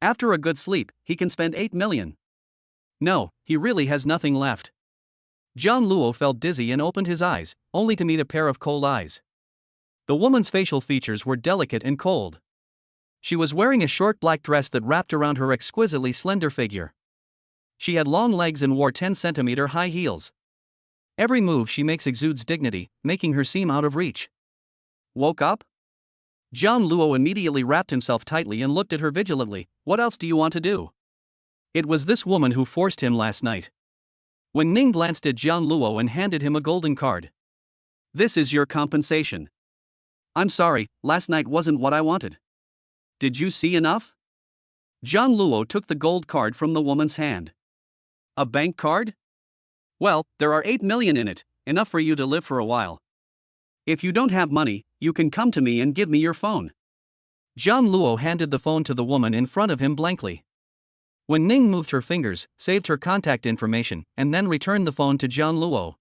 After a good sleep, he can spend 8 million. No, he really has nothing left. John Luo felt dizzy and opened his eyes, only to meet a pair of cold eyes. The woman's facial features were delicate and cold. She was wearing a short black dress that wrapped around her exquisitely slender figure. She had long legs and wore 10-centimeter high heels. Every move she makes exudes dignity, making her seem out of reach. Woke up? John Luo immediately wrapped himself tightly and looked at her vigilantly. What else do you want to do? It was this woman who forced him last night. Wen Ning glanced at John Luo and handed him a golden card. This is your compensation. I'm sorry, last night wasn't what I wanted. Did you see enough? John Luo took the gold card from the woman's hand. A bank card? Well, there are 8 million in it, enough for you to live for a while. If you don't have money, you can come to me and give me your phone. John Luo handed the phone to the woman in front of him blankly. Wen Ning moved her fingers, saved her contact information, and then returned the phone to John Luo.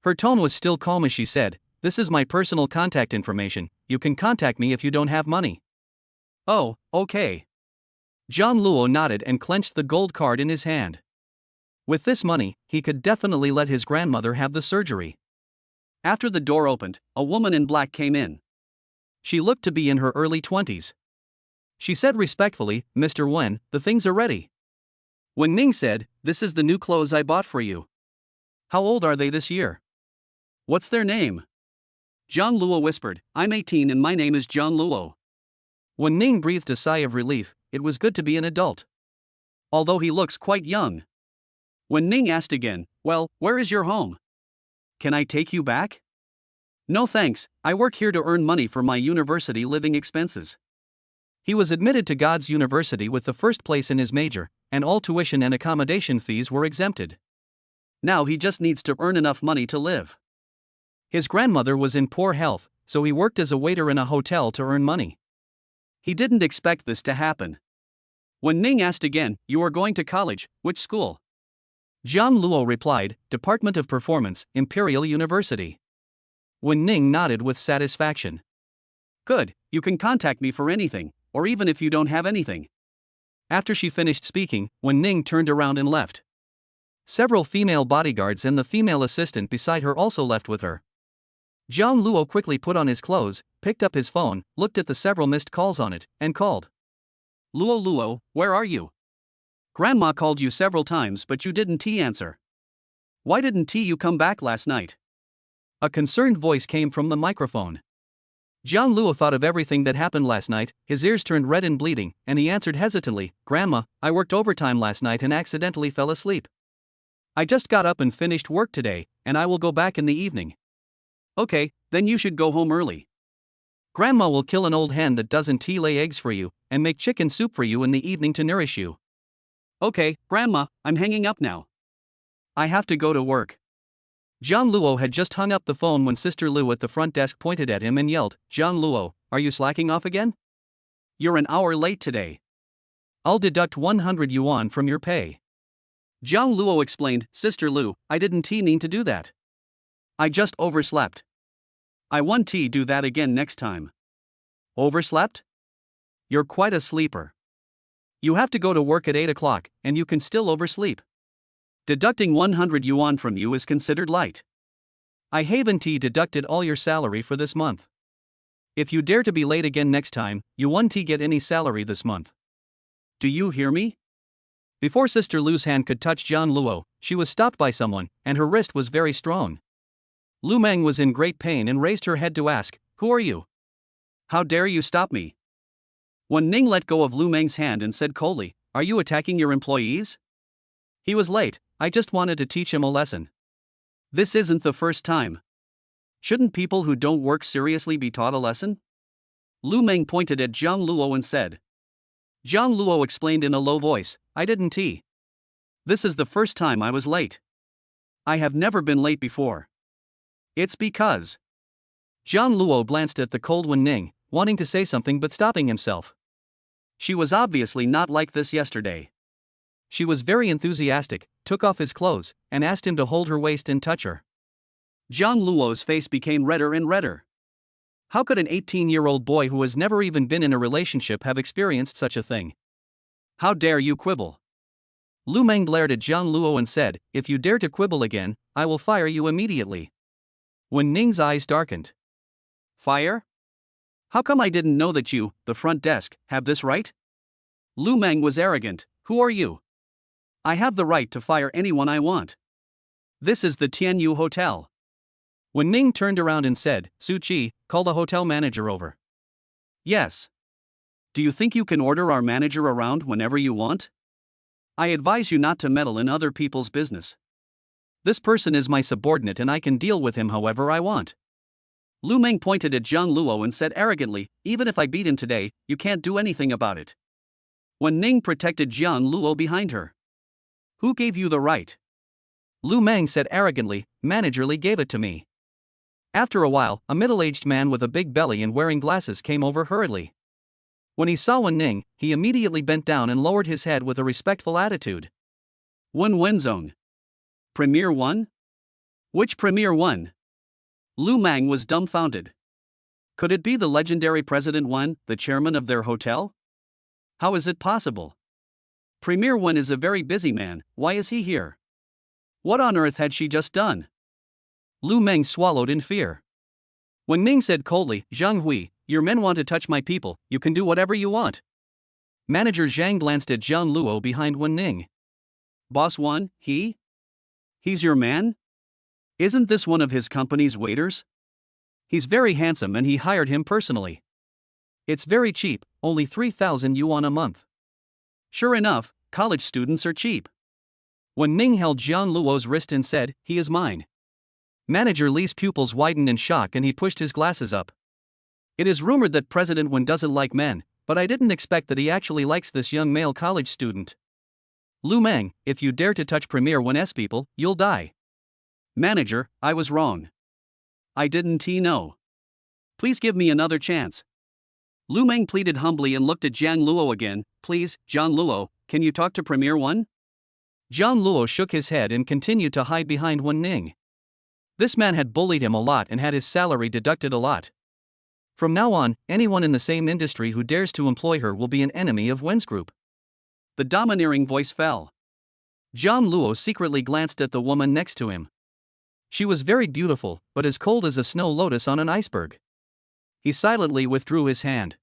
Her tone was still calm as she said, "This is my personal contact information, you can contact me if you don't have money." Oh, okay. John Luo nodded and clenched the gold card in his hand. With this money, he could definitely let his grandmother have the surgery. After the door opened, a woman in black came in. She looked to be in her early 20s. She said respectfully, "Mr. Wen, the things are ready." Wen Ning said, "This is the new clothes I bought for you." How old are they this year? What's their name? John Luo whispered, "I'm 18 and my name is John Luo." Wen Ning breathed a sigh of relief. It was good to be an adult. Although he looks quite young. Wen Ning asked again, "Well, where is your home? Can I take you back?" "No thanks, I work here to earn money for my university living expenses." He was admitted to God's University with the first place in his major, and all tuition and accommodation fees were exempted. Now he just needs to earn enough money to live. His grandmother was in poor health, so he worked as a waiter in a hotel to earn money. He didn't expect this to happen. When Ning asked again, "You are going to college, which school?" John Luo replied, "Department of Performance, Imperial University." When Ning nodded with satisfaction. "Good, you can contact me for anything, or even if you don't have anything." After she finished speaking, Wen Ning turned around and left. Several female bodyguards and the female assistant beside her also left with her. John Luo quickly put on his clothes, picked up his phone, looked at the several missed calls on it, and called. "Luo Luo, where are you? Grandma called you several times but you didn't answer. Why didn't you come back last night?" A concerned voice came from the microphone. John Luo thought of everything that happened last night, his ears turned red and bleeding, and he answered hesitantly, "Grandma, I worked overtime last night and accidentally fell asleep. I just got up and finished work today, and I will go back in the evening." "Okay, then you should go home early. Grandma will kill an old hen that doesn't lay eggs for you, and make chicken soup for you in the evening to nourish you." "Okay, Grandma, I'm hanging up now. I have to go to work." John Luo had just hung up the phone when Sister Lu at the front desk pointed at him and yelled, "John Luo, are you slacking off again? You're an hour late today. I'll deduct 100 yuan from your pay." John Luo explained, "Sister Lu, I didn't mean to do that. I just overslept. I won't do that again next time." "Overslept? You're quite a sleeper. You have to go to work at 8 o'clock, and you can still oversleep. Deducting 100 yuan from you is considered light. I haven't deducted all your salary for this month. If you dare to be late again next time, you won't get any salary this month. Do you hear me?" Before Sister Lu's hand could touch John Luo, she was stopped by someone, and her wrist was very strong. Lu Meng was in great pain and raised her head to ask, "Who are you? How dare you stop me?" Wen Ning let go of Lu Meng's hand and said coldly, "Are you attacking your employees? He was late, I just wanted to teach him a lesson. This isn't the first time. Shouldn't people who don't work seriously be taught a lesson?" Lu Meng pointed at John Luo and said. John Luo explained in a low voice, "I didn't This is the first time I was late. I have never been late before. It's because." John Luo glanced at the cold Wen Ning, wanting to say something but stopping himself. She was obviously not like this yesterday. She was very enthusiastic, took off his clothes, and asked him to hold her waist and touch her. John Luo's face became redder and redder. How could an 18-year-old boy who has never even been in a relationship have experienced such a thing? How dare you quibble? Lu Meng glared at Zhang Luo and said, if you dare to quibble again, I will fire you immediately. Wen Ning's eyes darkened. Fire? How come I didn't know that you, the front desk, have this right? Lu Meng was arrogant. Who are you? I have the right to fire anyone I want. This is the Tianyu Hotel. Wen Ning turned around and said, Su Qi, call the hotel manager over. Yes. Do you think you can order our manager around whenever you want? I advise you not to meddle in other people's business. This person is my subordinate and I can deal with him however I want. Lu Meng pointed at Zhang Luo and said arrogantly, even if I beat him today, you can't do anything about it. Wen Ning protected Zhang Luo behind her. Who gave you the right? Lu Meng said arrogantly, manager Li gave it to me. After a while, a middle-aged man with a big belly and wearing glasses came over hurriedly. When he saw Wen Ning, he immediately bent down and lowered his head with a respectful attitude. Wen Wenzong. Premier 1? Which Premier 1? Lu Meng was dumbfounded. Could it be the legendary President Wen, the chairman of their hotel? How is it possible? Premier Wen is a very busy man, why is he here? What on earth had she just done? Lu Meng swallowed in fear. Wen Ning said coldly, Zhang Hui, your men want to touch my people, you can do whatever you want. Manager Zhang glanced at Zhang Luo behind Wen Ning. Boss Wen, he? He's your man? Isn't this one of his company's waiters? He's very handsome and he hired him personally. It's very cheap, only 3,000 yuan a month. Sure enough, college students are cheap. Wen Ning held Zhang Luo's wrist and said, he is mine. Manager Li's pupils widened in shock and he pushed his glasses up. It is rumored that President Wen doesn't like men, but I didn't expect that he actually likes this young male college student. Lu Meng, if you dare to touch Premier Wen's people, you'll die. Manager, I was wrong. I didn't know. Please give me another chance. Lu Meng pleaded humbly and looked at Zhang Luo again. Please, Zhang Luo, can you talk to Premier Wen? Zhang Luo shook his head and continued to hide behind Wen Ning. This man had bullied him a lot and had his salary deducted a lot. From now on, anyone in the same industry who dares to employ her will be an enemy of Wen's group. The domineering voice fell. Zhang Luo secretly glanced at the woman next to him. She was very beautiful, but as cold as a snow lotus on an iceberg. He silently withdrew his hand.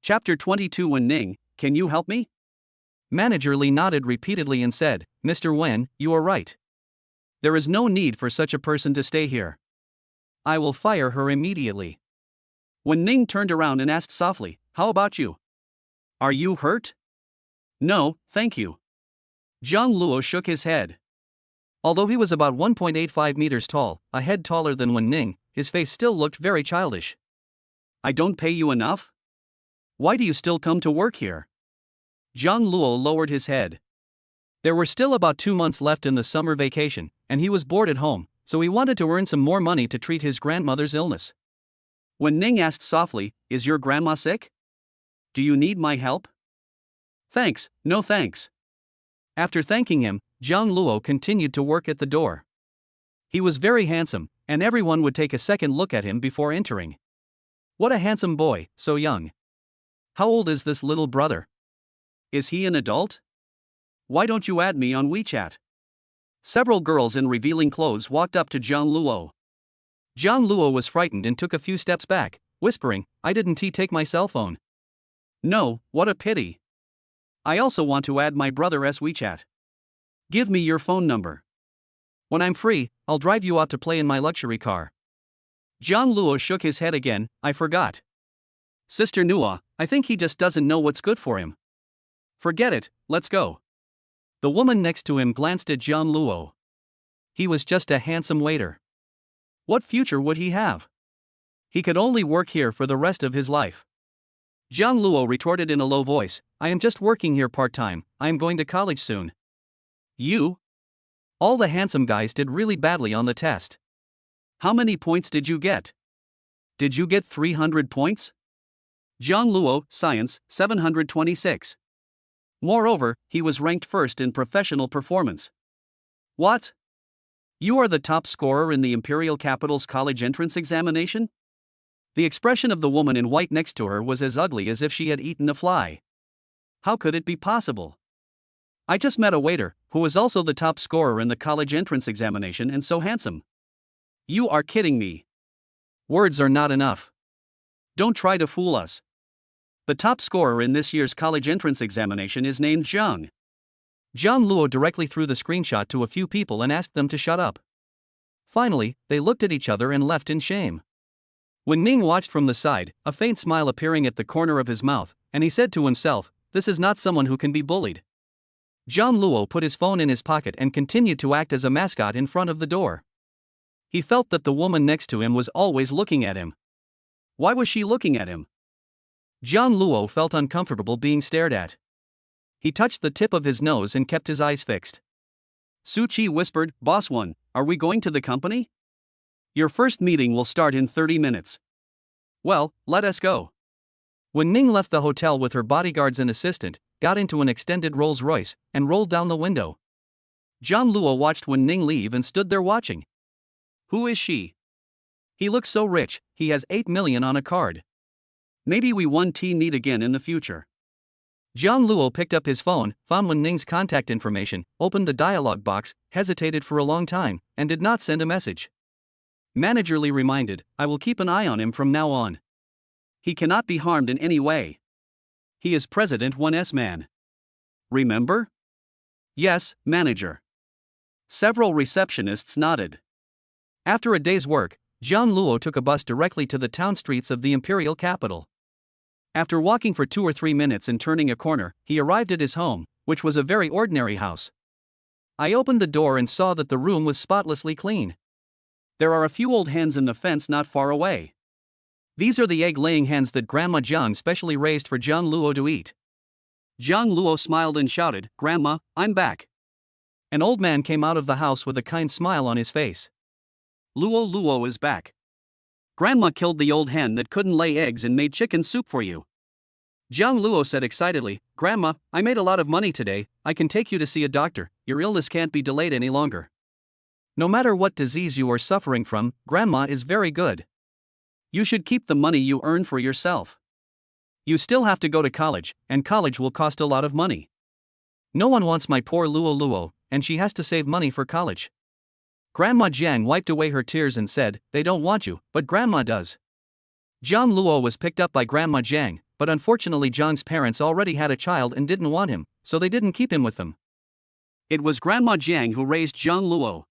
Chapter 22 Wen Ning, can you help me? Manager Li nodded repeatedly and said, Mr. Wen, you are right. There is no need for such a person to stay here. I will fire her immediately. Wen Ning turned around and asked softly, how about you? Are you hurt? No, thank you. Zhang Luo shook his head. Although he was about 1.85 meters tall, a head taller than Wen Ning, his face still looked very childish. I don't pay you enough? Why do you still come to work here? Zhang Luo lowered his head. There were still about 2 months left in the summer vacation, and he was bored at home, so he wanted to earn some more money to treat his grandmother's illness. Wen Ning asked softly, is your grandma sick? Do you need my help? Thanks, no thanks. After thanking him, Zhang Luo continued to work at the door. He was very handsome, and everyone would take a second look at him before entering. What a handsome boy, so young. How old is this little brother? Is he an adult? Why don't you add me on WeChat? Several girls in revealing clothes walked up to Zhang Luo. Zhang Luo was frightened and took a few steps back, whispering, I didn't take my cell phone. No, what a pity. I also want to add my brother's WeChat. Give me your phone number. When I'm free, I'll drive you out to play in my luxury car. Zhang Luo shook his head again, I forgot. Sister Nua, I think he just doesn't know what's good for him. Forget it, let's go. The woman next to him glanced at Zhang Luo. He was just a handsome waiter. What future would he have? He could only work here for the rest of his life. Zhang Luo retorted in a low voice, I am just working here part-time, I am going to college soon. You? All the handsome guys did really badly on the test. How many points did you get? Did you get 300 points? Zhang Luo, Science, 726. Moreover, he was ranked first in professional performance. What? You are the top scorer in the Imperial Capital's college entrance examination? The expression of the woman in white next to her was as ugly as if she had eaten a fly. How could it be possible? I just met a waiter, who was also the top scorer in the college entrance examination and so handsome. You are kidding me. Words are not enough. Don't try to fool us. The top scorer in this year's college entrance examination is named Zhang. John Luo directly threw the screenshot to a few people and asked them to shut up. Finally, they looked at each other and left in shame. Wen Ning watched from the side, a faint smile appearing at the corner of his mouth, and he said to himself, "This is not someone who can be bullied." John Luo put his phone in his pocket and continued to act as a mascot in front of the door. He felt that the woman next to him was always looking at him. Why was she looking at him? John Luo felt uncomfortable being stared at. He touched the tip of his nose and kept his eyes fixed. Su Qi whispered, "Boss One, are we going to the company? Your first meeting will start in 30 minutes. Well, let us go." When Ning left the hotel with her bodyguards and assistant, got into an extended Rolls Royce, and rolled down the window. John Luo watched Wen Ning leave and stood there watching. Who is she? He looks so rich, he has 8 million on a card. Maybe we won't meet again in the future. John Luo picked up his phone, found Wen Ning's contact information, opened the dialog box, hesitated for a long time, and did not send a message. Managerly reminded, "I will keep an eye on him from now on. He cannot be harmed in any way. He is President 1's man. Remember?" "Yes, manager." Several receptionists nodded. After a day's work, John Luo took a bus directly to the town streets of the imperial capital. After walking for 2 or 3 minutes and turning a corner, he arrived at his home, which was a very ordinary house. I opened the door and saw that the room was spotlessly clean. There are a few old hens in the fence not far away. These are the egg-laying hens that Grandma Zhang specially raised for John Luo to eat. Zhang Luo smiled and shouted, "Grandma, I'm back." An old man came out of the house with a kind smile on his face. Luo is back. Grandma killed the old hen that couldn't lay eggs and made chicken soup for you." Zhang Luo said excitedly, "Grandma, I made a lot of money today, I can take you to see a doctor, your illness can't be delayed any longer. No matter what disease you are suffering from, Grandma is very good. You should keep the money you earn for yourself. You still have to go to college, and college will cost a lot of money. No one wants my poor Luo, and she has to save money for college." Grandma Jiang wiped away her tears and said, "They don't want you, but Grandma does." John Luo was picked up by Grandma Jiang, but unfortunately Zhang's parents already had a child and didn't want him, so they didn't keep him with them. It was Grandma Jiang who raised John Luo.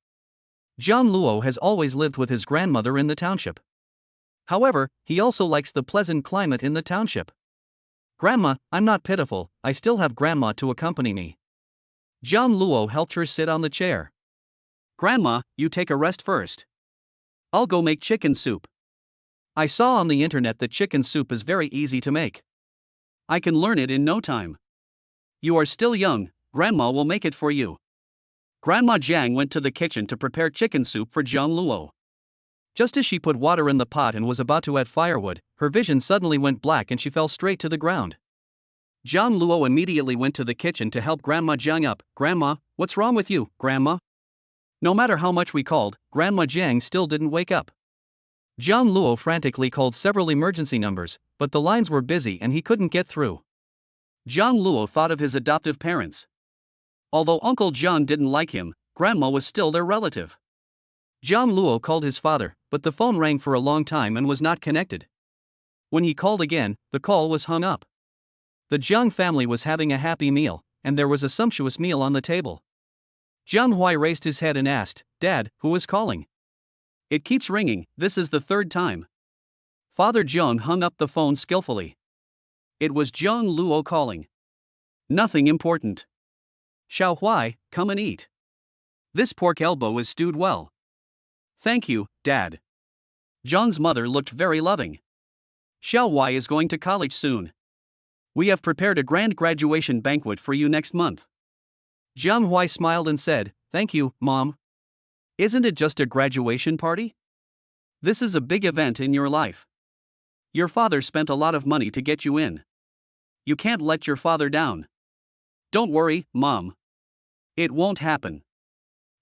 John Luo has always lived with his grandmother in the township. However, he also likes the pleasant climate in the township. "Grandma, I'm not pitiful, I still have Grandma to accompany me." John Luo helped her sit on the chair. "Grandma, you take a rest first. I'll go make chicken soup. I saw on the internet that chicken soup is very easy to make. I can learn it in no time. You are still young, Grandma will make it for you." Grandma Jiang went to the kitchen to prepare chicken soup for John Luo. Just as she put water in the pot and was about to add firewood, her vision suddenly went black and she fell straight to the ground. John Luo immediately went to the kitchen to help Grandma Jiang up. "Grandma, what's wrong with you, Grandma?" No matter how much we called, Grandma Jiang still didn't wake up. John Luo frantically called several emergency numbers, but the lines were busy and he couldn't get through. John Luo thought of his adoptive parents. Although Uncle John didn't like him, Grandma was still their relative. John Luo called his father, but the phone rang for a long time and was not connected. When he called again, the call was hung up. The Jiang family was having a happy meal, and there was a sumptuous meal on the table. Jiang Hui raised his head and asked, "Dad, who is calling? It keeps ringing, this is the 3rd time." Father Jiang hung up the phone skillfully. It was John Luo calling. "Nothing important. Xiao Hui, come and eat. This pork elbow is stewed well." "Thank you, Dad." John's mother looked very loving. "Xiao Hui is going to college soon. We have prepared a grand graduation banquet for you next month." Jiang Hui smiled and said, "Thank you, Mom. Isn't it just a graduation party? This is a big event in your life. Your father spent a lot of money to get you in. You can't let your father down." "Don't worry, Mom. It won't happen.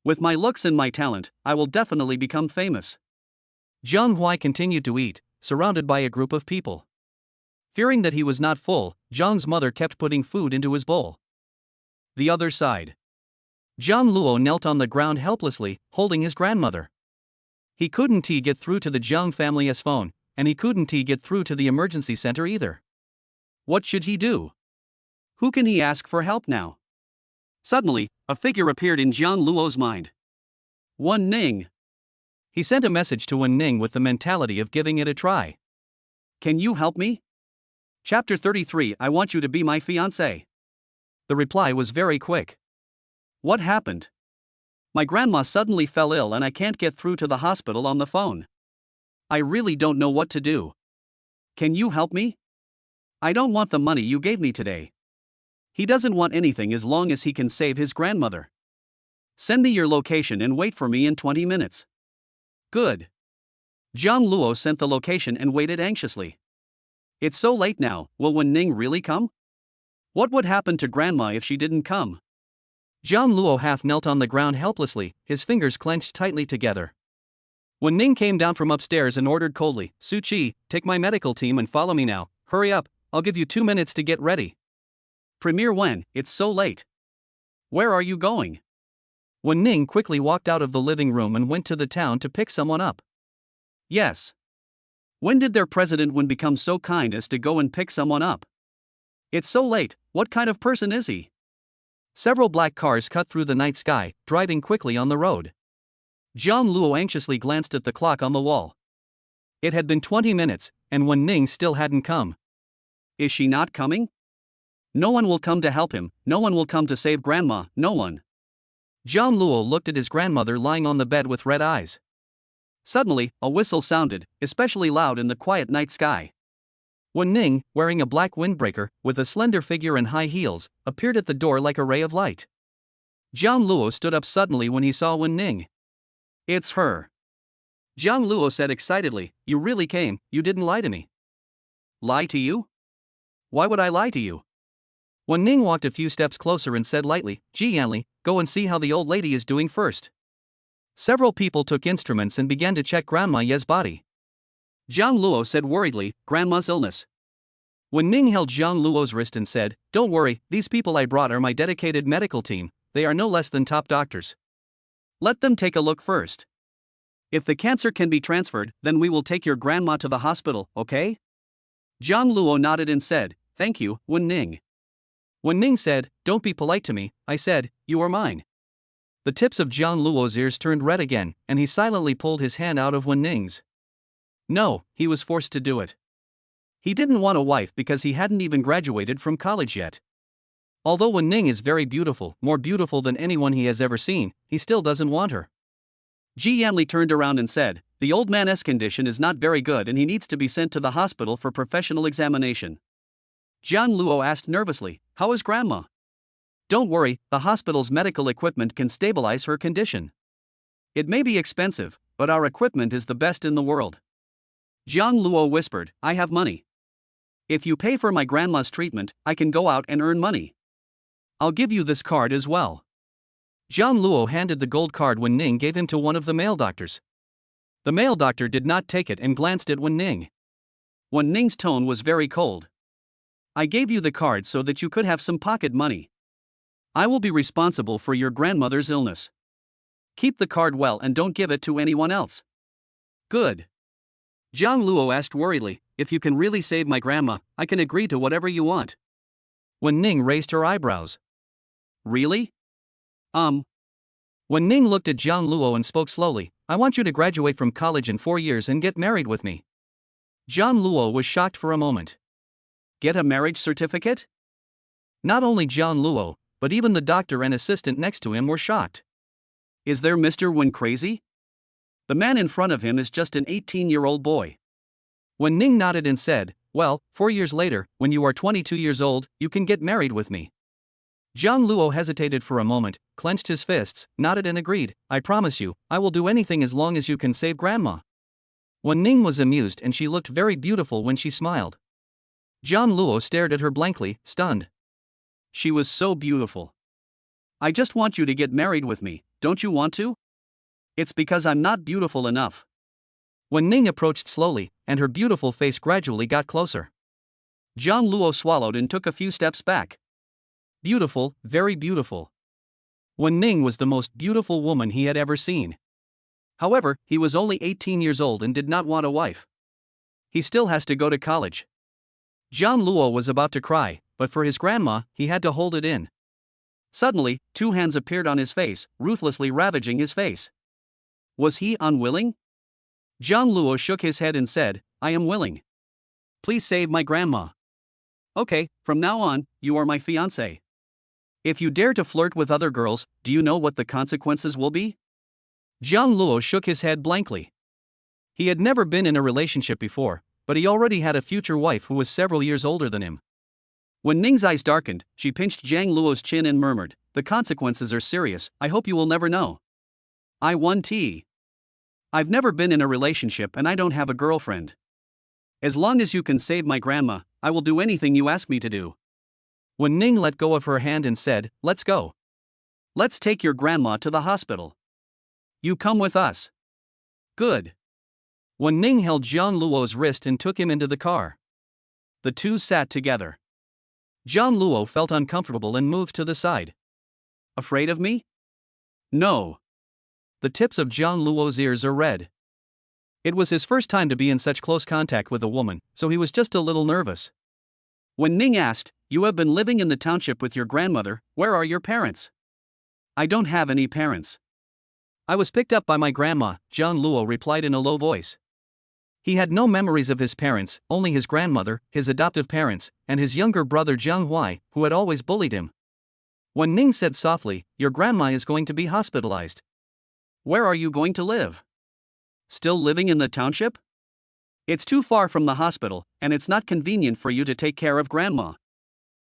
With my looks and my talent, I will definitely become famous." Jiang Hui continued to eat, surrounded by a group of people. Fearing that he was not full, Zhang's mother kept putting food into his bowl. The other side. Zhang Luo knelt on the ground helplessly, holding his grandmother. He couldn't get through to the Zhang family's phone, and he couldn't get through to the emergency center either. What should he do? Who can he ask for help now? Suddenly, a figure appeared in Zhang Luo's mind. Wen Ning. He sent a message to Wen Ning with the mentality of giving it a try. Can you help me? Chapter 33. I want you to be my fiancé. The reply was very quick. What happened? My grandma suddenly fell ill and I can't get through to the hospital on the phone. I really don't know what to do. Can you help me? I don't want the money you gave me today. He doesn't want anything as long as he can save his grandmother. Send me your location and wait for me in 20 minutes. Good. Zhang Luo sent the location and waited anxiously. It's so late now, will Wen Ning really come? What would happen to grandma if she didn't come? Zhang Luo half knelt on the ground helplessly, his fingers clenched tightly together. Wen Ning came down from upstairs and ordered coldly, Su Qi, take my medical team and follow me now, hurry up, I'll give you 2 minutes to get ready. Premier Wen, it's so late. Where are you going? Wen Ning quickly walked out of the living room and went to the town to pick someone up. Yes. When did their president Wen become so kind as to go and pick someone up? It's so late, what kind of person is he? Several black cars cut through the night sky, driving quickly on the road. Zhang Luo anxiously glanced at the clock on the wall. It had been 20 minutes, and Wen Ning still hadn't come. Is she not coming? No one will come to help him, no one will come to save grandma, no one. Zhang Luo looked at his grandmother lying on the bed with red eyes. Suddenly, a whistle sounded, especially loud in the quiet night sky. Wen Ning, wearing a black windbreaker, with a slender figure and high heels, appeared at the door like a ray of light. Zhang Luo stood up suddenly when he saw Wen Ning. It's her. Zhang Luo said excitedly, you really came, you didn't lie to me. Lie to you? Why would I lie to you? Wen Ning walked a few steps closer and said lightly, Ji Yanli, go and see how the old lady is doing first. Several people took instruments and began to check Grandma Ye's body. Zhang Luo said worriedly, Grandma's illness. Wen Ning held Zhang Luo's wrist and said, don't worry, these people I brought are my dedicated medical team, they are no less than top doctors. Let them take a look first. If the cancer can be transferred, then we will take your grandma to the hospital, okay? Zhang Luo nodded and said, thank you, Wen Ning. Wen Ning said, don't be polite to me, I said, you are mine. The tips of Zhang Luo's ears turned red again, and he silently pulled his hand out of Wen Ning's. No, he was forced to do it. He didn't want a wife because he hadn't even graduated from college yet. Although Wen Ning is very beautiful, more beautiful than anyone he has ever seen, he still doesn't want her. Ji Yanli turned around and said, the old man's condition is not very good and he needs to be sent to the hospital for professional examination. Zhang Luo asked nervously, how is grandma? Don't worry, the hospital's medical equipment can stabilize her condition. It may be expensive, but our equipment is the best in the world. Zhang Luo whispered, I have money. If you pay for my grandma's treatment, I can go out and earn money. I'll give you this card as well. Zhang Luo handed the gold card Wen Ning gave him to one of the male doctors. The male doctor did not take it and glanced at Wen Ning. Wen Ning's tone was very cold. I gave you the card so that you could have some pocket money. I will be responsible for your grandmother's illness. Keep the card well and don't give it to anyone else. Good. Zhang Luo asked worriedly, if you can really save my grandma, I can agree to whatever you want. Wen Ning raised her eyebrows. Really? Wen Ning looked at Zhang Luo and spoke slowly, I want you to graduate from college in 4 years and get married with me. Zhang Luo was shocked for a moment. Get a marriage certificate? Not only Zhang Luo, but even the doctor and assistant next to him were shocked. Is there Mr. Wen crazy? The man in front of him is just an 18-year-old boy. Wen Ning nodded and said, well, 4 years later, when you are 22 years old, you can get married with me. Zhang Luo hesitated for a moment, clenched his fists, nodded and agreed, I promise you, I will do anything as long as you can save grandma. Wen Ning was amused and she looked very beautiful when she smiled. Zhang Luo stared at her blankly, stunned. She was so beautiful. I just want you to get married with me, don't you want to? It's because I'm not beautiful enough. Wen Ning approached slowly, and her beautiful face gradually got closer. John Luo swallowed and took a few steps back. Beautiful, very beautiful. Wen Ning was the most beautiful woman he had ever seen. However, he was only 18 years old and did not want a wife. He still has to go to college. John Luo was about to cry, but for his grandma, he had to hold it in. Suddenly, two hands appeared on his face, ruthlessly ravaging his face. Was he unwilling? John Luo shook his head and said, I am willing. Please save my grandma. Okay, from now on, you are my fiancé. If you dare to flirt with other girls, do you know what the consequences will be? John Luo shook his head blankly. He had never been in a relationship before, but he already had a future wife who was several years older than him. When Ning's eyes darkened, she pinched Zhang Luo's chin and murmured, the consequences are serious, I hope you will never know. I won tea. I've never been in a relationship and I don't have a girlfriend. As long as you can save my grandma, I will do anything you ask me to do. When Ning let go of her hand and said, let's go. Let's take your grandma to the hospital. You come with us. Good. When Ning held John Luo's wrist and took him into the car. The two sat together. John Luo felt uncomfortable and moved to the side. Afraid of me? No. The tips of John Luo's ears are red. It was his first time to be in such close contact with a woman, so he was just a little nervous. When Ning asked, you have been living in the township with your grandmother, where are your parents? I don't have any parents. I was picked up by my grandma, John Luo replied in a low voice. He had no memories of his parents, only his grandmother, his adoptive parents, and his younger brother Jiang Huai, who had always bullied him. When Ning said softly, your grandma is going to be hospitalized. Where are you going to live? Still living in the township? It's too far from the hospital, and it's not convenient for you to take care of grandma.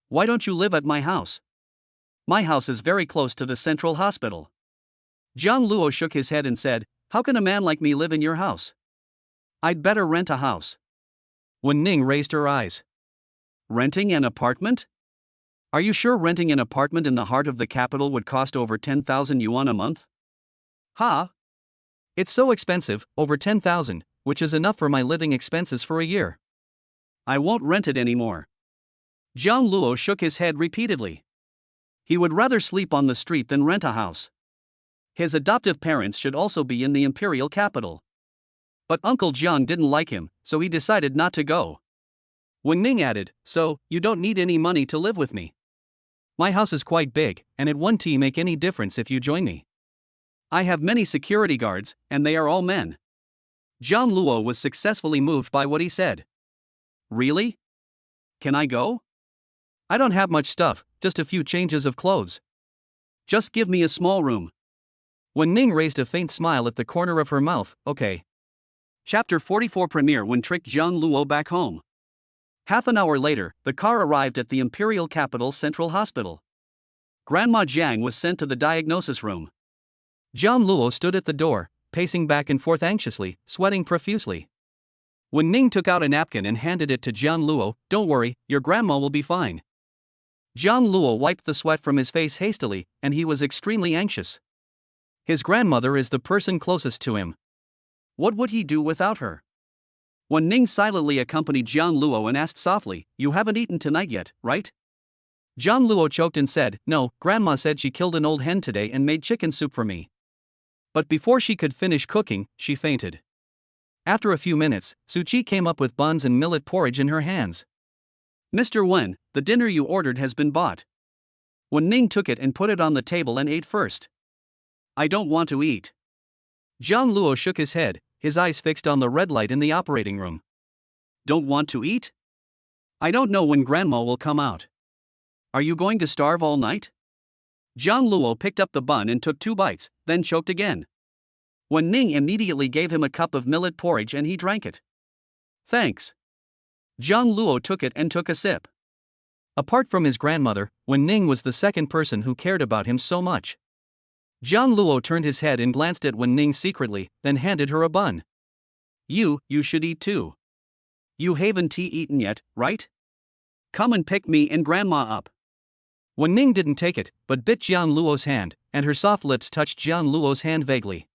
Why don't you live at my house? My house is very close to the central hospital. Jiang Luo shook his head and said, how can a man like me live in your house? I'd better rent a house. When Ning raised her eyes. Renting an apartment? Are you sure renting an apartment in the heart of the capital would cost over 10,000 yuan a month? Ha! It's so expensive, over 10,000, which is enough for my living expenses for a year. I won't rent it anymore. Jiang Luo shook his head repeatedly. He would rather sleep on the street than rent a house. His adoptive parents should also be in the imperial capital. But Uncle Jiang didn't like him, so he decided not to go. When Ning added, so, you don't need any money to live with me. My house is quite big, and it won't make any difference if you join me. I have many security guards, and they are all men. Jiang Luo was successfully moved by what he said. Really? Can I go? I don't have much stuff, just a few changes of clothes. Just give me a small room. When Ning raised a faint smile at the corner of her mouth, okay. Chapter 44 Premiere when tricked Jiang Luo back home. Half an hour later, the car arrived at the Imperial Capital Central Hospital. Grandma Jiang was sent to the diagnosis room. Jiang Luo stood at the door, pacing back and forth anxiously, sweating profusely. When Ning took out a napkin and handed it to Jiang Luo, don't worry, your grandma will be fine. Jiang Luo wiped the sweat from his face hastily, and he was extremely anxious. His grandmother is the person closest to him. What would he do without her? When Ning silently accompanied Jiang Luo and asked softly, you haven't eaten tonight yet, right? Jiang Luo choked and said, no, Grandma said she killed an old hen today and made chicken soup for me. But before she could finish cooking, she fainted. After a few minutes, Suchi came up with buns and millet porridge in her hands. Mr. Wen, the dinner you ordered has been bought. When Ning took it and put it on the table and ate first. I don't want to eat. Jiang Luo shook his head, his eyes fixed on the red light in the operating room. Don't want to eat? I don't know when Grandma will come out. Are you going to starve all night? Jiang Luo picked up the bun and took 2 bites, then choked again. When Ning immediately gave him a cup of millet porridge and he drank it. Thanks. Jiang Luo took it and took a sip. Apart from his grandmother, Wen Ning was the second person who cared about him so much. Jiang Luo turned his head and glanced at Wen Ning secretly, then handed her a bun. You should eat too. You haven't eaten yet, right? Come and pick me and Grandma up. Wen Ning didn't take it, but bit Jiang Luo's hand, and her soft lips touched Jiang Luo's hand vaguely.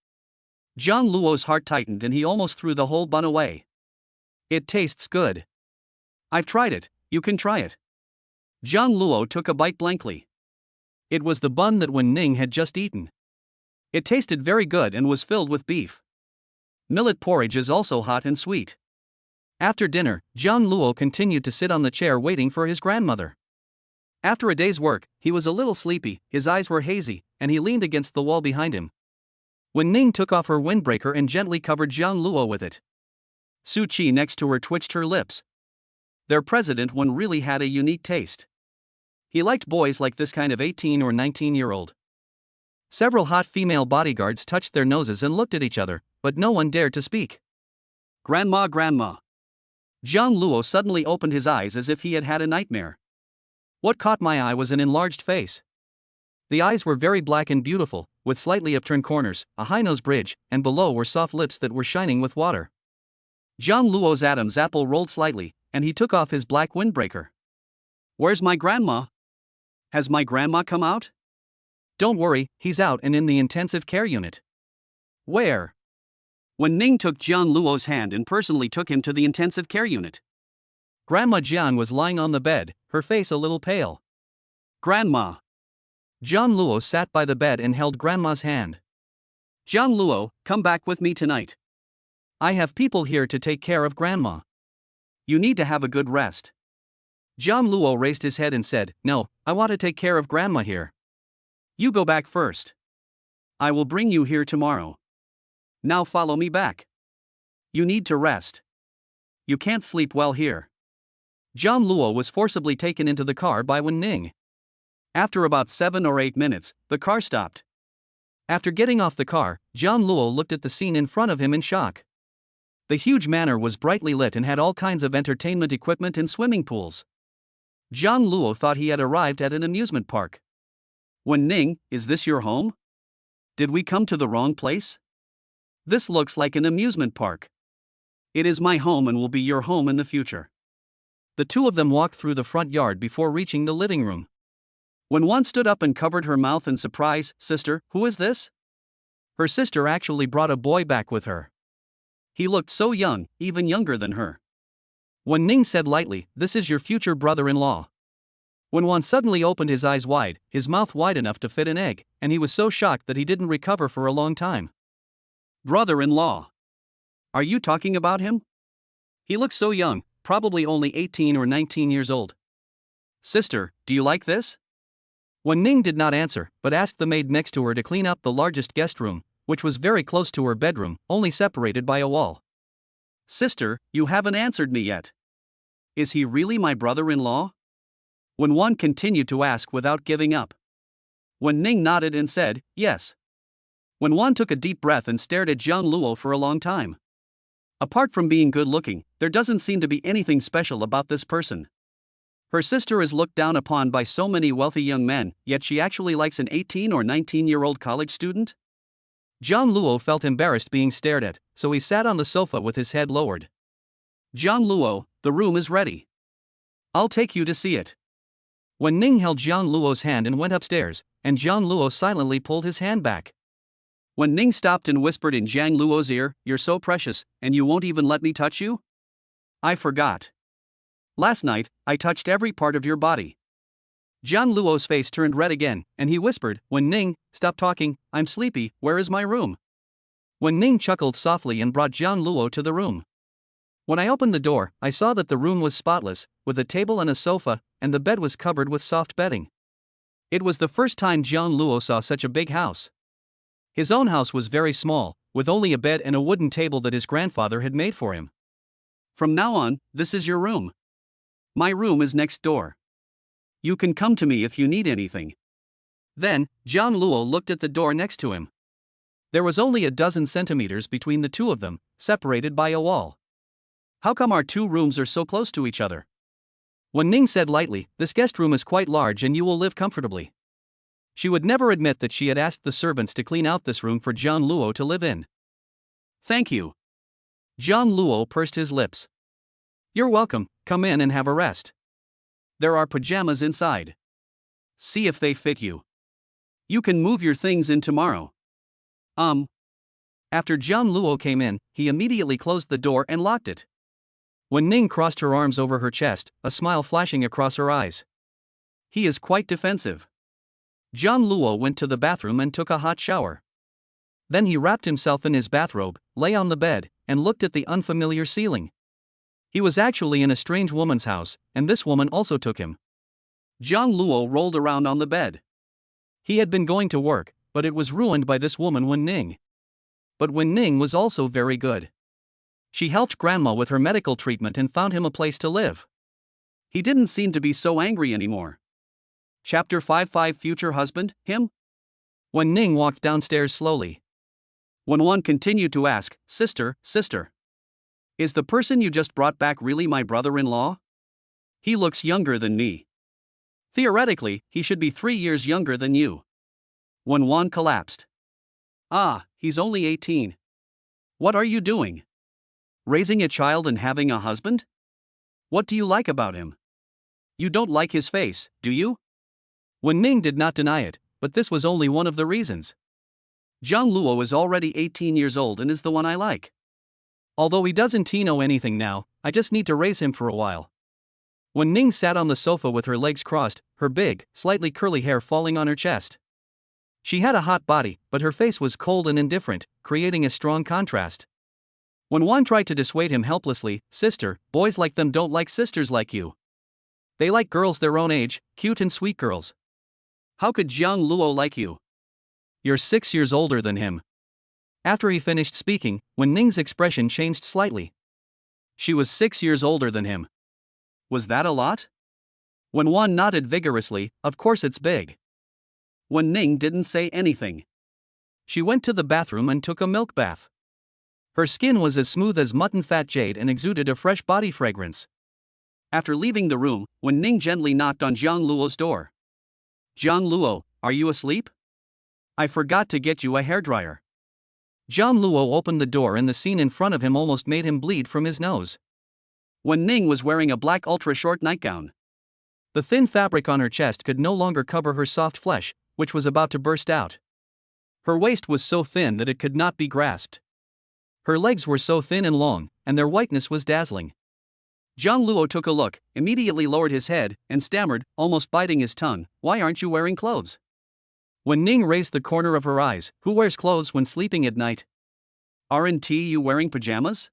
Jiang Luo's heart tightened and he almost threw the whole bun away. It tastes good. I've tried it, You can try it. John Luo took a bite blankly. It was the bun that Wen Ning had just eaten. It tasted very good and was filled with beef. Millet porridge is also hot and sweet. After dinner, John Luo continued to sit on the chair waiting for his grandmother. After a day's work, he was a little sleepy, his eyes were hazy, and he leaned against the wall behind him. Wen Ning took off her windbreaker and gently covered John Luo with it. Su Qi next to her twitched her lips. Their president Wen really had a unique taste. He liked boys like this kind of 18 or 19-year-old. Several hot female bodyguards touched their noses and looked at each other, but no one dared to speak. Grandma, grandma. John Luo suddenly opened his eyes as if he had had a nightmare. What caught my eye was an enlarged face. The eyes were very black and beautiful, with slightly upturned corners, a high nose bridge, and below were soft lips that were shining with water. John Luo's Adam's apple rolled slightly, and he took off his black windbreaker. Where's my grandma? Has my grandma come out? Don't worry, he's out and in the intensive care unit. Where? Wen Ning took Jian Luo's hand and personally took him to the intensive care unit. Grandma Jian was lying on the bed, her face a little pale. Grandma. Jian Luo sat by the bed and held Grandma's hand. Jian Luo, come back with me tonight. I have people here to take care of Grandma. You need to have a good rest. Jian Luo raised his head and said, No, I want to take care of Grandma here. You go back first. I will bring you here tomorrow. Now follow me back. You need to rest. You can't sleep well here. Jian Luo was forcibly taken into the car by Wen Ning. After about 7 or 8 minutes, the car stopped. After getting off the car, Jian Luo looked at the scene in front of him in shock. The huge manor was brightly lit and had all kinds of entertainment equipment and swimming pools. Jian Luo thought he had arrived at an amusement park. Wen Ning, is this your home? Did we come to the wrong place? This looks like an amusement park. It is my home and will be your home in the future. The two of them walked through the front yard before reaching the living room. When one stood up and covered her mouth in surprise, Sister, who is this? Her sister actually brought a boy back with her. He looked so young, even younger than her. Wen Ning said lightly, This is your future brother-in-law. When Wan suddenly opened his eyes wide, his mouth wide enough to fit an egg, and he was so shocked that he didn't recover for a long time. Brother-in-law. Are you talking about him? He looks so young, probably only 18 or 19 years old. Sister, do you like this? Wen Ning did not answer, but asked the maid next to her to clean up the largest guest room, which was very close to her bedroom, only separated by a wall. Sister, you haven't answered me yet. Is he really my brother-in-law? When Wan continued to ask without giving up. Wen Ning nodded and said, Yes. When Wan took a deep breath and stared at Jian Luo for a long time. Apart from being good-looking, there doesn't seem to be anything special about this person. Her sister is looked down upon by so many wealthy young men, yet she actually likes an 18 or 19-year-old college student? Jian Luo felt embarrassed being stared at, so he sat on the sofa with his head lowered. Jian Luo, the room is ready. I'll take you to see it. Wen Ning held Jian Luo's hand and went upstairs, and Jian Luo silently pulled his hand back. Wen Ning stopped and whispered in Jiang Luo's ear, You're so precious, and you won't even let me touch you? I forgot. Last night, I touched every part of your body. Jian Luo's face turned red again, and he whispered, Wen Ning, stop talking, I'm sleepy, where is my room? Wen Ning chuckled softly and brought Jian Luo to the room. When I opened the door, I saw that the room was spotless, with a table and a sofa, and the bed was covered with soft bedding. It was the first time Jian Luo saw such a big house. His own house was very small, with only a bed and a wooden table that his grandfather had made for him. From now on, this is your room. My room is next door. You can come to me if you need anything. Then, Jian Luo looked at the door next to him. There was only a dozen centimeters between the two of them, separated by a wall. How come our two rooms are so close to each other? Wen Ning said lightly, This guest room is quite large and you will live comfortably. She would never admit that she had asked the servants to clean out this room for Jian Luo to live in. Thank you. Jian Luo pursed his lips. You're welcome, come in and have a rest. There are pajamas inside. See if they fit you. You can move your things in tomorrow. After Jian Luo came in, he immediately closed the door and locked it. Wen Ning crossed her arms over her chest, a smile flashing across her eyes. He is quite defensive. John Luo went to the bathroom and took a hot shower. Then he wrapped himself in his bathrobe, lay on the bed, and looked at the unfamiliar ceiling. He was actually in a strange woman's house, and this woman also took him. John Luo rolled around on the bed. He had been going to work, but it was ruined by this woman Wen Ning. But Wen Ning was also very good. She helped Grandma with her medical treatment and found him a place to live. He didn't seem to be so angry anymore. Chapter 55 Future Husband, Him? Wen Ning walked downstairs slowly. Wen Wan continued to ask, Sister, is the person you just brought back really my brother-in-law? He looks younger than me. Theoretically, he should be 3 years younger than you. Wen Wan collapsed. Ah, he's only 18. What are you doing? Raising a child and having a husband? What do you like about him? You don't like his face, do you? Wen Ning did not deny it, but this was only one of the reasons. Zhang Luo is already 18 years old and is the one I like. Although he doesn't know anything now, I just need to raise him for a while. Wen Ning sat on the sofa with her legs crossed, her big, slightly curly hair falling on her chest. She had a hot body, but her face was cold and indifferent, creating a strong contrast. When Wan tried to dissuade him helplessly, Sister, boys like them don't like sisters like you. They like girls their own age, cute and sweet girls. How could Jiang Luo like you? You're 6 years older than him. After he finished speaking, Wen Ning's expression changed slightly. She was 6 years older than him. Was that a lot? Wen Wan nodded vigorously, of course it's big. Wen Ning didn't say anything. She went to the bathroom and took a milk bath. Her skin was as smooth as mutton fat jade and exuded a fresh body fragrance. After leaving the room, Wen Ning gently knocked on Jiang Luo's door. Jiang Luo, are you asleep? I forgot to get you a hairdryer. Jiang Luo opened the door and the scene in front of him almost made him bleed from his nose. Wen Ning was wearing a black ultra-short nightgown. The thin fabric on her chest could no longer cover her soft flesh, which was about to burst out. Her waist was so thin that it could not be grasped. Her legs were so thin and long, and their whiteness was dazzling. Jiang Luo took a look, immediately lowered his head, and stammered, almost biting his tongue, Why aren't you wearing clothes? Wen Ning raised the corner of her eyes, Who wears clothes when sleeping at night? Aren't you wearing pajamas?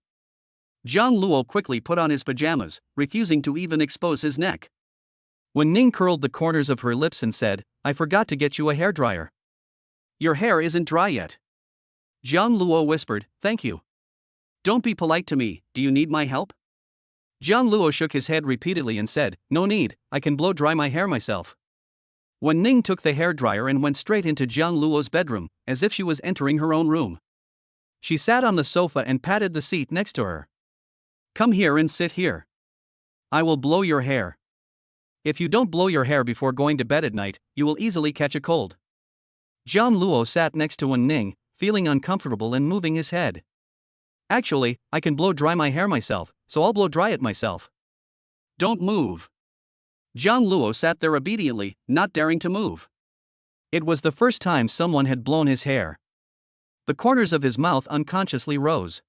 Jiang Luo quickly put on his pajamas, refusing to even expose his neck. Wen Ning curled the corners of her lips and said, I forgot to get you a hairdryer. Your hair isn't dry yet. Jiang Luo whispered, Thank you. Don't be polite to me, do you need my help? Jiang Luo shook his head repeatedly and said, No need, I can blow dry my hair myself. Wen Ning took the hairdryer and went straight into Jiang Luo's bedroom, as if she was entering her own room. She sat on the sofa and patted the seat next to her. Come here and sit here. I will blow your hair. If you don't blow your hair before going to bed at night, you will easily catch a cold. Jiang Luo sat next to Wen Ning, feeling uncomfortable and moving his head. Actually, I can blow dry my hair myself, so I'll blow dry it myself. Don't move. Jiang Luo sat there obediently, not daring to move. It was the first time someone had blown his hair. The corners of his mouth unconsciously rose.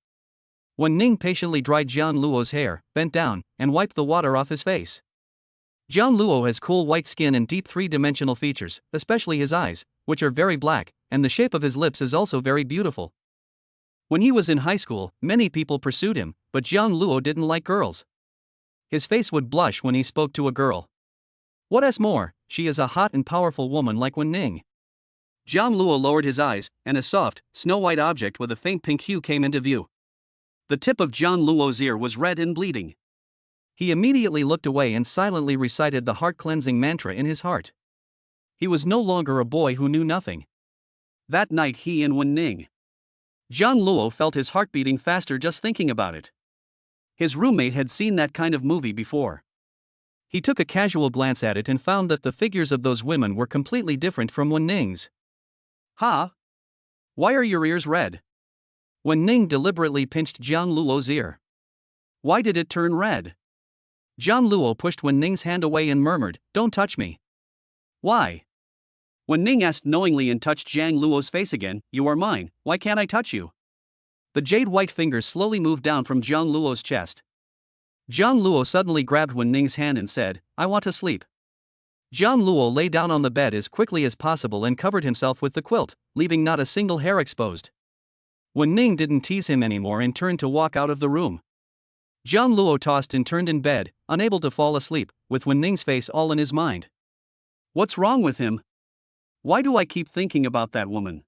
Wen Ning patiently dried Jiang Luo's hair, bent down, and wiped the water off his face. Jiang Luo has cool white skin and deep three-dimensional features, especially his eyes, which are very black, and the shape of his lips is also very beautiful. When he was in high school, many people pursued him, but Jiang Luo didn't like girls. His face would blush when he spoke to a girl. What's more, she is a hot and powerful woman like Wen Ning. Jiang Luo lowered his eyes, and a soft, snow-white object with a faint pink hue came into view. The tip of Jiang Luo's ear was red and bleeding. He immediately looked away and silently recited the heart-cleansing mantra in his heart. He was no longer a boy who knew nothing. That night he and Wen Ning. Jiang Luo felt his heart beating faster just thinking about it. His roommate had seen that kind of movie before. He took a casual glance at it and found that the figures of those women were completely different from Wen Ning's. Huh? Why are your ears red? Wen Ning deliberately pinched Jiang Luo's ear. Why did it turn red? Jiang Luo pushed Wen Ning's hand away and murmured, Don't touch me. Why? Wen Ning asked knowingly and touched Jiang Luo's face again, You are mine, why can't I touch you? The jade white fingers slowly moved down from Jiang Luo's chest. Jiang Luo suddenly grabbed Wen Ning's hand and said, I want to sleep. Jiang Luo lay down on the bed as quickly as possible and covered himself with the quilt, leaving not a single hair exposed. Wen Ning didn't tease him anymore and turned to walk out of the room. Jiang Luo tossed and turned in bed, unable to fall asleep, with Wen Ning's face all in his mind. What's wrong with him? Why do I keep thinking about that woman?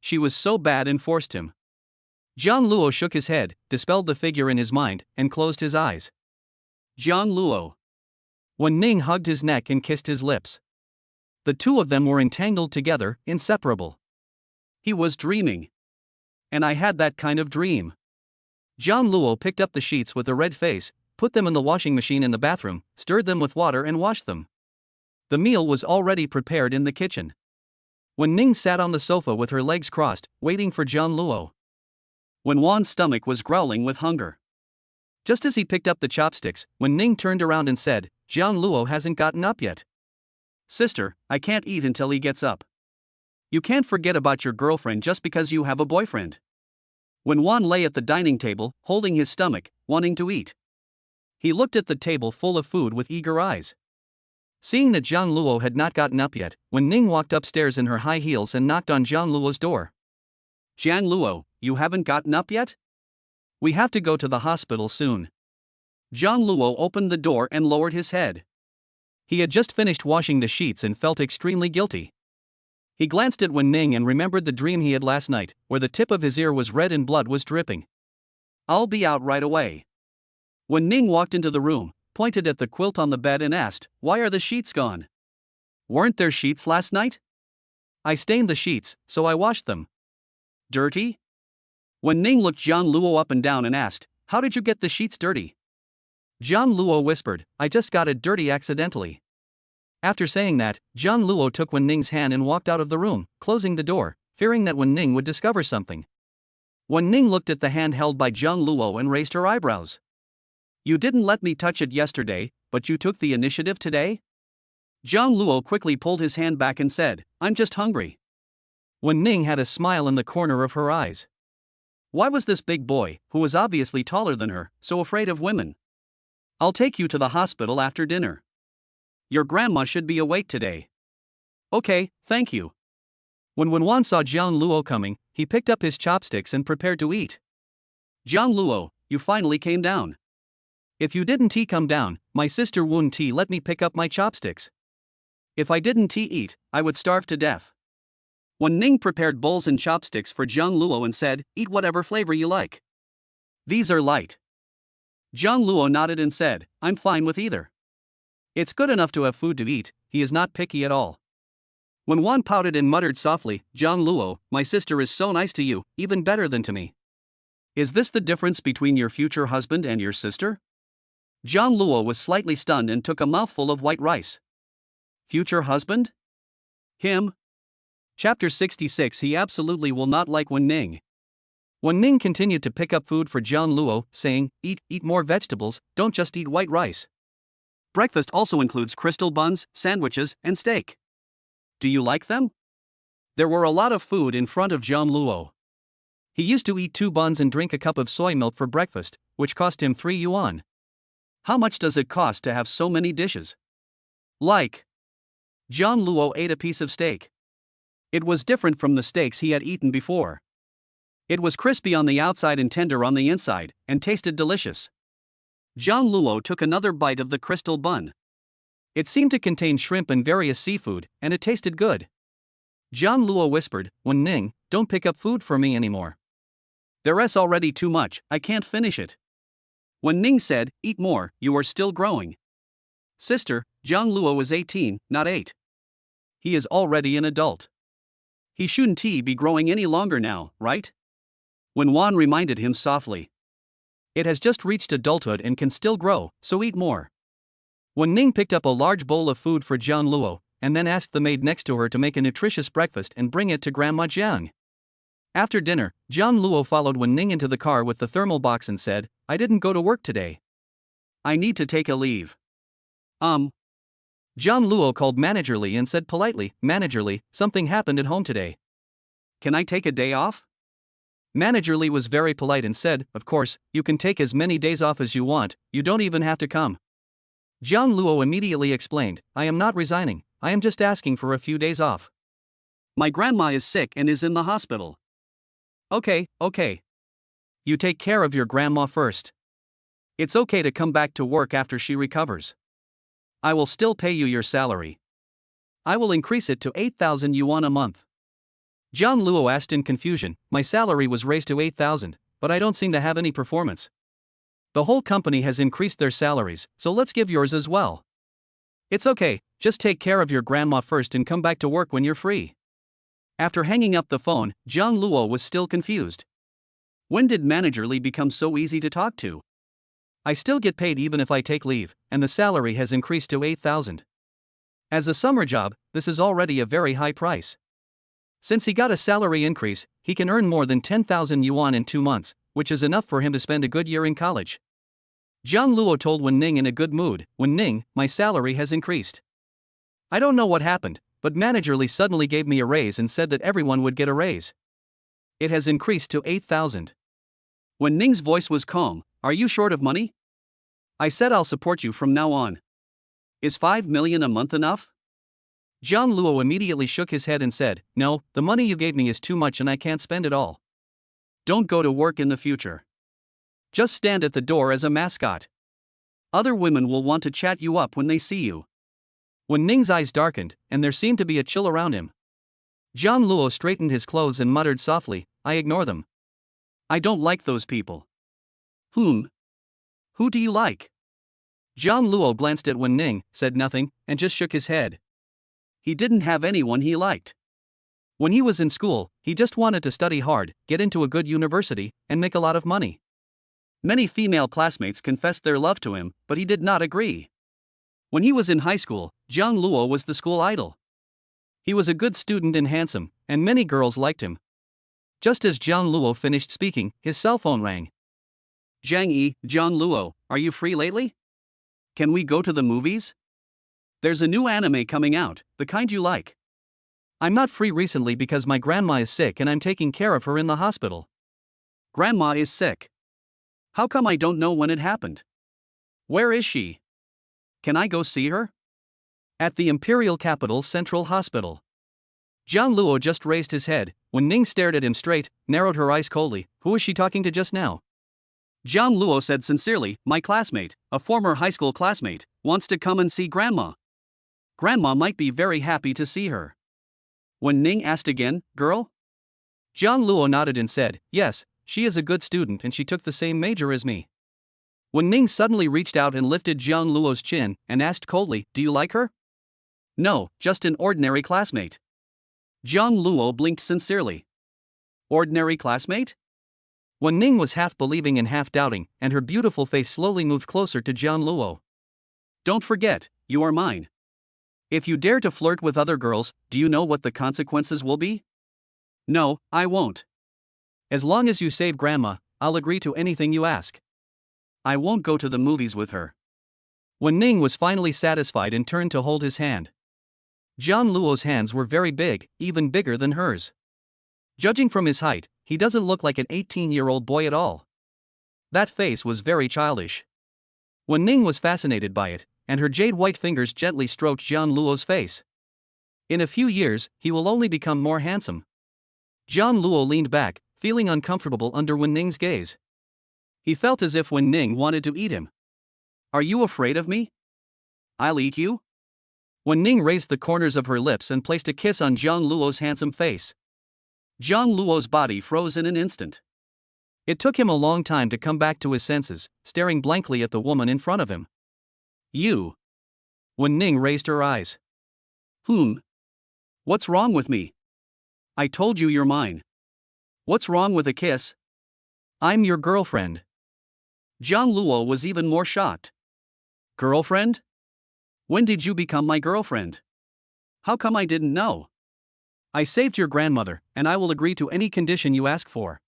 She was so bad and forced him. Jiang Luo shook his head, dispelled the figure in his mind, and closed his eyes. Jiang Luo. Wen Ning hugged his neck and kissed his lips. The two of them were entangled together, inseparable. He was dreaming. And I had that kind of dream. Jiang Luo picked up the sheets with a red face, put them in the washing machine in the bathroom, stirred them with water and washed them. The meal was already prepared in the kitchen. Wen Ning sat on the sofa with her legs crossed, waiting for Jiang Luo. Wen Wan's stomach was growling with hunger. Just as he picked up the chopsticks, Wen Ning turned around and said, Jiang Luo hasn't gotten up yet. Sister, I can't eat until he gets up. You can't forget about your girlfriend just because you have a boyfriend. Wen Wan lay at the dining table, holding his stomach, wanting to eat. He looked at the table full of food with eager eyes. Seeing that Jiang Luo had not gotten up yet, Wen Ning walked upstairs in her high heels and knocked on Jiang Luo's door. Jiang Luo, you haven't gotten up yet? We have to go to the hospital soon. Jiang Luo opened the door and lowered his head. He had just finished washing the sheets and felt extremely guilty. He glanced at Wen Ning and remembered the dream he had last night, where the tip of his ear was red and blood was dripping. I'll be out right away. Wen Ning walked into the room, pointed at the quilt on the bed and asked, Why are the sheets gone? Weren't there sheets last night? I stained the sheets, so I washed them. Dirty? Wen Ning looked Jiang Luo up and down and asked, How did you get the sheets dirty? Jiang Luo whispered, I just got it dirty accidentally. After saying that, Jiang Luo took Wen Ning's hand and walked out of the room, closing the door, fearing that Wen Ning would discover something. Wen Ning looked at the hand held by Jiang Luo and raised her eyebrows. You didn't let me touch it yesterday, but you took the initiative today? Jiang Luo quickly pulled his hand back and said, I'm just hungry. Wen Ning had a smile in the corner of her eyes. Why was this big boy, who was obviously taller than her, so afraid of women? I'll take you to the hospital after dinner. Your grandma should be awake today. Okay, thank you. When Wen Wan saw Jiang Luo coming, he picked up his chopsticks and prepared to eat. Jiang Luo, you finally came down. If you didn't come down, my sister Wen let me pick up my chopsticks. If I didn't eat, I would starve to death. Wen Ning prepared bowls and chopsticks for Jiang Luo and said, Eat whatever flavor you like. These are light. Jiang Luo nodded and said, I'm fine with either. It's good enough to have food to eat, he is not picky at all. When Wan pouted and muttered softly, Jiang Luo, my sister is so nice to you, even better than to me. Is this the difference between your future husband and your sister? Jiang Luo was slightly stunned and took a mouthful of white rice. Future husband? Him? Chapter 66 He absolutely will not like Wen Ning. Wen Ning continued to pick up food for Jiang Luo, saying, Eat more vegetables, don't just eat white rice. Breakfast also includes crystal buns, sandwiches, and steak. Do you like them? There were a lot of food in front of Jiang Luo. He used to eat 2 buns and drink a cup of soy milk for breakfast, which cost him 3 yuan. How much does it cost to have so many dishes? Like. Jiang Luo ate a piece of steak. It was different from the steaks he had eaten before. It was crispy on the outside and tender on the inside, and tasted delicious. Jiang Luo took another bite of the crystal bun. It seemed to contain shrimp and various seafood, and it tasted good. Jiang Luo whispered, Wen Ning, don't pick up food for me anymore. There's already too much, I can't finish it. Wen Ning said, Eat more, you are still growing. Sister, Jiang Luo is 18, not 8. He is already an adult. He shouldn't be growing any longer now, right? Wen Wan reminded him softly. It has just reached adulthood and can still grow, so eat more. Wen Ning picked up a large bowl of food for Jiang Luo, and then asked the maid next to her to make a nutritious breakfast and bring it to Grandma Jiang. After dinner, Jiang Luo followed Wen Ning into the car with the thermal box and said, I didn't go to work today. I need to take a leave. Jiang Luo called Manager Li and said politely, Manager Li, something happened at home today. Can I take a day off? Manager Lee was very polite and said, "Of course, you can take as many days off as you want, you don't even have to come." Jiang Luo immediately explained, "I am not resigning, I am just asking for a few days off. My grandma is sick and is in the hospital." Okay. You take care of your grandma first. It's okay to come back to work after she recovers. I will still pay you your salary. I will increase it to 8,000 yuan a month." Jiang Luo asked in confusion, "My salary was raised to 8,000, but I don't seem to have any performance. The whole company has increased their salaries, so let's give yours as well." "It's okay, just take care of your grandma first and come back to work when you're free." After hanging up the phone, Jiang Luo was still confused. When did Manager Lee become so easy to talk to? I still get paid even if I take leave, and the salary has increased to 8,000. As a summer job, this is already a very high price. Since he got a salary increase, he can earn more than 10,000 yuan in 2 months, which is enough for him to spend a good year in college. Jiang Luo told Wen Ning in a good mood, "Wen Ning, my salary has increased. I don't know what happened, but Manager Lee suddenly gave me a raise and said that everyone would get a raise. It has increased to 8,000. Wen Ning's voice was calm, "Are you short of money? I said I'll support you from now on. Is 5 million a month enough?" Jiang Luo immediately shook his head and said, "No, the money you gave me is too much and I can't spend it all. Don't go to work in the future. Just stand at the door as a mascot. Other women will want to chat you up when they see you." Wen Ning's eyes darkened, and there seemed to be a chill around him. Jiang Luo straightened his clothes and muttered softly, "I ignore them. I don't like those people." "Whom? Who do you like?" Jiang Luo glanced at Wen Ning, said nothing, and just shook his head. He didn't have anyone he liked. When he was in school, he just wanted to study hard, get into a good university, and make a lot of money. Many female classmates confessed their love to him, but he did not agree. When he was in high school, Jiang Luo was the school idol. He was a good student and handsome, and many girls liked him. Just as Jiang Luo finished speaking, his cell phone rang. Jiang Luo, are you free lately? Can we go to the movies? There's a new anime coming out, the kind you like. I'm not free recently because my grandma is sick and I'm taking care of her in the hospital. Grandma is sick. How come I don't know when it happened? Where is she? Can I go see her? At the Imperial Capital Central Hospital. Jiang Luo just raised his head. When Ning stared at him straight, narrowed her eyes coldly. Who is she talking to just now? Jiang Luo said sincerely, "My classmate, a former high school classmate, wants to come and see Grandma. Grandma might be very happy to see her." When Ning asked again, "Girl?" Jiang Luo nodded and said, "Yes, she is a good student and she took the same major as me." When Ning suddenly reached out and lifted Jiang Luo's chin and asked coldly, "Do you like her?" "No, just an ordinary classmate." Jiang Luo blinked sincerely. "Ordinary classmate?" When Ning was half believing and half doubting, and her beautiful face slowly moved closer to Jiang Luo. "Don't forget, you are mine. If you dare to flirt with other girls, do you know what the consequences will be?" "No, I won't. As long as you save Grandma, I'll agree to anything you ask. I won't go to the movies with her." When Ning was finally satisfied and turned to hold his hand. Jiang Luo's hands were very big, even bigger than hers. Judging from his height, he doesn't look like an 18-year-old boy at all. That face was very childish. When Ning was fascinated by it, and her jade-white fingers gently stroked Jiang Luo's face. In a few years, he will only become more handsome. Jiang Luo leaned back, feeling uncomfortable under Wen Ning's gaze. He felt as if Wen Ning wanted to eat him. "Are you afraid of me? I'll eat you?" Wen Ning raised the corners of her lips and placed a kiss on Jiang Luo's handsome face. Jiang Luo's body froze in an instant. It took him a long time to come back to his senses, staring blankly at the woman in front of him. "You?" Wen Ning raised her eyes. "Whom? What's wrong with me? I told you you're mine. What's wrong with a kiss? I'm your girlfriend." Jiang Luo was even more shocked. "Girlfriend? When did you become my girlfriend? How come I didn't know? I saved your grandmother, and I will agree to any condition you ask for."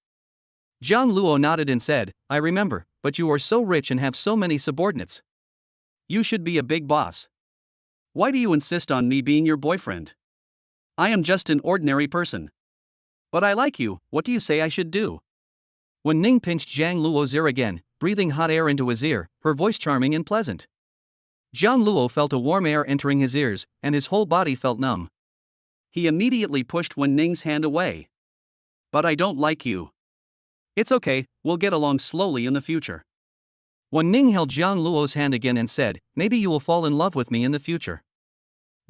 Jiang Luo nodded and said, "I remember, but you are so rich and have so many subordinates. You should be a big boss. Why do you insist on me being your boyfriend? I am just an ordinary person. But I like you, what do you say I should do?" Wen Ning pinched Zhang Luo's ear again, breathing hot air into his ear, her voice charming and pleasant. Zhang Luo felt a warm air entering his ears, and his whole body felt numb. He immediately pushed Wen Ning's hand away. But I don't like you. It's okay, we'll get along slowly in the future. Wen Ning held Zhang Luo's hand again and said, maybe you will fall in love with me in the future.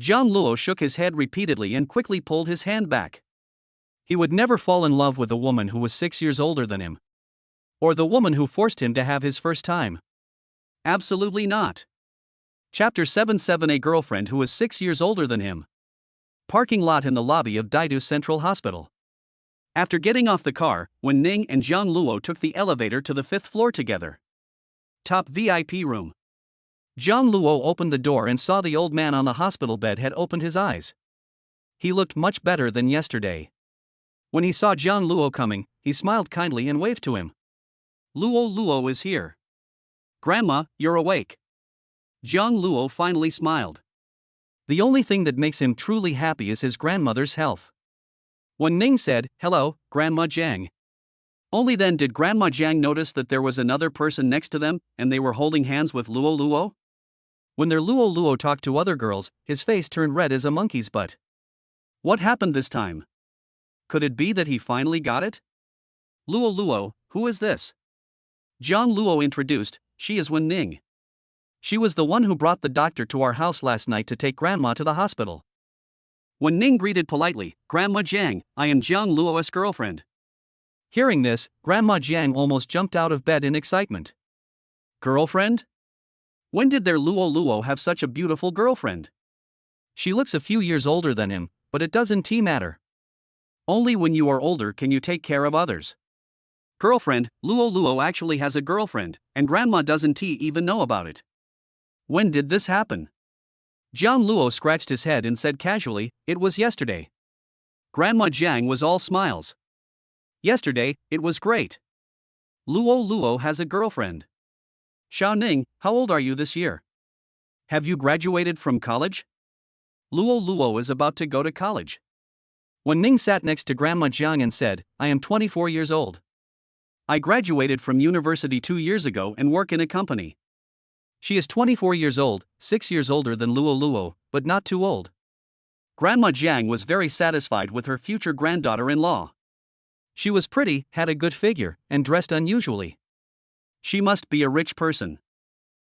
Zhang Luo shook his head repeatedly and quickly pulled his hand back. He would never fall in love with a woman who was 6 years older than him. Or the woman who forced him to have his first time. Absolutely not. Chapter 77. A girlfriend who was 6 years older than him. Parking lot in the lobby of Daidu Central Hospital. After getting off the car, Wen Ning and Zhang Luo took the elevator to the 5th floor together. Top VIP room. Zhang Luo opened the door and saw the old man on the hospital bed had opened his eyes. He looked much better than yesterday. When he saw Zhang Luo coming, he smiled kindly and waved to him. Luo is here. Grandma, you're awake. Zhang Luo finally smiled. The only thing that makes him truly happy is his grandmother's health. Wen Ning said, hello, Grandma Jiang. Only then did Grandma Jiang notice that there was another person next to them, and they were holding hands with Luo. When their Luo talked to other girls, his face turned red as a monkey's butt. What happened this time? Could it be that he finally got it? Luo, who is this? Zhang Luo introduced, she is Wen Ning. She was the one who brought the doctor to our house last night to take Grandma to the hospital. Wen Ning greeted politely, Grandma Jiang, I am Zhang Luo's girlfriend. Hearing this, Grandma Jiang almost jumped out of bed in excitement. Girlfriend? When did their Luo have such a beautiful girlfriend? She looks a few years older than him, but it doesn't matter. Only when you are older can you take care of others. Girlfriend, Luo actually has a girlfriend, and Grandma doesn't even know about it. When did this happen? Zhang Luo scratched his head and said casually, it was yesterday. Grandma Jiang was all smiles. Yesterday, it was great. Luo has a girlfriend. Xiao Ning, how old are you this year? Have you graduated from college? Luo is about to go to college. Wen Ning sat next to Grandma Jiang and said, I am 24 years old. I graduated from university 2 years ago and work in a company. She is 24 years old, 6 years older than Luo, but not too old. Grandma Jiang was very satisfied with her future granddaughter-in-law. She was pretty, had a good figure, and dressed unusually. She must be a rich person.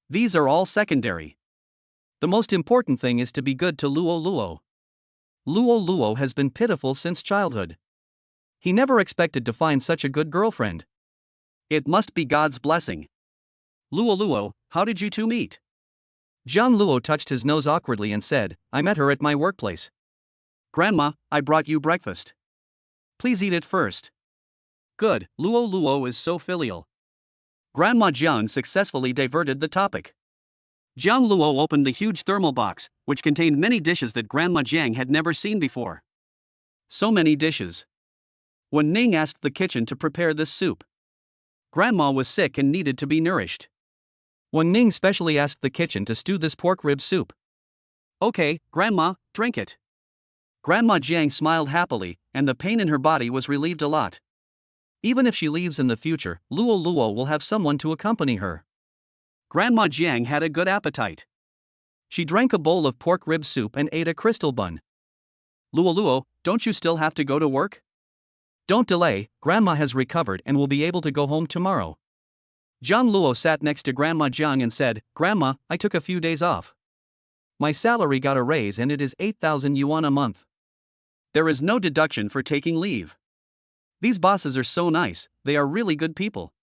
These are all secondary. The most important thing is to be good to Luo. Luo has been pitiful since childhood. He never expected to find such a good girlfriend. It must be God's blessing. Luo, how did you two meet? Zhang Luo touched his nose awkwardly and said, I met her at my workplace. Grandma, I brought you breakfast. Please eat it first. Good, Luo is so filial. Grandma Jiang successfully diverted the topic. Zhang Luo opened the huge thermal box, which contained many dishes that Grandma Jiang had never seen before. So many dishes. Wen Ning asked the kitchen to prepare this soup. Grandma was sick and needed to be nourished. Wen Ning specially asked the kitchen to stew this pork rib soup. Okay, Grandma, drink it. Grandma Jiang smiled happily, and the pain in her body was relieved a lot. Even if she leaves in the future, Luo will have someone to accompany her. Grandma Jiang had a good appetite. She drank a bowl of pork rib soup and ate a crystal bun. Luo, don't you still have to go to work? Don't delay, Grandma has recovered and will be able to go home tomorrow. Zhang Luo sat next to Grandma Jiang and said, Grandma, I took a few days off. My salary got a raise and it is 8,000 yuan a month. There is no deduction for taking leave. These bosses are so nice, they are really good people.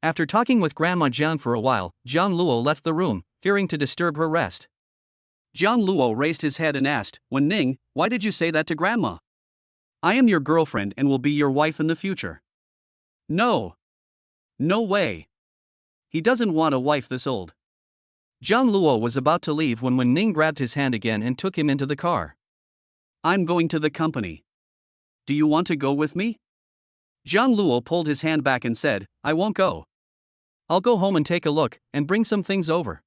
After talking with Grandma Jiang for a while, Zhang Luo left the room, fearing to disturb her rest. Zhang Luo raised his head and asked, Wen Ning, why did you say that to Grandma? I am your girlfriend and will be your wife in the future. No. No way. He doesn't want a wife this old. Zhang Luo was about to leave when Wen Ning grabbed his hand again and took him into the car. I'm going to the company. Do you want to go with me? Zhang Luo pulled his hand back and said, I won't go. I'll go home and take a look, and bring some things over.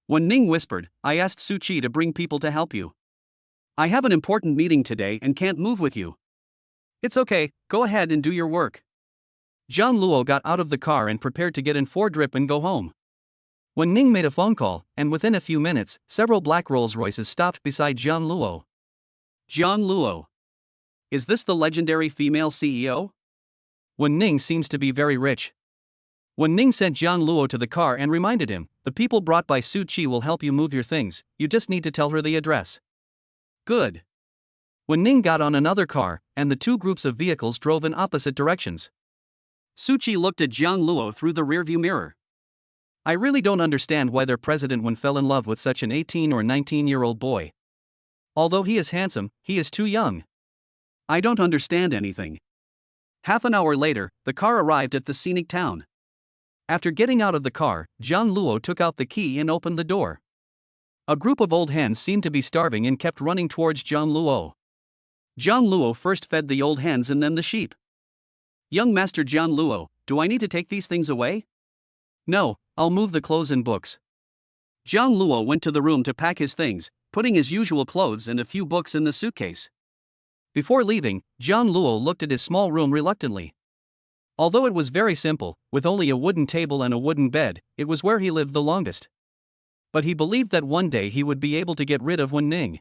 Wen Ning whispered, I asked Su Qi to bring people to help you. I have an important meeting today and can't move with you. It's okay, go ahead and do your work. John Luo got out of the car and prepared to get in Ford Drip and go home. Wen Ning made a phone call, and within a few minutes, several black Rolls Royces stopped beside John Luo. John Luo. Is this the legendary female CEO? Wen Ning seems to be very rich. Wen Ning sent John Luo to the car and reminded him, the people brought by Su Chi will help you move your things, you just need to tell her the address. Good. Wen Ning got on another car, and the two groups of vehicles drove in opposite directions. Su Chi looked at John Luo through the rearview mirror. I really don't understand why their president fell in love with such an 18 or 19-year-old boy. Although he is handsome, he is too young. I don't understand anything. Half an hour later, the car arrived at the scenic town. After getting out of the car, John Luo took out the key and opened the door. A group of old hens seemed to be starving and kept running towards John Luo. John Luo first fed the old hens and then the sheep. Young Master John Luo, do I need to take these things away? No, I'll move the clothes and books. John Luo went to the room to pack his things, putting his usual clothes and a few books in the suitcase. Before leaving, John Luo looked at his small room reluctantly. Although it was very simple, with only a wooden table and a wooden bed, it was where he lived the longest. But he believed that one day he would be able to get rid of Wen Ning.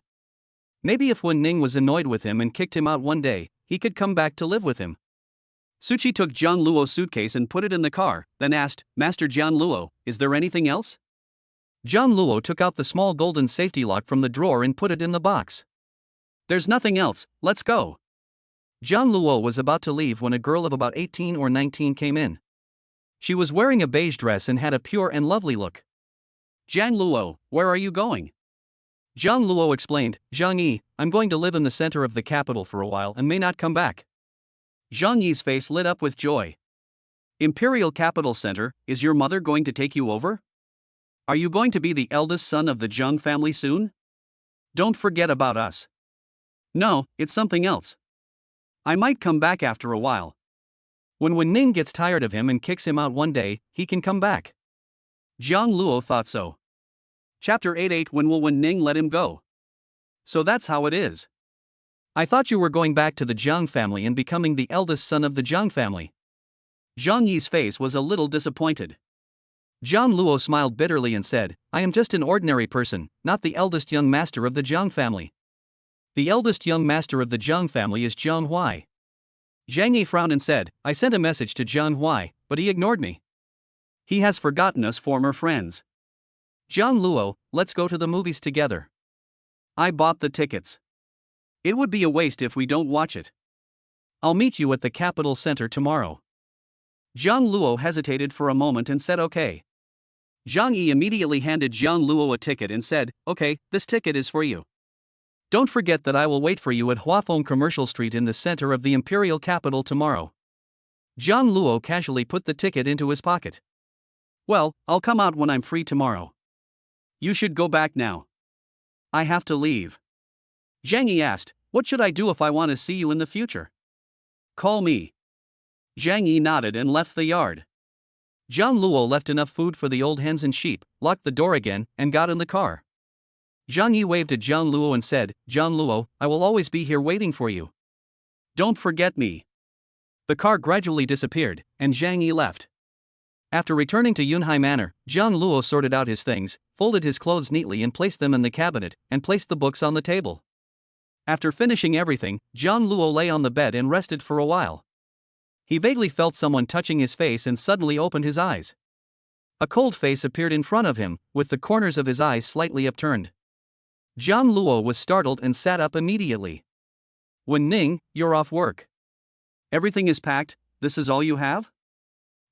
Maybe if Wen Ning was annoyed with him and kicked him out one day, he could come back to live with him. Su Chi took John Luo's suitcase and put it in the car, then asked, Master John Luo, is there anything else? John Luo took out the small golden safety lock from the drawer and put it in the box. There's nothing else, let's go. John Luo was about to leave when a girl of about 18 or 19 came in. She was wearing a beige dress and had a pure and lovely look. Zhang Luo, where are you going? John Luo explained, Zhang Yi, I'm going to live in the center of the capital for a while and may not come back. Zhang Yi's face lit up with joy. Imperial Capital Center, is your mother going to take you over? Are you going to be the eldest son of the Zhang family soon? Don't forget about us. No, it's something else. I might come back after a while. When Wen Ning gets tired of him and kicks him out one day, he can come back. Zhang Luo thought so. Chapter 88. When will Wen Ning let him go? So that's how it is. I thought you were going back to the Zhang family and becoming the eldest son of the Zhang family. Zhang Yi's face was a little disappointed. John Luo smiled bitterly and said, I am just an ordinary person, not the eldest young master of the Zhang family. The eldest young master of the Zhang family is Zhang Huai. Zhang Yi frowned and said, I sent a message to Zhang Huai, but he ignored me. He has forgotten us former friends. John Luo, let's go to the movies together. I bought the tickets. It would be a waste if we don't watch it. I'll meet you at the Capital Center tomorrow. John Luo hesitated for a moment and said okay. Zhang Yi immediately handed John Luo a ticket and said, okay, this ticket is for you. Don't forget that I will wait for you at Huafeng Commercial Street in the center of the imperial capital tomorrow. John Luo casually put the ticket into his pocket. Well, I'll come out when I'm free tomorrow. You should go back now. I have to leave. Zhang Yi asked, what should I do if I want to see you in the future? Call me. Zhang Yi nodded and left the yard. John Luo left enough food for the old hens and sheep, locked the door again, and got in the car. Zhang Yi waved at John Luo and said, John Luo, I will always be here waiting for you. Don't forget me. The car gradually disappeared, and Zhang Yi left. After returning to Yunhai Manor, John Luo sorted out his things, folded his clothes neatly and placed them in the cabinet, and placed the books on the table. After finishing everything, John Luo lay on the bed and rested for a while. He vaguely felt someone touching his face and suddenly opened his eyes. A cold face appeared in front of him, with the corners of his eyes slightly upturned. John Luo was startled and sat up immediately. Wen Ning, you're off work. Everything is packed, this is all you have?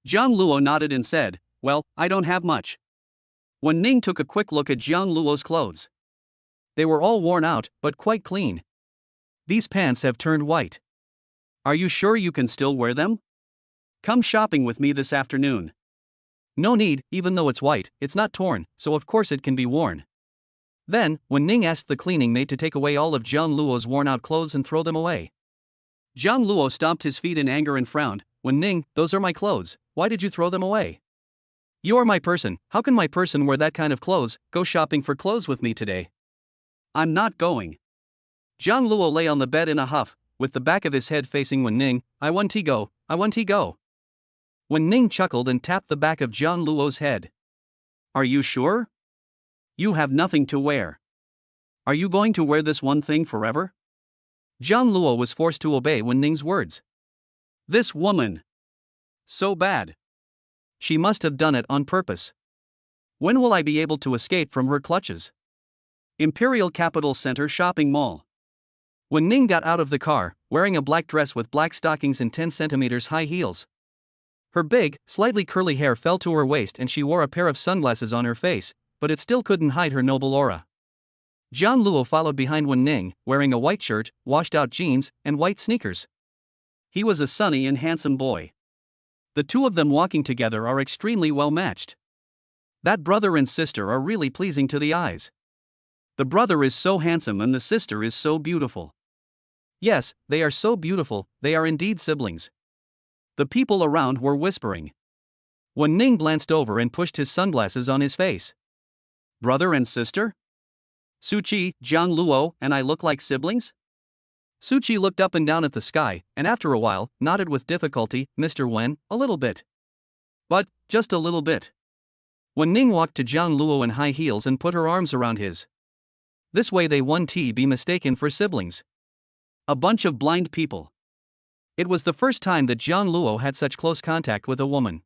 John Luo nodded and said, well, I don't have much. Wen Ning took a quick look at John Luo's clothes. They were all worn out, but quite clean. These pants have turned white. Are you sure you can still wear them? Come shopping with me this afternoon. No need, even though it's white, it's not torn, so of course it can be worn. Then, Wen Ning asked the cleaning maid to take away all of John Luo's worn-out clothes and throw them away. John Luo stomped his feet in anger and frowned. Wen Ning, those are my clothes, why did you throw them away? You are my person, how can my person wear that kind of clothes? Go shopping for clothes with me today. I'm not going. John Luo lay on the bed in a huff, with the back of his head facing Wen Ning. I want to go, I want to go. Wen Ning chuckled and tapped the back of Jiang Luo's head. Are you sure? You have nothing to wear. Are you going to wear this one thing forever? Jiang Luo was forced to obey Wen Ning's words. This woman. So bad. She must have done it on purpose. When will I be able to escape from her clutches? Imperial Capital Center Shopping Mall. Wen Ning got out of the car, wearing a black dress with black stockings and 10 centimeters high heels. Her big, slightly curly hair fell to her waist and she wore a pair of sunglasses on her face, but it still couldn't hide her noble aura. Jiang Luo followed behind Wen Ning, wearing a white shirt, washed-out jeans, and white sneakers. He was a sunny and handsome boy. The two of them walking together are extremely well matched. That brother and sister are really pleasing to the eyes. The brother is so handsome and the sister is so beautiful. Yes, they are so beautiful, they are indeed siblings. The people around were whispering. Wen Ning glanced over and pushed his sunglasses on his face. Brother and sister? Su Qi, Jiang Luo, and I look like siblings? Su Qi looked up and down at the sky, and after a while, nodded with difficulty. Mr. Wen, a little bit. But, just a little bit. Wen Ning walked to Jiang Luo in high heels and put her arms around his. This way they wouldn't be mistaken for siblings. A bunch of blind people. It was the first time that Jiang Luo had such close contact with a woman.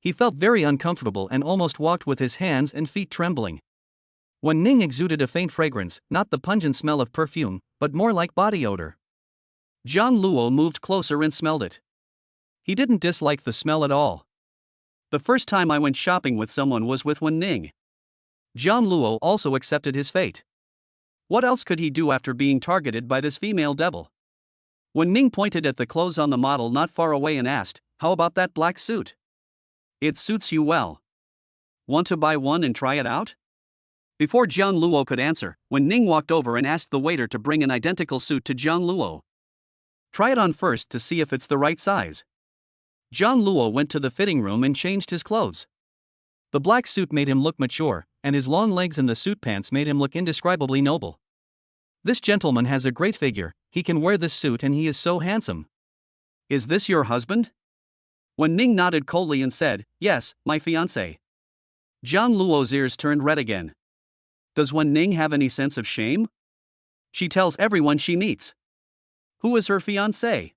He felt very uncomfortable and almost walked with his hands and feet trembling. Wen Ning exuded a faint fragrance, not the pungent smell of perfume, but more like body odor. Jiang Luo moved closer and smelled it. He didn't dislike the smell at all. The first time I went shopping with someone was with Wen Ning. Jiang Luo also accepted his fate. What else could he do after being targeted by this female devil? Wen Ning pointed at the clothes on the model not far away and asked, how about that black suit? It suits you well. Want to buy one and try it out? Before Jiang Luo could answer, Wen Ning walked over and asked the waiter to bring an identical suit to Jiang Luo. Try it on first to see if it's the right size. Jiang Luo went to the fitting room and changed his clothes. The black suit made him look mature, and his long legs in the suit pants made him look indescribably noble. This gentleman has a great figure, he can wear this suit and he is so handsome. Is this your husband? Wen Ning nodded coldly and said, yes, my fiancé. Jiang Luo's ears turned red again. Does Wen Ning have any sense of shame? She tells everyone she meets. Who is her fiancé?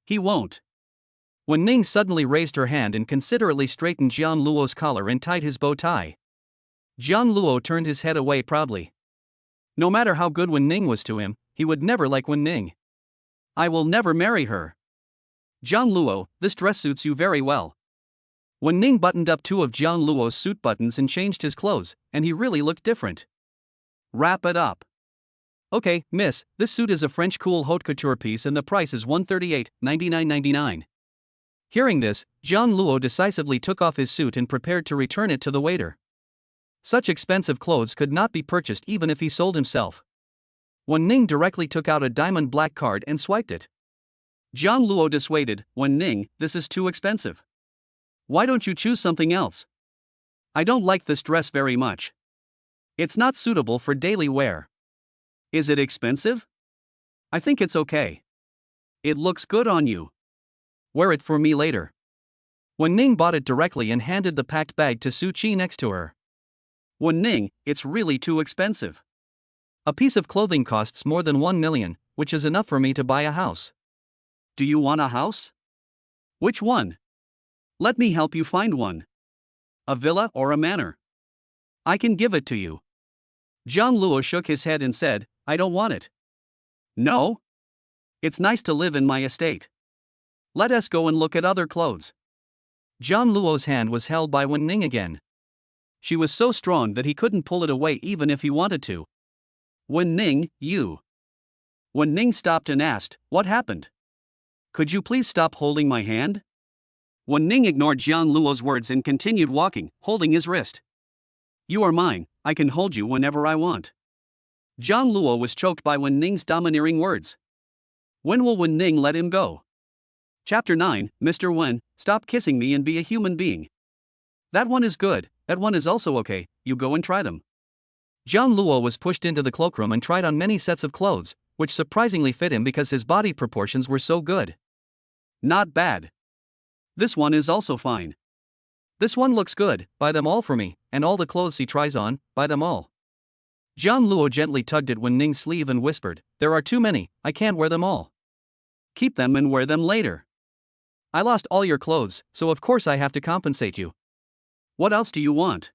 He won't. Wen Ning suddenly raised her hand and considerately straightened Jiang Luo's collar and tied his bow tie. Jiang Luo turned his head away proudly. No matter how good Wen Ning was to him, he would never like Wen Ning. I will never marry her. Jiang Luo, this dress suits you very well. Wen Ning buttoned up two of Jiang Luo's suit buttons and changed his clothes, and he really looked different. Wrap it up. Okay, miss, this suit is a French cool haute couture piece and the price is $138.99. Hearing this, Jiang Luo decisively took off his suit and prepared to return it to the waiter. Such expensive clothes could not be purchased even if he sold himself. Wen Ning directly took out a diamond black card and swiped it. Jiang Luo dissuaded, Wen Ning, this is too expensive. Why don't you choose something else? I don't like this dress very much. It's not suitable for daily wear. Is it expensive? I think it's okay. It looks good on you. Wear it for me later. Wen Ning bought it directly and handed the packed bag to Su Qi next to her. Wen Ning, it's really too expensive. A piece of clothing costs more than 1 million, which is enough for me to buy a house. Do you want a house? Which one? Let me help you find one. A villa or a manor? I can give it to you. Jiang Luo shook his head and said, I don't want it. No? It's nice to live in my estate. Let us go and look at other clothes. Jiang Luo's hand was held by Wen Ning again. She was so strong that he couldn't pull it away even if he wanted to. Wen Ning, you. Wen Ning stopped and asked, what happened? Could you please stop holding my hand? Wen Ning ignored Jiang Luo's words and continued walking, holding his wrist. You are mine, I can hold you whenever I want. Jiang Luo was choked by Wen Ning's domineering words. When will Wen Ning let him go? Chapter 9, Mr. Wen, stop kissing me and be a human being. That one is good, that one is also okay, you go and try them. Jiang Luo was pushed into the cloakroom and tried on many sets of clothes, which surprisingly fit him because his body proportions were so good. Not bad. This one is also fine. This one looks good, buy them all for me, and all the clothes he tries on, buy them all. Jiang Luo gently tugged at Wen Ning's sleeve and whispered, there are too many, I can't wear them all. Keep them and wear them later. I lost all your clothes, so of course I have to compensate you. What else do you want?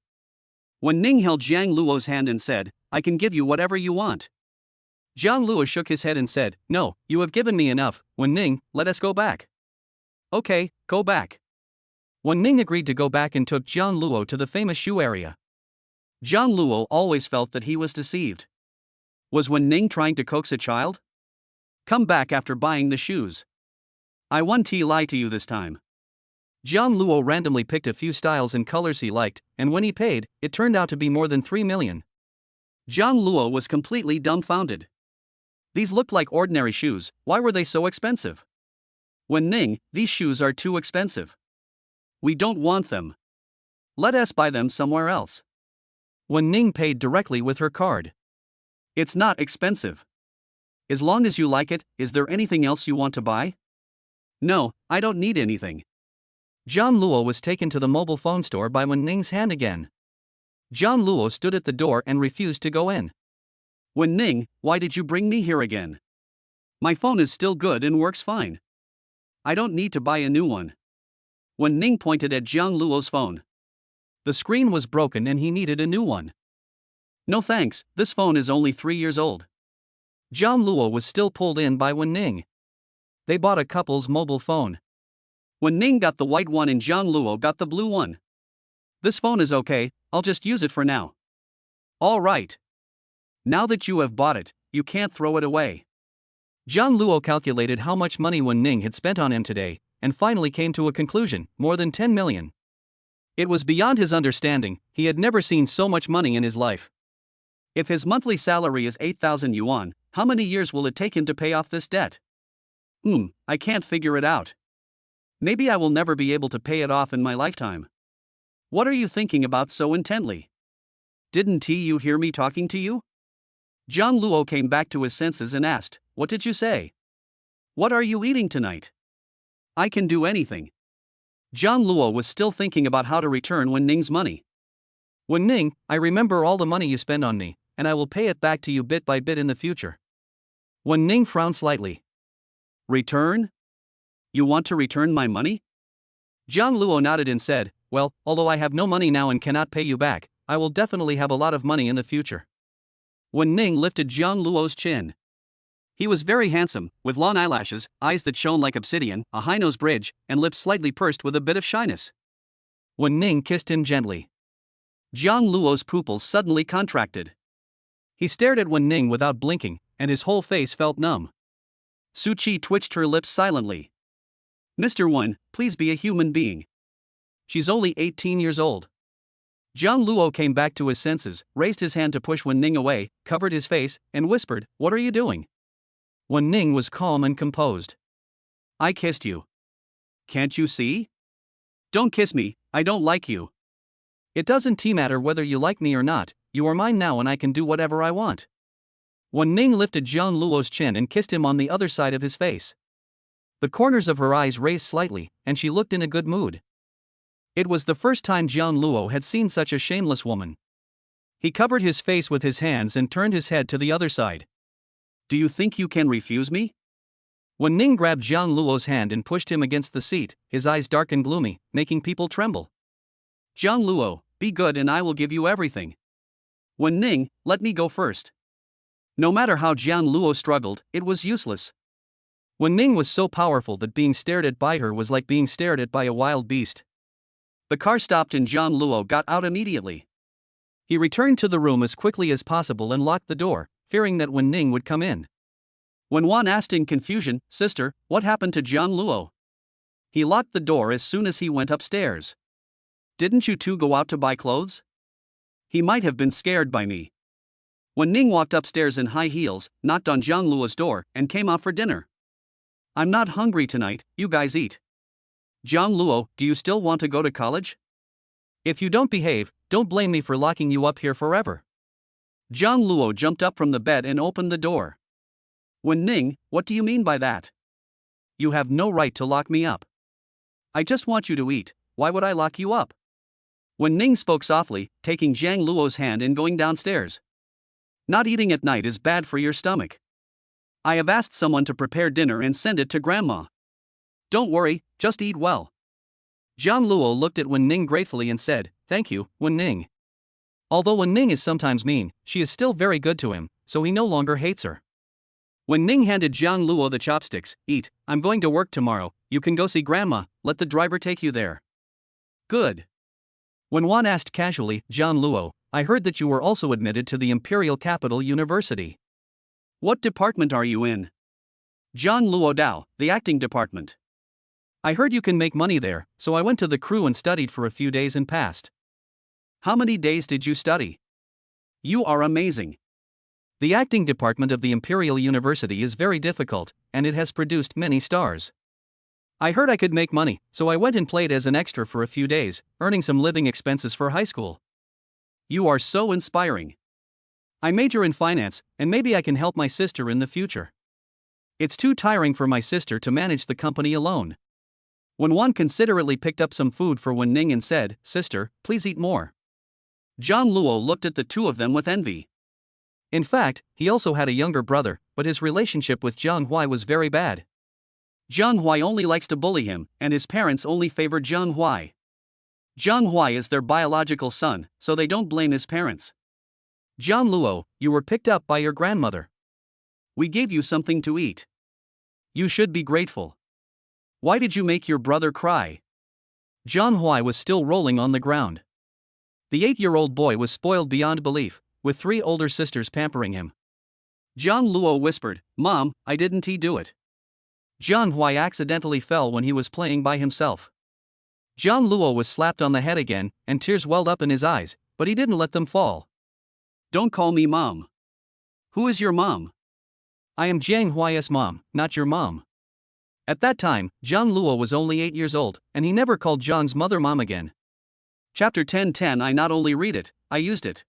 Wen Ning held Jiang Luo's hand and said, I can give you whatever you want. Jiang Luo shook his head and said, no, you have given me enough, Wen Ning, let us go back. Okay, go back. Wen Ning agreed to go back and took Jiang Luo to the famous shoe area. Jiang Luo always felt that he was deceived. Was Wen Ning trying to coax a child? Come back after buying the shoes. I won't lie to you this time. Jiang Luo randomly picked a few styles and colors he liked, and when he paid, it turned out to be more than 3 million. Jiang Luo was completely dumbfounded. These looked like ordinary shoes, why were they so expensive? Wen Ning, these shoes are too expensive. We don't want them. Let us buy them somewhere else. Wen Ning paid directly with her card. It's not expensive. As long as you like it, is there anything else you want to buy? No, I don't need anything. Jiang Luo was taken to the mobile phone store by Wen Ning's hand again. Jiang Luo stood at the door and refused to go in. Wen Ning, why did you bring me here again? My phone is still good and works fine. I don't need to buy a new one. Wen Ning pointed at Jiang Luo's phone. The screen was broken and he needed a new one. No thanks, this phone is only 3 years old. Jiang Luo was still pulled in by Wen Ning. They bought a couple's mobile phone. Wen Ning got the white one and Jiang Luo got the blue one. This phone is okay, I'll just use it for now. All right. Now that you have bought it, you can't throw it away. Jiang Luo calculated how much money Wen Ning had spent on him today, and finally came to a conclusion, more than 10 million. It was beyond his understanding, he had never seen so much money in his life. If his monthly salary is 8,000 yuan, how many years will it take him to pay off this debt? I can't figure it out. Maybe I will never be able to pay it off in my lifetime. What are you thinking about so intently? Didn't you hear me talking to you? Jiang Luo came back to his senses and asked, what did you say? What are you eating tonight? I can do anything. Jiang Luo was still thinking about how to return Wen Ning's money. Wen Ning, I remember all the money you spend on me, and I will pay it back to you bit by bit in the future. Wen Ning frowned slightly. Return? You want to return my money? Jiang Luo nodded and said, well, although I have no money now and cannot pay you back, I will definitely have a lot of money in the future. Wen Ning lifted Jiang Luo's chin. He was very handsome, with long eyelashes, eyes that shone like obsidian, a high-nose bridge, and lips slightly pursed with a bit of shyness. Wen Ning kissed him gently. Jiang Luo's pupils suddenly contracted. He stared at Wen Ning without blinking, and his whole face felt numb. Su Qi twitched her lips silently. Mr. Wen, please be a human being. She's only 18 years old. Jiang Luo came back to his senses, raised his hand to push Wen Ning away, covered his face, and whispered, what are you doing? Wen Ning was calm and composed. I kissed you. Can't you see? Don't kiss me, I don't like you. It doesn't matter whether you like me or not, you are mine now and I can do whatever I want. Wen Ning lifted Jiang Luo's chin and kissed him on the other side of his face. The corners of her eyes raised slightly, and she looked in a good mood. It was the first time Jiang Luo had seen such a shameless woman. He covered his face with his hands and turned his head to the other side. Do you think you can refuse me? Wen Ning grabbed Jiang Luo's hand and pushed him against the seat, his eyes dark and gloomy, making people tremble. Jiang Luo, be good and I will give you everything. Wen Ning, let me go first. No matter how Jiang Luo struggled, it was useless. Wen Ning was so powerful that being stared at by her was like being stared at by a wild beast. The car stopped and Jiang Luo got out immediately. He returned to the room as quickly as possible and locked the door, fearing that Wen Ning would come in. Wen Wan asked in confusion, Sister, what happened to Jiang Luo? He locked the door as soon as he went upstairs. Didn't you two go out to buy clothes? He might have been scared by me. Wen Ning walked upstairs in high heels, knocked on Jiang Luo's door, and came out for dinner. I'm not hungry tonight, you guys eat. Jiang Luo, do you still want to go to college? If you don't behave, don't blame me for locking you up here forever. Jiang Luo jumped up from the bed and opened the door. Wen Ning, what do you mean by that? You have no right to lock me up. I just want you to eat, why would I lock you up? Wen Ning spoke softly, taking Jiang Luo's hand and going downstairs. Not eating at night is bad for your stomach. I have asked someone to prepare dinner and send it to Grandma. Don't worry, just eat well. Jiang Luo looked at Wen Ning gratefully and said, Thank you, Wen Ning. Although Wen Ning is sometimes mean, she is still very good to him, so he no longer hates her. Wen Ning handed Jiang Luo the chopsticks. Eat, I'm going to work tomorrow, you can go see Grandma, let the driver take you there. Good. When Wan asked casually, Jiang Luo, I heard that you were also admitted to the Imperial Capital University. What department are you in? Jiang Luo Dao, the acting department. I heard you can make money there, so I went to the crew and studied for a few days and passed. How many days did you study? You are amazing. The acting department of the Imperial University is very difficult, and it has produced many stars. I heard I could make money, so I went and played as an extra for a few days, earning some living expenses for high school. You are so inspiring. I major in finance, and maybe I can help my sister in the future. It's too tiring for my sister to manage the company alone. When Wan considerately picked up some food for Wen Ning and said, Sister, please eat more. Jiang Luo looked at the two of them with envy. In fact, he also had a younger brother, but his relationship with Jiang Hui was very bad. Jiang Hui only likes to bully him, and his parents only favor Jiang Hui. Jiang Hui is their biological son, so they don't blame his parents. Jiang Luo, you were picked up by your grandmother. We gave you something to eat. You should be grateful. Why did you make your brother cry? Jiang Hui was still rolling on the ground. The 8-year-old boy was spoiled beyond belief, with 3 older sisters pampering him. Jiang Luo whispered, Mom, I didn't do it. Jiang Hui accidentally fell when he was playing by himself. Jiang Luo was slapped on the head again, and tears welled up in his eyes, but he didn't let them fall. Don't call me Mom. Who is your mom? I am Jiang Hui's mom, not your mom. At that time, Jiang Luo was only 8 years old, and he never called Jiang's mother mom again. Chapter 10:10 I not only read it, I used it.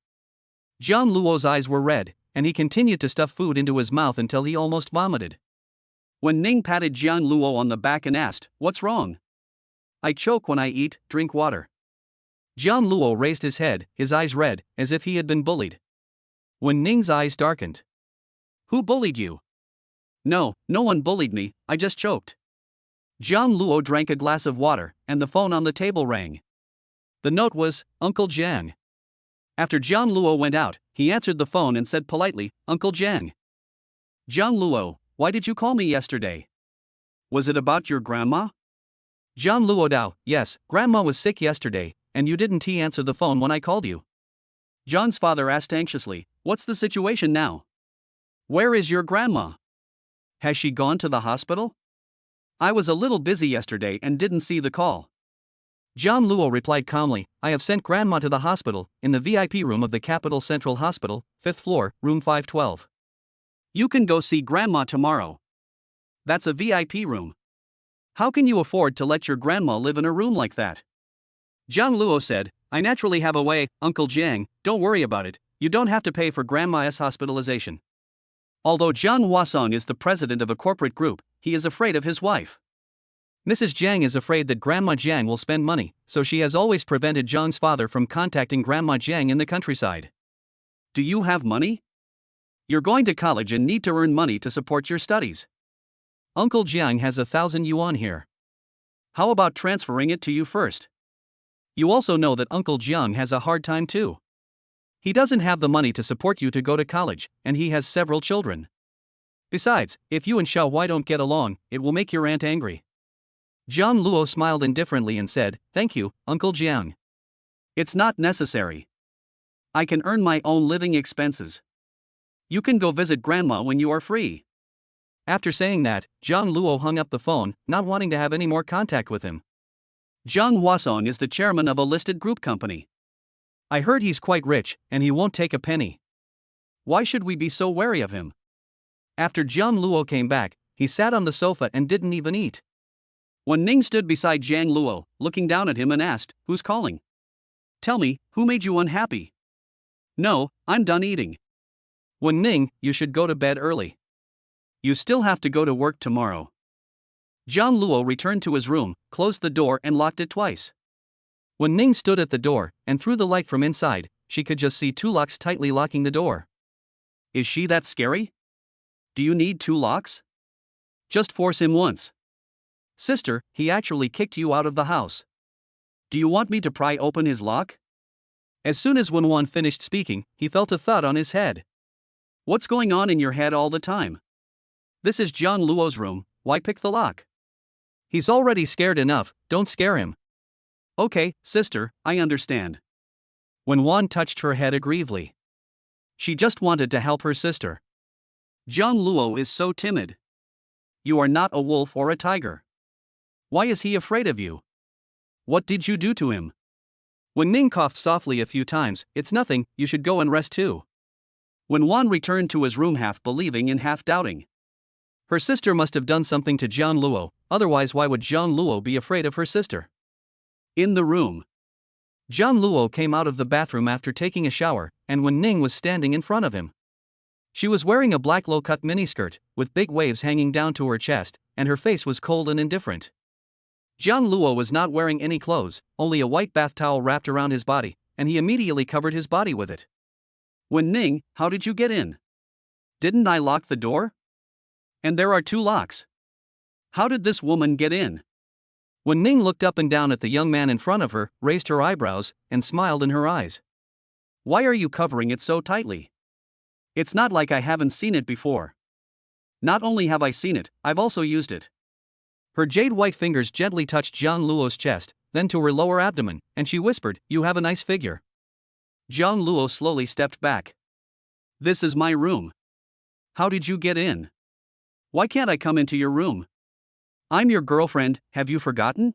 Jiang Luo's eyes were red, and he continued to stuff food into his mouth until he almost vomited. When Ning patted Jiang Luo on the back and asked, What's wrong? I choke when I eat, drink water. Jiang Luo raised his head, his eyes red, as if he had been bullied. When Ning's eyes darkened. Who bullied you? No, no one bullied me, I just choked. Jiang Luo drank a glass of water, and the phone on the table rang. The note was, Uncle Jiang. After Jiang Luo went out, he answered the phone and said politely, Uncle Jiang. Jiang Luo, why did you call me yesterday? Was it about your grandma? Jiang Luo Dao, yes, Grandma was sick yesterday, and you didn't answer the phone when I called you. Jiang's father asked anxiously, What's the situation now? Where is your grandma? Has she gone to the hospital? I was a little busy yesterday and didn't see the call. Jiang Luo replied calmly, I have sent Grandma to the hospital, in the VIP room of the Capital Central Hospital, 5th floor, room 512. You can go see Grandma tomorrow. That's a VIP room. How can you afford to let your grandma live in a room like that? Jiang Luo said, I naturally have a way, Uncle Jiang, don't worry about it, you don't have to pay for Grandma's hospitalization. Although Jiang Huasong is the president of a corporate group, he is afraid of his wife. Mrs. Jiang is afraid that Grandma Jiang will spend money, so she has always prevented Jiang's father from contacting Grandma Jiang in the countryside. Do you have money? You're going to college and need to earn money to support your studies. Uncle Jiang has 1,000 yuan here. How about transferring it to you first? You also know that Uncle Jiang has a hard time too. He doesn't have the money to support you to go to college, and he has several children. Besides, if you and Xiao Hui don't get along, it will make your aunt angry. Jiang Luo smiled indifferently and said, Thank you, Uncle Jiang. It's not necessary. I can earn my own living expenses. You can go visit Grandma when you are free. After saying that, Jiang Luo hung up the phone, not wanting to have any more contact with him. Jiang Huasong is the chairman of a listed group company. I heard he's quite rich, and he won't take a penny. Why should we be so wary of him? After Jiang Luo came back, he sat on the sofa and didn't even eat. When Ning stood beside Jiang Luo, looking down at him and asked, Who's calling? Tell me, who made you unhappy? No, I'm done eating. When Ning, you should go to bed early. You still have to go to work tomorrow. Zhang Luo returned to his room, closed the door and locked it twice. When Ning stood at the door, and through the light from inside, she could just see two locks tightly locking the door. Is she that scary? Do you need two locks? Just force him once. Sister, he actually kicked you out of the house. Do you want me to pry open his lock? As soon as Wenwan finished speaking, he felt a thud on his head. What's going on in your head all the time? This is Zhang Luo's room, why pick the lock? He's already scared enough, don't scare him. Okay, sister, I understand. Wenwan touched her head aggrievedly. She just wanted to help her sister. Zhang Luo is so timid. You are not a wolf or a tiger. Why is he afraid of you? What did you do to him? When Ning coughed softly a few times, it's nothing, you should go and rest too. When Wan returned to his room half believing and half doubting. Her sister must have done something to Zhang Luo, otherwise why would Zhang Luo be afraid of her sister? In the room. Zhang Luo came out of the bathroom after taking a shower, and when Ning was standing in front of him. She was wearing a black low-cut miniskirt, with big waves hanging down to her chest, and her face was cold and indifferent. Zhang Luo was not wearing any clothes, only a white bath towel wrapped around his body, and he immediately covered his body with it. When Ning, how did you get in? Didn't I lock the door? And there are two locks. How did this woman get in? When Ning looked up and down at the young man in front of her, raised her eyebrows, and smiled in her eyes. Why are you covering it so tightly? It's not like I haven't seen it before. Not only have I seen it, I've also used it. Her jade white fingers gently touched Zhang Luo's chest, then to her lower abdomen, and she whispered, You have a nice figure. Zhang Luo slowly stepped back. This is my room. How did you get in? Why can't I come into your room? I'm your girlfriend, have you forgotten?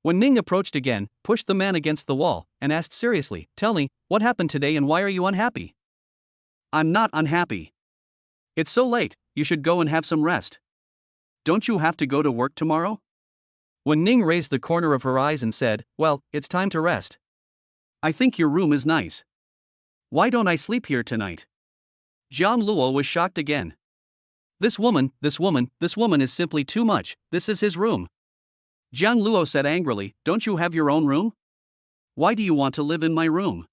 When Ning approached again, pushed the man against the wall, and asked seriously, Tell me, what happened today and why are you unhappy? I'm not unhappy. It's so late, you should go and have some rest. Don't you have to go to work tomorrow? When Ning raised the corner of her eyes and said, Well, it's time to rest. I think your room is nice. Why don't I sleep here tonight? Zhang Luo was shocked again. This woman is simply too much, this is his room. Zhang Luo said angrily, Don't you have your own room? Why do you want to live in my room?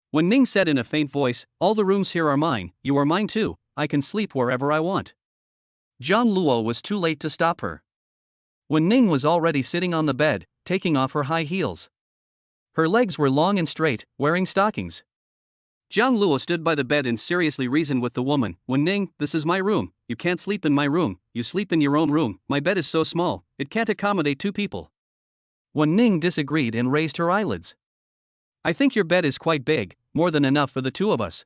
When Ning said in a faint voice, All the rooms here are mine, you are mine too, I can sleep wherever I want. Zhang Luo was too late to stop her. When Ning was already sitting on the bed, taking off her high heels. Her legs were long and straight, wearing stockings. Zhang Luo stood by the bed and seriously reasoned with the woman, When Ning, this is my room, you can't sleep in my room, you sleep in your own room, my bed is so small, it can't accommodate two people. When Ning disagreed and raised her eyelids. I think your bed is quite big, more than enough for the two of us.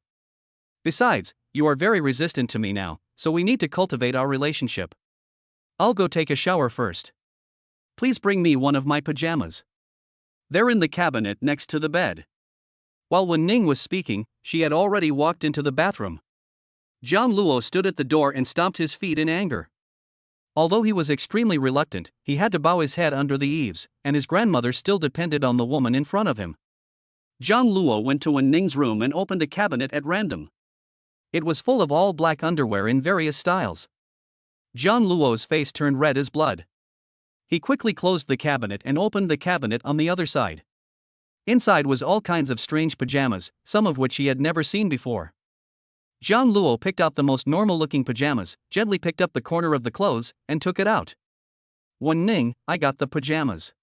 Besides, you are very resistant to me now, so we need to cultivate our relationship. I'll go take a shower first. Please bring me one of my pajamas. They're in the cabinet next to the bed. While Wen Ning was speaking, she had already walked into the bathroom. Zhang Luo stood at the door and stomped his feet in anger. Although he was extremely reluctant, he had to bow his head under the eaves, and his grandmother still depended on the woman in front of him. Zhang Luo went to Wen Ning's room and opened a cabinet at random. It was full of all black underwear in various styles. Zhang Luo's face turned red as blood. He quickly closed the cabinet and opened the cabinet on the other side. Inside was all kinds of strange pajamas, some of which he had never seen before. Zhang Luo picked out the most normal-looking pajamas, gently picked up the corner of the clothes, and took it out. Wen Ning, I got the pajamas.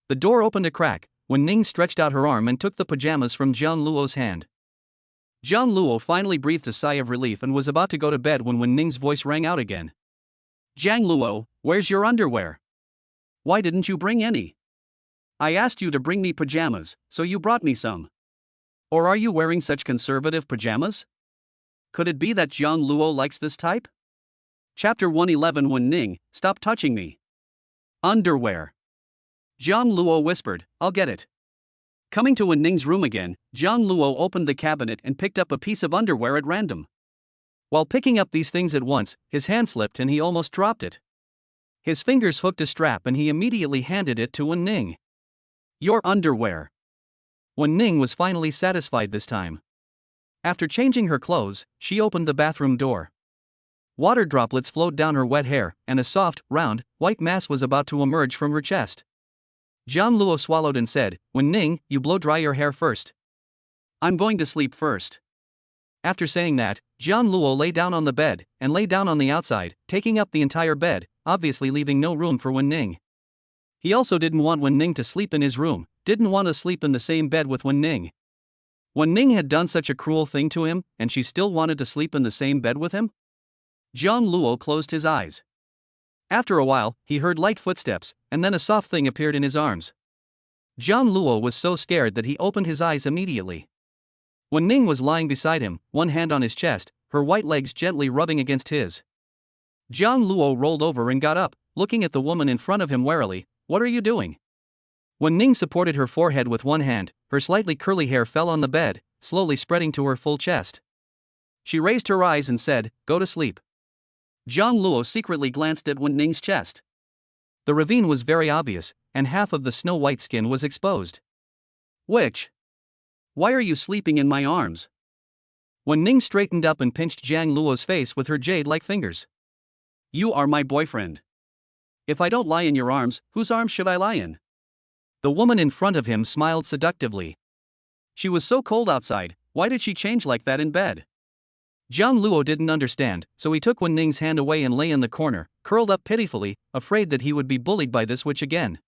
The door opened a crack. Wen Ning stretched out her arm and took the pajamas from Zhang Luo's hand. Zhang Luo finally breathed a sigh of relief and was about to go to bed when Wen Ning's voice rang out again. Zhang Luo, where's your underwear? Why didn't you bring any? I asked you to bring me pajamas, so you brought me some. Or are you wearing such conservative pajamas? Could it be that Zhang Luo likes this type? Chapter 111 Wen Ning, stop touching me. Underwear. Zhang Luo whispered, I'll get it. Coming to Wen Ning's room again, Zhang Luo opened the cabinet and picked up a piece of underwear at random. While picking up these things at once, his hand slipped and he almost dropped it. His fingers hooked a strap and he immediately handed it to Wen Ning. Your underwear. Wen Ning was finally satisfied this time. After changing her clothes, she opened the bathroom door. Water droplets flowed down her wet hair, and a soft, round, white mass was about to emerge from her chest. Jiang Luo swallowed and said, "Wen Ning, you blow dry your hair first. I'm going to sleep first." After saying that, Jiang Luo lay down on the bed, and lay down on the outside, taking up the entire bed, obviously leaving no room for Wen Ning. He also didn't want Wen Ning to sleep in his room, didn't want to sleep in the same bed with Wen Ning. Wen Ning had done such a cruel thing to him, and she still wanted to sleep in the same bed with him? Jiang Luo closed his eyes. After a while, he heard light footsteps, and then a soft thing appeared in his arms. Jiang Luo was so scared that he opened his eyes immediately. Wen Ning was lying beside him, one hand on his chest, her white legs gently rubbing against his. Jiang Luo rolled over and got up, looking at the woman in front of him warily. "What are you doing?" Wen Ning supported her forehead with one hand, her slightly curly hair fell on the bed, slowly spreading to her full chest. She raised her eyes and said, "Go to sleep." Jiang Luo secretly glanced at Wen Ning's chest. The ravine was very obvious, and half of the snow-white skin was exposed. "Which? Why are you sleeping in my arms?" Wen Ning straightened up and pinched Jiang Luo's face with her jade-like fingers. "You are my boyfriend. If I don't lie in your arms, whose arms should I lie in?" The woman in front of him smiled seductively. She was so cold outside, why did she change like that in bed? Jiang Luo didn't understand, so he took Wen Ning's hand away and lay in the corner, curled up pitifully, afraid that he would be bullied by this witch again.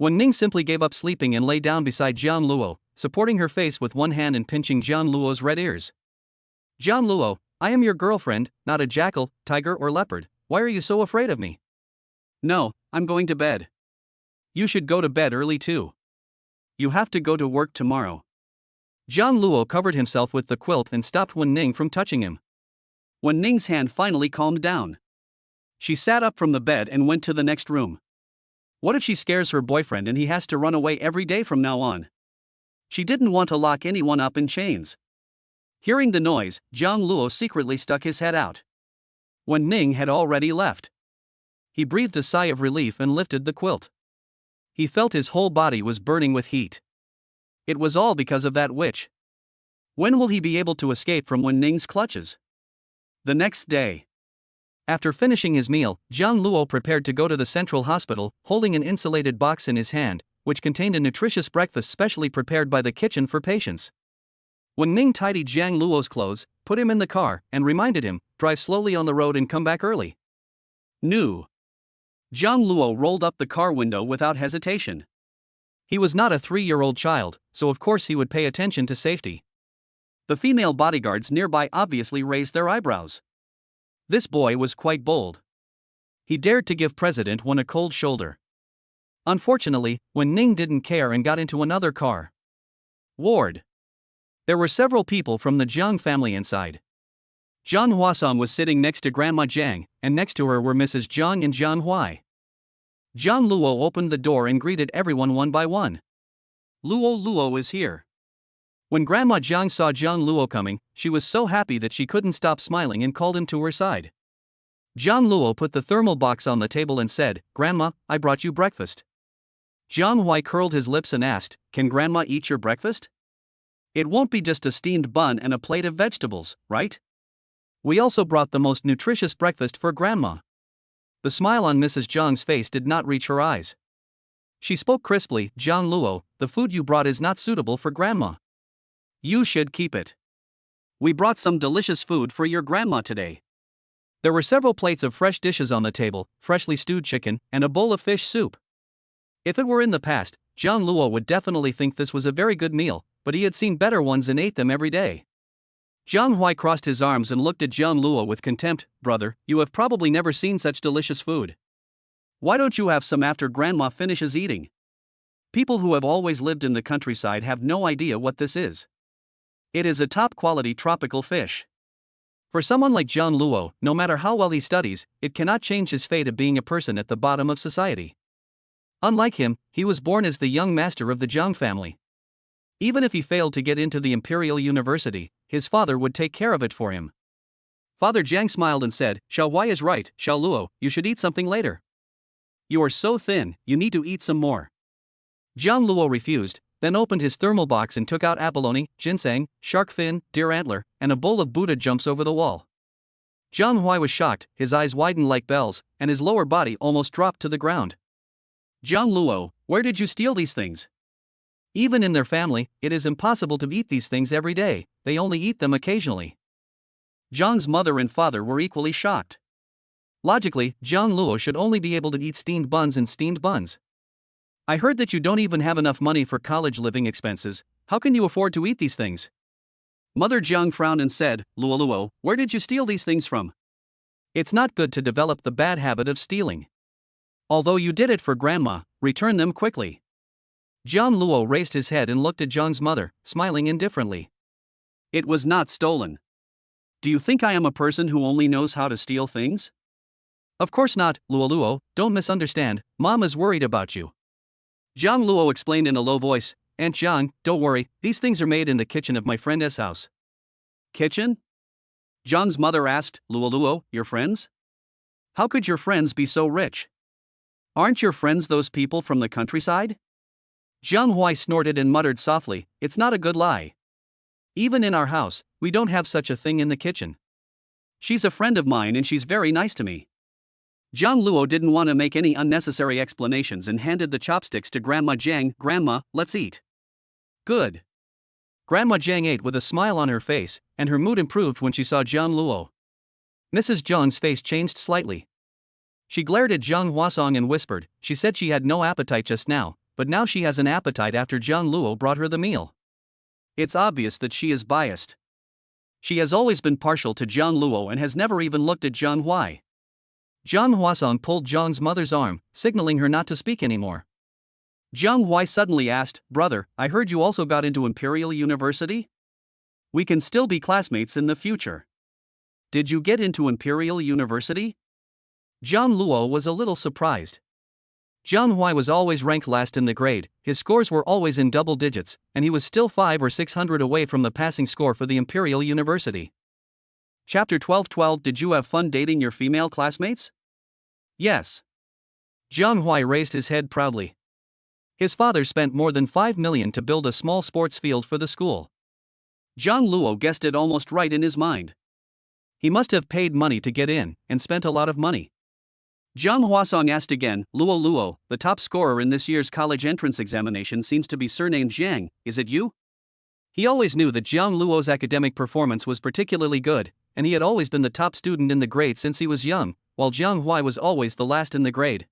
Wen Ning simply gave up sleeping and lay down beside Jiang Luo, supporting her face with one hand and pinching Jiang Luo's red ears. "Jiang Luo, I am your girlfriend, not a jackal, tiger or leopard. Why are you so afraid of me?" "No, I'm going to bed." "You should go to bed early too. You have to go to work tomorrow." Jiang Luo covered himself with the quilt and stopped Wen Ning from touching him. Wen Ning's hand finally calmed down. She sat up from the bed and went to the next room. What if she scares her boyfriend and he has to run away every day from now on? She didn't want to lock anyone up in chains. Hearing the noise, Jiang Luo secretly stuck his head out. Wen Ning had already left. He breathed a sigh of relief and lifted the quilt. He felt his whole body was burning with heat. It was all because of that witch. When will he be able to escape from Wen Ning's clutches? The next day. After finishing his meal, Jiang Luo prepared to go to the central hospital, holding an insulated box in his hand, which contained a nutritious breakfast specially prepared by the kitchen for patients. Wen Ning tidied Jiang Luo's clothes, put him in the car, and reminded him, "Drive slowly on the road and come back early." "No." Jiang Luo rolled up the car window without hesitation. He was not a 3-year-old child, so of course he would pay attention to safety. The female bodyguards nearby obviously raised their eyebrows. This boy was quite bold. He dared to give President Wen a cold shoulder. Unfortunately, Wen Ning didn't care and got into another car. Ward. There were several people from the Jiang family inside. Zhang Huasong was sitting next to Grandma Jiang, and next to her were Mrs. Jiang and Jiang Huai. Jiang Luo opened the door and greeted everyone one by one. "Luo is here." When Grandma Jiang saw Jiang Luo coming, she was so happy that she couldn't stop smiling and called him to her side. Jiang Luo put the thermal box on the table and said, "Grandma, I brought you breakfast." Jiang Huai curled his lips and asked, "Can Grandma eat your breakfast? It won't be just a steamed bun and a plate of vegetables, right? We also brought the most nutritious breakfast for Grandma." The smile on Mrs. Jiang's face did not reach her eyes. She spoke crisply, "Jiang Luo, the food you brought is not suitable for Grandma. You should keep it. We brought some delicious food for your Grandma today." There were several plates of fresh dishes on the table, freshly stewed chicken, and a bowl of fish soup. If it were in the past, Jiang Luo would definitely think this was a very good meal, but he had seen better ones and ate them every day. Jiang Huai crossed his arms and looked at Jiang Luo with contempt. "Brother, you have probably never seen such delicious food. Why don't you have some after Grandma finishes eating? People who have always lived in the countryside have no idea what this is. It is a top-quality tropical fish. For someone like Jiang Luo, no matter how well he studies, it cannot change his fate of being a person at the bottom of society. Unlike him, he was born as the young master of the Jiang family. Even if he failed to get into the Imperial University, his father would take care of it for him." Father Jiang smiled and said, "Xiao Huai is right, Xiao Luo, you should eat something later. You are so thin, you need to eat some more." Jiang Luo refused, then opened his thermal box and took out abalone, ginseng, shark fin, deer antler, and a bowl of Buddha jumps over the wall. Jiang Huai was shocked, his eyes widened like bells, and his lower body almost dropped to the ground. Jiang Luo, where did you steal these things? Even in their family, it is impossible to eat these things every day, they only eat them occasionally. Jiang's mother and father were equally shocked. Logically, Jiang Luo should only be able to eat steamed buns and steamed buns. I heard that you don't even have enough money for college living expenses, how can you afford to eat these things? Mother Jiang frowned and said, Luo Luo, where did you steal these things from? It's not good to develop the bad habit of stealing. Although you did it for grandma, return them quickly. Jiang Luo raised his head and looked at Jiang's mother, smiling indifferently. It was not stolen. Do you think I am a person who only knows how to steal things? Of course not, Luo Luo, don't misunderstand, Mom is worried about you. Jiang Luo explained in a low voice, Aunt Jiang, don't worry, these things are made in the kitchen of my friend S house. Kitchen? Jiang's mother asked, Luo Luo, your friends? How could your friends be so rich? Aren't your friends those people from the countryside? Jiang Huai snorted and muttered softly, it's not a good lie. Even in our house, we don't have such a thing in the kitchen. She's a friend of mine and she's very nice to me. Jiang Luo didn't want to make any unnecessary explanations and handed the chopsticks to Grandma Jiang. Grandma, let's eat. Good. Grandma Jiang ate with a smile on her face, and her mood improved when she saw Jiang Luo. Mrs. Jiang's face changed slightly. She glared at Jiang Huasong and whispered, she said she had no appetite just now, but now she has an appetite after Jiang Luo brought her the meal. It's obvious that she is biased. She has always been partial to Jiang Luo and has never even looked at Jiang Huai. Jiang Huasong pulled Jiang's mother's arm, signaling her not to speak anymore. Jiang Huai suddenly asked, brother, I heard you also got into Imperial University? We can still be classmates in the future. Did you get into Imperial University? Jiang Luo was a little surprised. Jiang Huai was always ranked last in the grade, his scores were always in double digits, and he was still 500 or 600 away from the passing score for the Imperial University. Chapter 12:12 Did you have fun dating your female classmates? Yes. Jiang Huai raised his head proudly. His father spent more than 5 million to build a small sports field for the school. Jiang Luo guessed it almost right in his mind. He must have paid money to get in, and spent a lot of money. Jiang Huasong asked again, Luo Luo, the top scorer in this year's college entrance examination seems to be surnamed Jiang, is it you? He always knew that Jiang Luo's academic performance was particularly good, and he had always been the top student in the grade since he was young, while Jiang Huai was always the last in the grade.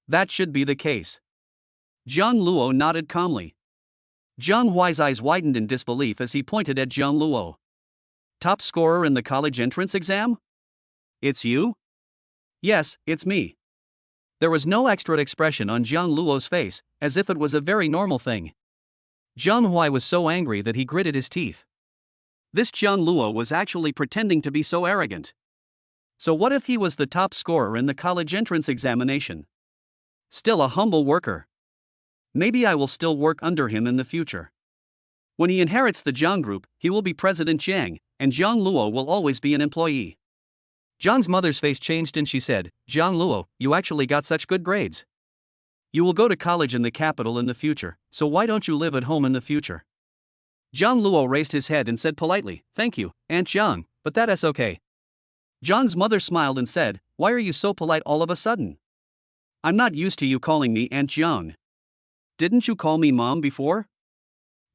That should be the case. Jiang Luo nodded calmly. Jiang Huai's eyes widened in disbelief as he pointed at Jiang Luo. Top scorer in the college entrance exam? It's you? Yes, it's me. There was no extra expression on Jiang Luo's face, as if it was a very normal thing. Jiang Huai was so angry that he gritted his teeth. This Jiang Luo was actually pretending to be so arrogant. So what if he was the top scorer in the college entrance examination? Still a humble worker. Maybe I will still work under him in the future. When he inherits the Jiang group, he will be President Jiang, and Jiang Luo will always be an employee. Jiang's mother's face changed and she said, Jiang Luo, you actually got such good grades. You will go to college in the capital in the future, so why don't you live at home in the future? Jiang Luo raised his head and said politely, thank you, Aunt Jiang, but that is okay. Jiang's mother smiled and said, why are you so polite all of a sudden? I'm not used to you calling me Aunt Jiang. Didn't you call me Mom before?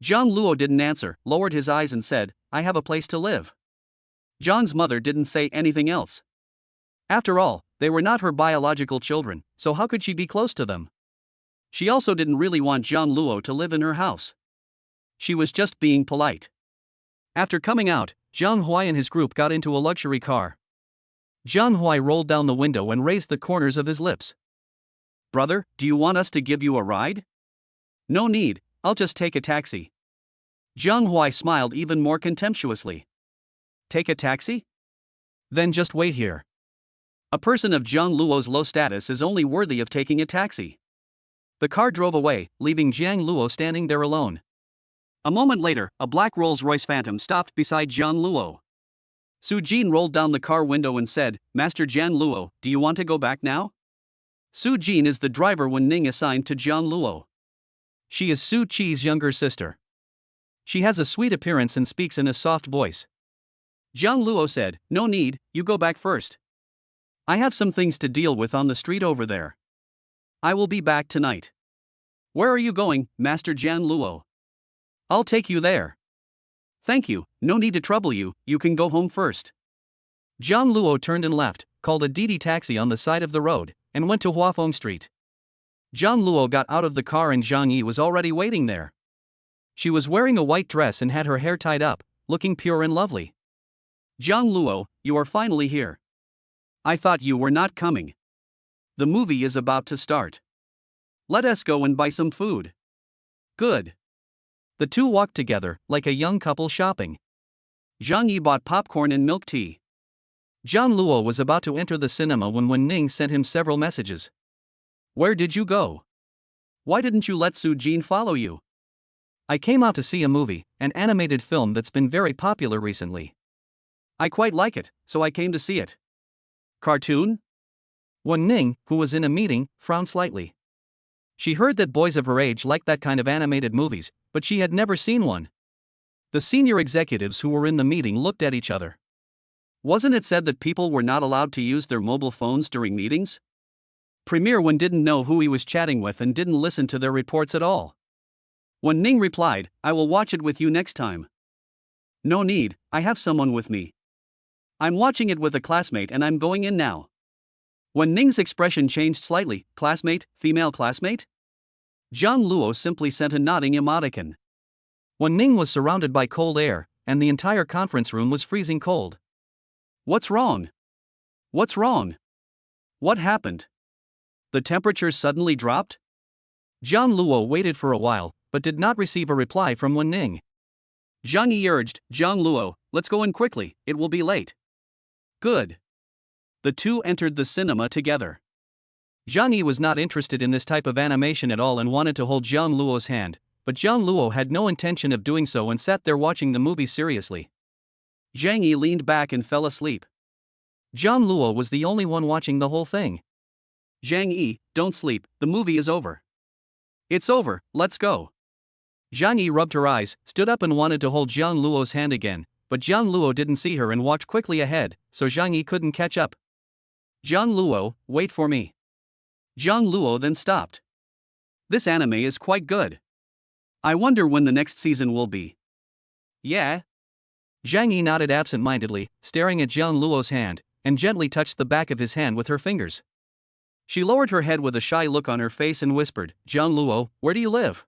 Jiang Luo didn't answer, lowered his eyes and said, I have a place to live. Jiang's mother didn't say anything else. After all, they were not her biological children, so how could she be close to them? She also didn't really want Jiang Luo to live in her house. She was just being polite. After coming out, Jiang Huai and his group got into a luxury car. Jiang Huai rolled down the window and raised the corners of his lips. Brother, do you want us to give you a ride? No need, I'll just take a taxi. Jiang Huai smiled even more contemptuously. Take a taxi? Then just wait here. A person of Jiang Luo's low status is only worthy of taking a taxi. The car drove away, leaving Jiang Luo standing there alone. A moment later, a black Rolls-Royce Phantom stopped beside Jiang Luo. Su Jin rolled down the car window and said, Master Jiang Luo, do you want to go back now? Su Jin is the driver Wen Ning assigned to Jiang Luo. She is Su Qi's younger sister. She has a sweet appearance and speaks in a soft voice. Zhang Luo said, no need, you go back first. I have some things to deal with on the street over there. I will be back tonight. Where are you going, Master Zhang Luo? I'll take you there. Thank you, no need to trouble you, you can go home first. Zhang Luo turned and left, called a Didi taxi on the side of the road, and went to Huafeng Street. Zhang Luo got out of the car and Zhang Yi was already waiting there. She was wearing a white dress and had her hair tied up, looking pure and lovely. Zhang Luo, you are finally here. I thought you were not coming. The movie is about to start. Let us go and buy some food. Good. The two walked together, like a young couple shopping. Zhang Yi bought popcorn and milk tea. Zhang Luo was about to enter the cinema when Wen Ning sent him several messages. Where did you go? Why didn't you let Su Jin follow you? I came out to see a movie, an animated film that's been very popular recently. I quite like it, so I came to see it. Cartoon? Wen Ning, who was in a meeting, frowned slightly. She heard that boys of her age liked that kind of animated movies, but she had never seen one. The senior executives who were in the meeting looked at each other. Wasn't it said that people were not allowed to use their mobile phones during meetings? Premier Wen didn't know who he was chatting with and didn't listen to their reports at all. Wen Ning replied, I will watch it with you next time. No need, I have someone with me. I'm watching it with a classmate and I'm going in now. Wen Ning's expression changed slightly. Classmate, female classmate? Zhang Luo simply sent a nodding emoticon. Wen Ning was surrounded by cold air, and the entire conference room was freezing cold. What's wrong? What's wrong? What happened? The temperature suddenly dropped? Zhang Luo waited for a while, but did not receive a reply from Wen Ning. Zhang Yi urged, Zhang Luo, let's go in quickly, it will be late. Good. The two entered the cinema together. Zhang Yi was not interested in this type of animation at all and wanted to hold Zhang Luo's hand, but Zhang Luo had no intention of doing so and sat there watching the movie seriously. Zhang Yi leaned back and fell asleep. Zhang Luo was the only one watching the whole thing. Zhang Yi, don't sleep, the movie is over. It's over, let's go. Zhang Yi rubbed her eyes, stood up and wanted to hold Zhang Luo's hand again, but Zhang Luo didn't see her and walked quickly ahead, so Zhang Yi couldn't catch up. Zhang Luo, wait for me. Zhang Luo then stopped. This anime is quite good. I wonder when the next season will be. Yeah? Zhang Yi nodded absent-mindedly, staring at Zhang Luo's hand, and gently touched the back of his hand with her fingers. She lowered her head with a shy look on her face and whispered, Zhang Luo, where do you live?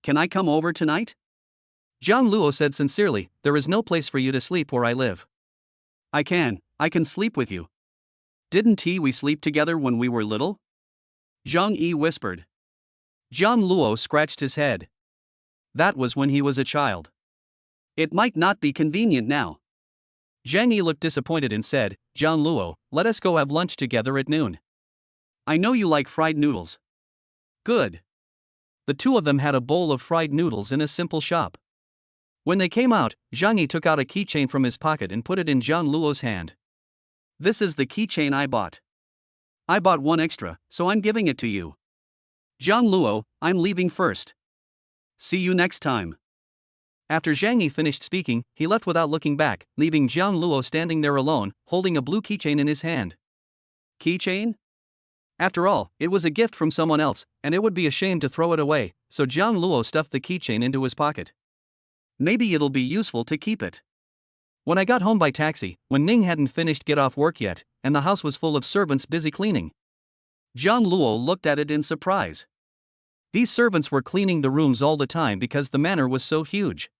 Can I come over tonight? Zhang Luo said sincerely, there is no place for you to sleep where I live. I can sleep with you. Didn't we sleep together when we were little? Zhang Yi whispered. Zhang Luo scratched his head. That was when he was a child. It might not be convenient now. Zhang Yi looked disappointed and said, Zhang Luo, let us go have lunch together at noon. I know you like fried noodles. Good. The two of them had a bowl of fried noodles in a simple shop. When they came out, Zhang Yi took out a keychain from his pocket and put it in Zhang Luo's hand. This is the keychain I bought. I bought one extra, so I'm giving it to you. Zhang Luo, I'm leaving first. See you next time. After Zhang Yi finished speaking, he left without looking back, leaving Zhang Luo standing there alone, holding a blue keychain in his hand. Keychain? After all, it was a gift from someone else, and it would be a shame to throw it away, so Zhang Luo stuffed the keychain into his pocket. Maybe it'll be useful to keep it. When I got home by taxi, when Ning hadn't finished get off work yet, and the house was full of servants busy cleaning. Zhang Luo looked at it in surprise. These servants were cleaning the rooms all the time because the manor was so huge.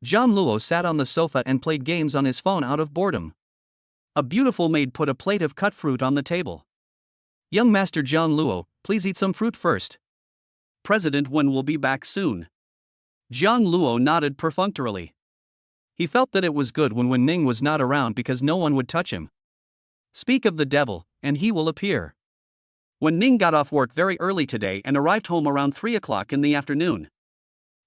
Zhang Luo sat on the sofa and played games on his phone out of boredom. A beautiful maid put a plate of cut fruit on the table. Young Master Zhang Luo, please eat some fruit first. President Wen will be back soon. Zhang Luo nodded perfunctorily. He felt that it was good when Wen Ning was not around because no one would touch him. Speak of the devil, and he will appear. Wen Ning got off work very early today and arrived home around 3 o'clock in the afternoon.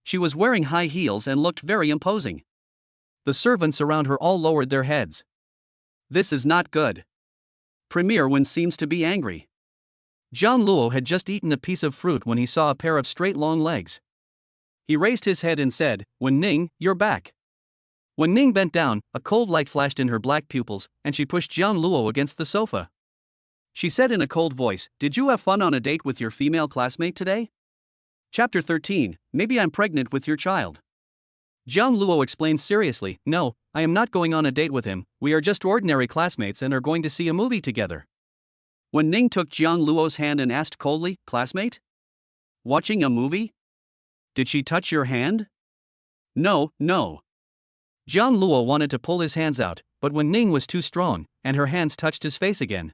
She was wearing high heels and looked very imposing. The servants around her all lowered their heads. This is not good. Premier Wen seems to be angry. Zhang Luo had just eaten a piece of fruit when he saw a pair of straight long legs. He raised his head and said, Wen Ning, you're back. When Ning bent down, a cold light flashed in her black pupils, and she pushed Jiang Luo against the sofa. She said in a cold voice, "Did you have fun on a date with your female classmate today?" Chapter 13, Maybe I'm pregnant with your child. Jiang Luo explained seriously, "No, I am not going on a date with him, we are just ordinary classmates and are going to see a movie together." When Ning took Jiang Luo's hand and asked coldly, "Classmate? Watching a movie? Did she touch your hand?" "No, no." Jiang Luo wanted to pull his hands out, but when Ning was too strong, and her hands touched his face again.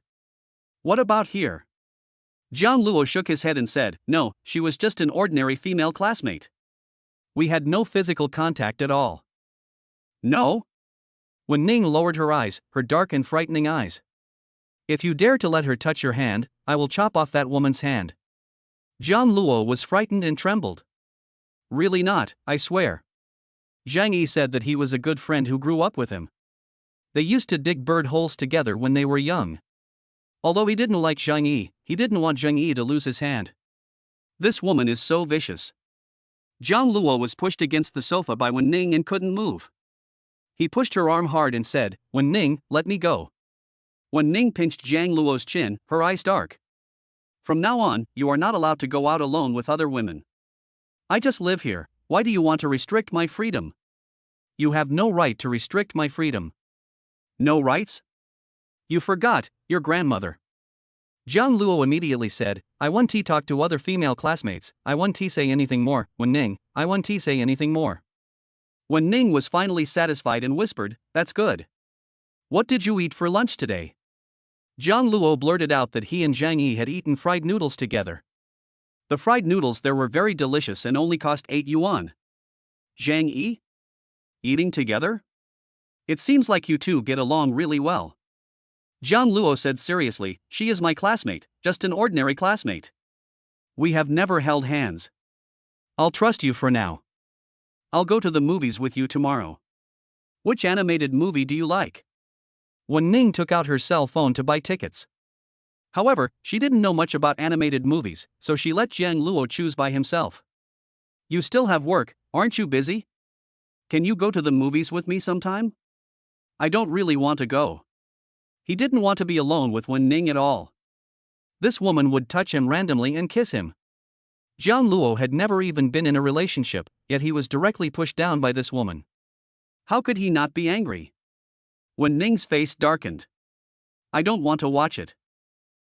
"What about here?" Jiang Luo shook his head and said, "No, she was just an ordinary female classmate. We had no physical contact at all." "No?" When Ning lowered her eyes, her dark and frightening eyes. "If you dare to let her touch your hand, I will chop off that woman's hand." Jiang Luo was frightened and trembled. "Really not, I swear." Zhang Yi said that he was a good friend who grew up with him. They used to dig bird holes together when they were young. Although he didn't like Zhang Yi, he didn't want Zhang Yi to lose his hand. This woman is so vicious. Jiang Luo was pushed against the sofa by Wen Ning and couldn't move. He pushed her arm hard and said, "Wen Ning, let me go." Wen Ning pinched Jiang Luo's chin, her eyes dark. "From now on, you are not allowed to go out alone with other women. I just live here, why do you want to restrict my freedom?" "You have no right to restrict my freedom." "No rights? You forgot, your grandmother." Jiang Luo immediately said, "I want to talk to other female classmates, I want to say anything more, Wen Ning, I want to say anything more." Wen Ning was finally satisfied and whispered, "That's good. What did you eat for lunch today?" Jiang Luo blurted out that he and Zhang Yi had eaten fried noodles together. The fried noodles there were very delicious and only cost 8 yuan. Zhang Yi? Eating together? It seems like you two get along really well. Jiang Luo said seriously, "She is my classmate, just an ordinary classmate. We have never held hands. I'll trust you for now. I'll go to the movies with you tomorrow." "Which animated movie do you like?" Wen Ning took out her cell phone to buy tickets. However, she didn't know much about animated movies, so she let Jiang Luo choose by himself. "You still have work, aren't you busy? Can you go to the movies with me sometime?" "I don't really want to go." He didn't want to be alone with Wen Ning at all. This woman would touch him randomly and kiss him. Jiang Luo had never even been in a relationship, yet he was directly pushed down by this woman. How could he not be angry? Wen Ning's face darkened. "I don't want to watch it."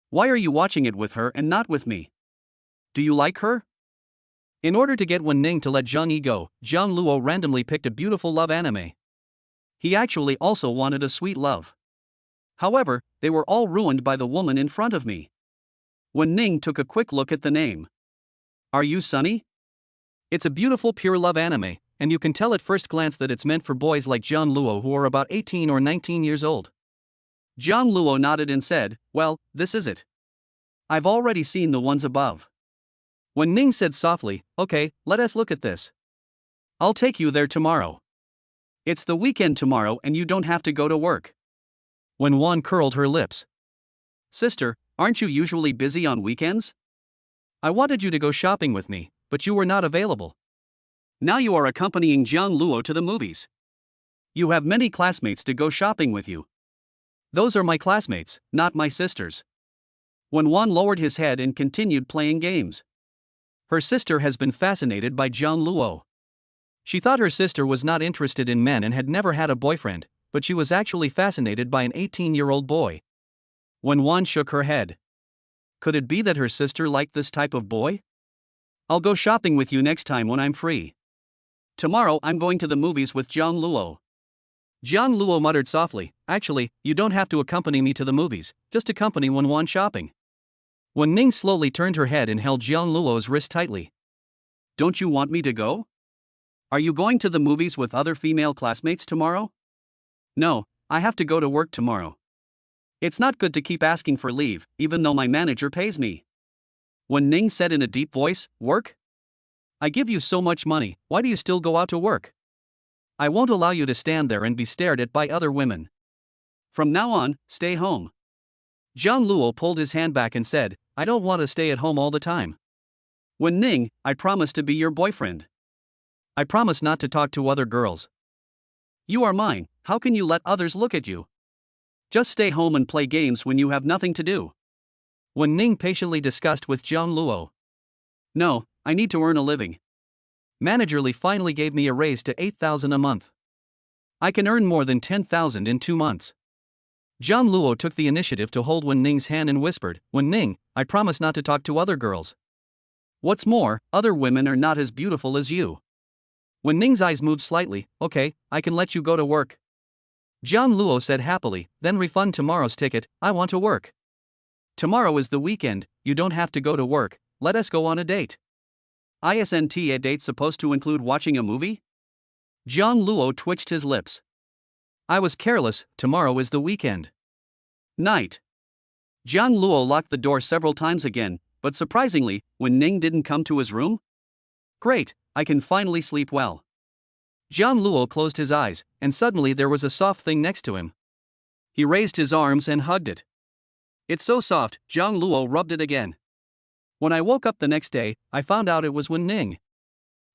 "Why are you watching it with her and not with me? Do you like her?" In order to get Wen Ning to let Zhang Yi go, Jiang Luo randomly picked a beautiful love anime. He actually also wanted a sweet love. However, they were all ruined by the woman in front of me. Wen Ning took a quick look at the name. "Are you Sunny?" It's a beautiful pure love anime, and you can tell at first glance that it's meant for boys like Jiang Luo who are about 18 or 19 years old. Jiang Luo nodded and said, "Well, this is it. I've already seen the ones above." Wen Ning said softly, "Okay, let us look at this. I'll take you there tomorrow. It's the weekend tomorrow and you don't have to go to work." Wen Wan curled her lips. "Sister, aren't you usually busy on weekends? I wanted you to go shopping with me, but you were not available. Now you are accompanying Jiang Luo to the movies. You have many classmates to go shopping with you." "Those are my classmates, not my sisters." Wen Wan lowered his head and continued playing games. Her sister has been fascinated by Jiang Luo. She thought her sister was not interested in men and had never had a boyfriend, but she was actually fascinated by an 18-year-old boy. Wen Wan shook her head. Could it be that her sister liked this type of boy? "I'll go shopping with you next time when I'm free. Tomorrow I'm going to the movies with Jiang Luo." Jiang Luo muttered softly, "Actually, you don't have to accompany me to the movies, just accompany Wen Wan shopping." Wen Ning slowly turned her head and held Jiang Luo's wrist tightly. "Don't you want me to go? Are you going to the movies with other female classmates tomorrow?" "No, I have to go to work tomorrow. It's not good to keep asking for leave, even though my manager pays me." Wen Ning said in a deep voice, "Work? I give you so much money, why do you still go out to work? I won't allow you to stand there and be stared at by other women. From now on, stay home." Jiang Luo pulled his hand back and said, "I don't want to stay at home all the time. Wen Ning, I promise to be your boyfriend. I promise not to talk to other girls." You are mine, how can you let others look at you? Just stay home and play games when you have nothing to do. Wen Ning patiently discussed with Jiang Luo. No, I need to earn a living. Manager Li finally gave me a raise to 8,000 a month. I can earn more than 10,000 in 2 months. Jiang Luo took the initiative to hold Wen Ning's hand and whispered, Wen Ning, I promise not to talk to other girls. What's more, other women are not as beautiful as you. Wen Ning's eyes moved slightly. Okay, I can let you go to work. Jiang Luo said happily, then refund tomorrow's ticket, I want to work. Tomorrow is the weekend, you don't have to go to work, let us go on a date. Isn't a date supposed to include watching a movie? Jiang Luo twitched his lips. I was careless, tomorrow is the weekend. Night. Jiang Luo locked the door several times again, but surprisingly, Wen Ning didn't come to his room. Great, I can finally sleep well. Jiang Luo closed his eyes, and suddenly there was a soft thing next to him. He raised his arms and hugged it. It's so soft, Jiang Luo rubbed it again. When I woke up the next day, I found out it was Wen Ning.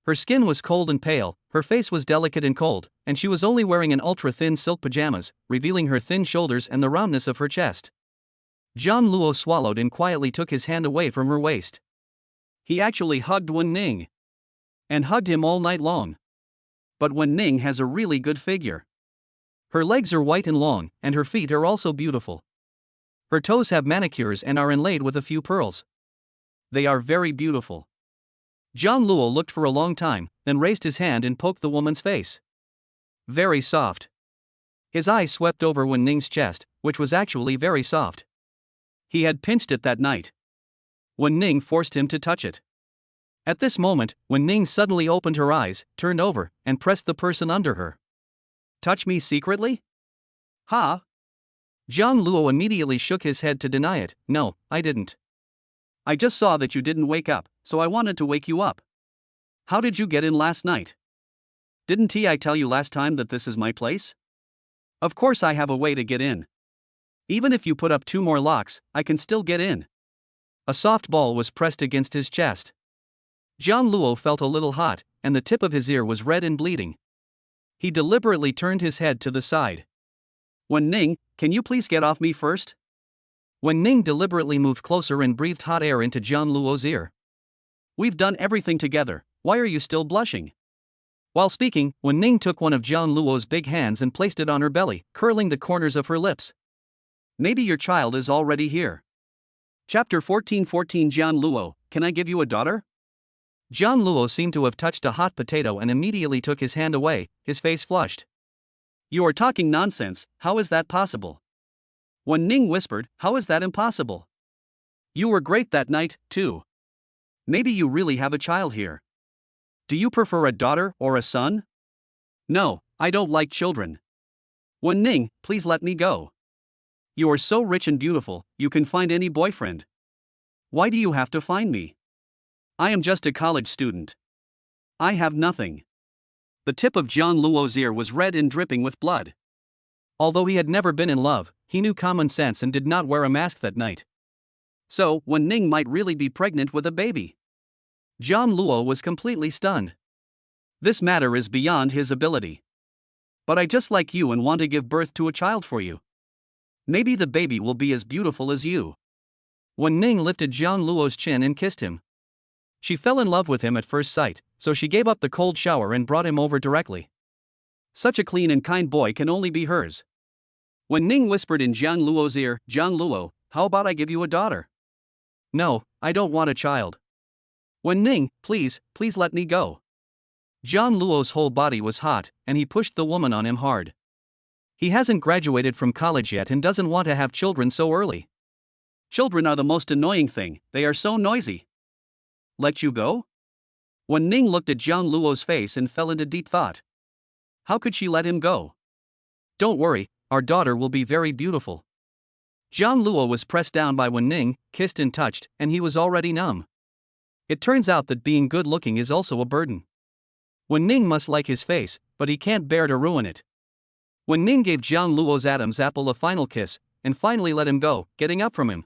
Her skin was cold and pale, her face was delicate and cold, and she was only wearing an ultra-thin silk pajamas, revealing her thin shoulders and the roundness of her chest. Jiang Luo swallowed and quietly took his hand away from her waist. He actually hugged Wen Ning. And hugged him all night long. But Wen Ning has a really good figure. Her legs are white and long, and her feet are also beautiful. Her toes have manicures and are inlaid with a few pearls. They are very beautiful. Jiang Luo looked for a long time, then raised his hand and poked the woman's face. Very soft. His eyes swept over Wen Ning's chest, which was actually very soft. He had pinched it that night. Wen Ning forced him to touch it. At this moment, Wen Ning suddenly opened her eyes, turned over, and pressed the person under her. Touch me secretly? Ha? Jiang Luo immediately shook his head to deny it. No, I didn't. I just saw that you didn't wake up, so I wanted to wake you up. How did you get in last night? Didn't I tell you last time that this is my place? Of course I have a way to get in. Even if you put up 2 more locks, I can still get in. A soft ball was pressed against his chest. Jiang Luo felt a little hot, and the tip of his ear was red and bleeding. He deliberately turned his head to the side. Wen Ning, can you please get off me first? Wen Ning deliberately moved closer and breathed hot air into Jiang Luo's ear. We've done everything together, why are you still blushing? While speaking, Wen Ning took one of Jiang Luo's big hands and placed it on her belly, curling the corners of her lips. Maybe your child is already here. Chapter 14:14 Jiang Luo, can I give you a daughter? Jiang Luo seemed to have touched a hot potato and immediately took his hand away, his face flushed. You are talking nonsense, how is that possible? Wen Ning whispered, how is that impossible? You were great that night, too. Maybe you really have a child here. Do you prefer a daughter or a son? No, I don't like children. Wen Ning, please let me go. You are so rich and beautiful, you can find any boyfriend. Why do you have to find me? I am just a college student. I have nothing. The tip of Jiang Luo's ear was red and dripping with blood. Although he had never been in love, he knew common sense and did not wear a mask that night. So, Wen Ning might really be pregnant with a baby. Jiang Luo was completely stunned. This matter is beyond his ability. But I just like you and want to give birth to a child for you. Maybe the baby will be as beautiful as you. Wen Ning lifted Jiang Luo's chin and kissed him. She fell in love with him at first sight, so she gave up the cold shower and brought him over directly. Such a clean and kind boy can only be hers. Wen Ning whispered in Jiang Luo's ear, Jiang Luo, how about I give you a daughter? No, I don't want a child. Wen Ning, please let me go. Jiang Luo's whole body was hot, and he pushed the woman on him hard. He hasn't graduated from college yet and doesn't want to have children so early. Children are the most annoying thing, they are so noisy. Let you go? Wen Ning looked at Jiang Luo's face and fell into deep thought. How could she let him go? Don't worry, our daughter will be very beautiful. Jiang Luo was pressed down by Wen Ning, kissed and touched, and he was already numb. It turns out that being good looking is also a burden. Wen Ning must like his face, but he can't bear to ruin it. Wen Ning gave Jiang Luo's Adam's apple a final kiss, and finally let him go, getting up from him.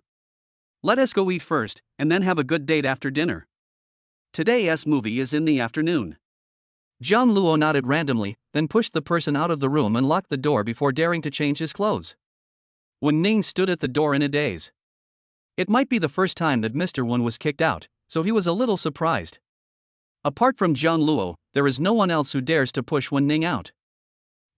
Let us go eat first, and then have a good date after dinner. Today's movie is in the afternoon. Jiang Luo nodded randomly, then pushed the person out of the room and locked the door before daring to change his clothes. Wen Ning stood at the door in a daze. It might be the first time that Mr. Wen was kicked out, so he was a little surprised. Apart from Jiang Luo, there is no one else who dares to push Wen Ning out.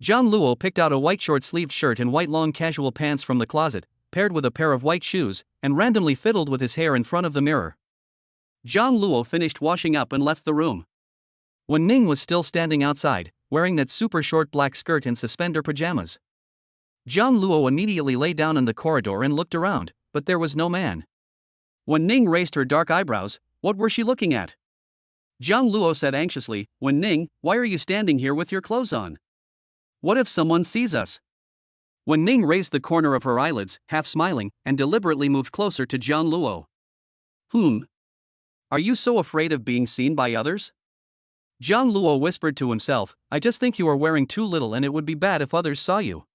Jiang Luo picked out a white short-sleeved shirt and white long casual pants from the closet, paired with a pair of white shoes, and randomly fiddled with his hair in front of the mirror. Jiang Luo finished washing up and left the room. Wen Ning was still standing outside, wearing that super short black skirt and suspender pajamas. Jiang Luo immediately lay down in the corridor and looked around, but there was no man. Wen Ning raised her dark eyebrows. What were she looking at? Jiang Luo said anxiously, "Wen Ning, why are you standing here with your clothes on? What if someone sees us?" Wen Ning raised the corner of her eyelids, half smiling, and deliberately moved closer to Jiang Luo. Are you so afraid of being seen by others?" Jiang Luo whispered to himself, "I just think you are wearing too little and it would be bad if others saw you.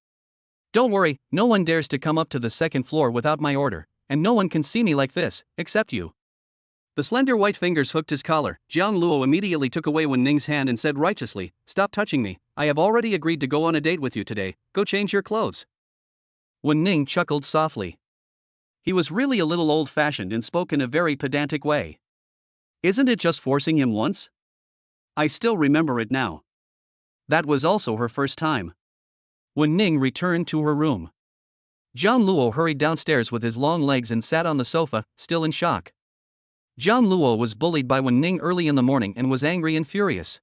Don't worry, no one dares to come up to the second floor without my order, and no one can see me like this, except you." The slender white fingers hooked his collar. Jiang Luo immediately took away Wen Ning's hand and said righteously, "Stop touching me, I have already agreed to go on a date with you today, go change your clothes." Wen Ning chuckled softly. He was really a little old-fashioned and spoke in a very pedantic way. "Isn't it just forcing him once? I still remember it now." That was also her first time. Wen Ning returned to her room. Jiang Luo hurried downstairs with his long legs and sat on the sofa, still in shock. Jiang Luo was bullied by Wen Ning early in the morning and was angry and furious.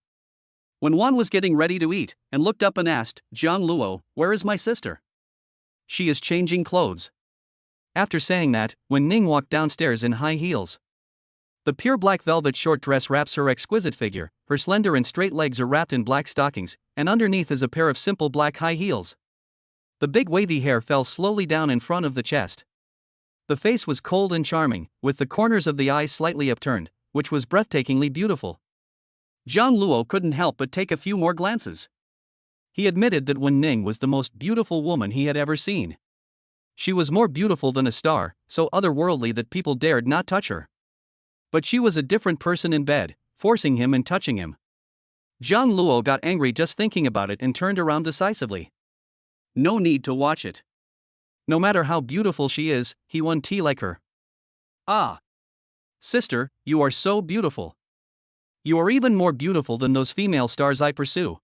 When Wan was getting ready to eat, and looked up and asked, "Jiang Luo, where is my sister?" "She is changing clothes." After saying that, Wen Ning walked downstairs in high heels. The pure black velvet short dress wraps her exquisite figure, her slender and straight legs are wrapped in black stockings, and underneath is a pair of simple black high heels. The big wavy hair fell slowly down in front of the chest. The face was cold and charming, with the corners of the eyes slightly upturned, which was breathtakingly beautiful. Jiang Luo couldn't help but take a few more glances. He admitted that Wen Ning was the most beautiful woman he had ever seen. She was more beautiful than a star, so otherworldly that people dared not touch her. But she was a different person in bed, forcing him and touching him. Jiang Luo got angry just thinking about it and turned around decisively. No need to watch it. No matter how beautiful she is, he won't like her. "Ah! Sister, you are so beautiful. You are even more beautiful than those female stars I pursue.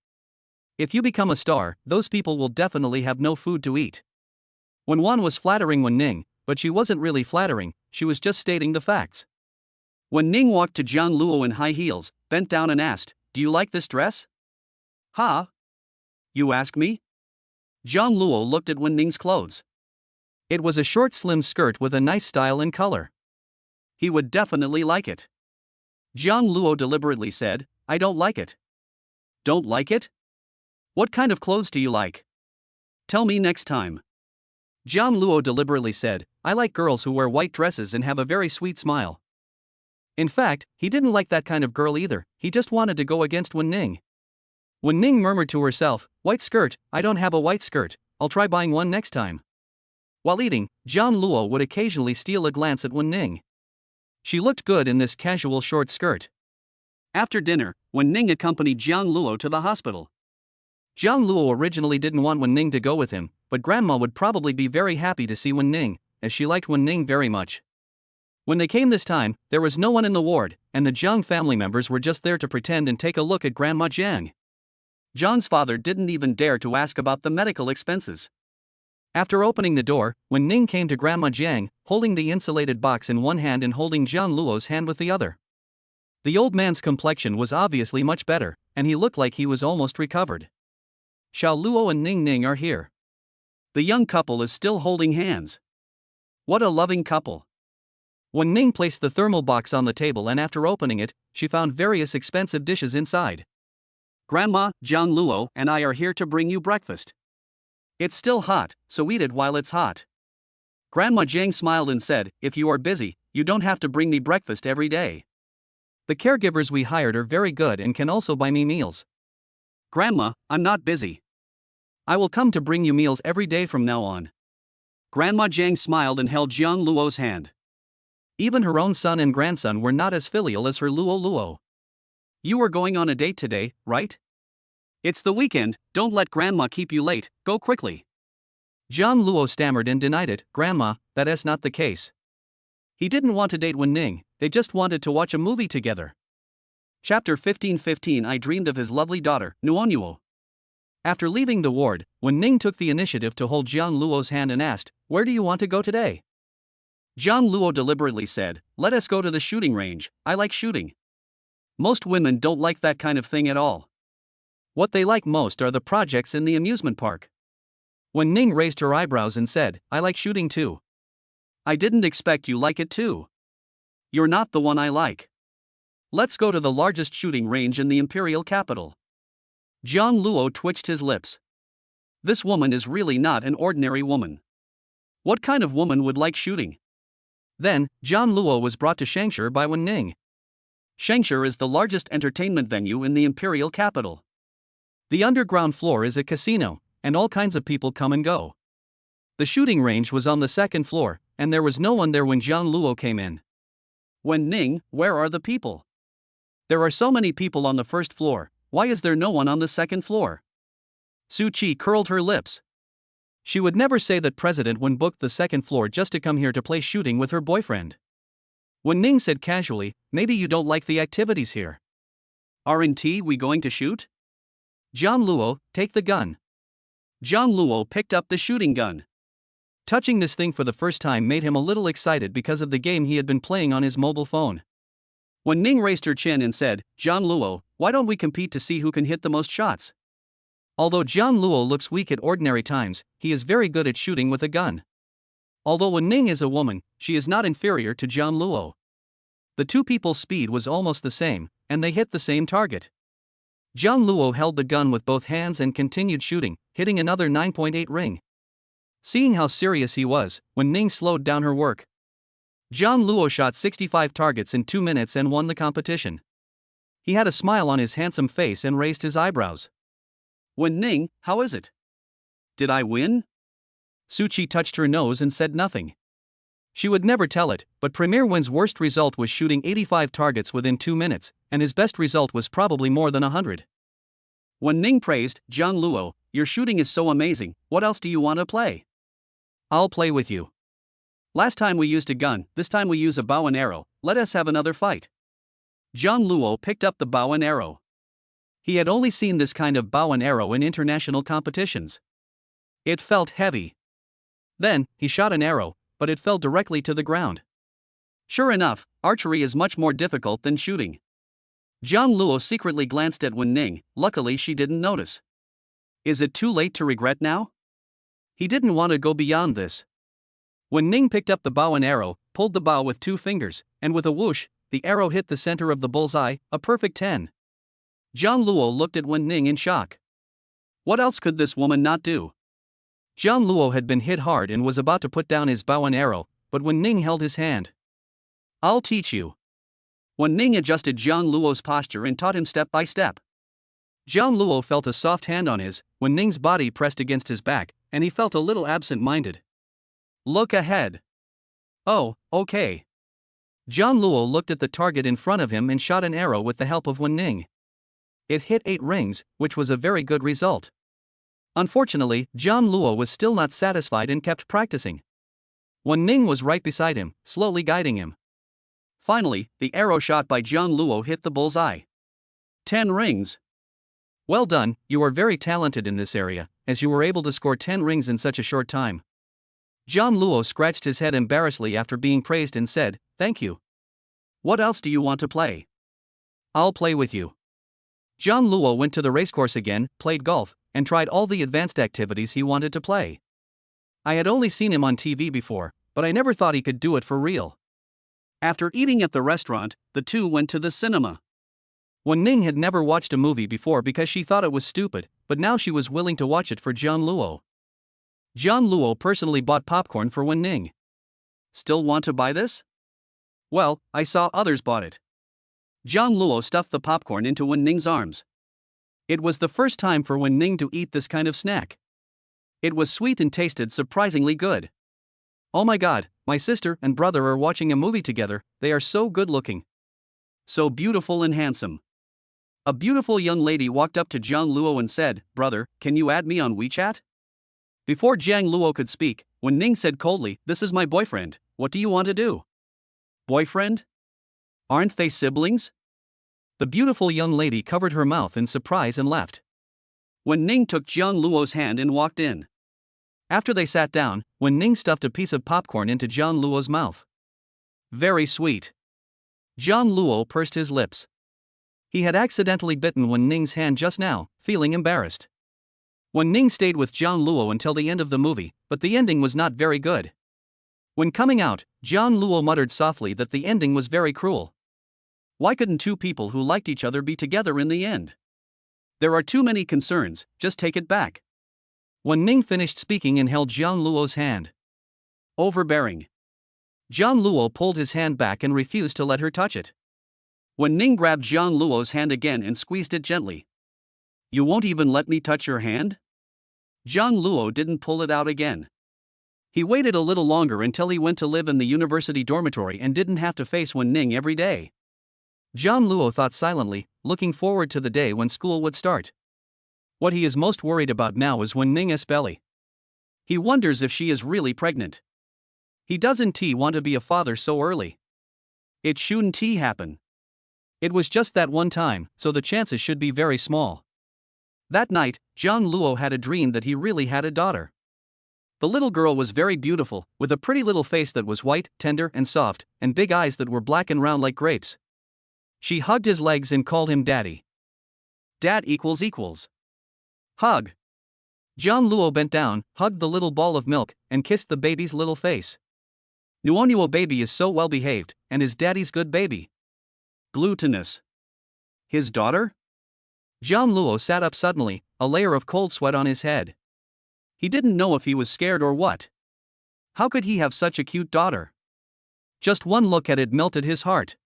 If you become a star, those people will definitely have no food to eat." When Wan was flattering Wen Ning, but she wasn't really flattering, she was just stating the facts. Wen Ning walked to Jiang Luo in high heels, bent down and asked, "Do you like this dress?" "Ha? You ask me?" Jiang Luo looked at Wen Ning's clothes. It was a short slim skirt with a nice style and color. He would definitely like it. Jiang Luo deliberately said, "I don't like it." "Don't like it? What kind of clothes do you like? Tell me next time." Jiang Luo deliberately said, "I like girls who wear white dresses and have a very sweet smile." In fact, he didn't like that kind of girl either, he just wanted to go against Wen Ning. Wen Ning murmured to herself, "White skirt, I don't have a white skirt, I'll try buying one next time." While eating, Jiang Luo would occasionally steal a glance at Wen Ning. She looked good in this casual short skirt. After dinner, Wen Ning accompanied Jiang Luo to the hospital. Jiang Luo originally didn't want Wen Ning to go with him, but Grandma would probably be very happy to see Wen Ning, as she liked Wen Ning very much. When they came this time, there was no one in the ward, and the Jiang family members were just there to pretend and take a look at Grandma Jiang. Jiang's father didn't even dare to ask about the medical expenses. After opening the door, Wen Ning came to Grandma Jiang, holding the insulated box in one hand and holding Jiang Luo's hand with the other. The old man's complexion was obviously much better, and he looked like he was almost recovered. Xiao Luo and Ning Ning are here. The young couple is still holding hands. What a loving couple. Wen Ning placed the thermal box on the table and after opening it, she found various expensive dishes inside. "Grandma, Jiang Luo and I are here to bring you breakfast. It's still hot, so eat it while it's hot." Grandma Jiang smiled and said, "If you are busy, you don't have to bring me breakfast every day. The caregivers we hired are very good and can also buy me meals." "Grandma, I'm not busy. I will come to bring you meals every day from now on." Grandma Jiang smiled and held Jiang Luo's hand. Even her own son and grandson were not as filial as her Luo Luo. You are going on a date today, right? It's the weekend, don't let grandma keep you late, go quickly. John Luo stammered and denied it. Grandma, that is not the case. He didn't want to date Wen Ning, they just wanted to watch a movie together. Chapter 15:15 I dreamed of his lovely daughter, Nuonuo. After leaving the ward, Wen Ning took the initiative to hold Jiang Luo's hand and asked, "Where do you want to go today?" Jiang Luo deliberately said, "Let us go to the shooting range, I like shooting." Most women don't like that kind of thing at all. What they like most are the projects in the amusement park. Wen Ning raised her eyebrows and said, "I like shooting too." "I didn't expect you like it too. You're not the one I like. Let's go to the largest shooting range in the imperial capital." Jiang Luo twitched his lips. This woman is really not an ordinary woman. What kind of woman would like shooting? Then, Jiang Luo was brought to Shangshi by Wen Ning. Shangshi is the largest entertainment venue in the imperial capital. The underground floor is a casino, and all kinds of people come and go. The shooting range was on the second floor, and there was no one there when Jiang Luo came in. "Wen Ning, where are the people? There are so many people on the first floor, why is there no one on the second floor?" Su Qi curled her lips. She would never say that President Wen booked the second floor just to come here to play shooting with her boyfriend. Wen Ning said casually, "Maybe you don't like the activities here. Aren't we going to shoot?" "Jiang Luo, take the gun." Jiang Luo picked up the shooting gun. Touching this thing for the first time made him a little excited because of the game he had been playing on his mobile phone. Wen Ning raised her chin and said, "Jiang Luo, why don't we compete to see who can hit the most shots?" Although Jiang Luo looks weak at ordinary times, he is very good at shooting with a gun. Although Wen Ning is a woman, she is not inferior to Jiang Luo. The two people's speed was almost the same, and they hit the same target. Jiang Luo held the gun with both hands and continued shooting, hitting another 9.8 ring. Seeing how serious he was, Wen Ning slowed down her work. Jiang Luo shot 65 targets in 2 minutes and won the competition. He had a smile on his handsome face and raised his eyebrows. "Wen Ning, how is it? Did I win?" Su Qi touched her nose and said nothing. She would never tell it, but Premier Wen's worst result was shooting 85 targets within 2 minutes, and his best result was probably more than 100. Wen Ning praised, "Jiang Luo, your shooting is so amazing, what else do you want to play?" "I'll play with you. Last time we used a gun, this time we use a bow and arrow, let us have another fight." Jiang Luo picked up the bow and arrow. He had only seen this kind of bow and arrow in international competitions. It felt heavy. Then, he shot an arrow, but it fell directly to the ground. Sure enough, archery is much more difficult than shooting. Jiang Luo secretly glanced at Wen Ning, luckily she didn't notice. Is it too late to regret now? He didn't want to go beyond this. Wen Ning picked up the bow and arrow, pulled the bow with 2 fingers, and with a whoosh, the arrow hit the center of the bullseye, a perfect 10. Jiang Luo looked at Wen Ning in shock. What else could this woman not do? Jiang Luo had been hit hard and was about to put down his bow and arrow, but Wen Ning held his hand. "I'll teach you." Wen Ning adjusted Jiang Luo's posture and taught him step by step. Jiang Luo felt a soft hand on his, Wen Ning's body pressed against his back, and he felt a little absent-minded. "Look ahead." "Oh, okay." Jiang Luo looked at the target in front of him and shot an arrow with the help of Wen Ning. It hit 8 rings, which was a very good result. Unfortunately, Jiang Luo was still not satisfied and kept practicing. Wen Ning was right beside him, slowly guiding him. Finally, the arrow shot by Jiang Luo hit the bullseye. 10 rings. Well done, you are very talented in this area, as you were able to score 10 rings in such a short time. Jiang Luo scratched his head embarrassedly after being praised and said, "Thank you. What else do you want to play?" "I'll play with you." Jiang Luo went to the racecourse again, played golf, and tried all the advanced activities he wanted to play. I had only seen him on TV before, but I never thought he could do it for real. After eating at the restaurant, the two went to the cinema. Wen Ning had never watched a movie before because she thought it was stupid, but now she was willing to watch it for Jiang Luo. Jiang Luo personally bought popcorn for Wen Ning. "Still want to buy this?" "Well, I saw others bought it." Jiang Luo stuffed the popcorn into Wen Ning's arms. It was the first time for Wen Ning to eat this kind of snack. It was sweet and tasted surprisingly good. "Oh my god, my sister and brother are watching a movie together, they are so good looking. So beautiful and handsome." A beautiful young lady walked up to Jiang Luo and said, "Brother, can you add me on WeChat?" Before Jiang Luo could speak, Wen Ning said coldly, "This is my boyfriend, what do you want to do?" Boyfriend? Aren't they siblings? The beautiful young lady covered her mouth in surprise and left. Wen Ning took Jiang Luo's hand and walked in. After they sat down, Wen Ning stuffed a piece of popcorn into Jiang Luo's mouth. Very sweet. Jiang Luo pursed his lips. He had accidentally bitten Wen Ning's hand just now, feeling embarrassed. Wen Ning stayed with Jiang Luo until the end of the movie, but the ending was not very good. When coming out, Jiang Luo muttered softly that the ending was very cruel. Why couldn't two people who liked each other be together in the end? There are too many concerns, just take it back. Wen Ning finished speaking and held Jiang Luo's hand. Overbearing. Jiang Luo pulled his hand back and refused to let her touch it. Wen Ning grabbed Jiang Luo's hand again and squeezed it gently. "You won't even let me touch your hand?" Jiang Luo didn't pull it out again. He waited a little longer until he went to live in the university dormitory and didn't have to face Wen Ning every day. Jiang Luo thought silently, looking forward to the day when school would start. What he is most worried about now is Wen Ning's belly. He wonders if she is really pregnant. He doesn't want to be a father so early. It shouldn't happen. It was just that one time, so the chances should be very small. That night, Jiang Luo had a dream that he really had a daughter. The little girl was very beautiful, with a pretty little face that was white, tender, and soft, and big eyes that were black and round like grapes. She hugged his legs and called him daddy. Dad equals. Hug. Jiang Luo bent down, hugged the little ball of milk, and kissed the baby's little face. Nuonuo baby is so well behaved, and is daddy's good baby. Glutinous. His daughter? Jiang Luo sat up suddenly, a layer of cold sweat on his head. He didn't know if he was scared or what. How could he have such a cute daughter? Just one look at it melted his heart.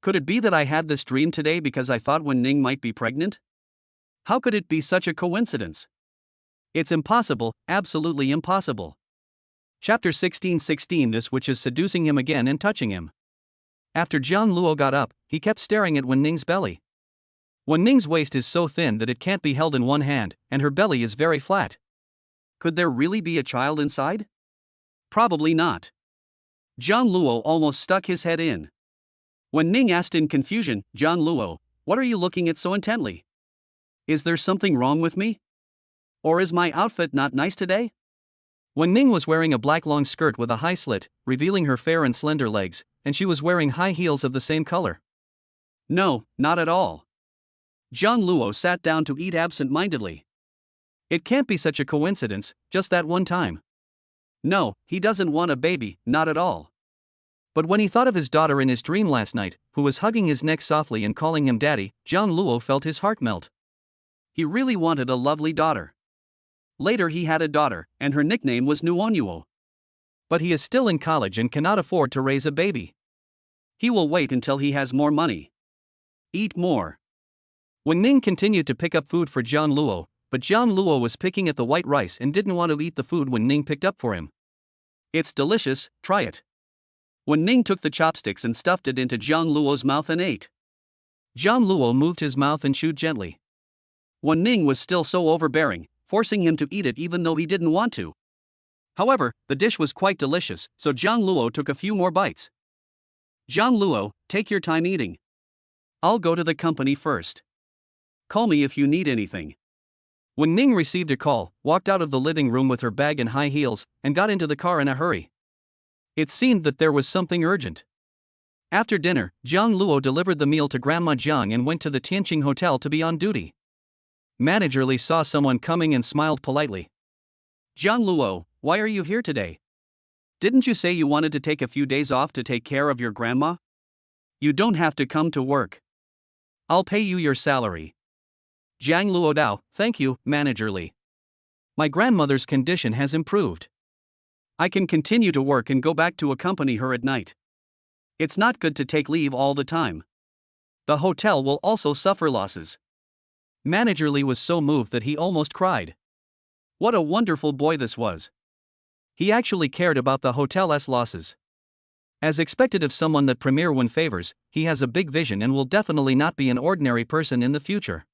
Could it be that I had this dream today because I thought Wen Ning might be pregnant? How could it be such a coincidence? It's impossible, absolutely impossible. Chapter 16:16 This witch is seducing him again and touching him. After Jiang Luo got up, he kept staring at Wen Ning's belly. Wen Ning's waist is so thin that it can't be held in one hand, and her belly is very flat. Could there really be a child inside? Probably not. Jiang Luo almost stuck his head in. Wen Ning asked in confusion, "Jiang Luo, what are you looking at so intently? Is there something wrong with me? Or is my outfit not nice today?" Wen Ning was wearing a black long skirt with a high slit, revealing her fair and slender legs, and she was wearing high heels of the same color. No, not at all. Jiang Luo sat down to eat absent-mindedly. It can't be such a coincidence, just that one time. No, he doesn't want a baby, not at all. But when he thought of his daughter in his dream last night, who was hugging his neck softly and calling him daddy, Jiang Luo felt his heart melt. He really wanted a lovely daughter. Later he had a daughter, and her nickname was Nuonuo. But he is still in college and cannot afford to raise a baby. He will wait until he has more money. Eat more. Wen Ning continued to pick up food for Jiang Luo, but Jiang Luo was picking at the white rice and didn't want to eat the food Wen Ning picked up for him. It's delicious, try it. Wen Ning took the chopsticks and stuffed it into Jiang Luo's mouth and ate. Jiang Luo moved his mouth and chewed gently. Wen Ning was still so overbearing, forcing him to eat it even though he didn't want to. However, the dish was quite delicious, so Jiang Luo took a few more bites. Jiang Luo, take your time eating. I'll go to the company first. Call me if you need anything. Wen Ning received a call, walked out of the living room with her bag and high heels, and got into the car in a hurry. It seemed that there was something urgent. After dinner, Jiang Luo delivered the meal to Grandma Jiang and went to the Tianqing Hotel to be on duty. Manager Li saw someone coming and smiled politely. Jiang Luo, why are you here today? Didn't you say you wanted to take a few days off to take care of your grandma? You don't have to come to work. I'll pay you your salary. Jiang Luo Dao, thank you, Manager Li. My grandmother's condition has improved. I can continue to work and go back to accompany her at night. It's not good to take leave all the time. The hotel will also suffer losses. Manager Li was so moved that he almost cried. What a wonderful boy this was. He actually cared about the hotel's losses. As expected of someone that Premier Wen favors, he has a big vision and will definitely not be an ordinary person in the future.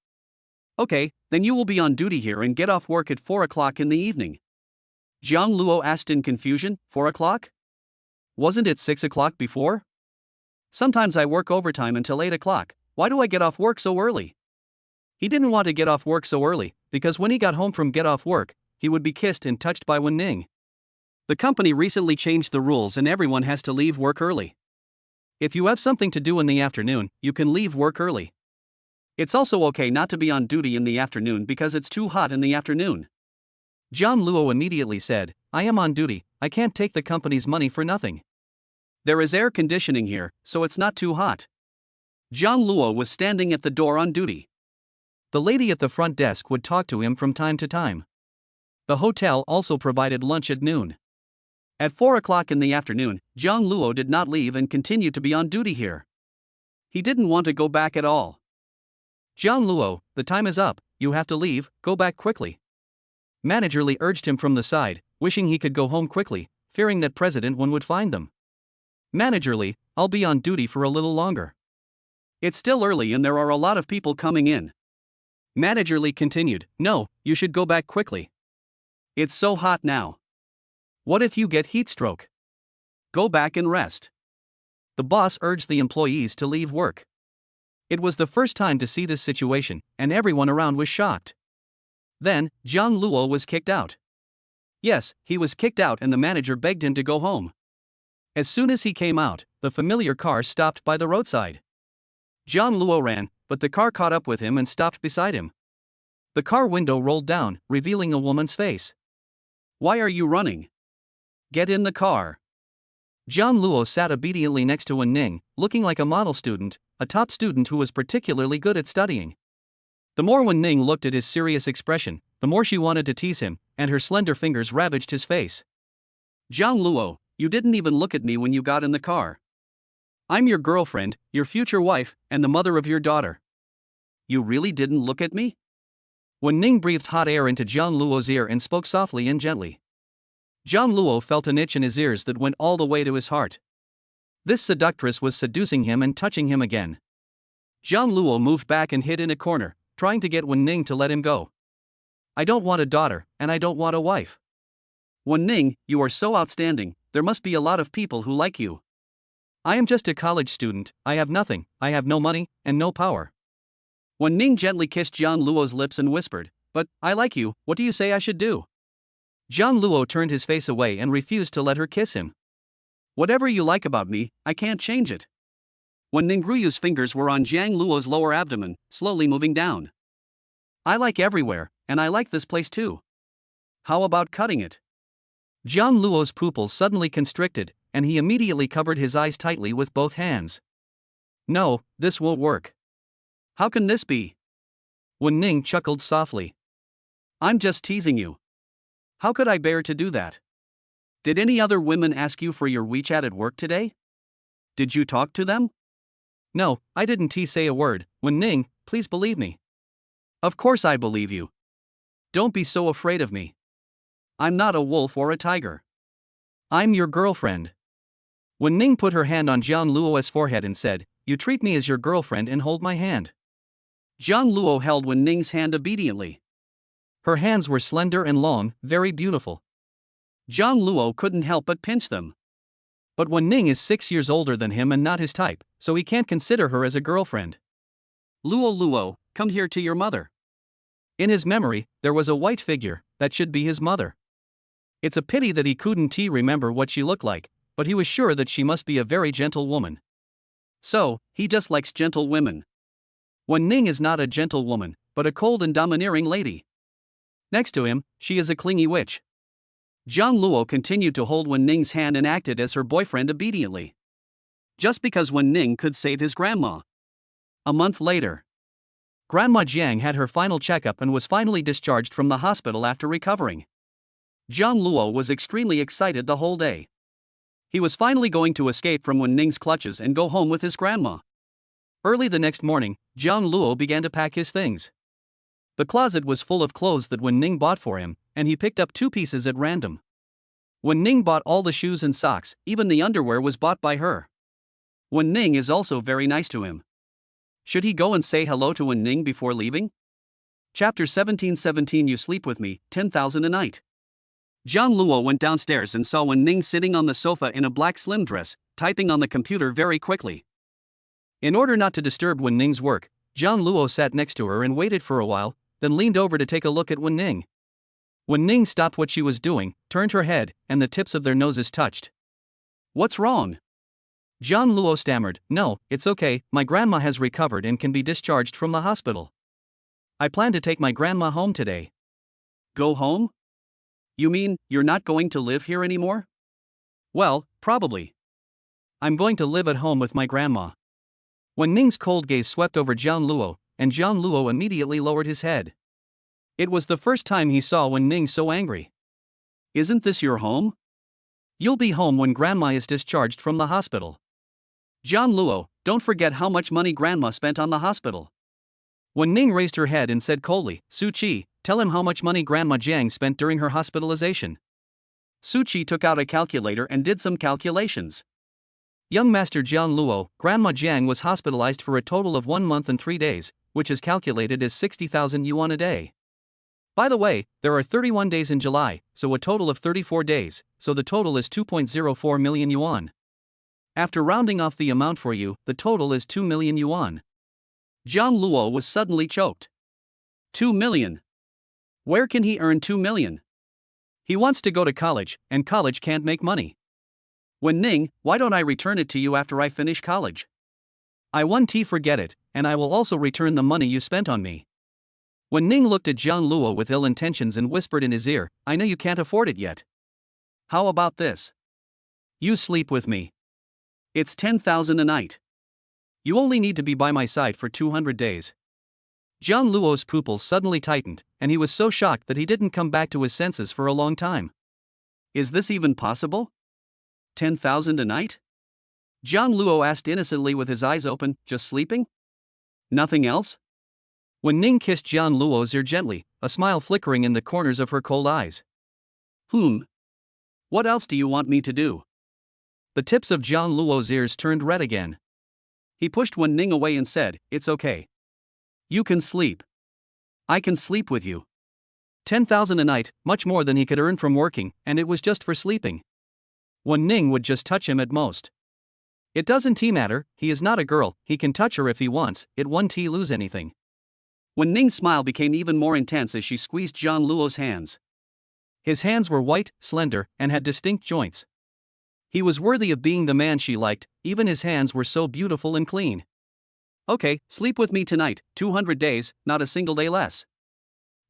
Okay, then you will be on duty here and get off work at 4 o'clock in the evening. Jiang Luo asked in confusion. 4 o'clock? Wasn't it 6 o'clock before? Sometimes I work overtime until 8 o'clock, why do I get off work so early? He didn't want to get off work so early, because when he got home from get off work, he would be kissed and touched by Wen Ning. The company recently changed the rules and everyone has to leave work early. If you have something to do in the afternoon, you can leave work early. It's also okay not to be on duty in the afternoon because it's too hot in the afternoon. Jiang Luo immediately said, I am on duty, I can't take the company's money for nothing. There is air conditioning here, so it's not too hot. Jiang Luo was standing at the door on duty. The lady at the front desk would talk to him from time to time. The hotel also provided lunch at noon. At 4 o'clock in the afternoon, Jiang Luo did not leave and continued to be on duty here. He didn't want to go back at all. Jiang Luo, the time is up, you have to leave, go back quickly. Manager Li urged him from the side, wishing he could go home quickly, fearing that President Wen would find them. Manager Li, I'll be on duty for a little longer. It's still early and there are a lot of people coming in. Manager Li continued, no, you should go back quickly. It's so hot now. What if you get heat stroke? Go back and rest. The boss urged the employees to leave work. It was the first time to see this situation, and everyone around was shocked. Then, Jiang Luo was kicked out. Yes, he was kicked out and the manager begged him to go home. As soon as he came out, the familiar car stopped by the roadside. Jiang Luo ran, but the car caught up with him and stopped beside him. The car window rolled down, revealing a woman's face. Why are you running? Get in the car. Jiang Luo sat obediently next to Wen Ning, looking like a model student, a top student who was particularly good at studying. The more Wen Ning looked at his serious expression, the more she wanted to tease him, and her slender fingers ravaged his face. Jiang Luo, you didn't even look at me when you got in the car. I'm your girlfriend, your future wife, and the mother of your daughter. You really didn't look at me? Wen Ning breathed hot air into Jiang Luo's ear and spoke softly and gently. Jiang Luo felt an itch in his ears that went all the way to his heart. This seductress was seducing him and touching him again. Jiang Luo moved back and hid in a corner, trying to get Wen Ning to let him go. I don't want a daughter, and I don't want a wife. Wen Ning, you are so outstanding, there must be a lot of people who like you. I am just a college student, I have nothing, I have no money, and no power. Wen Ning gently kissed Jiang Luo's lips and whispered, but, I like you, what do you say I should do? Jiang Luo turned his face away and refused to let her kiss him. Whatever you like about me, I can't change it. Wen Ningruyu's fingers were on Jiang Luo's lower abdomen, slowly moving down. I like everywhere, and I like this place too. How about cutting it? Jiang Luo's pupils suddenly constricted, and he immediately covered his eyes tightly with both hands. No, this won't work. How can this be? Wen Ning chuckled softly. I'm just teasing you. How could I bear to do that? Did any other women ask you for your WeChat at work today? Did you talk to them? No, I didn't say a word. Wen Ning, please believe me. Of course I believe you. Don't be so afraid of me. I'm not a wolf or a tiger. I'm your girlfriend. Wen Ning put her hand on Jiang Luo's forehead and said, you treat me as your girlfriend and hold my hand. Jiang Luo held Wen Ning's hand obediently. Her hands were slender and long, very beautiful. Jiang Luo couldn't help but pinch them. But Wen Ning is 6 years older than him and not his type, so he can't consider her as a girlfriend. Luo, come here to your mother. In his memory, there was a white figure, that should be his mother. It's a pity that he couldn't remember what she looked like, but he was sure that she must be a very gentle woman. So, he just likes gentle women. Wen Ning is not a gentle woman, but a cold and domineering lady. Next to him, she is a clingy witch. Jiang Luo continued to hold Wen Ning's hand and acted as her boyfriend obediently. Just because Wen Ning could save his grandma. A month later, Grandma Jiang had her final checkup and was finally discharged from the hospital after recovering. Jiang Luo was extremely excited the whole day. He was finally going to escape from Wen Ning's clutches and go home with his grandma. Early the next morning, Jiang Luo began to pack his things. The closet was full of clothes that Wen Ning bought for him, and he picked up 2 pieces at random. Wen Ning bought all the shoes and socks, even the underwear was bought by her. Wen Ning is also very nice to him. Should he go and say hello to Wen Ning before leaving? Chapter 17:17 You sleep with me, 10,000 a night. Zhang Luo went downstairs and saw Wen Ning sitting on the sofa in a black slim dress, typing on the computer very quickly. In order not to disturb Wen Ning's work, Zhang Luo sat next to her and waited for a while, then leaned over to take a look at Wen Ning. Wen Ning stopped what she was doing, turned her head, and the tips of their noses touched. What's wrong? Zhang Luo stammered, No, it's okay, my grandma has recovered and can be discharged from the hospital. I plan to take my grandma home today. Go home? You mean, you're not going to live here anymore? Well, probably. I'm going to live at home with my grandma. Wen Ning's cold gaze swept over Zhang Luo, and Zhang Luo immediately lowered his head. It was the first time he saw Wen Ning so angry. Isn't this your home? You'll be home when grandma is discharged from the hospital. Zhang Luo, don't forget how much money grandma spent on the hospital. Wen Ning raised her head and said coldly, Su Qi, tell him how much money Grandma Jiang spent during her hospitalization. Su Qi took out a calculator and did some calculations. Young Master Zhang Luo, Grandma Jiang was hospitalized for a total of 1 month and 3 days, which is calculated as 60,000 yuan a day. By the way, there are 31 days in July, so a total of 34 days, so the total is 2.04 million yuan. After rounding off the amount for you, the total is 2 million yuan. Zhang Luo was suddenly choked. 2 million. Where can he earn 2 million? He wants to go to college, and college can't make money. Wen Ning, why don't I return it to you after I finish college? I won't forget it, and I will also return the money you spent on me. Wen Ning looked at Zhang Luo with ill intentions and whispered in his ear, I know you can't afford it yet. How about this? You sleep with me. It's 10,000 a night. You only need to be by my side for 200 days. Zhang Luo's pupils suddenly tightened, and he was so shocked that he didn't come back to his senses for a long time. Is this even possible? 10,000 a night? Zhang Luo asked innocently with his eyes open, just sleeping? Nothing else? Wen Ning kissed Zhang Luo's ear gently, a smile flickering in the corners of her cold eyes. What else do you want me to do? The tips of Zhang Luo's ears turned red again. He pushed Wen Ning away and said, It's okay. You can sleep. I can sleep with you. 10,000 a night, much more than he could earn from working, and it was just for sleeping. Wen Ning would just touch him at most. It doesn't matter, he is not a girl, he can touch her if he wants, it won't lose anything. Wen Ning's smile became even more intense as she squeezed Zhang Luo's hands. His hands were white, slender, and had distinct joints. He was worthy of being the man she liked, even his hands were so beautiful and clean. Okay, sleep with me tonight, 200 days, not a single day less.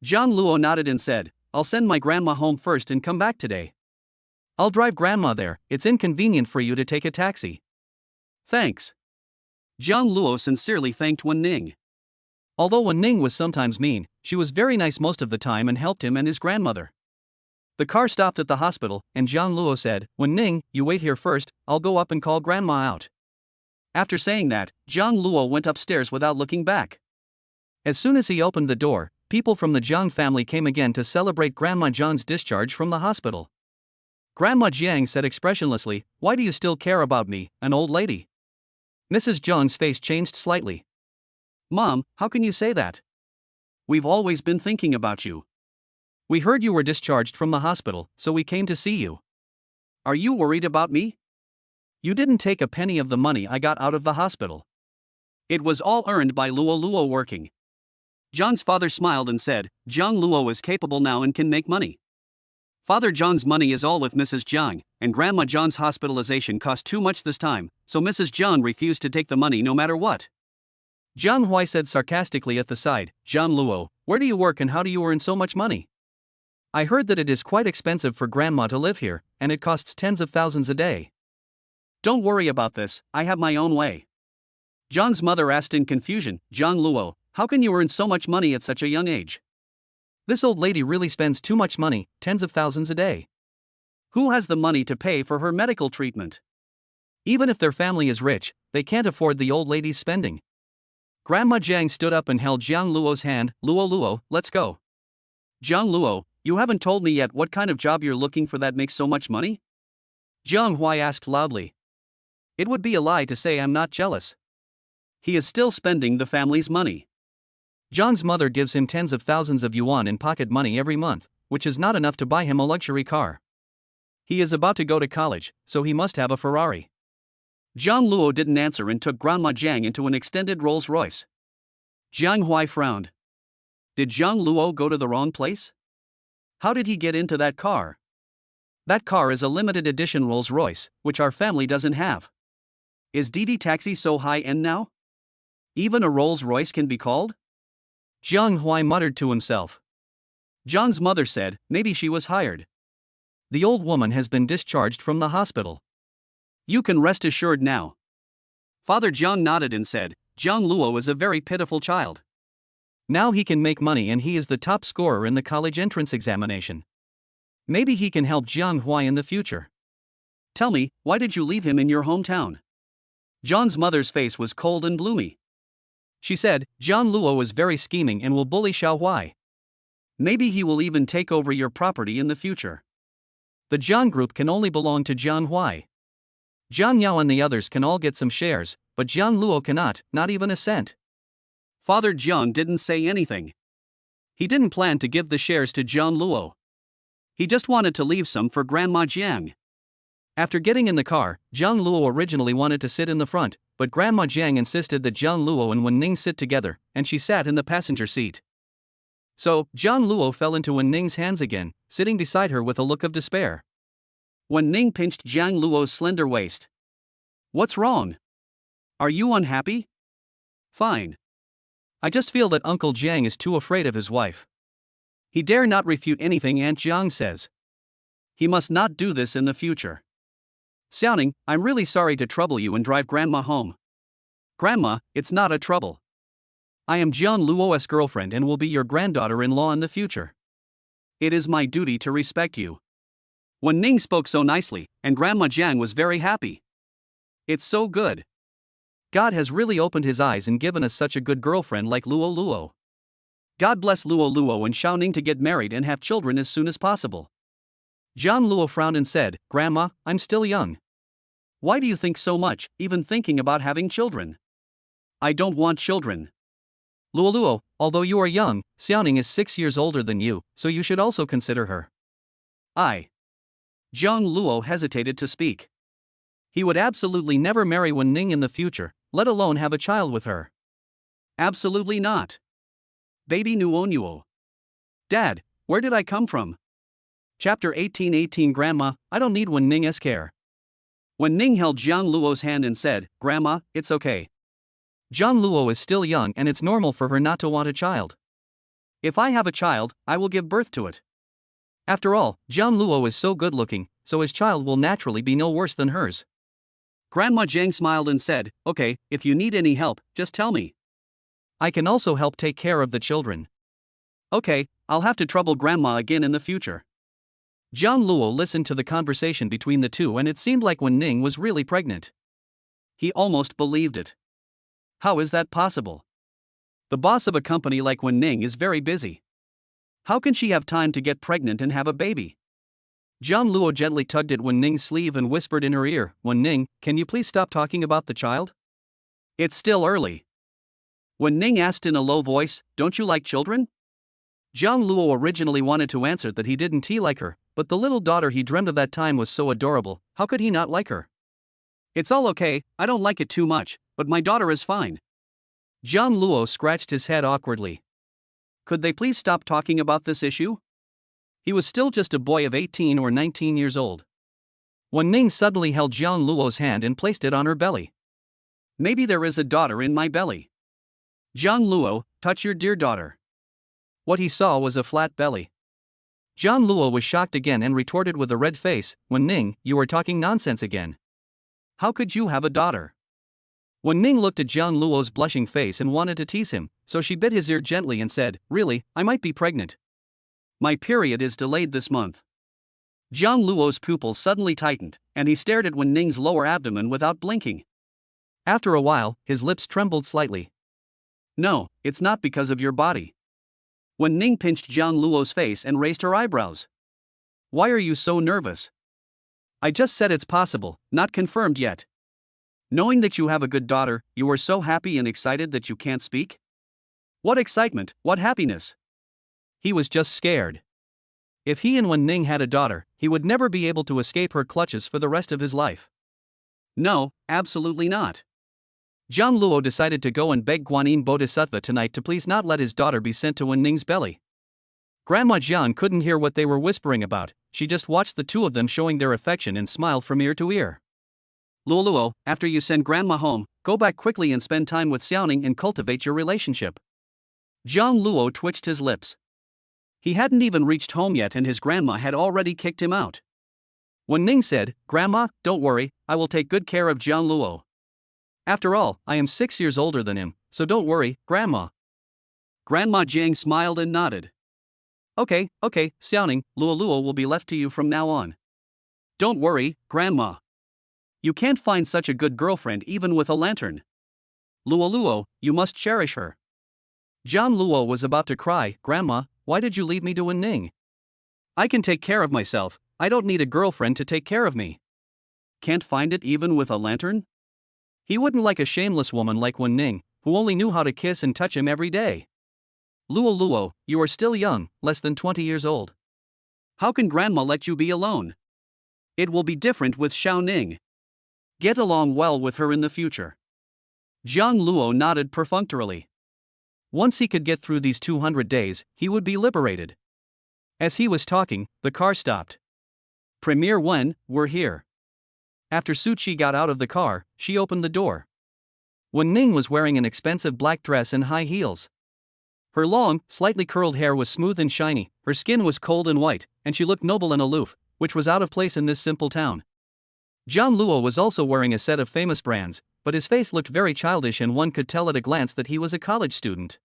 Zhang Luo nodded and said, I'll send my grandma home first and come back today. I'll drive grandma there, it's inconvenient for you to take a taxi. Thanks. Zhang Luo sincerely thanked Wen Ning. Although Wen Ning was sometimes mean, she was very nice most of the time and helped him and his grandmother. The car stopped at the hospital, and Zhang Luo said, Wen Ning, you wait here first, I'll go up and call grandma out. After saying that, Zhang Luo went upstairs without looking back. As soon as he opened the door, people from the Zhang family came again to celebrate Grandma Zhang's discharge from the hospital. Grandma Jiang said expressionlessly, Why do you still care about me, an old lady? Mrs. Zhang's face changed slightly. Mom, how can you say that? We've always been thinking about you. We heard you were discharged from the hospital, so we came to see you. Are you worried about me? You didn't take a penny of the money I got out of the hospital. It was all earned by Luo working. Zhang's father smiled and said, Zhang Luo is capable now and can make money. Father Zhang's money is all with Mrs. Zhang, and Grandma Zhang's hospitalization cost too much this time, so Mrs. Zhang refused to take the money no matter what. Zhang Hui said sarcastically at the side, Zhang Luo, where do you work and how do you earn so much money? I heard that it is quite expensive for grandma to live here, and it costs tens of thousands a day. Don't worry about this, I have my own way. Zhang's mother asked in confusion, Zhang Luo, how can you earn so much money at such a young age? This old lady really spends too much money, tens of thousands a day. Who has the money to pay for her medical treatment? Even if their family is rich, they can't afford the old lady's spending. Grandma Jiang stood up and held Zhang Luo's hand, Luo, let's go. Zhang Luo, You haven't told me yet what kind of job you're looking for that makes so much money? Jiang Huai asked loudly. It would be a lie to say I'm not jealous. He is still spending the family's money. John's mother gives him tens of thousands of yuan in pocket money every month, which is not enough to buy him a luxury car. He is about to go to college, so he must have a Ferrari. Zhang Luo didn't answer and took Grandma Jiang into an extended Rolls-Royce. Jiang Huai frowned. Did Zhang Luo go to the wrong place? How did he get into that car? That car is a limited edition Rolls-Royce, which our family doesn't have. Is Didi Taxi so high-end now? Even a Rolls-Royce can be called? Jiang Huai muttered to himself. John's mother said, maybe she was hired. The old woman has been discharged from the hospital. You can rest assured now. Father Jiang nodded and said, Zhang Luo is a very pitiful child. Now he can make money and he is the top scorer in the college entrance examination. Maybe he can help Jiang Huai in the future. Tell me, why did you leave him in your hometown? John's mother's face was cold and gloomy. She said, Zhang Luo is very scheming and will bully Xiao Huai. Maybe he will even take over your property in the future. The Jiang group can only belong to Jiang Huai. Jiang Yao and the others can all get some shares, but Jiang Luo cannot, not even a cent. Father Jiang didn't say anything. He didn't plan to give the shares to Jiang Luo. He just wanted to leave some for Grandma Jiang. After getting in the car, Jiang Luo originally wanted to sit in the front, but Grandma Jiang insisted that Jiang Luo and Wen Ning sit together, and she sat in the passenger seat. So, Jiang Luo fell into Wen Ning's hands again, sitting beside her with a look of despair. Wen Ning pinched Jiang Luo's slender waist. What's wrong? Are you unhappy? Fine. I just feel that Uncle Jiang is too afraid of his wife. He dare not refute anything Aunt Jiang says. He must not do this in the future. Xiaoning, I'm really sorry to trouble you and drive Grandma home. Grandma, it's not a trouble. I am Jiang Luo's girlfriend and will be your granddaughter-in-law in the future. It is my duty to respect you. Wen Ning spoke so nicely, and Grandma Jiang was very happy. It's so good. God has really opened his eyes and given us such a good girlfriend like Luo Luo. God bless Luo Luo and Xiaoning to get married and have children as soon as possible. Jiang Luo frowned and said, Grandma, I'm still young. Why do you think so much, even thinking about having children? I don't want children. Luo Luo, although you are young, Xiaoning is 6 years older than you, so you should also consider her. Jiang Luo hesitated to speak. He would absolutely never marry Wen Ning in the future, let alone have a child with her. Absolutely not. Baby Nuo Nuo. Dad, where did I come from? Chapter 18:18 Grandma, I don't need Wen Ning's care. Wen Ning held Jiang Luo's hand and said, Grandma, it's okay. Jiang Luo is still young and it's normal for her not to want a child. If I have a child, I will give birth to it. After all, Jiang Luo is so good-looking, so his child will naturally be no worse than hers. Grandma Jiang smiled and said, Okay, if you need any help, just tell me. I can also help take care of the children. Okay, I'll have to trouble Grandma again in the future. Jiang Luo listened to the conversation between the two and it seemed like Wen Ning was really pregnant. He almost believed it. How is that possible? The boss of a company like Wen Ning is very busy. How can she have time to get pregnant and have a baby? Jiang Luo gently tugged at Wen Ning's sleeve and whispered in her ear, Wen Ning, can you please stop talking about the child? It's still early. Wen Ning asked in a low voice, don't you like children? Jiang Luo originally wanted to answer that he didn't like her, but the little daughter he dreamed of that time was so adorable, how could he not like her? It's all okay, I don't like it too much, but my daughter is fine. Jiang Luo scratched his head awkwardly. Could they please stop talking about this issue? He was still just a boy of 18 or 19 years old. Wen Ning suddenly held Jiang Luo's hand and placed it on her belly. Maybe there is a daughter in my belly. Jiang Luo, touch your dear daughter. What he saw was a flat belly. Jiang Luo was shocked again and retorted with a red face, Wen Ning, you are talking nonsense again. How could you have a daughter? Wen Ning looked at Jiang Luo's blushing face and wanted to tease him, so she bit his ear gently and said, really, I might be pregnant. My period is delayed this month. Jiang Luo's pupils suddenly tightened, and he stared at Wen Ning's lower abdomen without blinking. After a while, his lips trembled slightly. No, it's not because of your body. Wen Ning pinched Jiang Luo's face and raised her eyebrows. Why are you so nervous? I just said it's possible, not confirmed yet. Knowing that you have a good daughter, you are so happy and excited that you can't speak? What excitement, what happiness? He was just scared. If he and Wen Ning had a daughter, he would never be able to escape her clutches for the rest of his life. No, absolutely not. Jiang Luo decided to go and beg Guanyin Bodhisattva tonight to please not let his daughter be sent to Wen Ning's belly. Grandma Jiang couldn't hear what they were whispering about, she just watched the two of them showing their affection and smiled from ear to ear. Luo Luo, after you send Grandma home, go back quickly and spend time with Xiaoning and cultivate your relationship. Jiang Luo twitched his lips. He hadn't even reached home yet and his grandma had already kicked him out. Wen Ning said, Grandma, don't worry, I will take good care of Jiang Luo. After all, I am 6 years older than him, so don't worry, Grandma. Grandma Jiang smiled and nodded. Okay, Xiaoning, Luo Luo will be left to you from now on. Don't worry, Grandma. You can't find such a good girlfriend even with a lantern. Luo Luo, you must cherish her. Jiang Luo was about to cry, Grandma, why did you leave me to Wen Ning? I can take care of myself, I don't need a girlfriend to take care of me. Can't find it even with a lantern? He wouldn't like a shameless woman like Wen Ning, who only knew how to kiss and touch him every day. Luo Luo, you are still young, less than 20 years old. How can Grandma let you be alone? It will be different with Xiao Ning. Get along well with her in the future. Jiang Luo nodded perfunctorily. Once he could get through these 200 days, he would be liberated. As he was talking, the car stopped. Premier Wen, we're here. After Su Qi got out of the car, she opened the door. Wen Ning was wearing an expensive black dress and high heels. Her long, slightly curled hair was smooth and shiny, her skin was cold and white, and she looked noble and aloof, which was out of place in this simple town. Jiang Luo was also wearing a set of famous brands, but his face looked very childish and one could tell at a glance that he was a college student.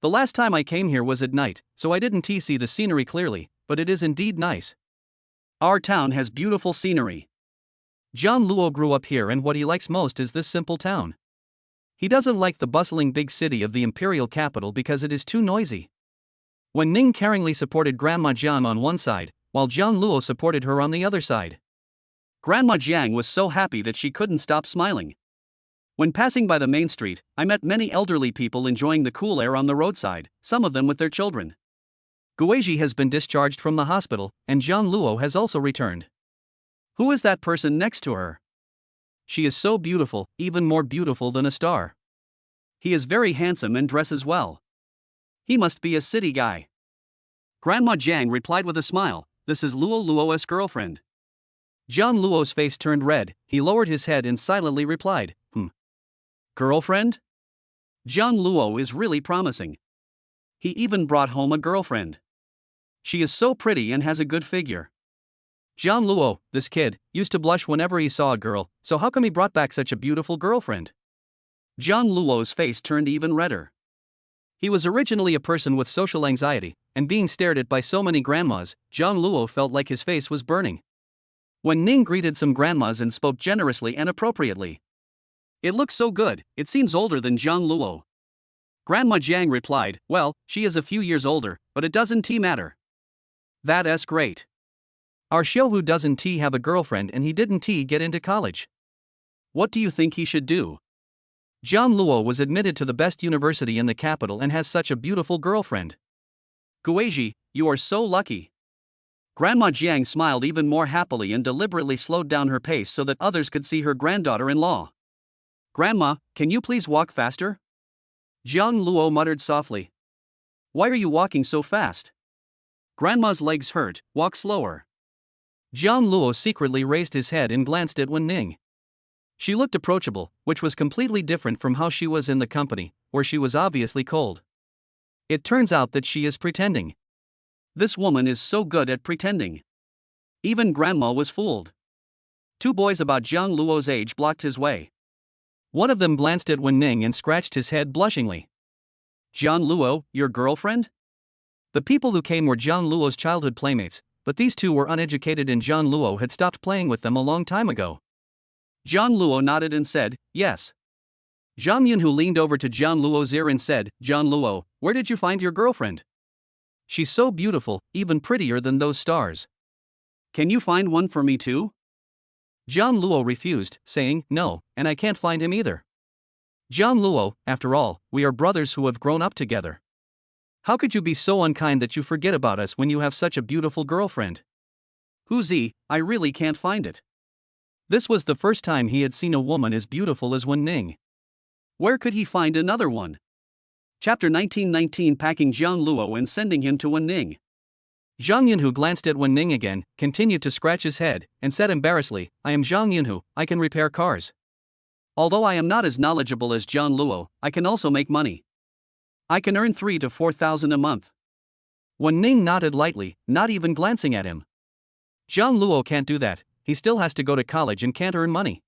The last time I came here was at night, so I didn't see the scenery clearly, but it is indeed nice. Our town has beautiful scenery. Jiang Luo grew up here and what he likes most is this simple town. He doesn't like the bustling big city of the imperial capital because it is too noisy. Wen Ning caringly supported Grandma Jiang on one side, while Jiang Luo supported her on the other side. Grandma Jiang was so happy that she couldn't stop smiling. When passing by the main street, I met many elderly people enjoying the cool air on the roadside, some of them with their children. Guizhi has been discharged from the hospital, and Jiang Luo has also returned. Who is that person next to her? She is so beautiful, even more beautiful than a star. He is very handsome and dresses well. He must be a city guy. Grandma Jiang replied with a smile, this is Luo Luo's girlfriend. Jiang Luo's face turned red, he lowered his head and silently replied, Girlfriend? Jiang Luo is really promising. He even brought home a girlfriend. She is so pretty and has a good figure. Jiang Luo, this kid, used to blush whenever he saw a girl, so how come he brought back such a beautiful girlfriend? Jiang Luo's face turned even redder. He was originally a person with social anxiety, and being stared at by so many grandmas, Jiang Luo felt like his face was burning. Wen Ning greeted some grandmas and spoke generously and appropriately. It looks so good, it seems older than Jiang Luo. Grandma Jiang replied, well, she is a few years older, but it doesn't matter. That's great. Our Xiaohu doesn't have a girlfriend and he didn't get into college. What do you think he should do? Jiang Luo was admitted to the best university in the capital and has such a beautiful girlfriend. Guizhi, you are so lucky. Grandma Jiang smiled even more happily and deliberately slowed down her pace so that others could see her granddaughter-in-law. Grandma, can you please walk faster? Jiang Luo muttered softly. Why are you walking so fast? Grandma's legs hurt, walk slower. Jiang Luo secretly raised his head and glanced at Wen Ning. She looked approachable, which was completely different from how she was in the company, where she was obviously cold. It turns out that she is pretending. This woman is so good at pretending. Even Grandma was fooled. Two boys about Jiang Luo's age blocked his way. One of them glanced at Wen Ning and scratched his head blushingly. Jiang Luo, your girlfriend? The people who came were Jiang Luo's childhood playmates, but these two were uneducated and Jiang Luo had stopped playing with them a long time ago. Jiang Luo nodded and said, yes. Zhang Yunhu leaned over to Jiang Luo's ear and said, Jiang Luo, where did you find your girlfriend? She's so beautiful, even prettier than those stars. Can you find one for me too? John Luo refused, saying, no, and I can't find him either. John Luo, after all, we are brothers who have grown up together. How could you be so unkind that you forget about us when you have such a beautiful girlfriend? Huzi, I really can't find it. This was the first time he had seen a woman as beautiful as Wen Ning. Where could he find another one? Chapter 1919 Packing Jiang Luo and sending him to Wen Ning. Zhang Yunhu glanced at Wen Ning again, continued to scratch his head, and said embarrassedly, I am Zhang Yunhu, I can repair cars. Although I am not as knowledgeable as Jiang Luo, I can also make money. I can earn 3,000 to 4,000 a month. Wen Ning nodded lightly, not even glancing at him. Jiang Luo can't do that, he still has to go to college and can't earn money.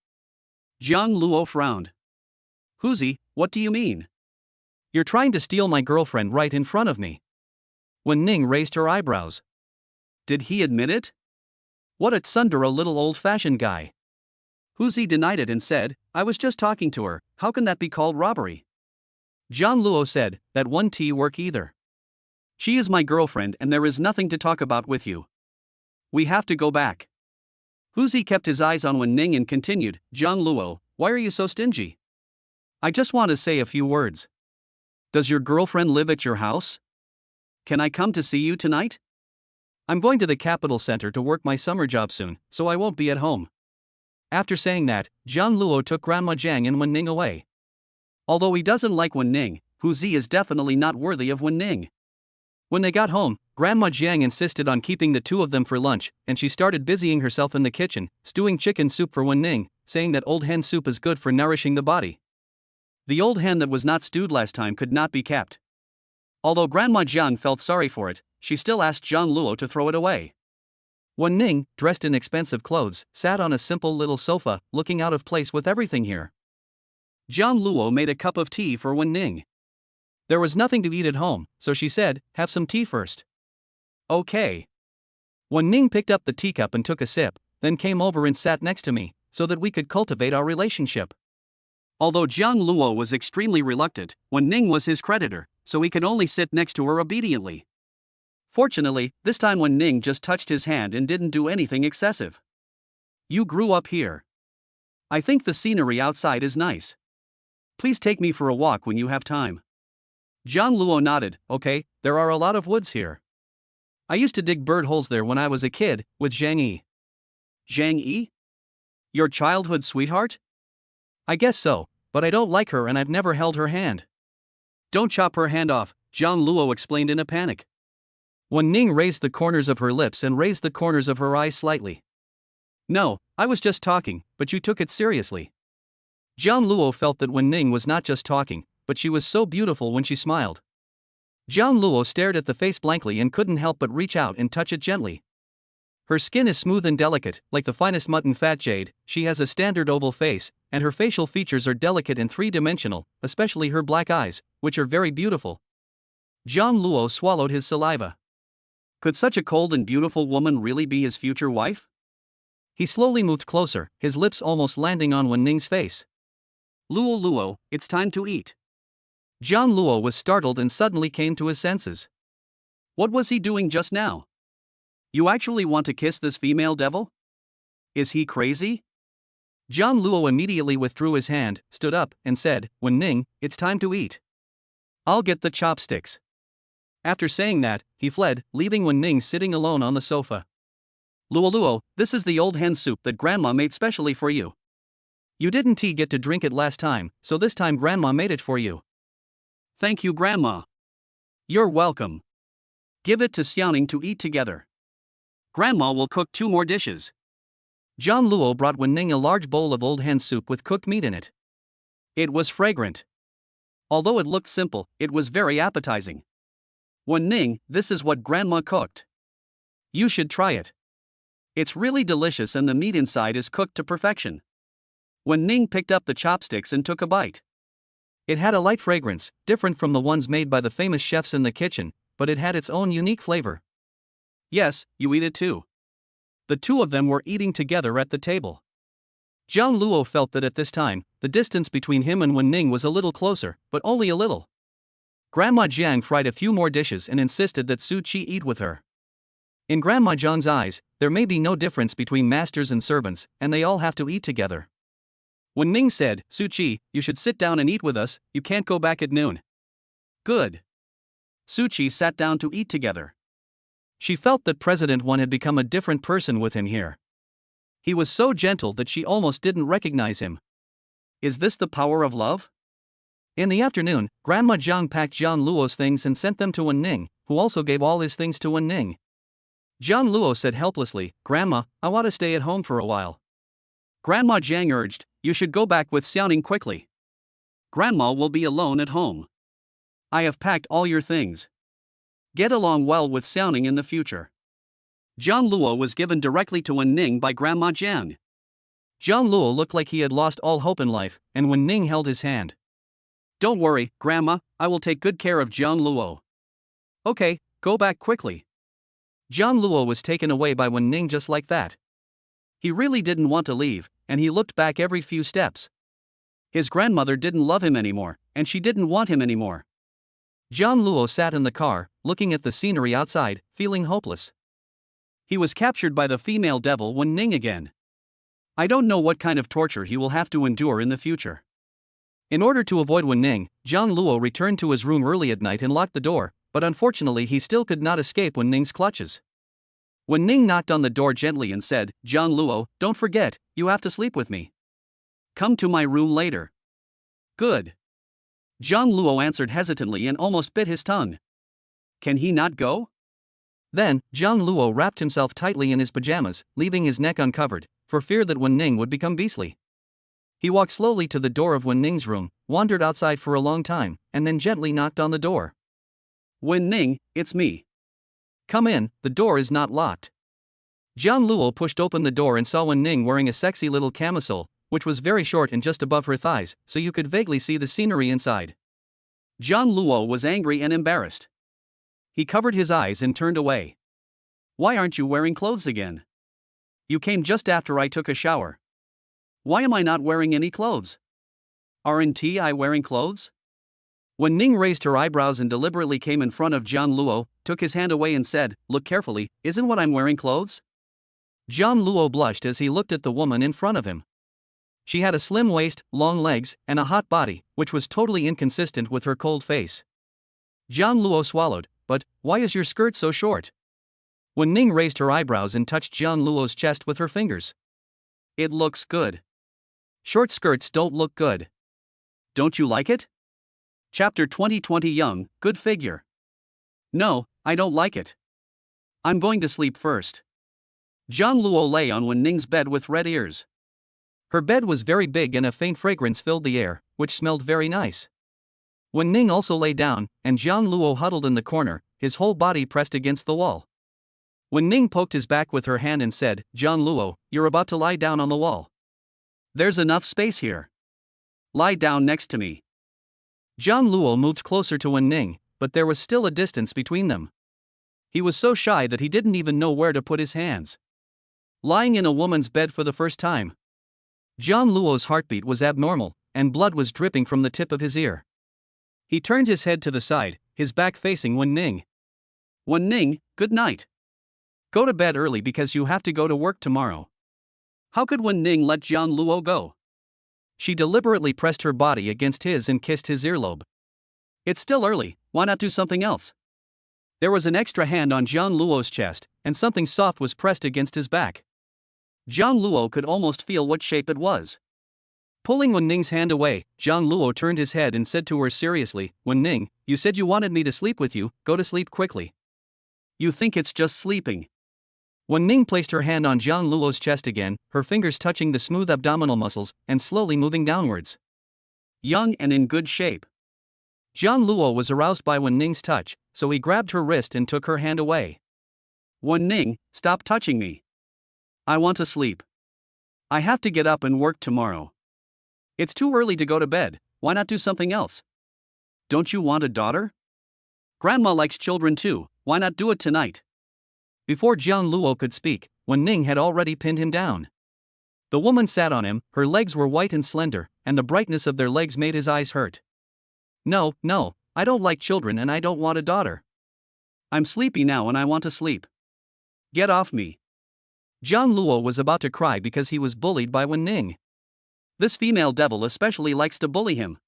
Jiang Luo frowned. Huzi, what do you mean? You're trying to steal my girlfriend right in front of me. Wen Ning raised her eyebrows. Did he admit it? What a tsundere little old-fashioned guy. Huzi denied it and said, I was just talking to her, how can that be called robbery? Jiang Luo said, that won't work either. She is my girlfriend and there is nothing to talk about with you. We have to go back. Huzi kept his eyes on Wen Ning and continued, Jiang Luo, why are you so stingy? I just want to say a few words. Does your girlfriend live at your house? Can I come to see you tonight? I'm going to the capital center to work my summer job soon, so I won't be at home. After saying that, Jiang Luo took Grandma Jiang and Wen Ning away. Although he doesn't like Wen Ning, Huzi is definitely not worthy of Wen Ning. When they got home, Grandma Jiang insisted on keeping the two of them for lunch, and she started busying herself in the kitchen, stewing chicken soup for Wen Ning, saying that old hen soup is good for nourishing the body. The old hen that was not stewed last time could not be kept. Although Grandma Jiang felt sorry for it, she still asked Jiang Luo to throw it away. Wen Ning, dressed in expensive clothes, sat on a simple little sofa, looking out of place with everything here. Jiang Luo made a cup of tea for Wen Ning. There was nothing to eat at home, so she said, have some tea first. Okay. Wen Ning picked up the teacup and took a sip, then came over and sat next to me, so that we could cultivate our relationship. Although Jiang Luo was extremely reluctant, Wen Ning was his creditor, so he could only sit next to her obediently. Fortunately, this time Wen Ning just touched his hand and didn't do anything excessive. You grew up here. I think the scenery outside is nice. Please take me for a walk when you have time. Jiang Luo nodded, okay, there are a lot of woods here. I used to dig bird holes there when I was a kid, with Zhang Yi. Zhang Yi? Your childhood sweetheart? I guess so, but I don't like her and I've never held her hand. Don't chop her hand off, Jiang Luo explained in a panic. Wen Ning raised the corners of her lips and raised the corners of her eyes slightly. No, I was just talking, but you took it seriously. Jiang Luo felt that Wen Ning was not just talking, but she was so beautiful when she smiled. Jiang Luo stared at the face blankly and couldn't help but reach out and touch it gently. Her skin is smooth and delicate, like the finest mutton fat jade, she has a standard oval face, and her facial features are delicate and three-dimensional, especially her black eyes, which are very beautiful. Jiang Luo swallowed his saliva. Could such a cold and beautiful woman really be his future wife? He slowly moved closer, his lips almost landing on Wen Ning's face. Luo Luo, it's time to eat. Jiang Luo was startled and suddenly came to his senses. What was he doing just now? You actually want to kiss this female devil? Is he crazy? Jiang Luo immediately withdrew his hand, stood up, and said, Wen Ning, it's time to eat. I'll get the chopsticks. After saying that, he fled, leaving Wen Ning sitting alone on the sofa. Luo Luo, this is the old hen soup that Grandma made specially for you. You didn't get to drink it last time, so this time Grandma made it for you. Thank you, Grandma. You're welcome. Give it to Xiaoning to eat together. Grandma will cook 2 more dishes. Jiang Luo brought Wen Ning a large bowl of old hen soup with cooked meat in it. It was fragrant. Although it looked simple, it was very appetizing. Wen Ning, this is what Grandma cooked. You should try it. It's really delicious and the meat inside is cooked to perfection. Wen Ning picked up the chopsticks and took a bite. It had a light fragrance, different from the ones made by the famous chefs in the kitchen, but it had its own unique flavor. Yes, you eat it too. The two of them were eating together at the table. Jiang Luo felt that at this time, the distance between him and Wen Ning was a little closer, but only a little. Grandma Jiang fried a few more dishes and insisted that Su Qi eat with her. In Grandma Jiang's eyes, there may be no difference between masters and servants, and they all have to eat together. When Ning said, Su Qi, you should sit down and eat with us, you can't go back at noon. Good. Su Qi sat down to eat together. She felt that President Wan had become a different person with him here. He was so gentle that she almost didn't recognize him. Is this the power of love? In the afternoon, Grandma Jiang packed Jian Luo's things and sent them to Wen Ning, who also gave all his things to Wen Ning. Jian Luo said helplessly, Grandma, I want to stay at home for a while. Grandma Jiang urged, you should go back with Xiaoning quickly. Grandma will be alone at home. I have packed all your things. Get along well with Xiaoning in the future. Jian Luo was given directly to Wen Ning by Grandma Jiang. Jian Luo looked like he had lost all hope in life, and Wen Ning held his hand. Don't worry, Grandma, I will take good care of Jian Luo. Okay, go back quickly. Jian Luo was taken away by Wen Ning just like that. He really didn't want to leave, and he looked back every few steps. His grandmother didn't love him anymore, and she didn't want him anymore. Jian Luo sat in the car, looking at the scenery outside, feeling hopeless. He was captured by the female devil Wen Ning again. I don't know what kind of torture he will have to endure in the future. In order to avoid Wen Ning, Jian Luo returned to his room early at night and locked the door, but unfortunately he still could not escape Wen Ning's clutches. Wen Ning knocked on the door gently and said, Jian Luo, don't forget, you have to sleep with me. Come to my room later. Good. Jian Luo answered hesitantly and almost bit his tongue. Can he not go? Then, Jian Luo wrapped himself tightly in his pajamas, leaving his neck uncovered, for fear that Wen Ning would become beastly. He walked slowly to the door of Wen Ning's room, wandered outside for a long time, and then gently knocked on the door. Wen Ning, it's me. Come in, the door is not locked. Jian Luo pushed open the door and saw Wen Ning wearing a sexy little camisole, which was very short and just above her thighs, so you could vaguely see the scenery inside. Jian Luo was angry and embarrassed. He covered his eyes and turned away. Why aren't you wearing clothes again? You came just after I took a shower. Why am I not wearing any clothes? Aren't I wearing clothes? When Ning raised her eyebrows and deliberately came in front of Jian Luo, took his hand away and said, Look carefully, isn't what I'm wearing clothes? Jian Luo blushed as he looked at the woman in front of him. She had a slim waist, long legs, and a hot body, which was totally inconsistent with her cold face. Jian Luo swallowed, but why is your skirt so short? When Ning raised her eyebrows and touched Jian Luo's chest with her fingers. It looks good. Short skirts don't look good. Don't you like it? Chapter 20 Young, good figure. No, I don't like it. I'm going to sleep first. Jian Luo lay on Wen Ning's bed with red ears. Her bed was very big and a faint fragrance filled the air, which smelled very nice. Wen Ning also lay down, and Jian Luo huddled in the corner, his whole body pressed against the wall. Wen Ning poked his back with her hand and said, Jian Luo, you're about to lie down on the wall. There's enough space here. Lie down next to me. Jian Luo moved closer to Wen Ning, but there was still a distance between them. He was so shy that he didn't even know where to put his hands. Lying in a woman's bed for the first time. Jian Luo's heartbeat was abnormal, and blood was dripping from the tip of his ear. He turned his head to the side, his back facing Wen Ning. Wen Ning, good night. Go to bed early because you have to go to work tomorrow. How could Wen Ning let Jian Luo go? She deliberately pressed her body against his and kissed his earlobe. It's still early, why not do something else? There was an extra hand on Jian Luo's chest, and something soft was pressed against his back. Jian Luo could almost feel what shape it was. Pulling Wen Ning's hand away, Jian Luo turned his head and said to her seriously, Wen Ning, you said you wanted me to sleep with you, go to sleep quickly. You think it's just sleeping. Wen Ning placed her hand on Jian Luo's chest again, her fingers touching the smooth abdominal muscles, and slowly moving downwards. Young and in good shape. Jian Luo was aroused by Wen Ning's touch, so he grabbed her wrist and took her hand away. Wen Ning, stop touching me. I want to sleep. I have to get up and work tomorrow. It's too early to go to bed, why not do something else? Don't you want a daughter? Grandma likes children too, why not do it tonight? Before Jian Luo could speak, Wen Ning had already pinned him down. The woman sat on him, her legs were white and slender, and the brightness of their legs made his eyes hurt. No, I don't like children and I don't want a daughter. I'm sleepy now and I want to sleep. Get off me. John Luo was about to cry because he was bullied by Wen Ning. This female devil especially likes to bully him.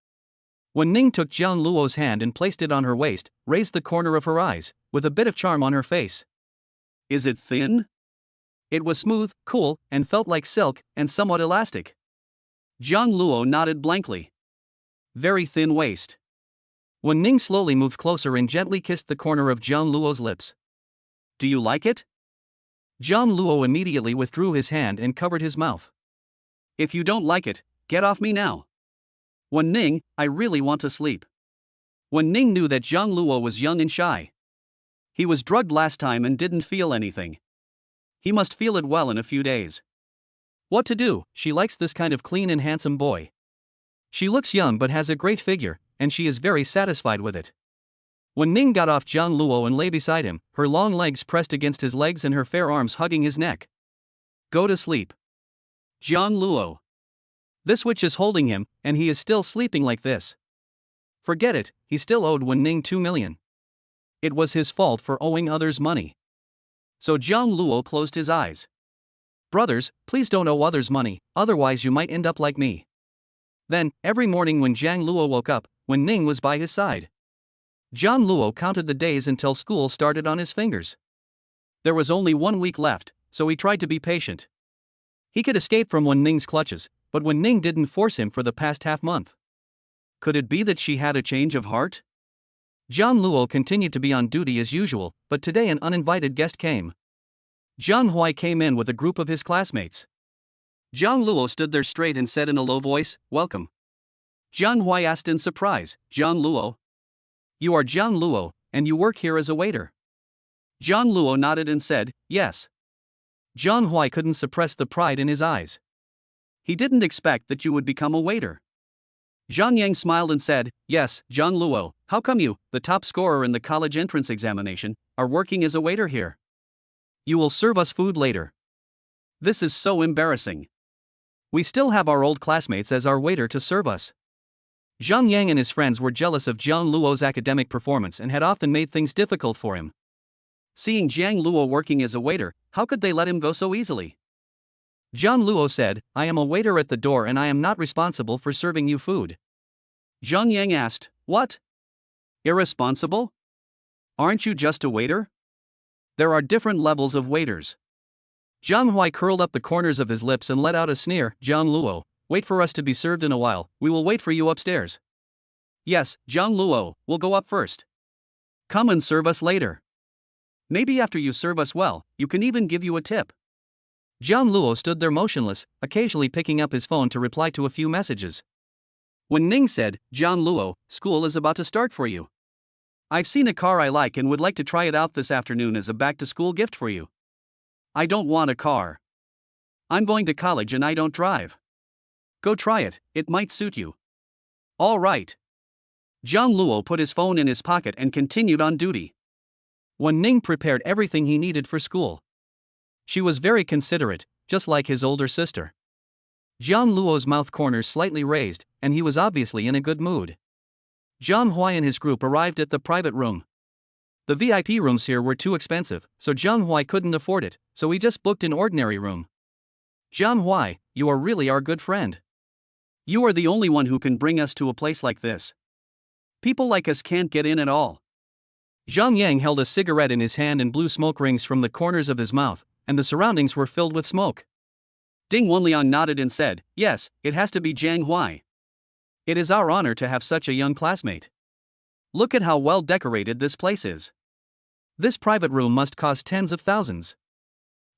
Wen Ning took John Luo's hand and placed it on her waist, raised the corner of her eyes, with a bit of charm on her face. Is it thin? It was smooth, cool, and felt like silk, and somewhat elastic. John Luo nodded blankly. Very thin waist. Wen Ning slowly moved closer and gently kissed the corner of John Luo's lips. Do you like it? John Luo immediately withdrew his hand and covered his mouth. If you don't like it, get off me now. Wen Ning, I really want to sleep. Wen Ning knew that John Luo was young and shy. He was drugged last time and didn't feel anything. He must feel it well in a few days. What to do? She likes this kind of clean and handsome boy. She looks young but has a great figure, and she is very satisfied with it. Wen Ning got off John Luo and lay beside him, her long legs pressed against his legs and her fair arms hugging his neck. Go to sleep. John Luo. This witch is holding him, and he is still sleeping like this. Forget it, he still owed Wen Ning 2 million. It was his fault for owing others money. So John Luo closed his eyes. Brothers, please don't owe others money, otherwise you might end up like me. Then, every morning when Zhang Luo woke up, Wen Ning was by his side. John Luo counted the days until school started on his fingers. There was only 1 week left, so he tried to be patient. He could escape from Wen Ning's clutches, but Wen Ning didn't force him for the past half-month. Could it be that she had a change of heart? John Luo continued to be on duty as usual, but today an uninvited guest came. Zhang Huai came in with a group of his classmates. Zhang Luo stood there straight and said in a low voice, "Welcome." Zhang Huai asked in surprise, "Zhang Luo? You are Zhang Luo, and you work here as a waiter?" Zhang Luo nodded and said, "Yes." Zhang Huai couldn't suppress the pride in his eyes. He didn't expect that you would become a waiter. Zhang Yang smiled and said, "Yes, Zhang Luo, how come you, the top scorer in the college entrance examination, are working as a waiter here? You will serve us food later. This is so embarrassing. We still have our old classmates as our waiter to serve us." Zhang Yang and his friends were jealous of Zhang Luo's academic performance and had often made things difficult for him. Seeing Zhang Luo working as a waiter, how could they let him go so easily? Zhang Luo said, "I am a waiter at the door and I am not responsible for serving you food." Zhang Yang asked, "What? Irresponsible? Aren't you just a waiter? There are different levels of waiters." Zhang Huai curled up the corners of his lips and let out a sneer. "Zhang Luo, wait for us to be served in a while, we will wait for you upstairs." "Yes, Zhang Luo, we'll go up first. Come and serve us later. Maybe after you serve us well, you can even give you a tip." Zhang Luo stood there motionless, occasionally picking up his phone to reply to a few messages. Wen Ning said, "Zhang Luo, school is about to start for you. I've seen a car I like and would like to try it out this afternoon as a back-to-school gift for you." "I don't want a car. I'm going to college and I don't drive." "Go try it, it might suit you." "All right." Zhang Luo put his phone in his pocket and continued on duty. Wen Ning prepared everything he needed for school. She was very considerate, just like his older sister. Zhang Luo's mouth corners slightly raised, and he was obviously in a good mood. Zhang Huai and his group arrived at the private room. The VIP rooms here were too expensive, so Zhang Huai couldn't afford it, so he just booked an ordinary room. "Zhang Huai, you are really our good friend. You are the only one who can bring us to a place like this. People like us can't get in at all." Zhang Yang held a cigarette in his hand and blew smoke rings from the corners of his mouth, and the surroundings were filled with smoke. Ding Wenliang nodded and said, "Yes, it has to be Zhang Huai. It is our honor to have such a young classmate. Look at how well decorated this place is. This private room must cost tens of thousands."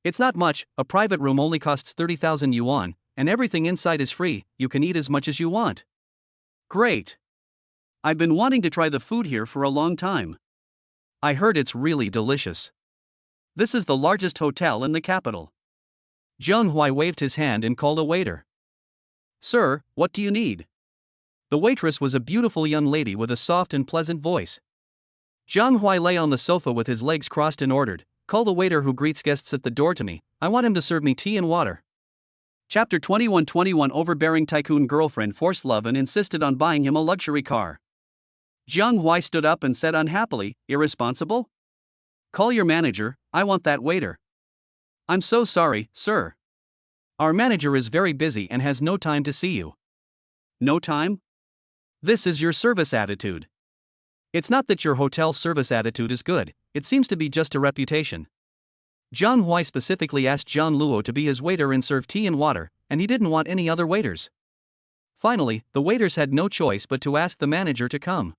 "It's not much, a private room only costs 30,000 yuan, and everything inside is free, you can eat as much as you want." "Great. I've been wanting to try the food here for a long time. I heard it's really delicious. This is the largest hotel in the capital." Zhang Huai waved his hand and called a waiter. "Sir, what do you need?" The waitress was a beautiful young lady with a soft and pleasant voice. Zhang Huai lay on the sofa with his legs crossed and ordered, "Call the waiter who greets guests at the door to me, I want him to serve me tea and water." Chapter 21. Overbearing tycoon girlfriend forced love and insisted on buying him a luxury car. Jiang Huai stood up and said unhappily, irresponsible? Call your manager, I want that waiter. I'm so sorry, sir. Our manager is very busy and has no time to see you. No time? This is your service attitude. It's not that your hotel service attitude is good, it seems to be just a reputation. Jiang Huai specifically asked Zhang Luo to be his waiter and serve tea and water, and he didn't want any other waiters. Finally, the waiters had no choice but to ask the manager to come.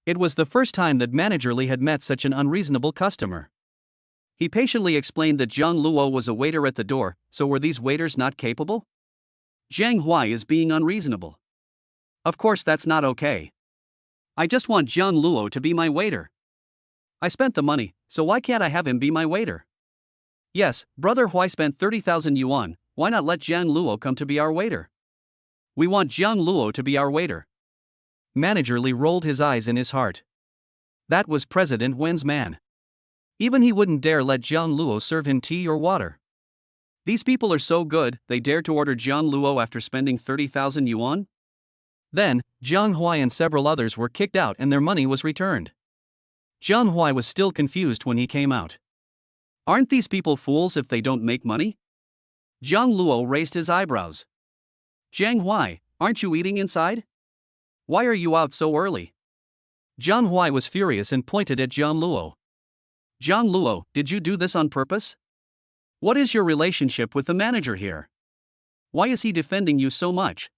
It was the first time that Manager Li had met such an unreasonable customer. He patiently explained that Zhang Luo was a waiter at the door, so were these waiters not capable? Jiang Huai is being unreasonable. Of course that's not okay. I just want Zhang Luo to be my waiter. I spent the money, so why can't I have him be my waiter? Yes, Brother Huai spent 30,000 yuan, why not let Zhang Luo come to be our waiter? We want Zhang Luo to be our waiter. Manager Li rolled his eyes in his heart. That was President Wen's man. Even he wouldn't dare let Zhang Luo serve him tea or water. These people are so good, they dare to order Zhang Luo after spending 30,000 yuan? Then, Jiang Huai and several others were kicked out and their money was returned. Jiang Huai was still confused when he came out. Aren't these people fools if they don't make money? Zhang Luo raised his eyebrows. Jiang Huai, aren't you eating inside? Why are you out so early? Jiang Huai was furious and pointed at Zhang Luo. Zhang Luo, did you do this on purpose? What is your relationship with the manager here? Why is he defending you so much?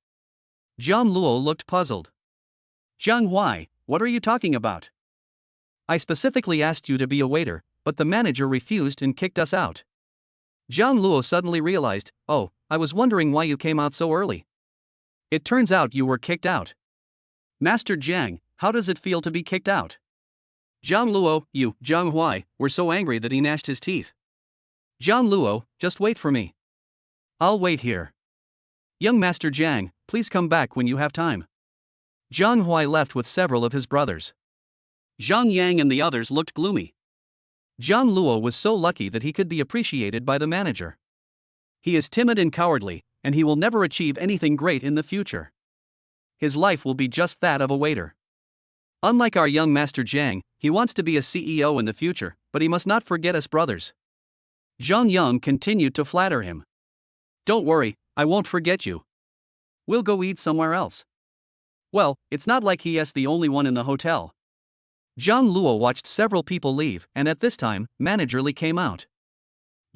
Zhang Luo looked puzzled. Jiang Huai, what are you talking about? I specifically asked you to be a waiter, but the manager refused and kicked us out. Zhang Luo suddenly realized, oh, I was wondering why you came out so early. It turns out you were kicked out. Master Jiang, how does it feel to be kicked out? Zhang Luo, you, Jiang Huai, were so angry that he gnashed his teeth. Zhang Luo, just wait for me. I'll wait here. Young Master Jiang, please come back when you have time. Zhang Huai left with several of his brothers. Zhang Yang and the others looked gloomy. Zhang Luo was so lucky that he could be appreciated by the manager. He is timid and cowardly, and he will never achieve anything great in the future. His life will be just that of a waiter. Unlike our young Master Jiang, he wants to be a CEO in the future, but he must not forget us brothers. Zhang Yang continued to flatter him. Don't worry, I won't forget you. We'll go eat somewhere else. Well, it's not like he is the only one in the hotel. Zhang Luo watched several people leave, and at this time, Manager Li came out.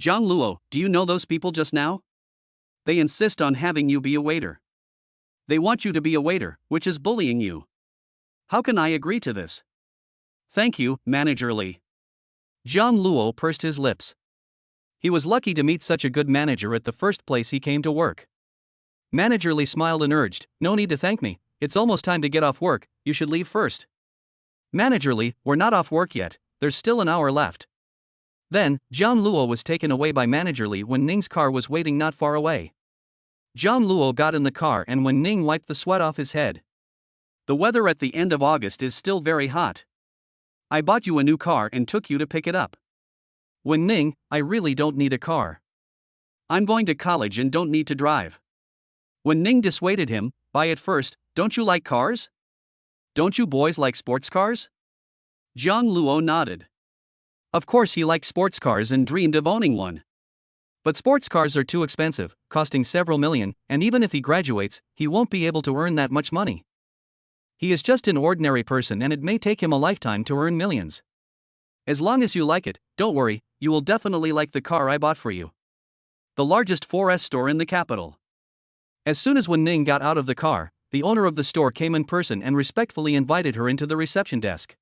Zhang Luo, do you know those people just now? They insist on having you be a waiter. They want you to be a waiter, which is bullying you. How can I agree to this? Thank you, Manager Li. Zhang Luo pursed his lips. He was lucky to meet such a good manager at the first place he came to work. Manager Li smiled and urged, no need to thank me, it's almost time to get off work, you should leave first. Manager Li, we're not off work yet, there's still an hour left. Then, Zhang Luo was taken away by Manager Li when Ning's car was waiting not far away. Zhang Luo got in the car and when Ning wiped the sweat off his head. The weather at the end of August is still very hot. I bought you a new car and took you to pick it up. When Ning, I really don't need a car. I'm going to college and don't need to drive. When Ning dissuaded him, buy it first, don't you like cars? Don't you boys like sports cars? Zhang Luo nodded. Of course he liked sports cars and dreamed of owning one. But sports cars are too expensive, costing several million, and even if he graduates, he won't be able to earn that much money. He is just an ordinary person and it may take him a lifetime to earn millions. As long as you like it, don't worry, you will definitely like the car I bought for you. The largest 4S store in the capital. As soon as Wen Ning got out of the car, the owner of the store came in person and respectfully invited her into the reception desk.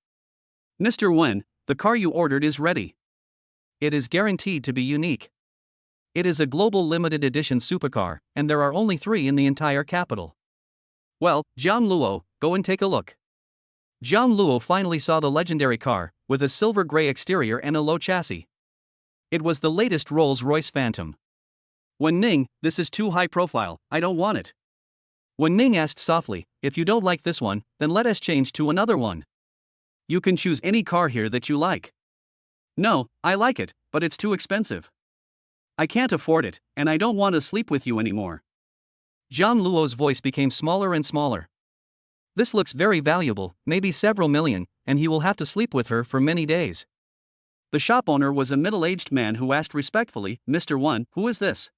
Mr. Wen, the car you ordered is ready. It is guaranteed to be unique. It is a global limited edition supercar, and there are only 3 in the entire capital. Well, Zhang Luo, go and take a look. Zhang Luo finally saw the legendary car, with a silver gray exterior and a low chassis. It was the latest Rolls-Royce Phantom. Wen Ning, this is too high profile, I don't want it. Wen Ning asked softly, if you don't like this one, then let us change to another one. You can choose any car here that you like. No, I like it, but it's too expensive. I can't afford it, and I don't want to sleep with you anymore. Zhang Luo's voice became smaller and smaller. This looks very valuable, maybe several million, and he will have to sleep with her for many days. The shop owner was a middle-aged man who asked respectfully, Mr. Wan, who is this?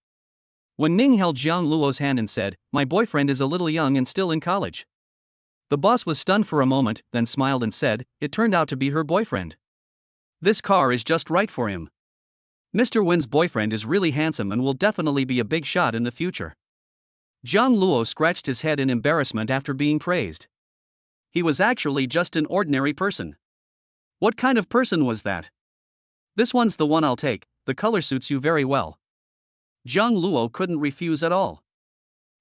Wen Ning held Jiang Luo's hand and said, my boyfriend is a little young and still in college. The boss was stunned for a moment, then smiled and said, it turned out to be her boyfriend. This car is just right for him. Mr. Wen's boyfriend is really handsome and will definitely be a big shot in the future. Jiang Luo scratched his head in embarrassment after being praised. He was actually just an ordinary person. What kind of person was that? This one's the one I'll take, the color suits you very well. Jiang Luo couldn't refuse at all.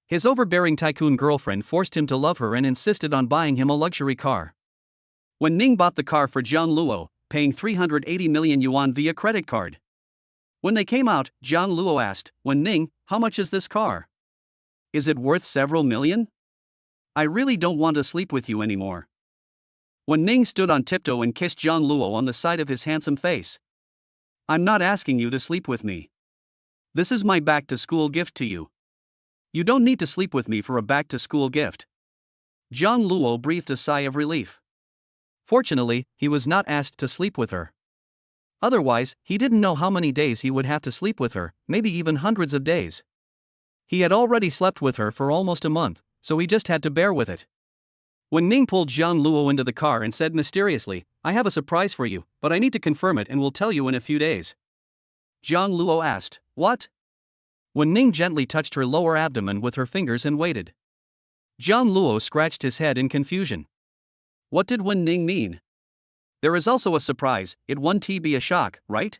His overbearing tycoon girlfriend forced him to love her and insisted on buying him a luxury car. When Ning bought the car for Jiang Luo, paying 380 million yuan via credit card. When they came out, Jiang Luo asked, Wen Ning, how much is this car? Is it worth several million? I really don't want to sleep with you anymore. Wen Ning stood on tiptoe and kissed Jiang Luo on the side of his handsome face. I'm not asking you to sleep with me. This is my back-to-school gift to you. You don't need to sleep with me for a back-to-school gift. Jiang Luo breathed a sigh of relief. Fortunately, he was not asked to sleep with her. Otherwise, he didn't know how many days he would have to sleep with her, maybe even hundreds of days. He had already slept with her for almost a month, so he just had to bear with it. When Ning pulled Jiang Luo into the car and said mysteriously, I have a surprise for you, but I need to confirm it and will tell you in a few days. Jiang Luo asked, what? When Ning gently touched her lower abdomen with her fingers and waited. Jiang Luo scratched his head in confusion. What did Wen Ning mean? There is also a surprise, it won't be a shock, right?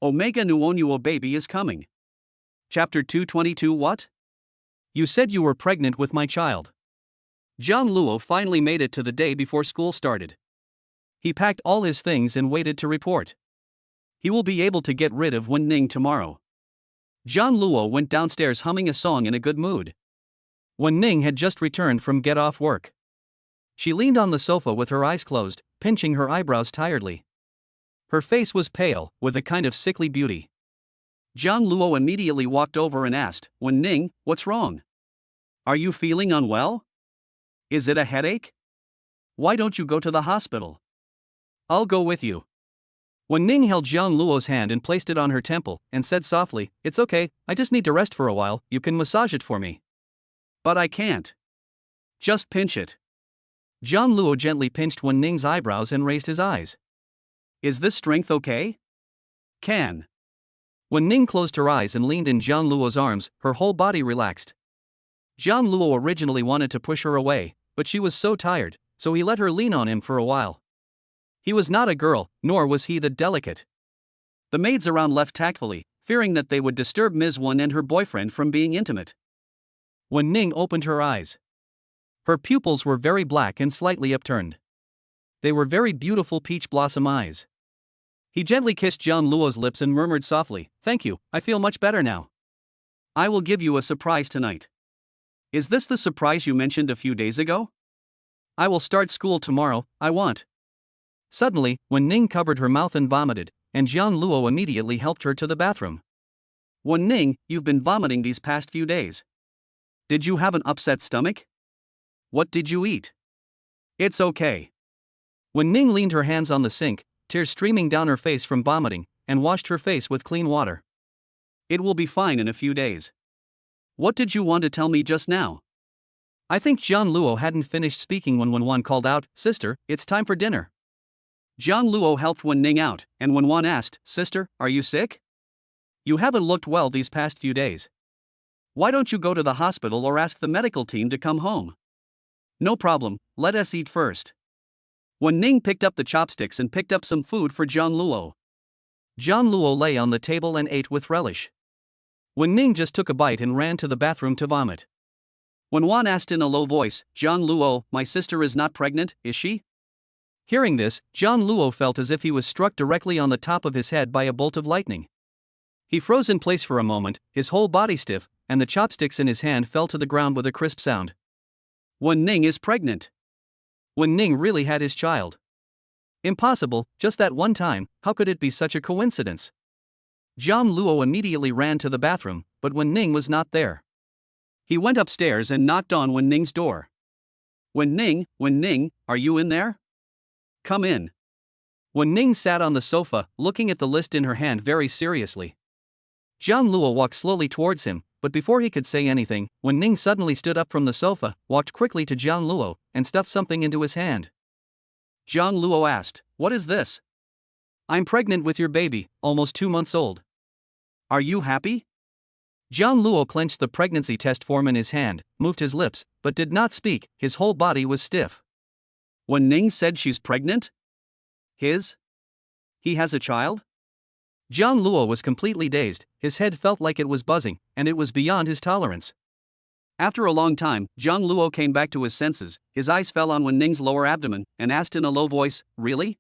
Omega Nuonuo baby is coming. Chapter 222. What? You said you were pregnant with my child. Jiang Luo finally made it to the day before school started. He packed all his things and waited to report. He will be able to get rid of Wen Ning tomorrow. Jiang Luo went downstairs humming a song in a good mood. Wen Ning had just returned from get off work. She leaned on the sofa with her eyes closed, pinching her eyebrows tiredly. Her face was pale, with a kind of sickly beauty. Jiang Luo immediately walked over and asked, Wen Ning, what's wrong? Are you feeling unwell? Is it a headache? Why don't you go to the hospital? I'll go with you. Wen Ning held Jiang Luo's hand and placed it on her temple, and said softly, it's okay, I just need to rest for a while, you can massage it for me. But I can't. Just pinch it. Jiang Luo gently pinched Wen Ning's eyebrows and raised his eyes. Is this strength okay? Can. Wen Ning closed her eyes and leaned in Jiang Luo's arms, her whole body relaxed. Jiang Luo originally wanted to push her away, but she was so tired, so he let her lean on him for a while. He was not a girl, nor was he the delicate. The maids around left tactfully, fearing that they would disturb Ms. Wen and her boyfriend from being intimate. Wen Ning opened her eyes. Her pupils were very black and slightly upturned. They were very beautiful peach blossom eyes. He gently kissed Jiang Luo's lips and murmured softly, thank you, I feel much better now. I will give you a surprise tonight. Is this the surprise you mentioned a few days ago? I will start school tomorrow, I want. Suddenly, Wen Ning covered her mouth and vomited, and Jiang Luo immediately helped her to the bathroom. Wen Ning, you've been vomiting these past few days. Did you have an upset stomach? What did you eat? It's okay. Wen Ning leaned her hands on the sink, tears streaming down her face from vomiting, and washed her face with clean water. It will be fine in a few days. What did you want to tell me just now? I think Jiang Luo hadn't finished speaking when Wen Wan called out, Sister, it's time for dinner. Jiang Luo helped Wen Ning out, and Wen Wan asked, Sister, are you sick? You haven't looked well these past few days. Why don't you go to the hospital or ask the medical team to come home? No problem, let us eat first. Wen Ning picked up the chopsticks and picked up some food for Jiang Luo. Jiang Luo lay on the table and ate with relish. Wen Ning just took a bite and ran to the bathroom to vomit. Wen Wan asked in a low voice, Jiang Luo, my sister is not pregnant, is she? Hearing this, Jiang Luo felt as if he was struck directly on the top of his head by a bolt of lightning. He froze in place for a moment, his whole body stiff, and the chopsticks in his hand fell to the ground with a crisp sound. Wen Ning is pregnant. Wen Ning really had his child. Impossible, just that one time, how could it be such a coincidence? Jiang Luo immediately ran to the bathroom, but Wen Ning was not there. He went upstairs and knocked on Wen Ning's door. Wen Ning, are you in there? Come in. Wen Ning sat on the sofa, looking at the list in her hand very seriously. Jiang Luo walked slowly towards him, but before he could say anything, Wen Ning suddenly stood up from the sofa, walked quickly to Jiang Luo, and stuffed something into his hand. Jiang Luo asked, "What is this?" "I'm pregnant with your baby, almost 2 months old. Are you happy?" Jiang Luo clenched the pregnancy test form in his hand, moved his lips, but did not speak, his whole body was stiff. Wen Ning said she's pregnant? He has a child? Jiang Luo was completely dazed, his head felt like it was buzzing, and it was beyond his tolerance. After a long time, Jiang Luo came back to his senses, his eyes fell on Wen Ning's lower abdomen, and asked in a low voice, "Really?"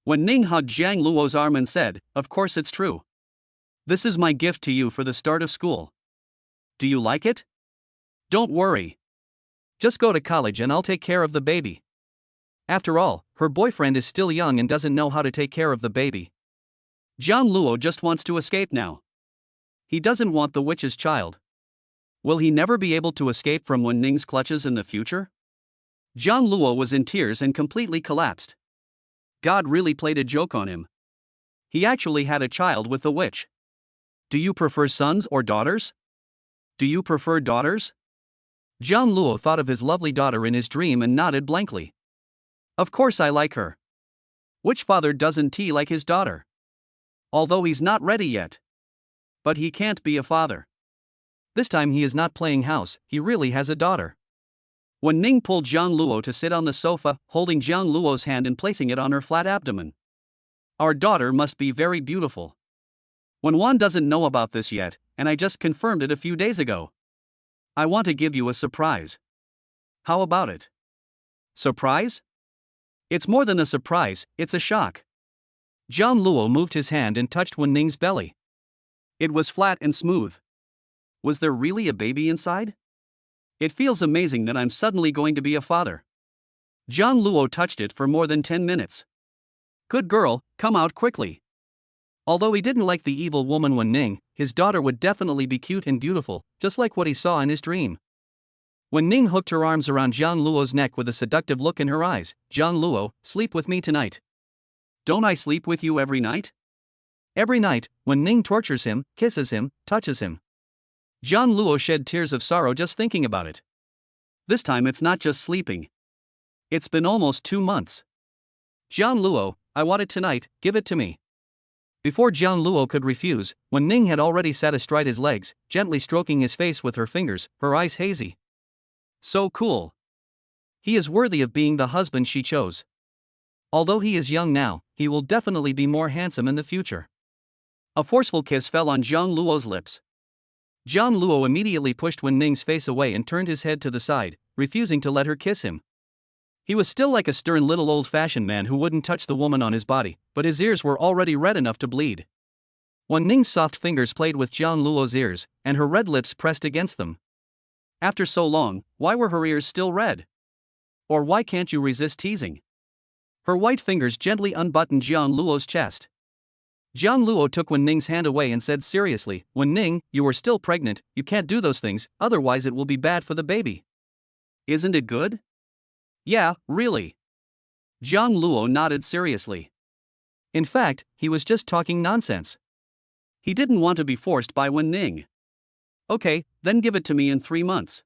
Wen Ning hugged Jiang Luo's arm and said, "Of course it's true. This is my gift to you for the start of school. Do you like it? Don't worry. Just go to college and I'll take care of the baby." After all, her boyfriend is still young and doesn't know how to take care of the baby. Jiang Luo just wants to escape now. He doesn't want the witch's child. Will he never be able to escape from Wen Ning's clutches in the future? Jiang Luo was in tears and completely collapsed. God really played a joke on him. He actually had a child with the witch. Do you prefer sons or daughters? Do you prefer daughters? Jiang Luo thought of his lovely daughter in his dream and nodded blankly. Of course I like her. Which father doesn't like his daughter? Although he's not ready yet. But he can't be a father. This time he is not playing house, he really has a daughter. Wen Ning pulled Jiang Luo to sit on the sofa, holding Jiang Luo's hand and placing it on her flat abdomen. Our daughter must be very beautiful. Wen Wan doesn't know about this yet, and I just confirmed it a few days ago. I want to give you a surprise. How about it? Surprise? It's more than a surprise, it's a shock. Jiang Luo moved his hand and touched Wen Ning's belly. It was flat and smooth. Was there really a baby inside? It feels amazing that I'm suddenly going to be a father. Jiang Luo touched it for more than 10 minutes. Good girl, come out quickly. Although he didn't like the evil woman Wen Ning, his daughter would definitely be cute and beautiful, just like what he saw in his dream. Wen Ning hooked her arms around Jiang Luo's neck with a seductive look in her eyes. Jiang Luo, sleep with me tonight. Don't I sleep with you every night? Every night, Wen Ning tortures him, kisses him, touches him. Jiang Luo shed tears of sorrow just thinking about it. This time it's not just sleeping. It's been almost 2 months. Jiang Luo, I want it tonight, give it to me. Before Jiang Luo could refuse, Wen Ning had already sat astride his legs, gently stroking his face with her fingers, her eyes hazy. So cool. He is worthy of being the husband she chose. Although he is young now, he will definitely be more handsome in the future. A forceful kiss fell on Jiang Luo's lips. Jiang Luo immediately pushed Wen Ning's face away and turned his head to the side, refusing to let her kiss him. He was still like a stern little old-fashioned man who wouldn't touch the woman on his body, but his ears were already red enough to bleed. Wen Ning's soft fingers played with Jiang Luo's ears, and her red lips pressed against them. After so long, why were her ears still red? Or why can't you resist teasing? Her white fingers gently unbuttoned Jiang Luo's chest. Jiang Luo took Wen Ning's hand away and said seriously, Wen Ning, you are still pregnant, you can't do those things, otherwise it will be bad for the baby. Isn't it good? Yeah, really. Jiang Luo nodded seriously. In fact, he was just talking nonsense. He didn't want to be forced by Wen Ning. Okay, then give it to me in 3 months.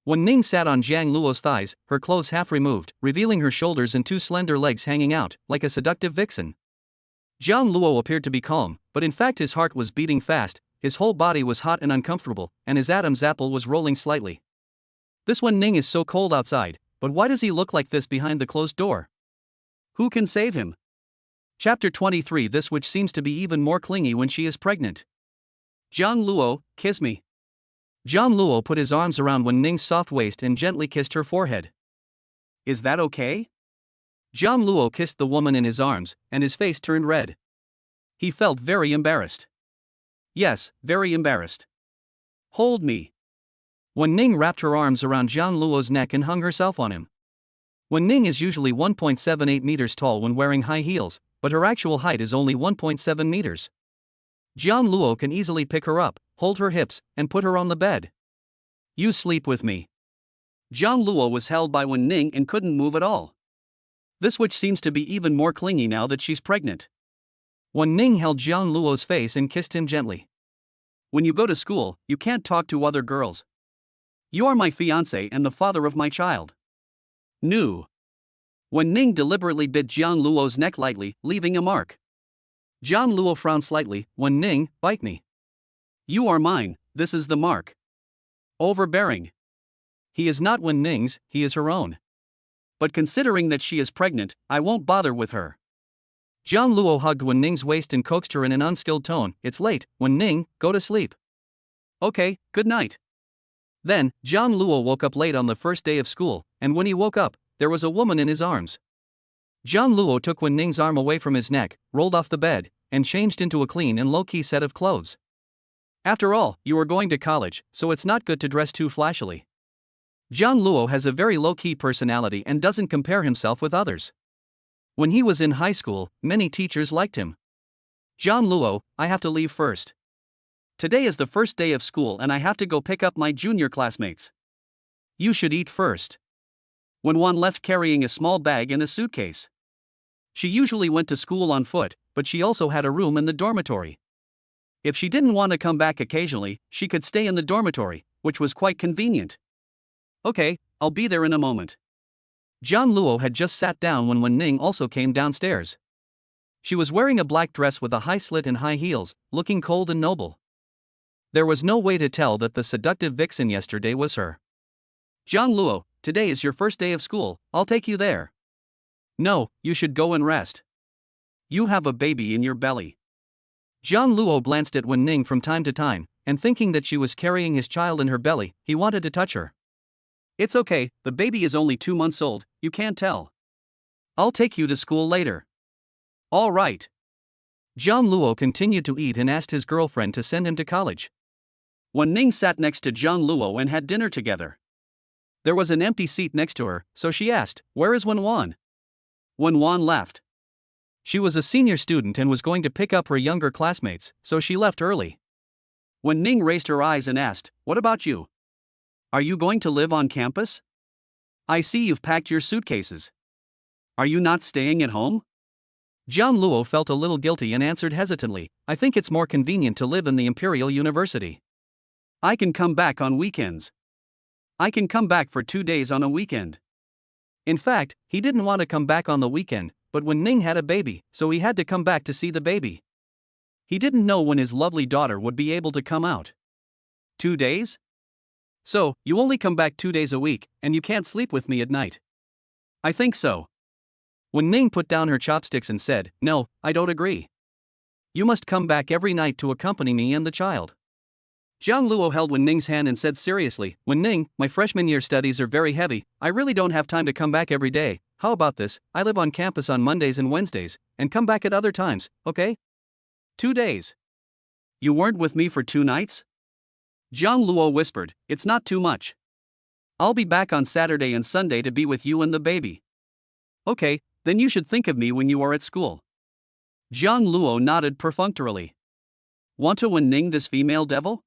Wen Ning sat on Jiang Luo's thighs, her clothes half removed, revealing her shoulders and 2 slender legs hanging out, like a seductive vixen. Jiang Luo appeared to be calm, but in fact his heart was beating fast, his whole body was hot and uncomfortable, and his Adam's apple was rolling slightly. This Wen Ning is so cold outside, but why does he look like this behind the closed door? Who can save him? Chapter 23. This witch seems to be even more clingy when she is pregnant. Jiang Luo, kiss me. Jiang Luo put his arms around Wen Ning's soft waist and gently kissed her forehead. Is that okay? Jiang Luo kissed the woman in his arms, and his face turned red. He felt very embarrassed. Yes, very embarrassed. Hold me. Wen Ning wrapped her arms around Jiang Luo's neck and hung herself on him. Wen Ning is usually 1.78 meters tall when wearing high heels, but her actual height is only 1.7 meters. Jiang Luo can easily pick her up, hold her hips, and put her on the bed. You sleep with me. Zhang Luo was held by Wen Ning and couldn't move at all. This witch seems to be even more clingy now that she's pregnant. Wen Ning held Zhang Luo's face and kissed him gently. When you go to school, you can't talk to other girls. You are my fiancé and the father of my child. No. Wen Ning deliberately bit Zhang Luo's neck lightly, leaving a mark. Zhang Luo frowned slightly. Wen Ning, bite me. You are mine, this is the mark. Overbearing. He is not Wen Ning's, he is her own. But considering that she is pregnant, I won't bother with her. Zhang Luo hugged Wen Ning's waist and coaxed her in an unstilled tone. It's late, Wen Ning, go to sleep. Okay, good night. Then, Zhang Luo woke up late on the first day of school, and when he woke up, there was a woman in his arms. Zhang Luo took Wen Ning's arm away from his neck, rolled off the bed, and changed into a clean and low-key set of clothes. After all, you are going to college, so it's not good to dress too flashily. Zhang Luo has a very low-key personality and doesn't compare himself with others. When he was in high school, many teachers liked him. Zhang Luo, I have to leave first. Today is the first day of school and I have to go pick up my junior classmates. You should eat first. Wen Wan left carrying a small bag and a suitcase. She usually went to school on foot, but she also had a room in the dormitory. If she didn't want to come back occasionally, she could stay in the dormitory, which was quite convenient. Okay, I'll be there in a moment. Zhang Luo had just sat down when Wen Ning also came downstairs. She was wearing a black dress with a high slit and high heels, looking cold and noble. There was no way to tell that the seductive vixen yesterday was her. Zhang Luo, today is your first day of school, I'll take you there. No, you should go and rest. You have a baby in your belly. Zhang Luo glanced at Wen Ning from time to time, and thinking that she was carrying his child in her belly, he wanted to touch her. It's okay, the baby is only 2 months old, you can't tell. I'll take you to school later. All right. Zhang Luo continued to eat and asked his girlfriend to send him to college. Wen Ning sat next to Zhang Luo and had dinner together. There was an empty seat next to her, so she asked, "Where is Wen Wan?" Wen Wan left. She was a senior student and was going to pick up her younger classmates, so she left early. Wen Ning raised her eyes and asked, "What about you? Are you going to live on campus? I see you've packed your suitcases. Are you not staying at home?" Zhang Luo felt a little guilty and answered hesitantly, "I think it's more convenient to live in the Imperial University. I can come back on weekends. I can come back for 2 days on a weekend." In fact, he didn't want to come back on the weekend, but Wen Ning had a baby, so he had to come back to see the baby. He didn't know when his lovely daughter would be able to come out. 2 days? So, you only come back 2 days a week, and you can't sleep with me at night. I think so. Wen Ning put down her chopsticks and said, "No, I don't agree. You must come back every night to accompany me and the child." Zhang Luo held Wen Ning's hand and said seriously, "Wen Ning, my freshman year studies are very heavy, I really don't have time to come back every day. How about this, I live on campus on Mondays and Wednesdays, and come back at other times, okay? 2 days. You weren't with me for 2 nights? Zhang Luo whispered, "It's not too much. I'll be back on Saturday and Sunday to be with you and the baby." Okay, then you should think of me when you are at school. Zhang Luo nodded perfunctorily. Want to Wen Ning this female devil?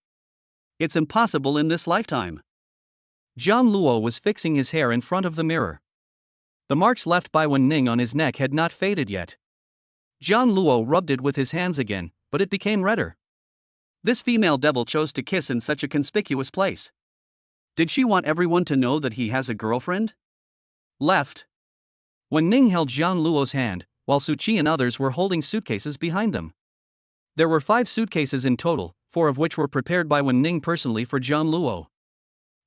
It's impossible in this lifetime. Zhang Luo was fixing his hair in front of the mirror. The marks left by Wen Ning on his neck had not faded yet. Zhang Luo rubbed it with his hands again, but it became redder. This female devil chose to kiss in such a conspicuous place. Did she want everyone to know that he has a girlfriend? Left. Wen Ning held Zhang Luo's hand, while Su Qi and others were holding suitcases behind them. There were 5 suitcases in total, 4 of which were prepared by Wen Ning personally for Zhang Luo.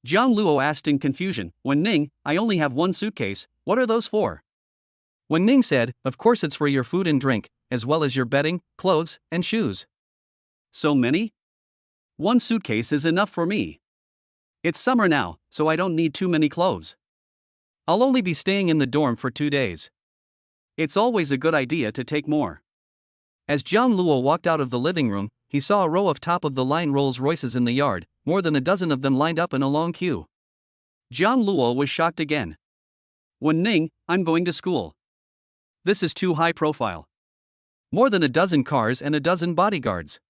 Zhang Luo asked in confusion, "Wen Ning, I only have 1 suitcase, what are those for?" Wen Ning said, "Of course it's for your food and drink, as well as your bedding, clothes, and shoes." So many? 1 suitcase is enough for me. It's summer now, so I don't need too many clothes. I'll only be staying in the dorm for 2 days. It's always a good idea to take more. As Zhang Luo walked out of the living room, he saw a row of top-of-the-line Rolls Royces in the yard, more than a dozen of them lined up in a long queue. Zhang Luo was shocked again. "Wen Ning, I'm going to school. This is too high profile. More than a dozen cars and a dozen bodyguards.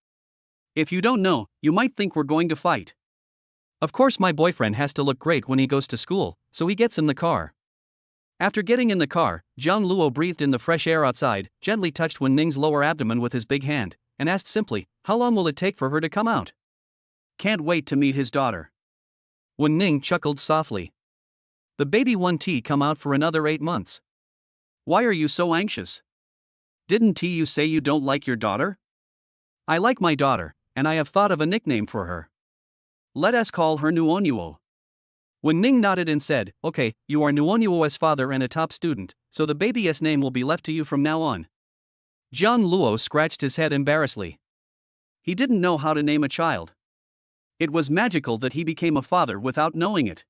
If you don't know, you might think we're going to fight." Of course, my boyfriend has to look great when he goes to school, so he gets in the car. After getting in the car, Zhang Luo breathed in the fresh air outside, gently touched Wen Ning's lower abdomen with his big hand, and asked simply, "How long will it take for her to come out?" "Can't wait to meet his daughter." Wen Ning chuckled softly. "The baby won't come out for another 8 months. Why are you so anxious? Didn't you say you don't like your daughter?" "I like my daughter, and I have thought of a nickname for her. Let us call her Nuonyuo." Wen Ning nodded and said, "Okay, you are Nuonyuo's father and a top student, so the baby's name will be left to you from now on." Zhang Luo scratched his head embarrassedly. He didn't know how to name a child. It was magical that he became a father without knowing it.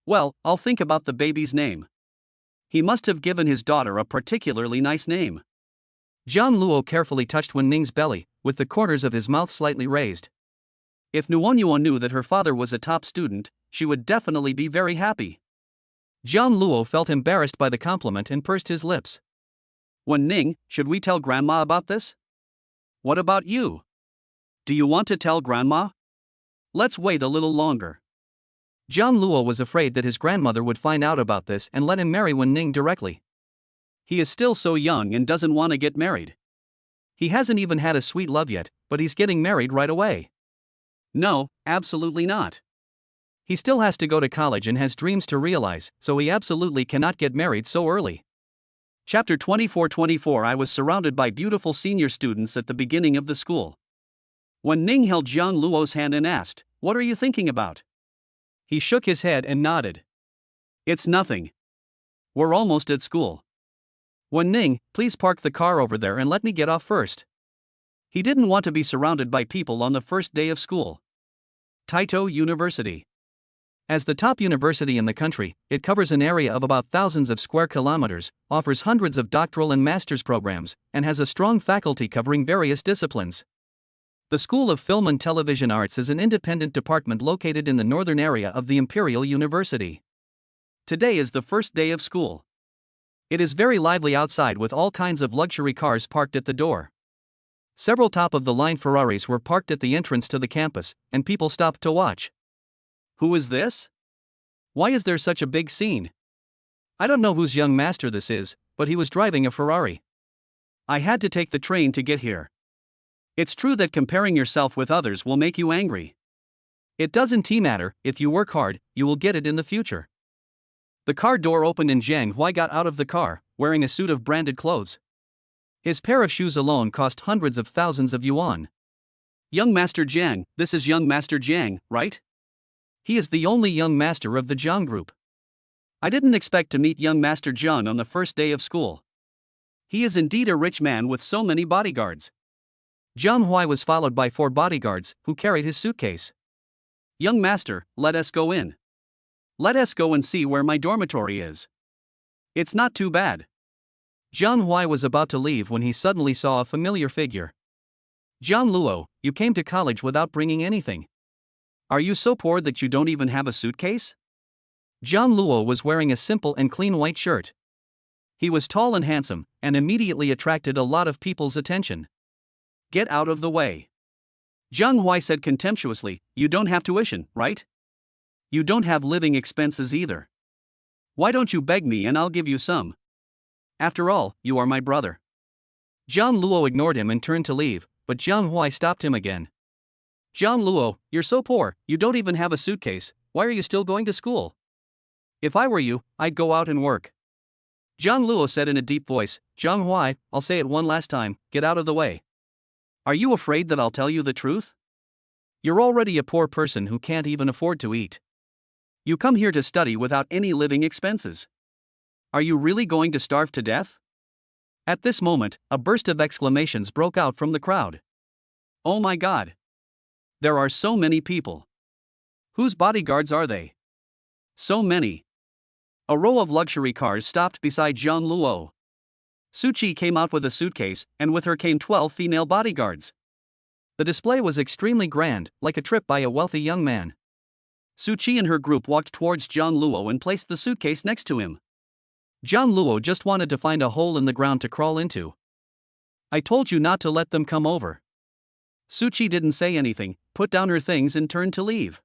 "Well, I'll think about the baby's name. He must have given his daughter a particularly nice name." Zhang Luo carefully touched Wen Ning's belly, with the corners of his mouth slightly raised. If Nuonyuo knew that her father was a top student, she would definitely be very happy. Zhang Luo felt embarrassed by the compliment and pursed his lips. "Wen Ning, should we tell Grandma about this? What about you? Do you want to tell Grandma? Let's wait a little longer." Zhang Luo was afraid that his grandmother would find out about this and let him marry Wen Ning directly. He is still so young and doesn't want to get married. He hasn't even had a sweet love yet, but he's getting married right away. No, absolutely not. He still has to go to college and has dreams to realize, so he absolutely cannot get married so early. Chapter 24. I was surrounded by beautiful senior students at the beginning of the school. Wen Ning held Zhang Luo's hand and asked, "What are you thinking about?" He shook his head and nodded. "It's nothing. We're almost at school." "Wen Ning, please park the car over there and let me get off first." He didn't want to be surrounded by people on the first day of school. Taito University. As the top university in the country, it covers an area of about thousands of square kilometers, offers hundreds of doctoral and master's programs, and has a strong faculty covering various disciplines. The School of Film and Television Arts is an independent department located in the northern area of the Imperial University. Today is the first day of school. It is very lively outside with all kinds of luxury cars parked at the door. Several top-of-the-line Ferraris were parked at the entrance to the campus, and people stopped to watch. Who is this? Why is there such a big scene? I don't know whose young master this is, but he was driving a Ferrari. I had to take the train to get here. It's true that comparing yourself with others will make you angry. It doesn't matter, if you work hard, you will get it in the future. The car door opened and Zhang Hui got out of the car, wearing a suit of branded clothes. His pair of shoes alone cost hundreds of thousands of yuan. Young Master Zhang, this is young Master Zhang, right? He is the only young master of the Zhang group. I didn't expect to meet young Master Zhang on the first day of school. He is indeed a rich man with so many bodyguards. Zhang Hui was followed by 4 bodyguards, who carried his suitcase. Young master, let us go in. Let us go and see where my dormitory is. It's not too bad. Zhang Hui was about to leave when he suddenly saw a familiar figure. Zhang Luo, you came to college without bringing anything. Are you so poor that you don't even have a suitcase? Zhang Luo was wearing a simple and clean white shirt. He was tall and handsome, and immediately attracted a lot of people's attention. Get out of the way. Zhang Hui said contemptuously, you don't have tuition, right? You don't have living expenses either. Why don't you beg me and I'll give you some? After all, you are my brother. Zhang Luo ignored him and turned to leave, but Zhang Hui stopped him again. Zhang Luo, you're so poor, you don't even have a suitcase, why are you still going to school? If I were you, I'd go out and work. Zhang Luo said in a deep voice, Zhang Hui, I'll say it one last time, get out of the way. Are you afraid that I'll tell you the truth? You're already a poor person who can't even afford to eat. You come here to study without any living expenses. Are you really going to starve to death? At this moment, a burst of exclamations broke out from the crowd. Oh my God! There are so many people. Whose bodyguards are they? So many. A row of luxury cars stopped beside Zhang Luo. Suchi came out with a suitcase, and with her came 12 female bodyguards. The display was extremely grand, like a trip by a wealthy young man. Suchi and her group walked towards Zhang Luo and placed the suitcase next to him. Zhang Luo just wanted to find a hole in the ground to crawl into. I told you not to let them come over. Suchi didn't say anything, put down her things and turned to leave.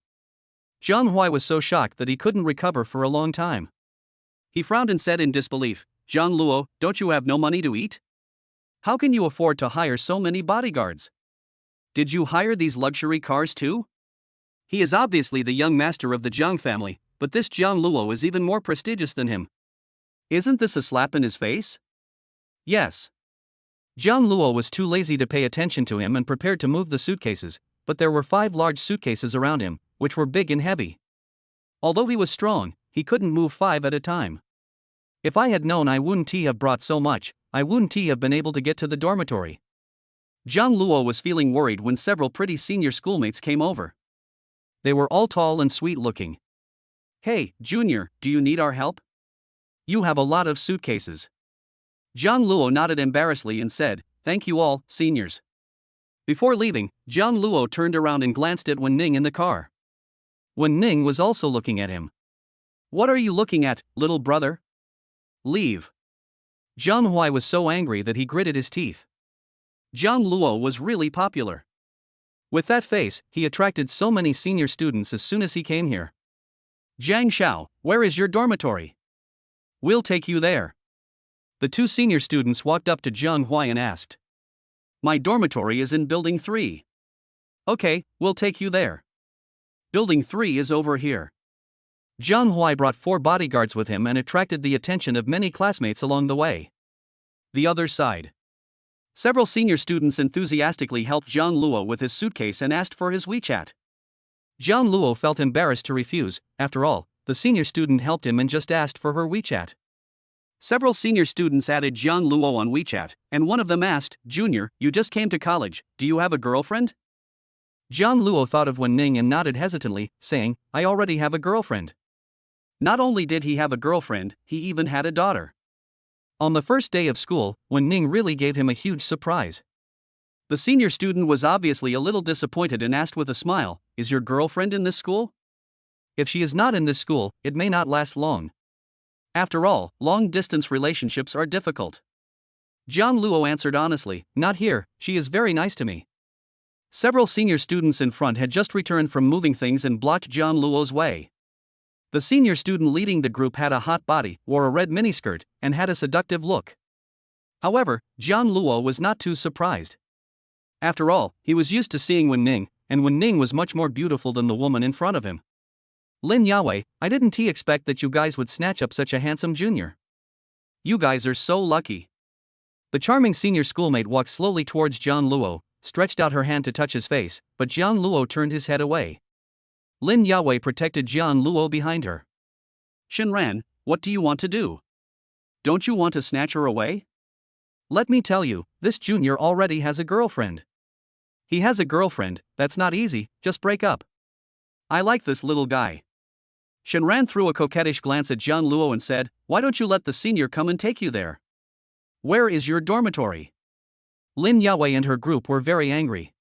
Jiang Hui was so shocked that he couldn't recover for a long time. He frowned and said in disbelief, Zhang Luo, don't you have no money to eat? How can you afford to hire so many bodyguards? Did you hire these luxury cars too? He is obviously the young master of the Jiang family, but this Jiang Luo is even more prestigious than him. Isn't this a slap in his face? Yes. Jiang Luo was too lazy to pay attention to him and prepared to move the suitcases, but there were 5 large suitcases around him, which were big and heavy. Although he was strong, he couldn't move 5 at a time. If I had known I wouldn't have brought so much, I wouldn't have been able to get to the dormitory. Jiang Luo was feeling worried when several pretty senior schoolmates came over. They were all tall and sweet looking. Hey, Junior, do you need our help? You have a lot of suitcases. Jiang Luo nodded embarrassedly and said, thank you all, seniors. Before leaving, Jiang Luo turned around and glanced at Wen Ning in the car. Wen Ning was also looking at him. What are you looking at, little brother? Leave. Jiang Hui was so angry that he gritted his teeth. Jiang Luo was really popular. With that face, he attracted so many senior students as soon as he came here. Jiang Xiao, where is your dormitory? We'll take you there. The 2 senior students walked up to Jiang Hui and asked. My dormitory is in Building 3. Okay, we'll take you there. Building 3 is over here. Jiang Hui brought 4 bodyguards with him and attracted the attention of many classmates along the way. The other side. Several senior students enthusiastically helped Jiang Luo with his suitcase and asked for his WeChat. Jiang Luo felt embarrassed to refuse. After all, the senior student helped him and just asked for her WeChat. Several senior students added Jiang Luo on WeChat, and one of them asked, Junior, you just came to college, do you have a girlfriend? Jiang Luo thought of Wen Ning and nodded hesitantly, saying, I already have a girlfriend. Not only did he have a girlfriend, he even had a daughter. On the first day of school, Wen Ning really gave him a huge surprise. The senior student was obviously a little disappointed and asked with a smile, is your girlfriend in this school? If she is not in this school, it may not last long. After all, long-distance relationships are difficult. Jiang Luo answered honestly, not here, she is very nice to me. Several senior students in front had just returned from moving things and blocked Jiang Luo's way. The senior student leading the group had a hot body, wore a red miniskirt, and had a seductive look. However, Jiang Luo was not too surprised. After all, he was used to seeing Wen Ning, and Wen Ning was much more beautiful than the woman in front of him. Lin Yawei, I didn't expect that you guys would snatch up such a handsome junior. You guys are so lucky. The charming senior schoolmate walked slowly towards Jiang Luo, stretched out her hand to touch his face, but Jiang Luo turned his head away. Lin Yawei protected Jiang Luo behind her. Shenran, what do you want to do? Don't you want to snatch her away? Let me tell you, this junior already has a girlfriend. He has a girlfriend, that's not easy, just break up. I like this little guy. Shenran threw a coquettish glance at Jiang Luo and said, why don't you let the senior come and take you there? Where is your dormitory? Lin Yawei and her group were very angry.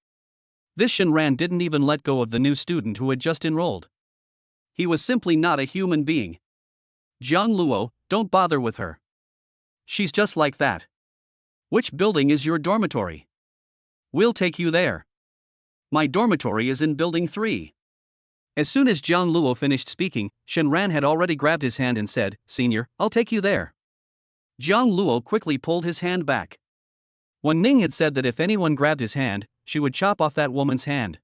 This Shenran didn't even let go of the new student who had just enrolled. He was simply not a human being. Jiang Luo, don't bother with her. She's just like that. Which building is your dormitory? We'll take you there. My dormitory is in Building 3. As soon as Jiang Luo finished speaking, Shenran had already grabbed his hand and said, Senior, I'll take you there. Jiang Luo quickly pulled his hand back. Wen Ning had said that if anyone grabbed his hand, she would chop off that woman's hand.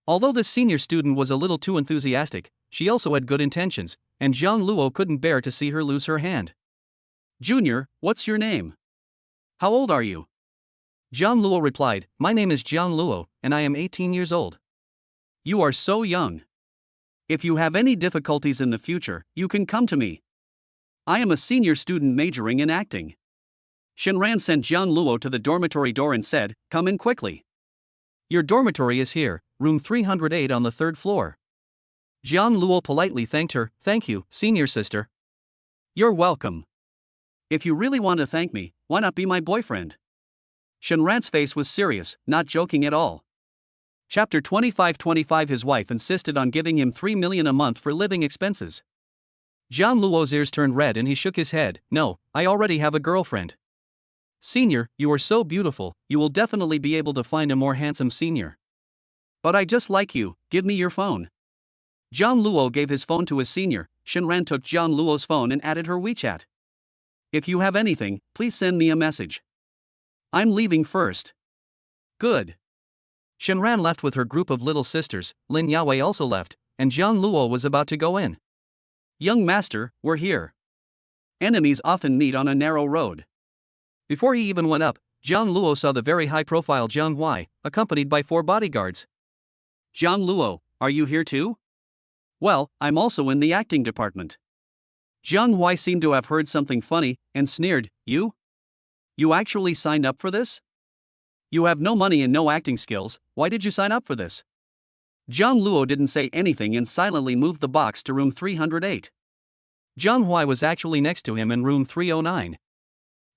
Although this senior student was a little too enthusiastic, she also had good intentions, and Jiang Luo couldn't bear to see her lose her hand. Junior, what's your name? How old are you? Jiang Luo replied, my name is Jiang Luo, and I am 18 years old. You are so young. If you have any difficulties in the future, you can come to me. I am a senior student majoring in acting. Shenran sent Jiang Luo to the dormitory door and said, come in quickly. Your dormitory is here, room 308 on the 3rd floor. Jiang Luo politely thanked her, thank you, senior sister. You're welcome. If you really want to thank me, why not be my boyfriend? Shenran's face was serious, not joking at all. Chapter 25. His wife insisted on giving him 3 million a month for living expenses. Jiang Luo's ears turned red and he shook his head, no, I already have a girlfriend. Senior, you are so beautiful, you will definitely be able to find a more handsome senior. But I just like you, give me your phone. John Luo gave his phone to his senior. Shenran took John Luo's phone and added her WeChat. If you have anything, please send me a message. I'm leaving first. Good. Shenran left with her group of little sisters. Lin Yawei also left, and John Luo was about to go in. Young master, we're here. Enemies often meet on a narrow road. Before he even went up, John Luo saw the very high-profile Jiang Huai, accompanied by 4 bodyguards. John Luo, are you here too? Well, I'm also in the acting department. Jiang Huai seemed to have heard something funny, and sneered, You? You actually signed up for this? You have no money and no acting skills, why did you sign up for this? Jiang Luo didn't say anything and silently moved the box to room 308. Jiang Huai was actually next to him in room 309.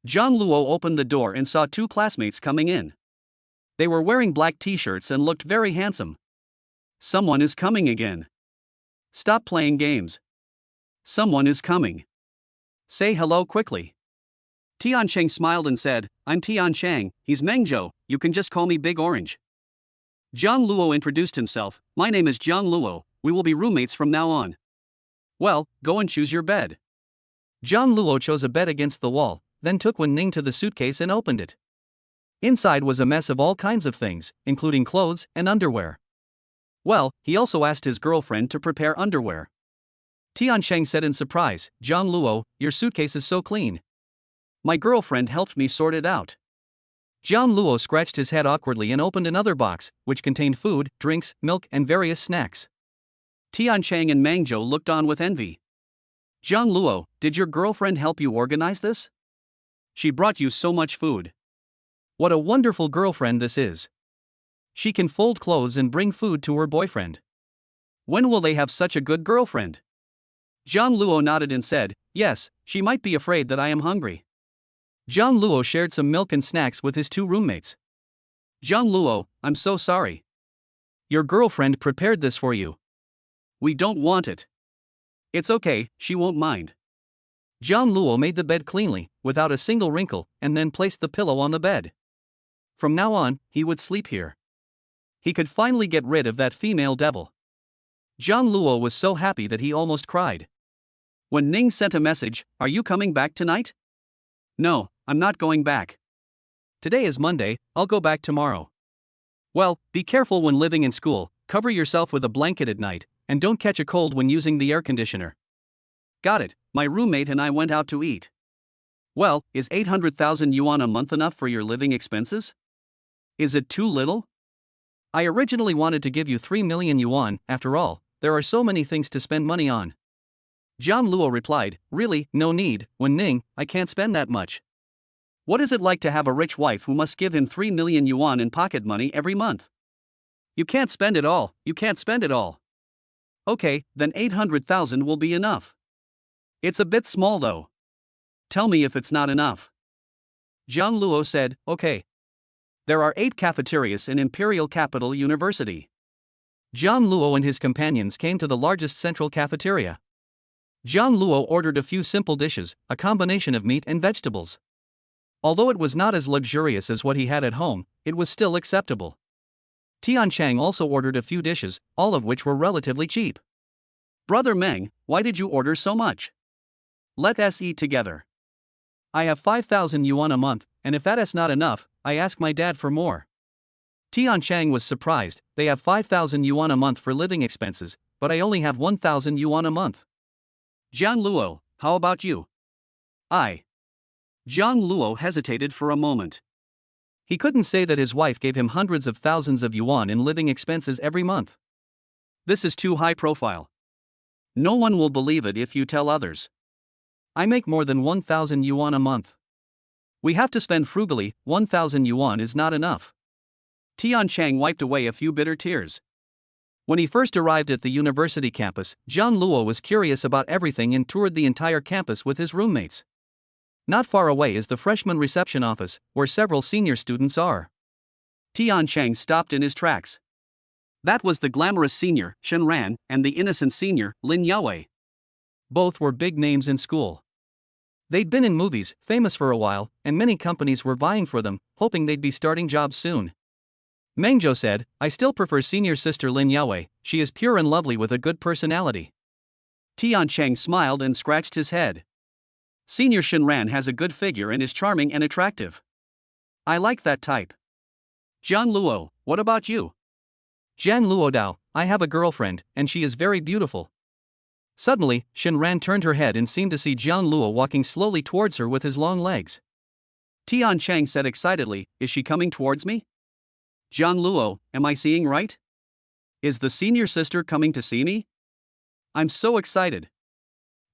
Jiang Luo opened the door and saw 2 classmates coming in. They were wearing black t-shirts and looked very handsome. Someone is coming again. Stop playing games. Someone is coming. Say hello quickly. Tian Cheng smiled and said, I'm Tian Cheng, he's Mengzhou, you can just call me Big Orange. Jiang Luo introduced himself, my name is Jiang Luo, we will be roommates from now on. Well, go and choose your bed. Jiang Luo chose a bed against the wall, then took Wen Ning to the suitcase and opened it. Inside was a mess of all kinds of things, including clothes and underwear. Well, he also asked his girlfriend to prepare underwear. Tian Cheng said in surprise, Jiang Luo, your suitcase is so clean. My girlfriend helped me sort it out. Jiang Luo scratched his head awkwardly and opened another box, which contained food, drinks, milk, and various snacks. Tian Cheng and Mangzhou looked on with envy. Jiang Luo, did your girlfriend help you organize this? She brought you so much food. What a wonderful girlfriend this is. She can fold clothes and bring food to her boyfriend. When will they have such a good girlfriend? Jiang Luo nodded and said, Yes, she might be afraid that I am hungry. Jiang Luo shared some milk and snacks with his 2 roommates. Jiang Luo, I'm so sorry. Your girlfriend prepared this for you. We don't want it. It's okay, she won't mind. Jiang Luo made the bed cleanly, without a single wrinkle, and then placed the pillow on the bed. From now on, he would sleep here. He could finally get rid of that female devil. Jiang Luo was so happy that he almost cried. When Ning sent a message, Are you coming back tonight? No, I'm not going back. Today is Monday, I'll go back tomorrow. Well, be careful when living in school, cover yourself with a blanket at night, and don't catch a cold when using the air conditioner. Got it, my roommate and I went out to eat. Well, is 800,000 yuan a month enough for your living expenses? Is it too little? I originally wanted to give you 3 million yuan, after all, there are so many things to spend money on. Jiang Luo replied, Really, no need, Wen Ning, I can't spend that much. What is it like to have a rich wife who must give him 3 million yuan in pocket money every month? You can't spend it all, you can't spend it all. Okay, then 800,000 will be enough. It's a bit small though. Tell me if it's not enough. Jiang Luo said, Okay. There are 8 cafeterias in Imperial Capital University. Jiang Luo and his companions came to the largest central cafeteria. Jiang Luo ordered a few simple dishes, a combination of meat and vegetables. Although it was not as luxurious as what he had at home, it was still acceptable. Tian Cheng also ordered a few dishes, all of which were relatively cheap. Brother Meng, why did you order so much? Let us eat together. I have 5,000 yuan a month, and if that is not enough, I ask my dad for more. Tian Cheng was surprised, they have 5,000 yuan a month for living expenses, but I only have 1,000 yuan a month. Jiang Luo, how about you? Jiang Luo hesitated for a moment. He couldn't say that his wife gave him hundreds of thousands of yuan in living expenses every month. This is too high profile. No one will believe it if you tell others. I make more than 1,000 yuan a month. We have to spend frugally, 1,000 yuan is not enough. Tian Cheng wiped away a few bitter tears. When he first arrived at the university campus, Jiang Luo was curious about everything and toured the entire campus with his roommates. Not far away is the freshman reception office, where several senior students are. Tian Cheng stopped in his tracks. That was the glamorous senior, Shen Ran, and the innocent senior, Lin Yawei. Both were big names in school. They'd been in movies, famous for a while, and many companies were vying for them, hoping they'd be starting jobs soon. Mangjo said, I still prefer senior sister Lin Yaowei, she is pure and lovely with a good personality. Tian Cheng smiled and scratched his head. Senior Shinran has a good figure and is charming and attractive. I like that type. Jian Luo, what about you? Jian Luodao, I have a girlfriend, and she is very beautiful. Suddenly, Shinran turned her head and seemed to see Jian Luo walking slowly towards her with his long legs. Tian Cheng said excitedly, is she coming towards me? Jian Luo, am I seeing right? Is the senior sister coming to see me? I'm so excited.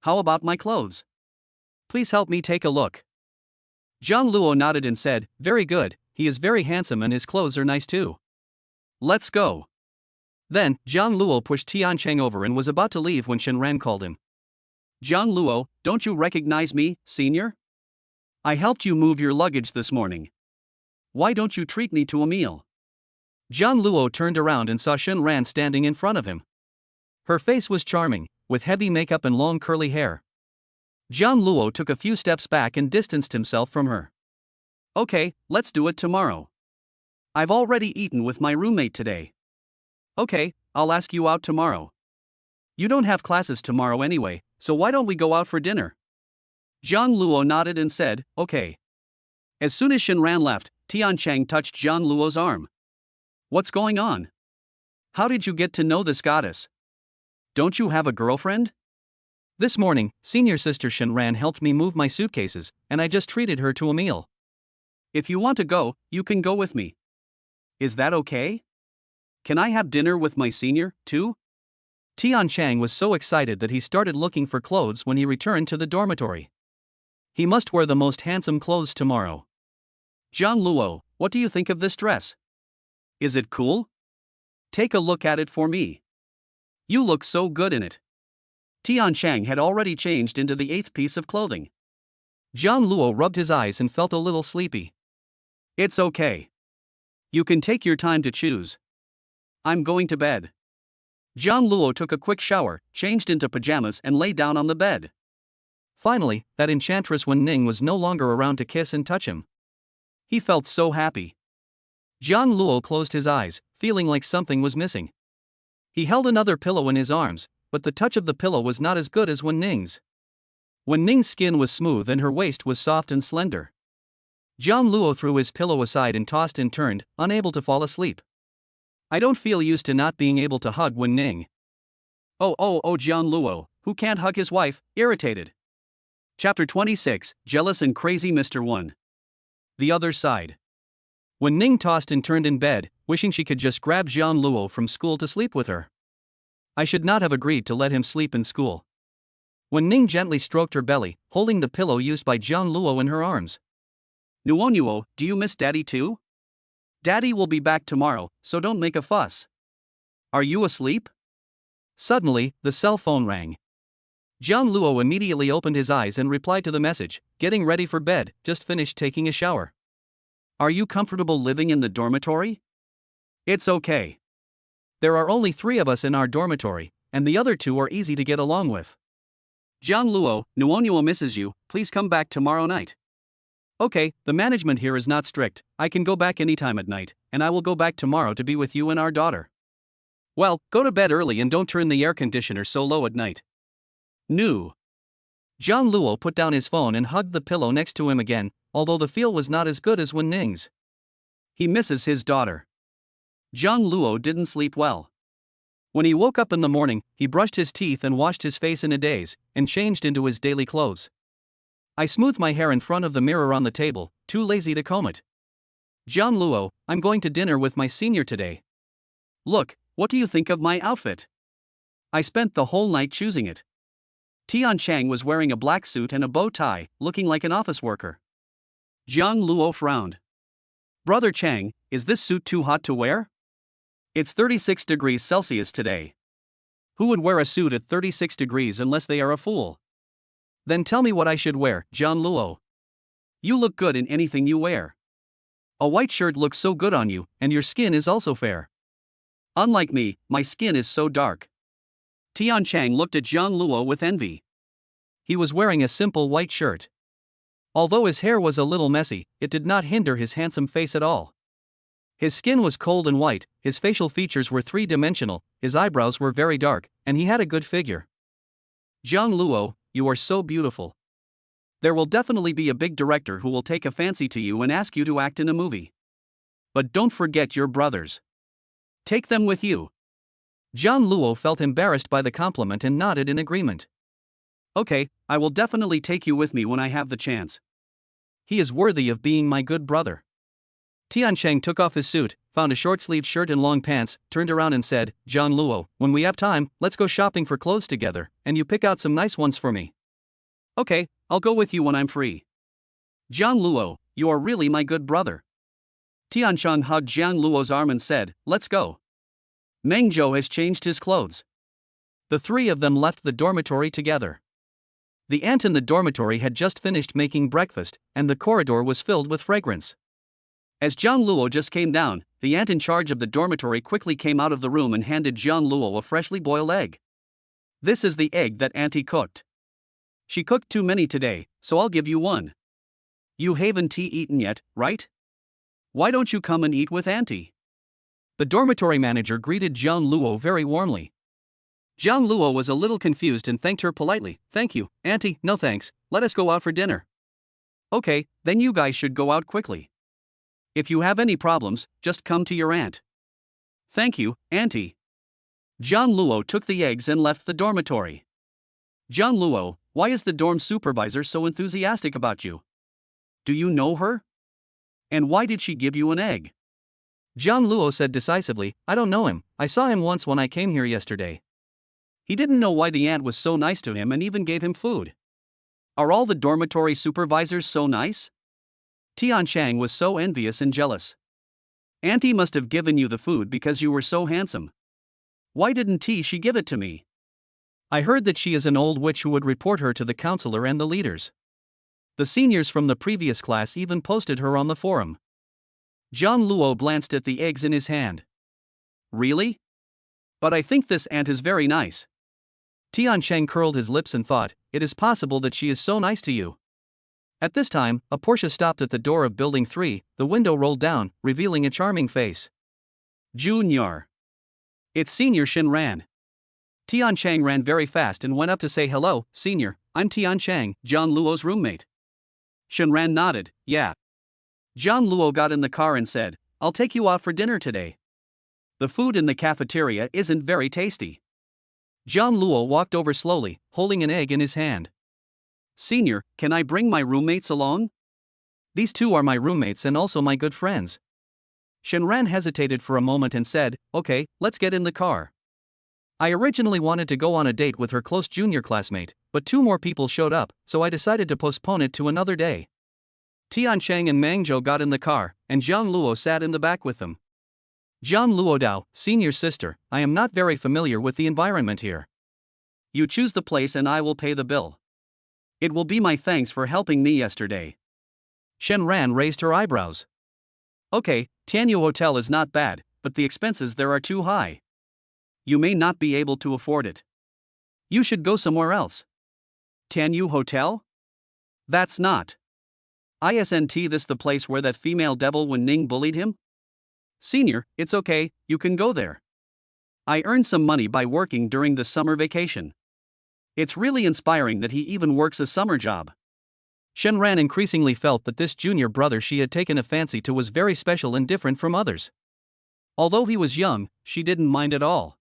How about my clothes? Please help me take a look. Jian Luo nodded and said, very good, he is very handsome and his clothes are nice too. Let's go. Then, Jian Luo pushed Tian Cheng over and was about to leave when Shinran called him. Jian Luo, don't you recognize me, senior? I helped you move your luggage this morning. Why don't you treat me to a meal? Jian Luo turned around and saw Shinran standing in front of him. Her face was charming, with heavy makeup and long curly hair. Jian Luo took a few steps back and distanced himself from her. Okay, let's do it tomorrow. I've already eaten with my roommate today. Okay, I'll ask you out tomorrow. You don't have classes tomorrow anyway, so why don't we go out for dinner? Jian Luo nodded and said, okay. As soon as Shinran left, Tian Cheng touched Jian Luo's arm. What's going on? How did you get to know this goddess? Don't you have a girlfriend? This morning, senior sister Shinran helped me move my suitcases, and I just treated her to a meal. If you want to go, you can go with me. Is that okay? Can I have dinner with my senior, too? Tian Cheng was so excited that he started looking for clothes when he returned to the dormitory. He must wear the most handsome clothes tomorrow. Jian Luo, what do you think of this dress? Is it cool? Take a look at it for me. You look so good in it. Tian Cheng had already changed into the 8th piece of clothing. Jian Luo rubbed his eyes and felt a little sleepy. It's okay. You can take your time to choose. I'm going to bed. Jian Luo took a quick shower, changed into pajamas and lay down on the bed. Finally, that enchantress Wen Ning was no longer around to kiss and touch him. He felt so happy. Jian Luo closed his eyes, feeling like something was missing. He held another pillow in his arms, but the touch of the pillow was not as good as Wen Ning's. Wen Ning's skin was smooth and her waist was soft and slender. Jian Luo threw his pillow aside and tossed and turned, unable to fall asleep. I don't feel used to not being able to hug Wen Ning. Oh Jian Luo, who can't hug his wife, irritated. Chapter 26, Jealous and Crazy Mr. 1. The other side. Wen Ning tossed and turned in bed, wishing she could just grab Jian Luo from school to sleep with her. I should not have agreed to let him sleep in school. Wen Ning gently stroked her belly, holding the pillow used by Jian Luo in her arms. Nuo, do you miss Daddy too? Daddy will be back tomorrow, so don't make a fuss. Are you asleep? Suddenly, the cell phone rang. Jian Luo immediately opened his eyes and replied to the message, getting ready for bed, just finished taking a shower. Are you comfortable living in the dormitory? It's okay. There are only 3 of us in our dormitory, and the other 2 are easy to get along with. Jian Luo, Nuo misses you, please come back tomorrow night. Okay, the management here is not strict, I can go back anytime at night, and I will go back tomorrow to be with you and our daughter. Well, go to bed early and don't turn the air conditioner so low at night. Nu. Jian Luo put down his phone and hugged the pillow next to him again, although the feel was not as good as Wen Ning's. He misses his daughter. Jian Luo didn't sleep well. When he woke up in the morning, he brushed his teeth and washed his face in a daze, and changed into his daily clothes. I smoothed my hair in front of the mirror on the table, too lazy to comb it. Jian Luo, I'm going to dinner with my senior today. Look, what do you think of my outfit? I spent the whole night choosing it. Tian Cheng was wearing a black suit and a bow tie, looking like an office worker. Jian Luo frowned. Brother Cheng, is this suit too hot to wear? It's 36 degrees Celsius today. Who would wear a suit at 36 degrees unless they are a fool? Then tell me what I should wear, Jian Luo. You look good in anything you wear. A white shirt looks so good on you, and your skin is also fair. Unlike me, my skin is so dark. Tian Cheng looked at Jian Luo with envy. He was wearing a simple white shirt. Although his hair was a little messy, it did not hinder his handsome face at all. His skin was cold and white, his facial features were three-dimensional, his eyebrows were very dark, and he had a good figure. Zhang Luo, you are so beautiful. There will definitely be a big director who will take a fancy to you and ask you to act in a movie. But don't forget your brothers. Take them with you. Zhang Luo felt embarrassed by the compliment and nodded in agreement. Okay, I will definitely take you with me when I have the chance. He is worthy of being my good brother. Tiancheng took off his suit, found a short-sleeved shirt and long pants, turned around and said, Zhang Luo, when we have time, let's go shopping for clothes together, and you pick out some nice ones for me. Okay, I'll go with you when I'm free. Zhang Luo, you are really my good brother. Tiancheng hugged Zhang Luo's arm and said, let's go. Meng Zhou has changed his clothes. The three of them left the dormitory together. The ant in the dormitory had just finished making breakfast, and the corridor was filled with fragrance. As Zhang Luo just came down, the ant in charge of the dormitory quickly came out of the room and handed Zhang Luo a freshly boiled egg. This is the egg that Auntie cooked. She cooked too many today, so I'll give you one. You haven't eaten yet, right? Why don't you come and eat with Auntie? The dormitory manager greeted Zhang Luo very warmly. Zhang Luo was a little confused and thanked her politely. Thank you, Auntie, no thanks, let us go out for dinner. Okay, then you guys should go out quickly. If you have any problems, just come to your aunt. Thank you, Auntie. Zhang Luo took the eggs and left the dormitory. Zhang Luo, why is the dorm supervisor so enthusiastic about you? Do you know her? And why did she give you an egg? Zhang Luo said decisively, I don't know him, I saw him once when I came here yesterday. He didn't know why the aunt was so nice to him and even gave him food. Are all the dormitory supervisors so nice? Tiancheng was so envious and jealous. Auntie must have given you the food because you were so handsome. Why didn't she give it to me? I heard that she is an old witch who would report her to the counselor and the leaders. The seniors from the previous class even posted her on the forum. Zhang Luo glanced at the eggs in his hand. Really? But I think this aunt is very nice. Tiancheng curled his lips and thought, it is possible that she is so nice to you. At this time, a Porsche stopped at the door of Building 3, the window rolled down, revealing a charming face. Junior. It's Senior Shinran. Tiancheng ran very fast and went up to say hello, Senior, I'm Tiancheng, Zhang Luo's roommate. Shinran nodded, yeah. Zhang Luo got in the car and said, I'll take you out for dinner today. The food in the cafeteria isn't very tasty. Zhang Luo walked over slowly, holding an egg in his hand. Senior, can I bring my roommates along? These two are my roommates and also my good friends. Shinran hesitated for a moment and said, okay, let's get in the car. I originally wanted to go on a date with her close junior classmate, but two more people showed up, so I decided to postpone it to another day. Tiancheng and Mangzhou got in the car, and Zhang Luo sat in the back with them. Zhang Luodao, Senior's sister, I am not very familiar with the environment here. You choose the place and I will pay the bill. It will be my thanks for helping me yesterday. Shenran raised her eyebrows. Okay, Tianyu Hotel is not bad, but the expenses there are too high. You may not be able to afford it. You should go somewhere else. Tianyu Hotel? That's not. Isn't this the place where that female devil Wen Ning bullied him? Senior, it's okay, you can go there. I earned some money by working during the summer vacation. It's really inspiring that he even works a summer job. Shenran increasingly felt that this junior brother she had taken a fancy to was very special and different from others. Although he was young, she didn't mind at all.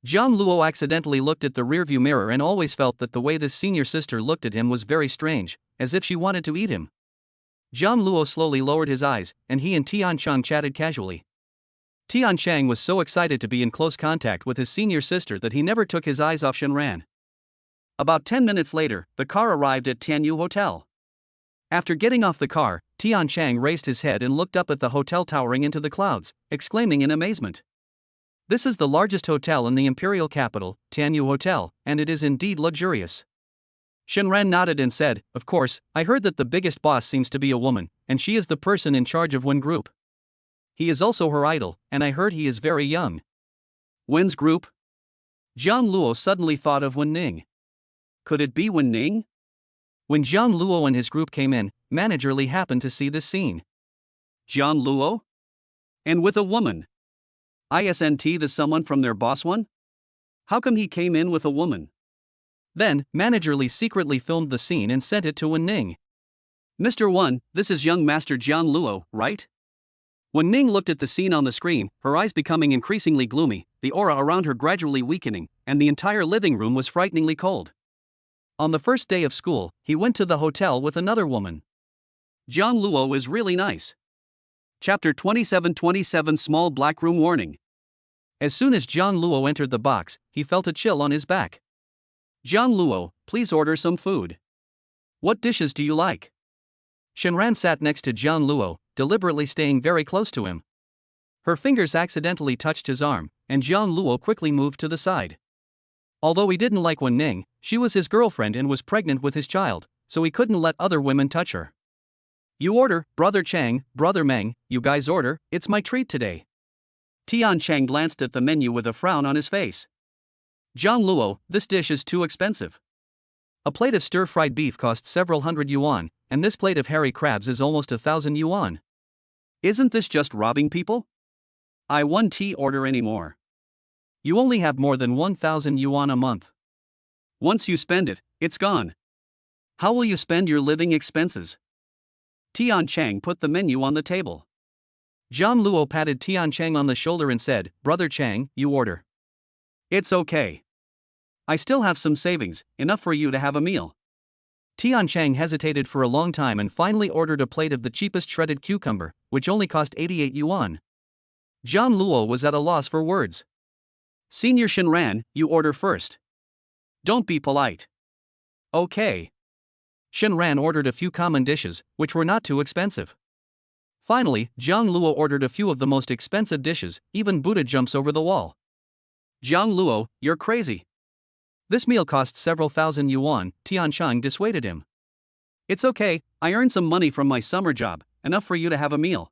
Zhang Luo accidentally looked at the rearview mirror and always felt that the way this senior sister looked at him was very strange, as if she wanted to eat him. Zhang Luo slowly lowered his eyes, and he and Tiancheng chatted casually. Tiancheng was so excited to be in close contact with his senior sister that he never took his eyes off Shenran. About 10 minutes later, the car arrived at Tianyu Hotel. After getting off the car, Tiancheng raised his head and looked up at the hotel towering into the clouds, exclaiming in amazement. This is the largest hotel in the imperial capital, Tianyu Hotel, and it is indeed luxurious. Shenran nodded and said, of course, I heard that the biggest boss seems to be a woman, and she is the person in charge of Wen Group. He is also her idol, and I heard he is very young. Wen's group? Zhang Luo suddenly thought of Wen Ning. Could it be Wen Ning? When Zhang Luo and his group came in, Manager Li happened to see this scene. Zhang Luo? And with a woman. Isn't the someone from their boss one? How come he came in with a woman? Then, Manager Lee secretly filmed the scene and sent it to Wen Ning. Mr. Wen, this is young Master Jian Luo, right? Wen Ning looked at the scene on the screen, her eyes becoming increasingly gloomy, the aura around her gradually weakening, and the entire living room was frighteningly cold. On the first day of school, he went to the hotel with another woman. Jian Luo is really nice. Chapter 27 Small Black Room Warning. As soon as Jian Luo entered the box, he felt a chill on his back. Jian Luo, please order some food. What dishes do you like? Shenran sat next to Jian Luo, deliberately staying very close to him. Her fingers accidentally touched his arm, and Jian Luo quickly moved to the side. Although he didn't like Wen Ning, she was his girlfriend and was pregnant with his child, so he couldn't let other women touch her. You order, Brother Chang, Brother Meng, you guys order, it's my treat today. Tian Chang glanced at the menu with a frown on his face. Jian Luo, this dish is too expensive. A plate of stir-fried beef costs several hundred yuan, and this plate of hairy crabs is almost 1,000 yuan. Isn't this just robbing people? I won't order anymore. You only have more than 1,000 yuan a month. Once you spend it, it's gone. How will you spend your living expenses? Tian Chang put the menu on the table. Jian Luo patted Tian Chang on the shoulder and said, Brother Chang, you order. It's okay. I still have some savings, enough for you to have a meal. Tian Chang hesitated for a long time and finally ordered a plate of the cheapest shredded cucumber, which only cost 88 yuan. Jian Luo was at a loss for words. Senior Shenran, you order first. Don't be polite. Okay. Shenran ordered a few common dishes, which were not too expensive. Finally, Jiang Luo ordered a few of the most expensive dishes, even Buddha jumps over the wall. Jiang Luo, you're crazy. This meal costs several thousand yuan, Tian Chang dissuaded him. It's okay, I earned some money from my summer job, enough for you to have a meal.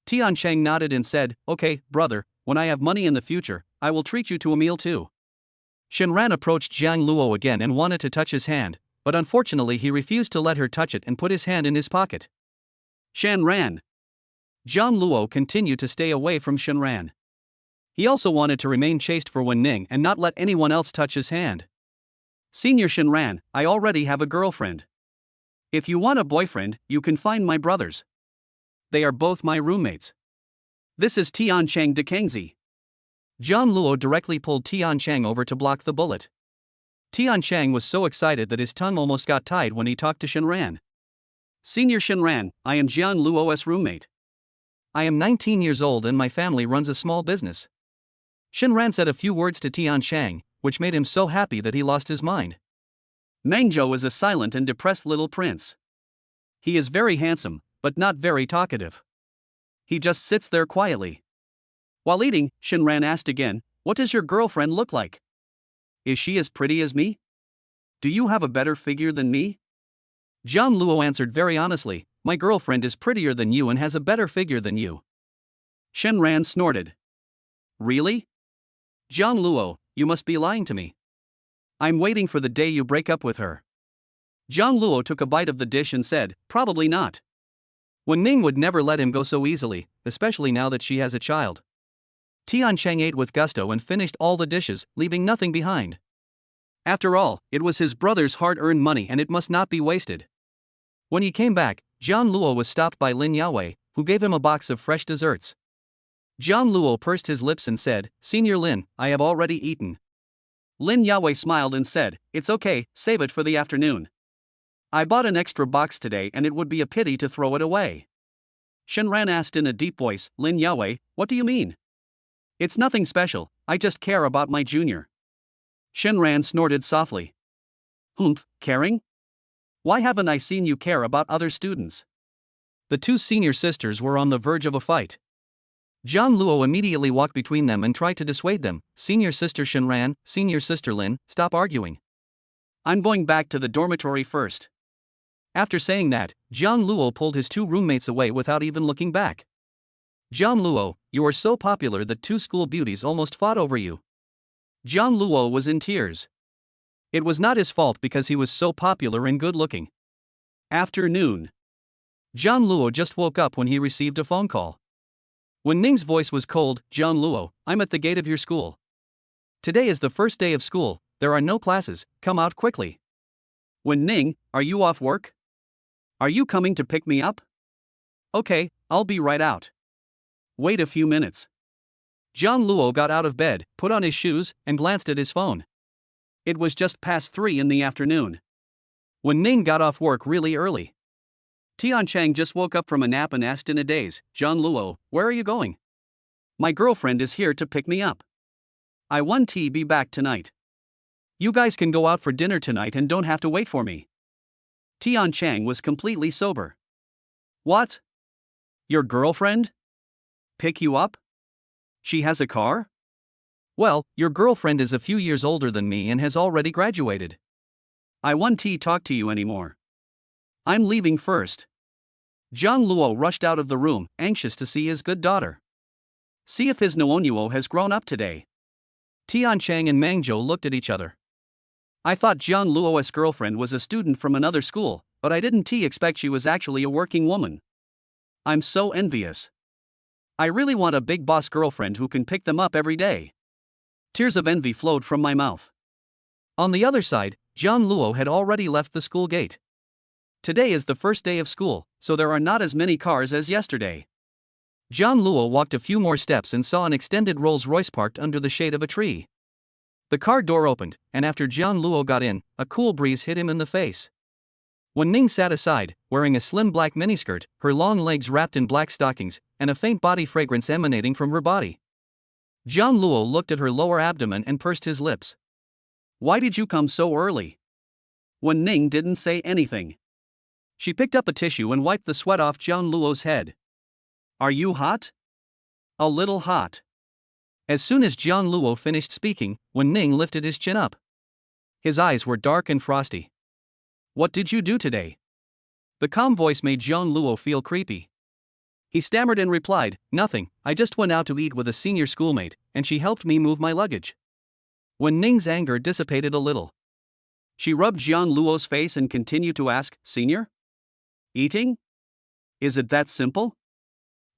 Tian Chang nodded and said, okay, brother, when I have money in the future, I will treat you to a meal too. Shenran approached Jiang Luo again and wanted to touch his hand, but unfortunately he refused to let her touch it and put his hand in his pocket. Shenran. Jiang Luo continued to stay away from Shenran. He also wanted to remain chaste for Wen Ning and not let anyone else touch his hand. Senior Shenran, I already have a girlfriend. If you want a boyfriend, you can find my brothers. They are both my roommates. This is Tian Chang de Kangzi. Jian Luo directly pulled Tian Chang over to block the bullet. Tian Chang was so excited that his tongue almost got tied when he talked to Shenran. Senior Shenran, I am Jian Luo's roommate. I am 19 years old and my family runs a small business. Shenran said a few words to Tian Chang, which made him so happy that he lost his mind. Mengzhou is a silent and depressed little prince. He is very handsome, but not very talkative. He just sits there quietly. While eating, Shenran asked again, what does your girlfriend look like? Is she as pretty as me? Do you have a better figure than me? Jian Luo answered very honestly, my girlfriend is prettier than you and has a better figure than you. Shenran snorted. Really? Jian Luo, you must be lying to me. I'm waiting for the day you break up with her. Jian Luo took a bite of the dish and said, probably not. Wen Ning would never let him go so easily, especially now that she has a child. Tian Chang ate with gusto and finished all the dishes, leaving nothing behind. After all, it was his brother's hard-earned money and it must not be wasted. When he came back, Jian Luo was stopped by Lin Yaowei, who gave him a box of fresh desserts. Jian Luo pursed his lips and said, Senior Lin, I have already eaten. Lin Yaowei smiled and said, it's okay, save it for the afternoon. I bought an extra box today and it would be a pity to throw it away. Shenran asked in a deep voice, Lin Yaowei, what do you mean? It's nothing special, I just care about my junior. Shenran snorted softly. Humph, caring? Why haven't I seen you care about other students? The two senior sisters were on the verge of a fight. Jian Luo immediately walked between them and tried to dissuade them. Senior sister Shenran, senior sister Lin, stop arguing. I'm going back to the dormitory first. After saying that, Jian Luo pulled his two roommates away without even looking back. Jian Luo, you are so popular that two school beauties almost fought over you. Jian Luo was in tears. It was not his fault because he was so popular and good-looking. Afternoon. Jian Luo just woke up when he received a phone call. Wen Ning's voice was cold. John Luo, I'm at the gate of your school. Today is the first day of school, there are no classes, come out quickly. Wen Ning, are you off work? Are you coming to pick me up? Okay, I'll be right out. Wait a few minutes. John Luo got out of bed, put on his shoes, and glanced at his phone. It was just past 3 in the afternoon. Wen Ning got off work really early. Tian Chang just woke up from a nap and asked in a daze, John Luo, where are you going? My girlfriend is here to pick me up. I want to be back tonight. You guys can go out for dinner tonight and don't have to wait for me. Tian Chang was completely sober. What? Your girlfriend? Pick you up? She has a car? Well, your girlfriend is a few years older than me and has already graduated. I want to talk to you anymore. I'm leaving first. John Luo rushed out of the room, anxious to see his good daughter. See if his Noonyuo has grown up today. Tian Chang and Mang Zhou looked at each other. I thought John Luo's girlfriend was a student from another school, but I didn't expect she was actually a working woman. I'm so envious. I really want a big boss girlfriend who can pick them up every day. Tears of envy flowed from my mouth. On the other side, John Luo had already left the school gate. Today is the first day of school, so there are not as many cars as yesterday. John Luo walked a few more steps and saw an extended Rolls-Royce parked under the shade of a tree. The car door opened, and after John Luo got in, a cool breeze hit him in the face. Wen Ning sat aside, wearing a slim black miniskirt, her long legs wrapped in black stockings, and a faint body fragrance emanating from her body. John Luo looked at her lower abdomen and pursed his lips. Why did you come so early? Wen Ning didn't say anything. She picked up a tissue and wiped the sweat off John Luo's head. Are you hot? A little hot. As soon as John Luo finished speaking, Wen Ning lifted his chin up. His eyes were dark and frosty. What did you do today? The calm voice made John Luo feel creepy. He stammered and replied, nothing, I just went out to eat with a senior schoolmate, and she helped me move my luggage. Wen Ning's anger dissipated a little. She rubbed John Luo's face and continued to ask, Senior? Eating? Is it that simple?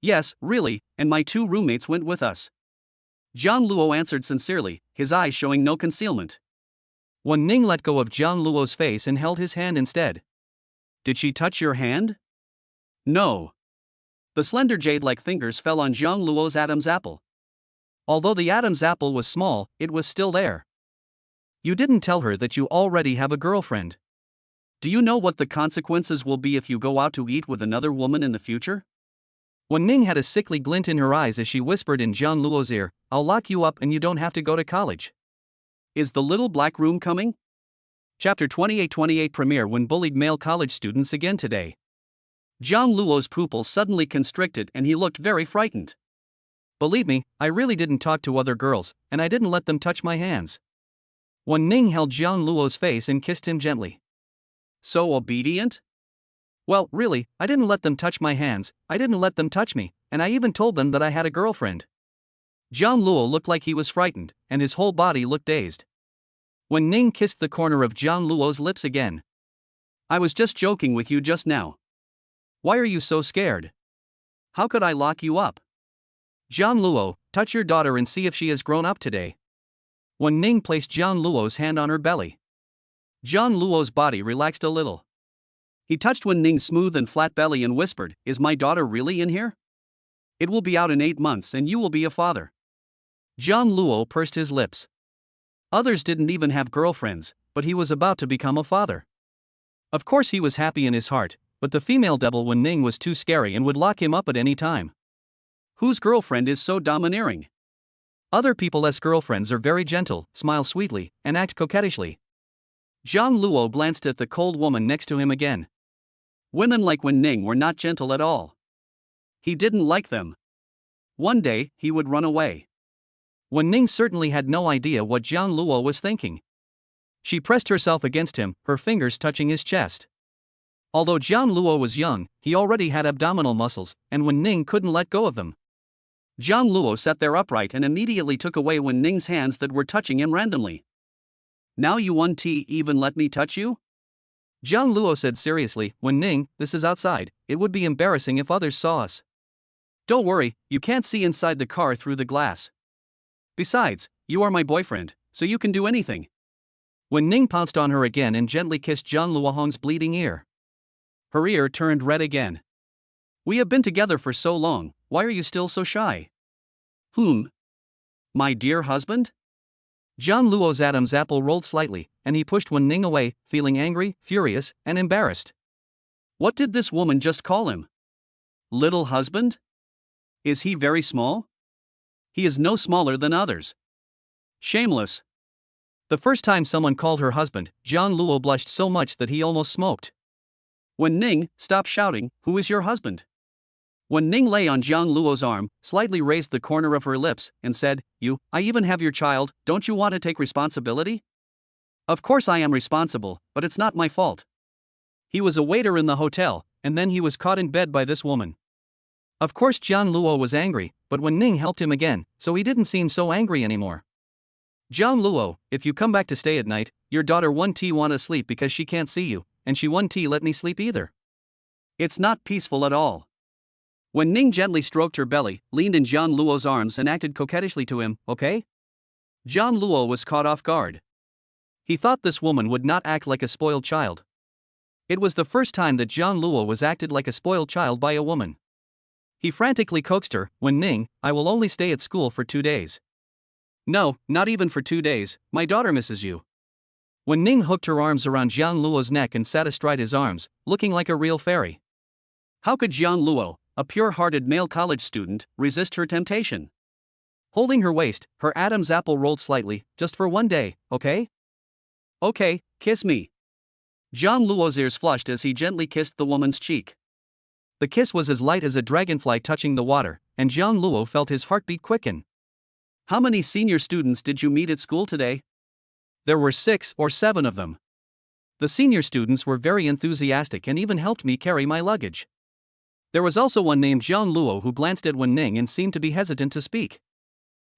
Yes, really, and my 2 roommates went with us. John Luo answered sincerely, his eyes showing no concealment. Wen Ning let go of John Luo's face and held his hand instead. Did she touch your hand? No. The slender jade-like fingers fell on John Luo's Adam's apple. Although the Adam's apple was small, it was still there. You didn't tell her that you already have a girlfriend. Do you know what the consequences will be if you go out to eat with another woman in the future? Wen Ning had a sickly glint in her eyes as she whispered in John Luo's ear, I'll lock you up and you don't have to go to college. Is the little black room coming? Chapter 28 premiere when bullied male college students again today. John Luo's pupils suddenly constricted and he looked very frightened. Believe me, I really didn't talk to other girls, and I didn't let them touch my hands. Wen Ning held John Luo's face and kissed him gently. So obedient? Well, really, I didn't let them touch my hands, I didn't let them touch me, and I even told them that I had a girlfriend. John Luo looked like he was frightened, and his whole body looked dazed. Wen Ning kissed the corner of John Luo's lips again. I was just joking with you just now. Why are you so scared? How could I lock you up? John Luo, touch your daughter and see if she has grown up today. Wen Ning placed John Luo's hand on her belly. John Luo's body relaxed a little. He touched Wen Ning's smooth and flat belly and whispered, Is my daughter really in here? It will be out in 8 months and you will be a father. John Luo pursed his lips. Others didn't even have girlfriends, but he was about to become a father. Of course he was happy in his heart, but the female devil Wen Ning was too scary and would lock him up at any time. Whose girlfriend is so domineering? Other people's girlfriends are very gentle, smile sweetly, and act coquettishly. John Luo glanced at the cold woman next to him again. Women like Wen Ning were not gentle at all. He didn't like them. One day, he would run away. Wen Ning certainly had no idea what John Luo was thinking. She pressed herself against him, her fingers touching his chest. Although John Luo was young, he already had abdominal muscles, and Wen Ning couldn't let go of them. John Luo sat there upright and immediately took away Wen Ning's hands that were touching him randomly. Now you want to even let me touch you? John Luo said seriously, Wen Ning, this is outside, it would be embarrassing if others saw us. Don't worry, you can't see inside the car through the glass. Besides, you are my boyfriend, so you can do anything. Wen Ning pounced on her again and gently kissed Zhang Luohong's bleeding ear. Her ear turned red again. We have been together for so long, why are you still so shy? My dear husband? Zhang Luo's Adam's apple rolled slightly, and he pushed Wen Ning away, feeling angry, furious, and embarrassed. What did this woman just call him? Little husband? Is he very small? He is no smaller than others. Shameless. The first time someone called her husband, Zhang Luo blushed so much that he almost smoked. Wen Ning, stop shouting, who is your husband? Wen Ning lay on Zhang Luo's arm, slightly raised the corner of her lips, and said, I even have your child, don't you want to take responsibility? Of course I am responsible, but it's not my fault. He was a waiter in the hotel, and then he was caught in bed by this woman. Of course Zhang Luo was angry, but Wen Ning helped him again, so he didn't seem so angry anymore. Zhang Luo, if you come back to stay at night, your daughter 1T wanna sleep because she can't see you, and she 1T let me sleep either. It's not peaceful at all. Wen Ning gently stroked her belly, leaned in Zhang Luo's arms and acted coquettishly to him, okay? Zhang Luo was caught off guard. He thought this woman would not act like a spoiled child. It was the first time that Zhang Luo was acted like a spoiled child by a woman. He frantically coaxed her, Wen Ning, I will only stay at school for 2 days. No, not even for 2 days, my daughter misses you. Wen Ning hooked her arms around Zhang Luo's neck and sat astride his arms, looking like a real fairy. How could Zhang Luo, a pure-hearted male college student, resist her temptation? Holding her waist, her Adam's apple rolled slightly, just for 1 day, okay? Okay, kiss me. Zhang Luo's ears flushed as he gently kissed the woman's cheek. The kiss was as light as a dragonfly touching the water, and Zhang Luo felt his heartbeat quicken. How many senior students did you meet at school today? There were 6 or 7 of them. The senior students were very enthusiastic and even helped me carry my luggage. There was also one named Zhang Luo who glanced at Wen Ning and seemed to be hesitant to speak.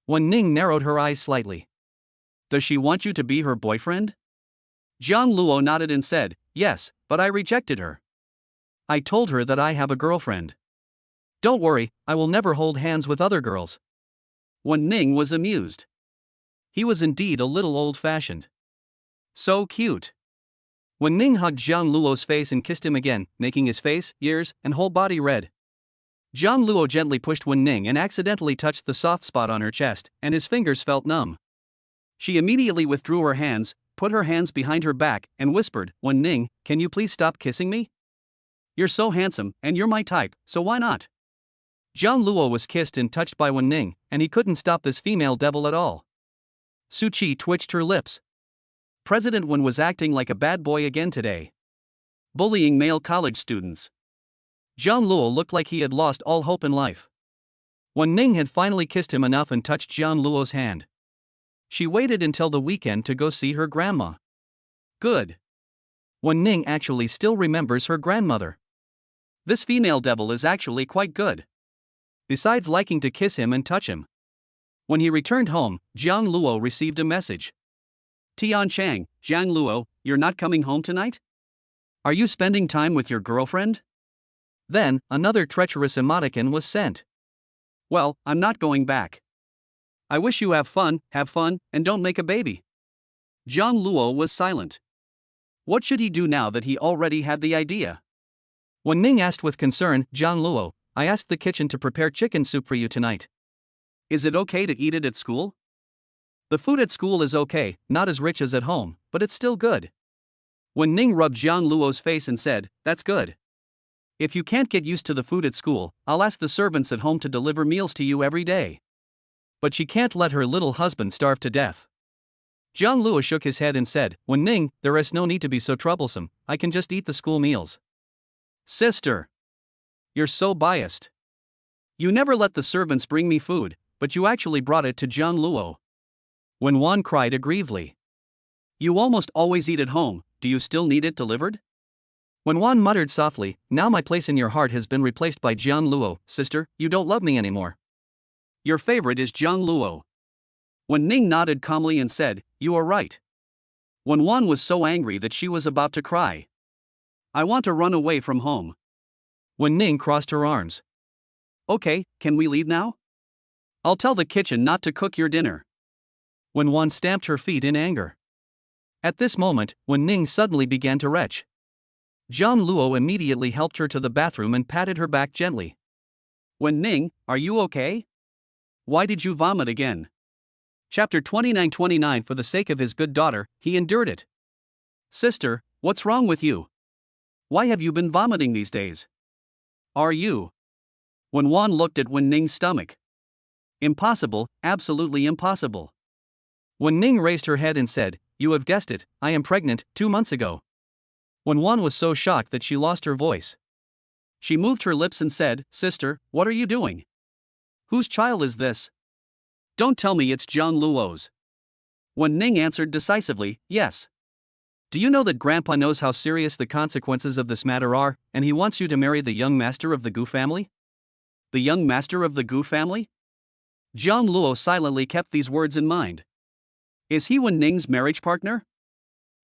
Wen Ning narrowed her eyes slightly. Does she want you to be her boyfriend? Zhang Luo nodded and said, yes, but I rejected her. I told her that I have a girlfriend. Don't worry, I will never hold hands with other girls. Wen Ning was amused. He was indeed a little old-fashioned. So cute. Wen Ning hugged Zhang Luo's face and kissed him again, making his face, ears, and whole body red. Zhang Luo gently pushed Wen Ning and accidentally touched the soft spot on her chest, and his fingers felt numb. She immediately withdrew her hands, put her hands behind her back, and whispered, Wen Ning, can you please stop kissing me? You're so handsome, and you're my type, so why not? Zhang Luo was kissed and touched by Wen Ning, and he couldn't stop this female devil at all. Su Qi twitched her lips. President Wen was acting like a bad boy again today. Bullying male college students. Zhang Luo looked like he had lost all hope in life. Wen Ning had finally kissed him enough and touched Zhang Luo's hand. She waited until the weekend to go see her grandma. Good. Wen Ning actually still remembers her grandmother. This female devil is actually quite good. Besides liking to kiss him and touch him. When he returned home, Zhang Luo received a message. Tian Chang, Zhang Luo, you're not coming home tonight? Are you spending time with your girlfriend? Then, another treacherous emoticon was sent. Well, I'm not going back. I wish you have fun, and don't make a baby. Zhang Luo was silent. What should he do now that he already had the idea? Wen Ning asked with concern, Zhang Luo, I asked the kitchen to prepare chicken soup for you tonight. Is it okay to eat it at school? The food at school is okay, not as rich as at home, but it's still good. Wen Ning rubbed Zhang Luo's face and said, that's good. If you can't get used to the food at school, I'll ask the servants at home to deliver meals to you every day. But she can't let her little husband starve to death. Zhang Luo shook his head and said, Wen Ning, there is no need to be so troublesome, I can just eat the school meals. Sister. You're so biased. You never let the servants bring me food, but you actually brought it to Zhang Luo. Wen Wan cried aggrievedly. You almost always eat at home, do you still need it delivered? Wen Wan muttered softly, now my place in your heart has been replaced by Zhang Luo, sister, you don't love me anymore. Your favorite is Zhang Luo. Wen Ning nodded calmly and said, you are right. Wen Wan was so angry that she was about to cry. I want to run away from home. Wen Ning crossed her arms. Okay, can we leave now? I'll tell the kitchen not to cook your dinner. Wen stamped her feet in anger. At this moment, Ning suddenly began to retch. Zhang Luo immediately helped her to the bathroom and patted her back gently. Ning, are you okay? Why did you vomit again? Chapter 29. For the sake of his good daughter, he endured it. Sister, what's wrong with you? Why have you been vomiting these days? Are you? Wan looked at Ning's stomach. Impossible, absolutely impossible. Ning raised her head and said, You have guessed it, I am pregnant, 2 months ago. Wan was so shocked that she lost her voice. She moved her lips and said, Sister, what are you doing? Whose child is this? Don't tell me it's Zhang Luo's. Ning answered decisively, Yes. Do you know that Grandpa knows how serious the consequences of this matter are, and he wants you to marry the young master of the Gu family? The young master of the Gu family? Zhang Luo silently kept these words in mind. Is he Ning's marriage partner?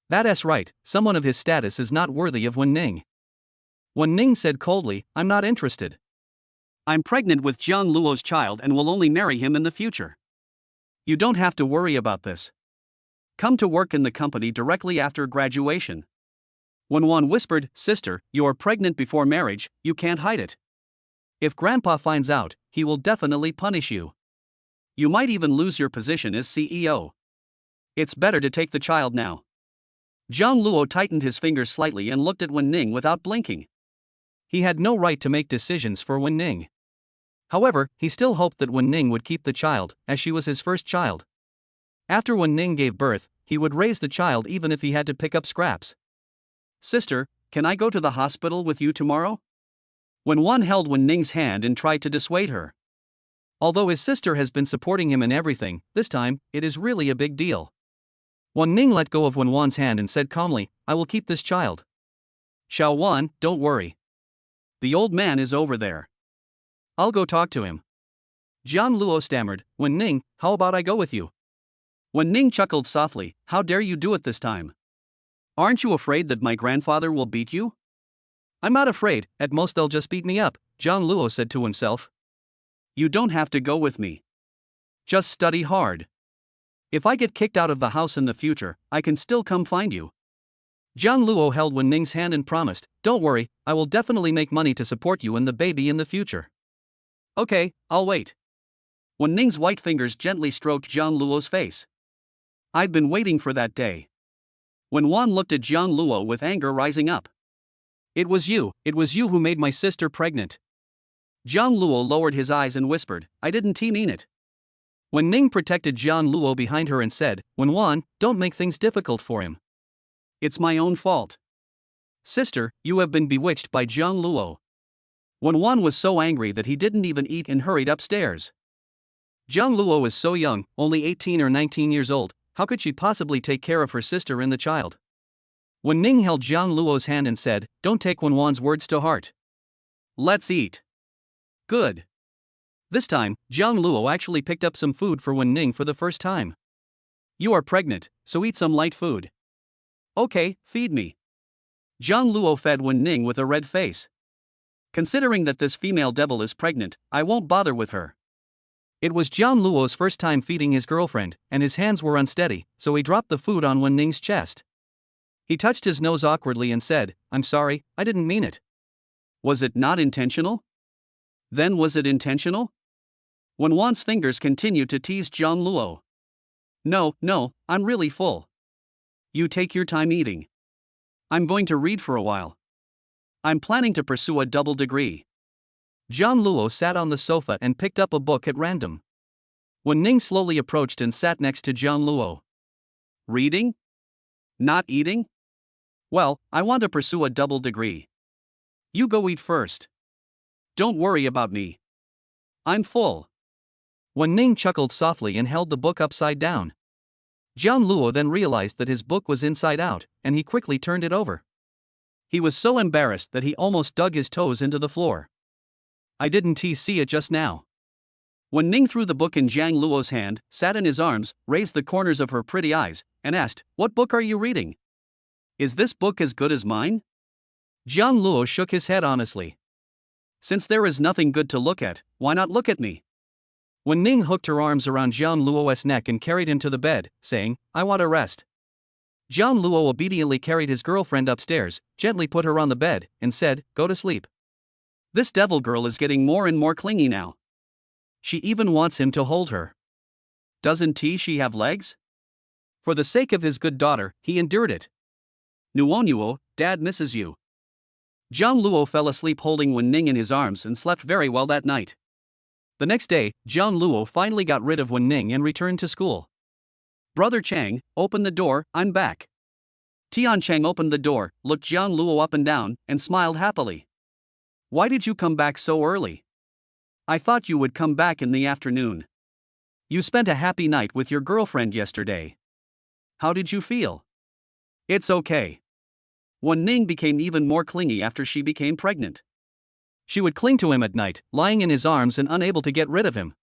That's right, someone of his status is not worthy of Ning. Ning said coldly, I'm not interested. I'm pregnant with Zhang Luo's child and will only marry him in the future. You don't have to worry about this. Come to work in the company directly after graduation. Wan whispered, Sister, you're pregnant before marriage, you can't hide it. If Grandpa finds out, he will definitely punish you. You might even lose your position as CEO. It's better to take the child now. Zhang Luo tightened his fingers slightly and looked at Ning without blinking. He had no right to make decisions for Ning. However, he still hoped that Ning would keep the child, as she was his first child. After Ning gave birth, he would raise the child even if he had to pick up scraps. Sister, can I go to the hospital with you tomorrow? Wan held Ning's hand and tried to dissuade her. Although his sister has been supporting him in everything, this time, it is really a big deal. Ning let go of Wan's hand and said calmly, I will keep this child. Xiao Wan, don't worry. The old man is over there. I'll go talk to him. Zhang Luo stammered, Ning, how about I go with you? Ning chuckled softly, how dare you do it this time? Aren't you afraid that my grandfather will beat you? I'm not afraid, at most they'll just beat me up, Zhang Luo said to himself. You don't have to go with me. Just study hard. If I get kicked out of the house in the future, I can still come find you. Zhang Luo held Ning's hand and promised, Don't worry, I will definitely make money to support you and the baby in the future. Okay, I'll wait. Ning's white fingers gently stroked Zhang Luo's face. I'd been waiting for that day. Wan looked at Zhang Luo with anger rising up. It was you who made my sister pregnant. Zhang Luo lowered his eyes and whispered, I didn't mean it. Ning protected Zhang Luo behind her and said, Wan, don't make things difficult for him. It's my own fault. Sister, you have been bewitched by Zhang Luo. Wan was so angry that he didn't even eat and hurried upstairs. Zhang Luo is so young, only 18 or 19 years old, how could she possibly take care of her sister and the child? Ning held Zhang Luo's hand and said, Don't take Wan's words to heart. Let's eat. Good. This time, Zhang Luo actually picked up some food for Ning for the first time. You are pregnant, so eat some light food. Okay, feed me. Zhang Luo fed Ning with a red face. Considering that this female devil is pregnant, I won't bother with her. It was Zhang Luo's first time feeding his girlfriend, and his hands were unsteady, so he dropped the food on Ning's chest. He touched his nose awkwardly and said, I'm sorry, I didn't mean it. Was it not intentional? Then was it intentional? Wan's fingers continued to tease Zhang Luo. No, I'm really full. You take your time eating. I'm going to read for a while. I'm planning to pursue a double degree. Zhang Luo sat on the sofa and picked up a book at random. Ning slowly approached and sat next to Zhang Luo. Reading? Not eating? Well, I want to pursue a double degree. You go eat first. Don't worry about me. I'm full. Ning chuckled softly and held the book upside down. Zhang Luo then realized that his book was inside out, and he quickly turned it over. He was so embarrassed that he almost dug his toes into the floor. I didn't see it just now. Ning threw the book in Zhang Luo's hand, sat in his arms, raised the corners of her pretty eyes, and asked, What book are you reading? Is this book as good as mine? Zhang Luo shook his head honestly. Since there is nothing good to look at, why not look at me? Wen Ning hooked her arms around Jiang Luo's neck and carried him to the bed, saying, I want a rest. Jiang Luo obediently carried his girlfriend upstairs, gently put her on the bed, and said, go to sleep. This devil girl is getting more and more clingy now. She even wants him to hold her. Doesn't she have legs? For the sake of his good daughter, he endured it. Nuo, Dad misses you. Jiang Luo fell asleep holding Wen Ning in his arms and slept very well that night. The next day, Jiang Luo finally got rid of Wen Ning and returned to school. Brother Chang, open the door, I'm back. Tian Chang opened the door, looked Jiang Luo up and down, and smiled happily. Why did you come back so early? I thought you would come back in the afternoon. You spent a happy night with your girlfriend yesterday. How did you feel? It's okay. Wen Ning became even more clingy after she became pregnant. She would cling to him at night, lying in his arms and unable to get rid of him.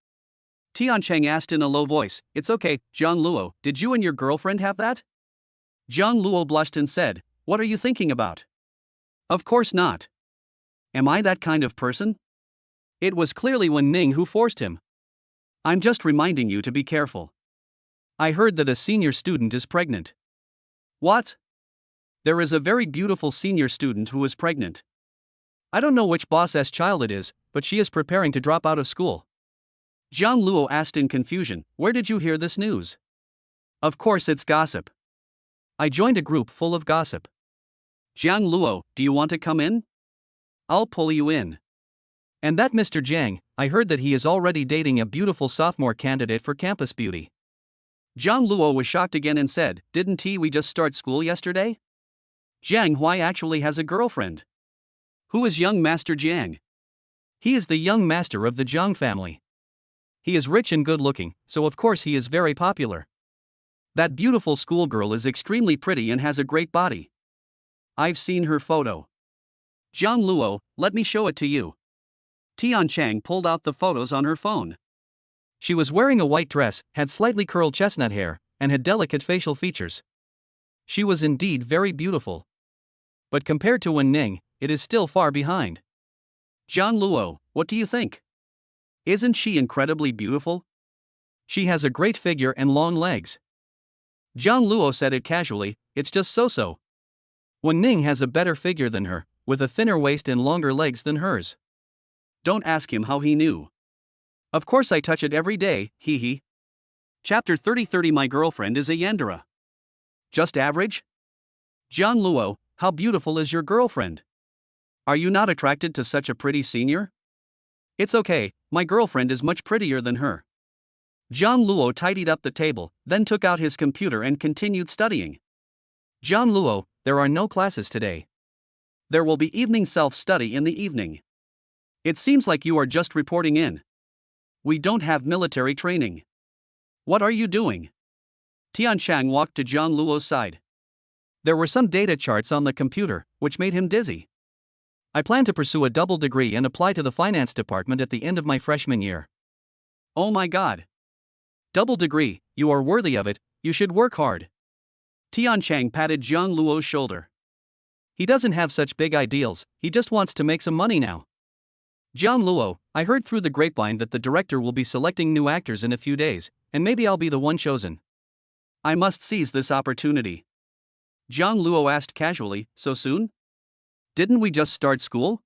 Tian Chang asked in a low voice, it's okay, Jiang Luo, did you and your girlfriend have that? Jiang Luo blushed and said, what are you thinking about? Of course not. Am I that kind of person? It was clearly Wen Ning who forced him. I'm just reminding you to be careful. I heard that a senior student is pregnant. What? There is a very beautiful senior student who is pregnant. I don't know which boss's child it is, but she is preparing to drop out of school. Jiang Luo asked in confusion, where did you hear this news? Of course it's gossip. I joined a group full of gossip. Jiang Luo, do you want to come in? I'll pull you in. And that Mr. Jiang, I heard that he is already dating a beautiful sophomore candidate for campus beauty. Jiang Luo was shocked again and said, didn't we just start school yesterday? Jiang Hui actually has a girlfriend. Who is young Master Jiang? He is the young master of the Jiang family. He is rich and good looking, so of course he is very popular. That beautiful schoolgirl is extremely pretty and has a great body. I've seen her photo. Jiang Luo, let me show it to you. Tian Chang pulled out the photos on her phone. She was wearing a white dress, had slightly curled chestnut hair, and had delicate facial features. She was indeed very beautiful. But compared to Wen Ning, it is still far behind. Jiang Luo, what do you think? Isn't she incredibly beautiful? She has a great figure and long legs. Jiang Luo said it casually, it's just so-so. Wen Ning has a better figure than her, with a thinner waist and longer legs than hers. Don't ask him how he knew. Of course I touch it every day, hee hee. Chapter 30 My girlfriend is a yandere. Just average? Jiang Luo, how beautiful is your girlfriend? Are you not attracted to such a pretty senior? It's okay, my girlfriend is much prettier than her. Jiang Luo tidied up the table, then took out his computer and continued studying. Jiang Luo, there are no classes today. There will be evening self-study in the evening. It seems like you are just reporting in. We don't have military training. What are you doing? Tian Chang walked to Jiang Luo's side. There were some data charts on the computer, which made him dizzy. I plan to pursue a double degree and apply to the finance department at the end of my freshman year. Oh my god. Double degree, you are worthy of it, you should work hard. Tian Chang patted Jiang Luo's shoulder. He doesn't have such big ideals, he just wants to make some money now. Jiang Luo, I heard through the grapevine that the director will be selecting new actors in a few days, and maybe I'll be the one chosen. I must seize this opportunity. Jiang Luo asked casually, so soon? Didn't we just start school?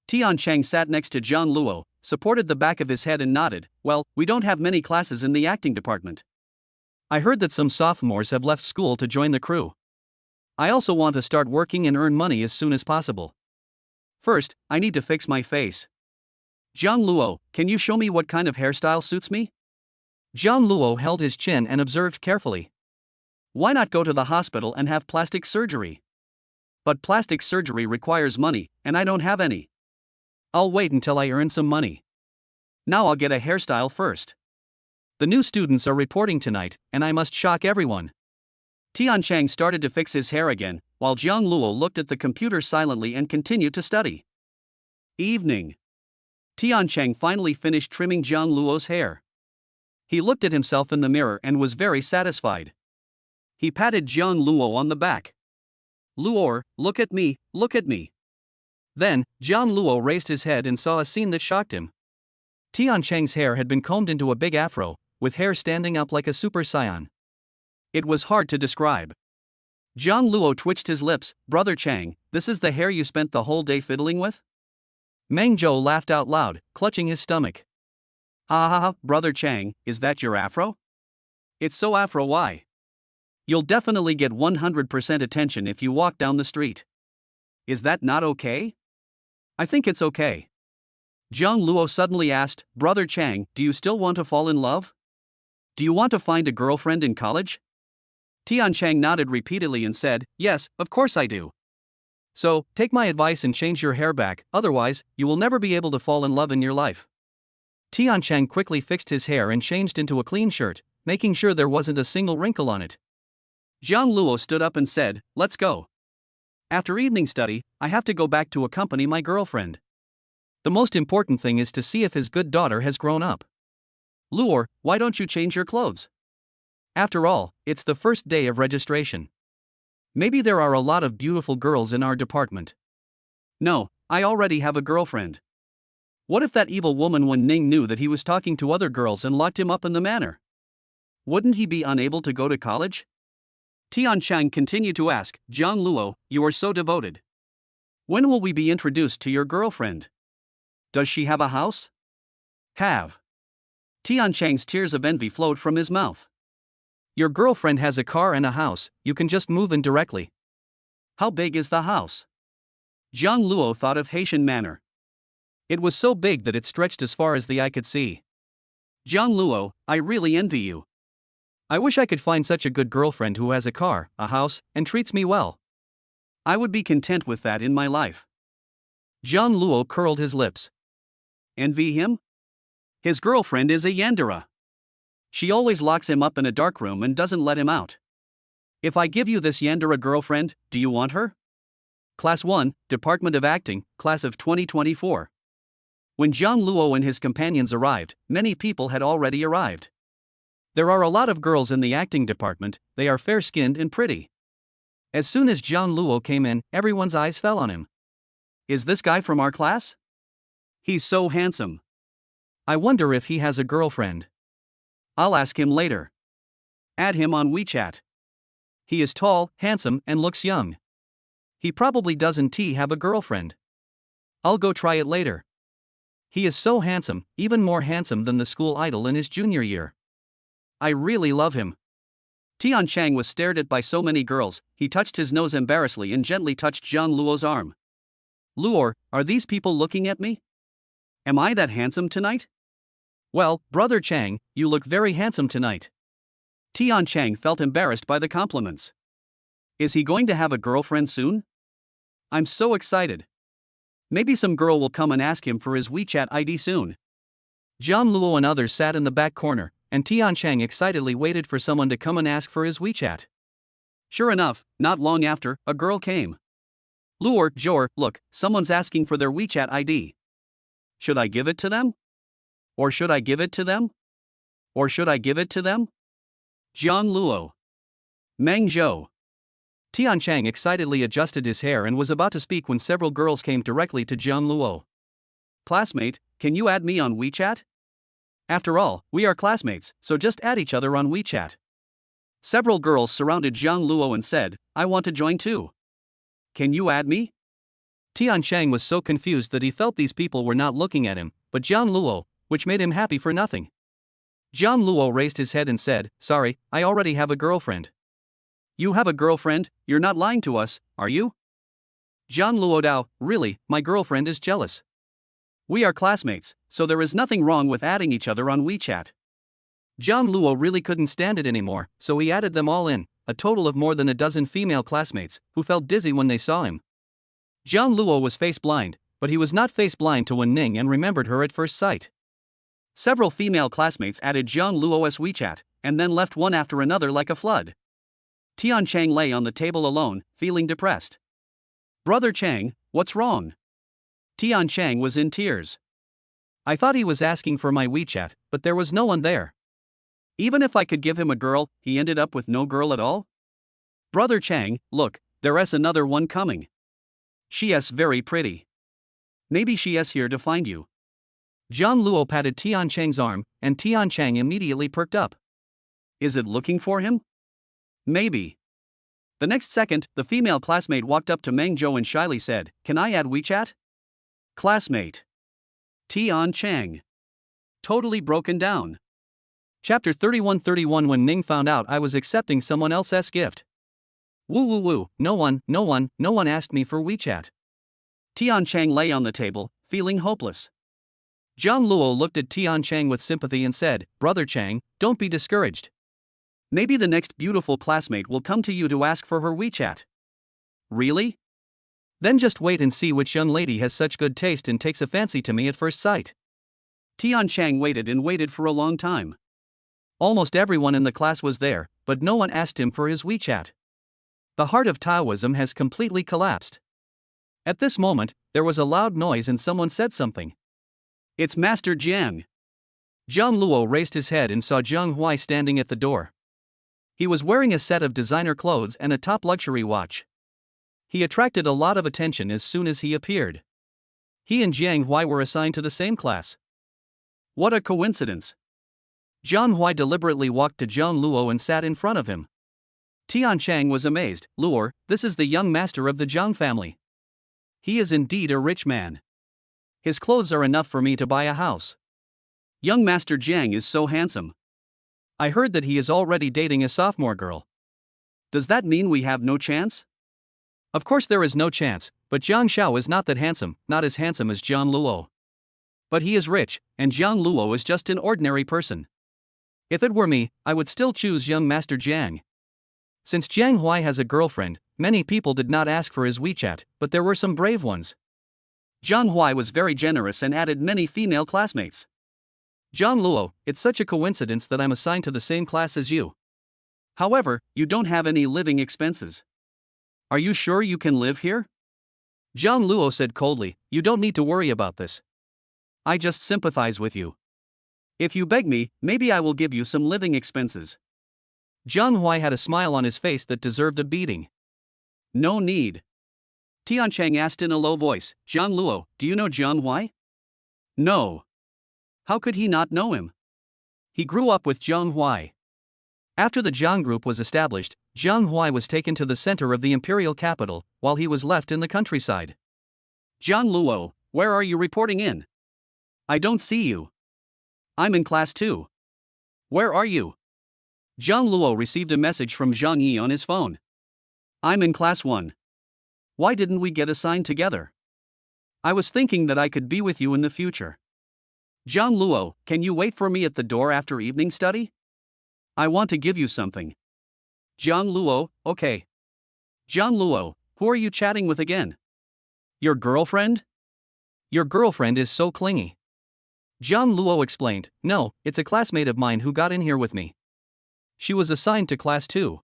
Tian Chang sat next to Jiang Luo, supported the back of his head and nodded, well, we don't have many classes in the acting department. I heard that some sophomores have left school to join the crew. I also want to start working and earn money as soon as possible. First, I need to fix my face. Jiang Luo, can you show me what kind of hairstyle suits me? Jiang Luo held his chin and observed carefully. Why not go to the hospital and have plastic surgery? But plastic surgery requires money, and I don't have any. I'll wait until I earn some money. Now I'll get a hairstyle first. The new students are reporting tonight, and I must shock everyone. Tian Chang started to fix his hair again, while Jiang Luo looked at the computer silently and continued to study. Evening. Tian Chang finally finished trimming Jiang Luo's hair. He looked at himself in the mirror and was very satisfied. He patted Jiang Luo on the back. Luo, look at me, look at me. Then, Jian Luo raised his head and saw a scene that shocked him. Tian Cheng's hair had been combed into a big afro, with hair standing up like a super saiyan. It was hard to describe. Jian Luo twitched his lips. Brother Chang, this is the hair you spent the whole day fiddling with? Meng Zhou laughed out loud, clutching his stomach. Ha ha ha, Brother Chang, is that your afro? It's so afro why? You'll definitely get 100% attention if you walk down the street. Is that not okay? I think it's okay. Jiang Luo suddenly asked, Brother Chang, do you still want to fall in love? Do you want to find a girlfriend in college? Tian Chang nodded repeatedly and said, yes, of course I do. So, take my advice and change your hair back, otherwise, you will never be able to fall in love in your life. Tian Chang quickly fixed his hair and changed into a clean shirt, making sure there wasn't a single wrinkle on it. Jiang Luo stood up and said, let's go. After evening study, I have to go back to accompany my girlfriend. The most important thing is to see if his good daughter has grown up. Luor, why don't you change your clothes? After all, it's the first day of registration. Maybe there are a lot of beautiful girls in our department. No, I already have a girlfriend. What if that evil woman Wen Ning knew that he was talking to other girls and locked him up in the manor? Wouldn't he be unable to go to college? Tian Chang continued to ask, Jiang Luo, you are so devoted. When will we be introduced to your girlfriend? Does she have a house? Have. Tian Chang's tears of envy flowed from his mouth. Your girlfriend has a car and a house, you can just move in directly. How big is the house? Jiang Luo thought of Haitian manor. It was so big that it stretched as far as the eye could see. Jiang Luo, I really envy you. I wish I could find such a good girlfriend who has a car, a house, and treats me well. I would be content with that in my life. Jiang Luo curled his lips. Envy him? His girlfriend is a yandere. She always locks him up in a dark room and doesn't let him out. If I give you this yandere girlfriend, do you want her? Class 1, Department of Acting, Class of 2024. When Jiang Luo and his companions arrived, many people had already arrived. There are a lot of girls in the acting department, they are fair-skinned and pretty. As soon as Jiang Luo came in, everyone's eyes fell on him. Is this guy from our class? He's so handsome. I wonder if he has a girlfriend. I'll ask him later. Add him on WeChat. He is tall, handsome, and looks young. He probably doesn't have a girlfriend. I'll go try it later. He is so handsome, even more handsome than the school idol in his junior year. I really love him. Tian Chang was stared at by so many girls, he touched his nose embarrassedly and gently touched Jiang Luo's arm. Luor, are these people looking at me? Am I that handsome tonight? Well, Brother Chang, you look very handsome tonight. Tian Chang felt embarrassed by the compliments. Is he going to have a girlfriend soon? I'm so excited. Maybe some girl will come and ask him for his WeChat ID soon. Jiang Luo and others sat in the back corner, and Tian Chang excitedly waited for someone to come and ask for his WeChat. Sure enough, not long after, a girl came. Luor, Jor, look, someone's asking for their WeChat ID. Should I give it to them? Or should I give it to them? Or should I give it to them? Jiang Luo. Meng Zhou. Tian Chang excitedly adjusted his hair and was about to speak when several girls came directly to Jiang Luo. Classmate, can you add me on WeChat? After all, we are classmates, so just add each other on WeChat. Several girls surrounded Jiang Luo and said, I want to join too. Can you add me? Tian Chang was so confused that he felt these people were not looking at him, but Jiang Luo, which made him happy for nothing. Jiang Luo raised his head and said, sorry, I already have a girlfriend. You have a girlfriend? You're not lying to us, are you? Jiang Luo Dao, really, my girlfriend is jealous. We are classmates, so there is nothing wrong with adding each other on WeChat. Jiang Luo really couldn't stand it anymore, so he added them all in, a total of more than a dozen female classmates, who felt dizzy when they saw him. Jiang Luo was face blind, but he was not face blind to Wen Ning and remembered her at first sight. Several female classmates added Jiang Luo's WeChat, and then left one after another like a flood. Tian Chang lay on the table alone, feeling depressed. Brother Chang, what's wrong? Tian Chang was in tears. I thought he was asking for my WeChat, but there was no one there. Even if I could give him a girl, he ended up with no girl at all? Brother Chang, look, there's another one coming. She is very pretty. Maybe she is here to find you. Zhang Luo patted Tian Chang's arm, and Tian Chang immediately perked up. Is it looking for him? Maybe. The next second, the female classmate walked up to Meng Zhou and shyly said, "Can I add WeChat?" Classmate. Tian Chang. Totally broken down. Chapter 31. When Ning found out I was accepting someone else's gift. Woo woo woo, no one asked me for WeChat. Tian Chang lay on the table, feeling hopeless. Zhang Luo looked at Tian Chang with sympathy and said, "Brother Chang, don't be discouraged. Maybe the next beautiful classmate will come to you to ask for her WeChat." Really? Then just wait and see which young lady has such good taste and takes a fancy to me at first sight. Tian Chang waited and waited for a long time. Almost everyone in the class was there, but no one asked him for his WeChat. The heart of Taoism has completely collapsed. At this moment, there was a loud noise and someone said something. It's Master Jiang. Zhang Luo raised his head and saw Zhang Huai standing at the door. He was wearing a set of designer clothes and a top luxury watch. He attracted a lot of attention as soon as he appeared. He and Jiang Huai were assigned to the same class. What a coincidence! Zhang Huai deliberately walked to Zhang Luo and sat in front of him. Tian Chang was amazed. "Luo, this is the young master of the Zhang family. He is indeed a rich man. His clothes are enough for me to buy a house. Young Master Jiang is so handsome. I heard that he is already dating a sophomore girl. Does that mean we have no chance?" Of course there is no chance, but Jiang Xiao is not that handsome, not as handsome as Zhang Luo. But he is rich, and Zhang Luo is just an ordinary person. If it were me, I would still choose young Master Jiang. Since Jiang Huai has a girlfriend, many people did not ask for his WeChat, but there were some brave ones. Zhang Huai was very generous and added many female classmates. Zhang Luo, it's such a coincidence that I'm assigned to the same class as you. However, you don't have any living expenses. Are you sure you can live here? Zhang Luo said coldly, "You don't need to worry about this. I just sympathize with you. If you beg me, maybe I will give you some living expenses." Zhang Huai had a smile on his face that deserved a beating. No need. Tian Chang asked in a low voice, "Zhang Luo, do you know Zhang Huai?" No. How could he not know him? He grew up with Zhang Huai. After the Zhang group was established, Zhang Huai was taken to the center of the imperial capital, while he was left in the countryside. Zhang Luo, where are you reporting in? I don't see you. I'm in class 2. Where are you? Zhang Luo received a message from Zhang Yi on his phone. I'm in class 1. Why didn't we get assigned together? I was thinking that I could be with you in the future. Zhang Luo, can you wait for me at the door after evening study? I want to give you something. Zhang Luo, okay. Zhang Luo, who are you chatting with again? Your girlfriend? Your girlfriend is so clingy. Zhang Luo explained, "No, it's a classmate of mine who got in here with me. She was assigned to class 2.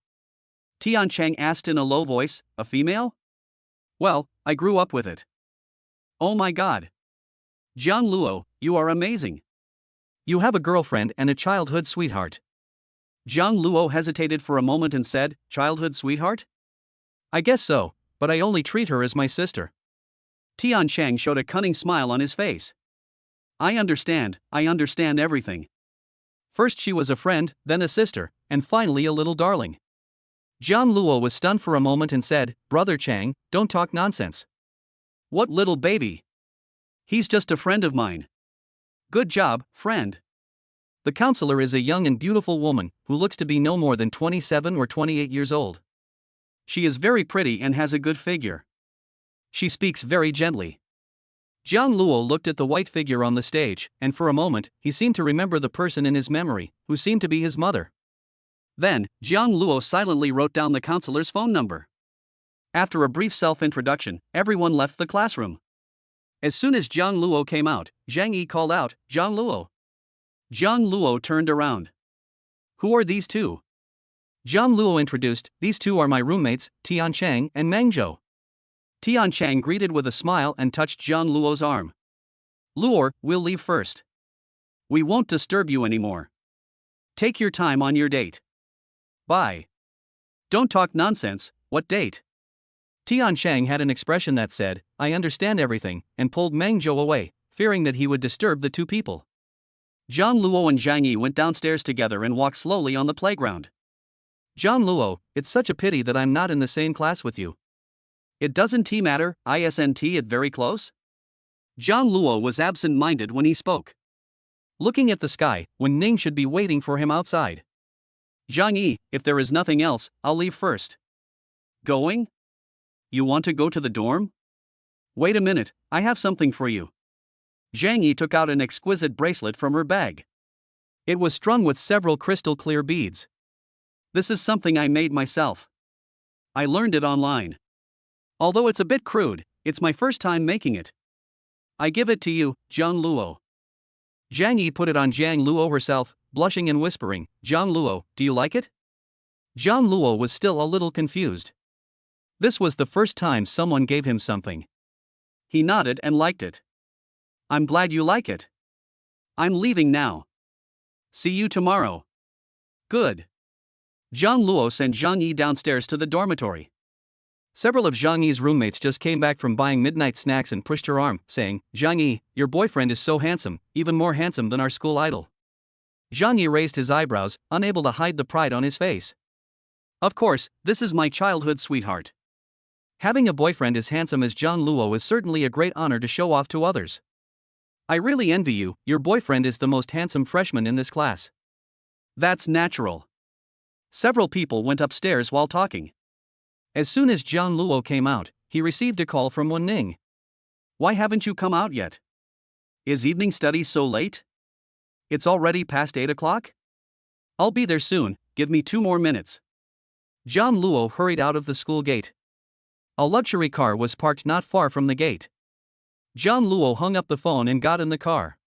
Tian Chang asked in a low voice, "A female?" Well, I grew up with it. Oh my god. Zhang Luo, you are amazing. You have a girlfriend and a childhood sweetheart. Zhang Luo hesitated for a moment and said, "Childhood sweetheart?" I guess so, but I only treat her as my sister. Tian Chang showed a cunning smile on his face. I understand everything. First she was a friend, then a sister, and finally a little darling. Zhang Luo was stunned for a moment and said, "Brother Chang, don't talk nonsense." What little baby? He's just a friend of mine. Good job, friend. The counselor is a young and beautiful woman, who looks to be no more than 27 or 28 years old. She is very pretty and has a good figure. She speaks very gently. Zhang Luo looked at the white figure on the stage, and for a moment, he seemed to remember the person in his memory, who seemed to be his mother. Then, Zhang Luo silently wrote down the counselor's phone number. After a brief self-introduction, everyone left the classroom. As soon as Zhang Luo came out, Zhang Yi called out, "Zhang Luo." Zhang Luo turned around. Who are these two? Zhang Luo introduced, "These two are my roommates, Tian Chang and Meng Zhou." Tian Chang greeted with a smile and touched Zhang Luo's arm. "Luo, we'll leave first. We won't disturb you anymore. Take your time on your date. Bye." Don't talk nonsense, what date? Tian Shang had an expression that said, "I understand everything," and pulled Meng Zhou away, fearing that he would disturb the two people. Zhang Luo and Zhang Yi went downstairs together and walked slowly on the playground. "Zhang Luo, it's such a pity that I'm not in the same class with you." "It doesn't matter, isn't it very close?" Zhang Luo was absent-minded when he spoke, looking at the sky, when Ning should be waiting for him outside. "Zhang Yi, if there is nothing else, I'll leave first." "Going? You want to go to the dorm?" "Wait a minute, I have something for you." Zhang Yi took out an exquisite bracelet from her bag. It was strung with several crystal clear beads. "This is something I made myself. I learned it online. Although it's a bit crude, it's my first time making it. I give it to you, Zhang Luo." Zhang Yi put it on Zhang Luo herself, blushing and whispering, "Zhang Luo, do you like it?" Zhang Luo was still a little confused. This was the first time someone gave him something. He nodded and liked it. "I'm glad you like it. I'm leaving now. See you tomorrow." "Good." Zhang Luo sent Zhang Yi downstairs to the dormitory. Several of Zhang Yi's roommates just came back from buying midnight snacks and pushed her arm, saying, "Zhang Yi, your boyfriend is so handsome, even more handsome than our school idol." Zhang Yi raised his eyebrows, unable to hide the pride on his face. "Of course, this is my childhood sweetheart. Having a boyfriend as handsome as Zhang Luo is certainly a great honor to show off to others. I really envy you, your boyfriend is the most handsome freshman in this class." "That's natural." Several people went upstairs while talking. As soon as Zhang Luo came out, he received a call from Wen Ning. "Why haven't you come out yet? Is evening study so late? It's already past 8 o'clock? I'll be there soon, give me 2 more minutes." Zhang Luo hurried out of the school gate. A luxury car was parked not far from the gate. Zhang Luo hung up the phone and got in the car.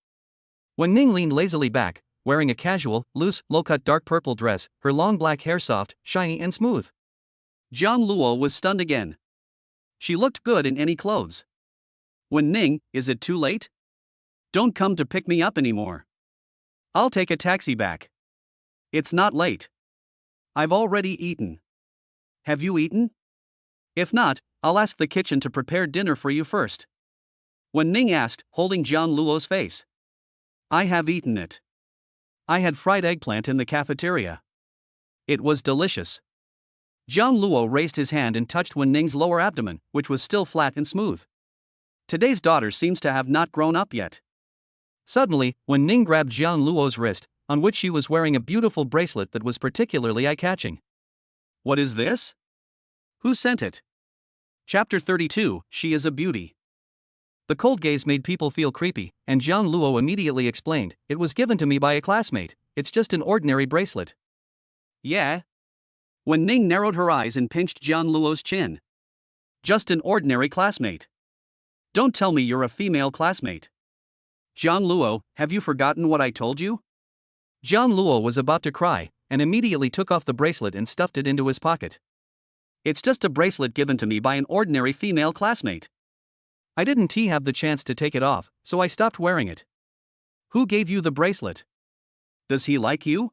Wen Ning leaned lazily back, wearing a casual, loose, low-cut dark purple dress, her long black hair soft, shiny and smooth. Zhang Luo was stunned again. She looked good in any clothes. "Wen Ning, is it too late? Don't come to pick me up anymore. I'll take a taxi back." "It's not late. I've already eaten." "Have you eaten? If not, I'll ask the kitchen to prepare dinner for you first." Wen Ning asked, holding Zhang Luo's face. "I have eaten it. I had fried eggplant in the cafeteria. It was delicious." Zhang Luo raised his hand and touched Wen Ning's lower abdomen, which was still flat and smooth. Today's daughter seems to have not grown up yet. Suddenly, Wen Ning grabbed Zhang Luo's wrist, on which she was wearing a beautiful bracelet that was particularly eye-catching. "What is this? Who sent it?" Chapter 32, She is a Beauty. The cold gaze made people feel creepy, and Zhang Luo immediately explained, "It was given to me by a classmate, it's just an ordinary bracelet." "Yeah?" Wen Ning narrowed her eyes and pinched Zhang Luo's chin. "Just an ordinary classmate? Don't tell me you're a female classmate." "Zhang Luo, have you forgotten what I told you?" Zhang Luo was about to cry, and immediately took off the bracelet and stuffed it into his pocket. "It's just a bracelet given to me by an ordinary female classmate. I didn't have the chance to take it off, so I stopped wearing it." "Who gave you the bracelet? Does he like you?"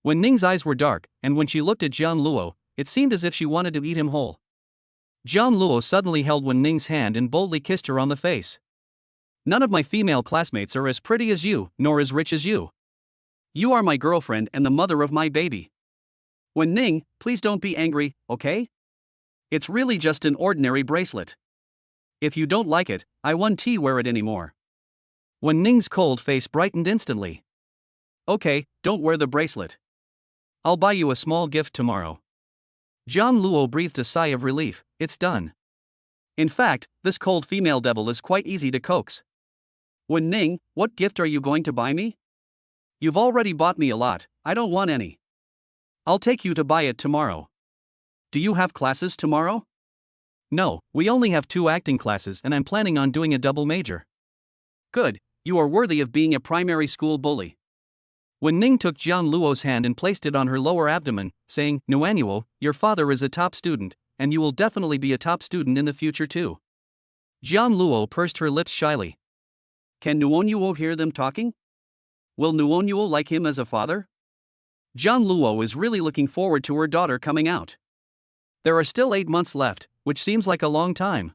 Wen Ning's eyes were dark, and when she looked at Zhang Luo, it seemed as if she wanted to eat him whole. Zhang Luo suddenly held Wen Ning's hand and boldly kissed her on the face. "None of my female classmates are as pretty as you, nor as rich as you. You are my girlfriend and the mother of my baby. Wen Ning, please don't be angry, okay? It's really just an ordinary bracelet. If you don't like it, I won't wear it anymore." Wen Ning's cold face brightened instantly. "Okay, don't wear the bracelet. I'll buy you a small gift tomorrow." Zhang Luo breathed a sigh of relief, it's done. In fact, this cold female devil is quite easy to coax. "Wen Ning, what gift are you going to buy me? You've already bought me a lot, I don't want any. I'll take you to buy it tomorrow." "Do you have classes tomorrow?" "No, we only have 2 acting classes and I'm planning on doing a double major." "Good, you are worthy of being a primary school bully." Wen Ning took Zhang Luo's hand and placed it on her lower abdomen, saying, "Nuanuo, your father is a top student, and you will definitely be a top student in the future too." Zhang Luo pursed her lips shyly. Can Nuonuo hear them talking? Will Nuonuo like him as a father? Zhang Luo is really looking forward to her daughter coming out. There are still 8 months left, which seems like a long time.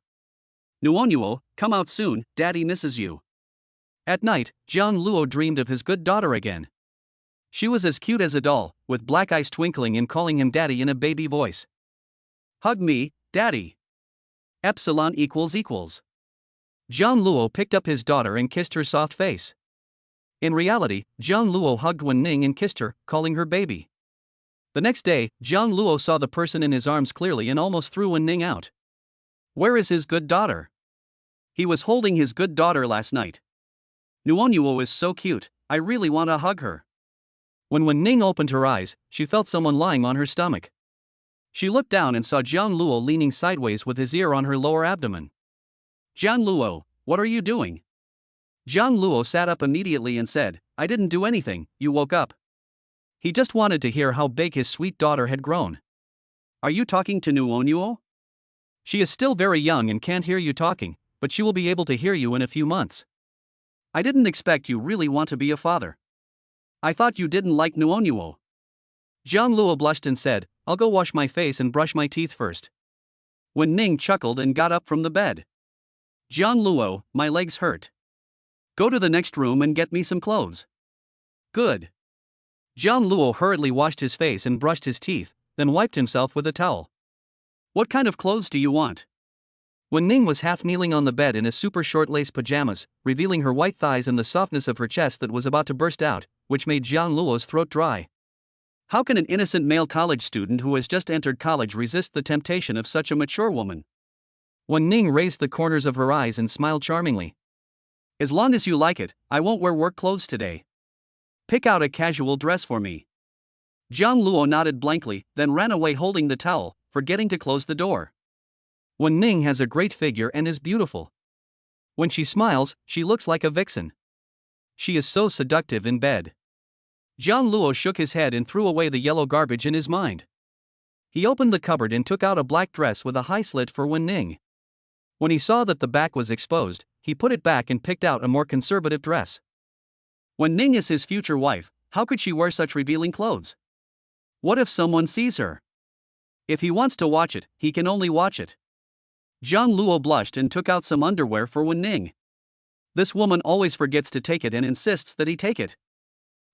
Nuonuo, come out soon, daddy misses you. At night, Jiang Luo dreamed of his good daughter again. She was as cute as a doll, with black eyes twinkling and calling him daddy in a baby voice. Hug me, daddy. Epsilon equals equals. Jiang Luo picked up his daughter and kissed her soft face. In reality, Jiang Luo hugged Wen Ning and kissed her, calling her baby. The next day, Jiang Luo saw the person in his arms clearly and almost threw Wen Ning out. Where is his good daughter? He was holding his good daughter last night. Nuonuo is so cute, I really want to hug her. When Wen Ning opened her eyes, she felt someone lying on her stomach. She looked down and saw Jiang Luo leaning sideways with his ear on her lower abdomen. Jiang Luo, what are you doing? Jiang Luo sat up immediately and said, I didn't do anything, you woke up. He just wanted to hear how big his sweet daughter had grown. Are you talking to Nuonuo? She is still very young and can't hear you talking, but she will be able to hear you in a few months. I didn't expect you really want to be a father. I thought you didn't like Nuonuo. Jiang Luo blushed and said, I'll go wash my face and brush my teeth first. Wen Ning chuckled and got up from the bed. Jiang Luo, my legs hurt. Go to the next room and get me some clothes. Good. Jiang Luo hurriedly washed his face and brushed his teeth, then wiped himself with a towel. What kind of clothes do you want? Wen Ning was half kneeling on the bed in a super short lace pajamas, revealing her white thighs and the softness of her chest that was about to burst out, which made Jiang Luo's throat dry. How can an innocent male college student who has just entered college resist the temptation of such a mature woman? Wen Ning raised the corners of her eyes and smiled charmingly. As long as you like it, I won't wear work clothes today. Pick out a casual dress for me. Jiang Luo nodded blankly, then ran away holding the towel, forgetting to close the door. Wen Ning has a great figure and is beautiful. When she smiles, she looks like a vixen. She is so seductive in bed. Jiang Luo shook his head and threw away the yellow garbage in his mind. He opened the cupboard and took out a black dress with a high slit for Wen Ning. When he saw that the back was exposed, he put it back and picked out a more conservative dress. Wen Ning is his future wife, how could she wear such revealing clothes? What if someone sees her? If he wants to watch it, he can only watch it. Jiang Luo blushed and took out some underwear for Wen Ning. This woman always forgets to take it and insists that he take it.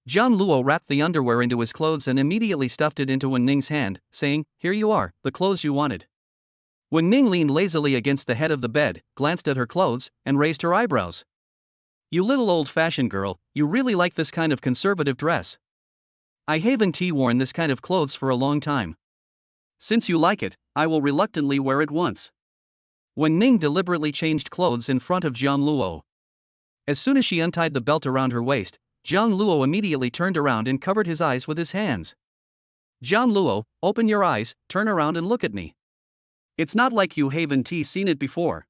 Jiang Luo wrapped the underwear into his clothes and immediately stuffed it into Wen Ning's hand, saying, Here you are, the clothes you wanted. Wen Ning leaned lazily against the head of the bed, glanced at her clothes, and raised her eyebrows. You little old-fashioned girl, you really like this kind of conservative dress. I haven't worn this kind of clothes for a long time. Since you like it, I will reluctantly wear it once. Wen Ning deliberately changed clothes in front of Jiang Luo. As soon as she untied the belt around her waist, Jiang Luo immediately turned around and covered his eyes with his hands. Jiang Luo, open your eyes, turn around and look at me. It's not like you haven't seen it before.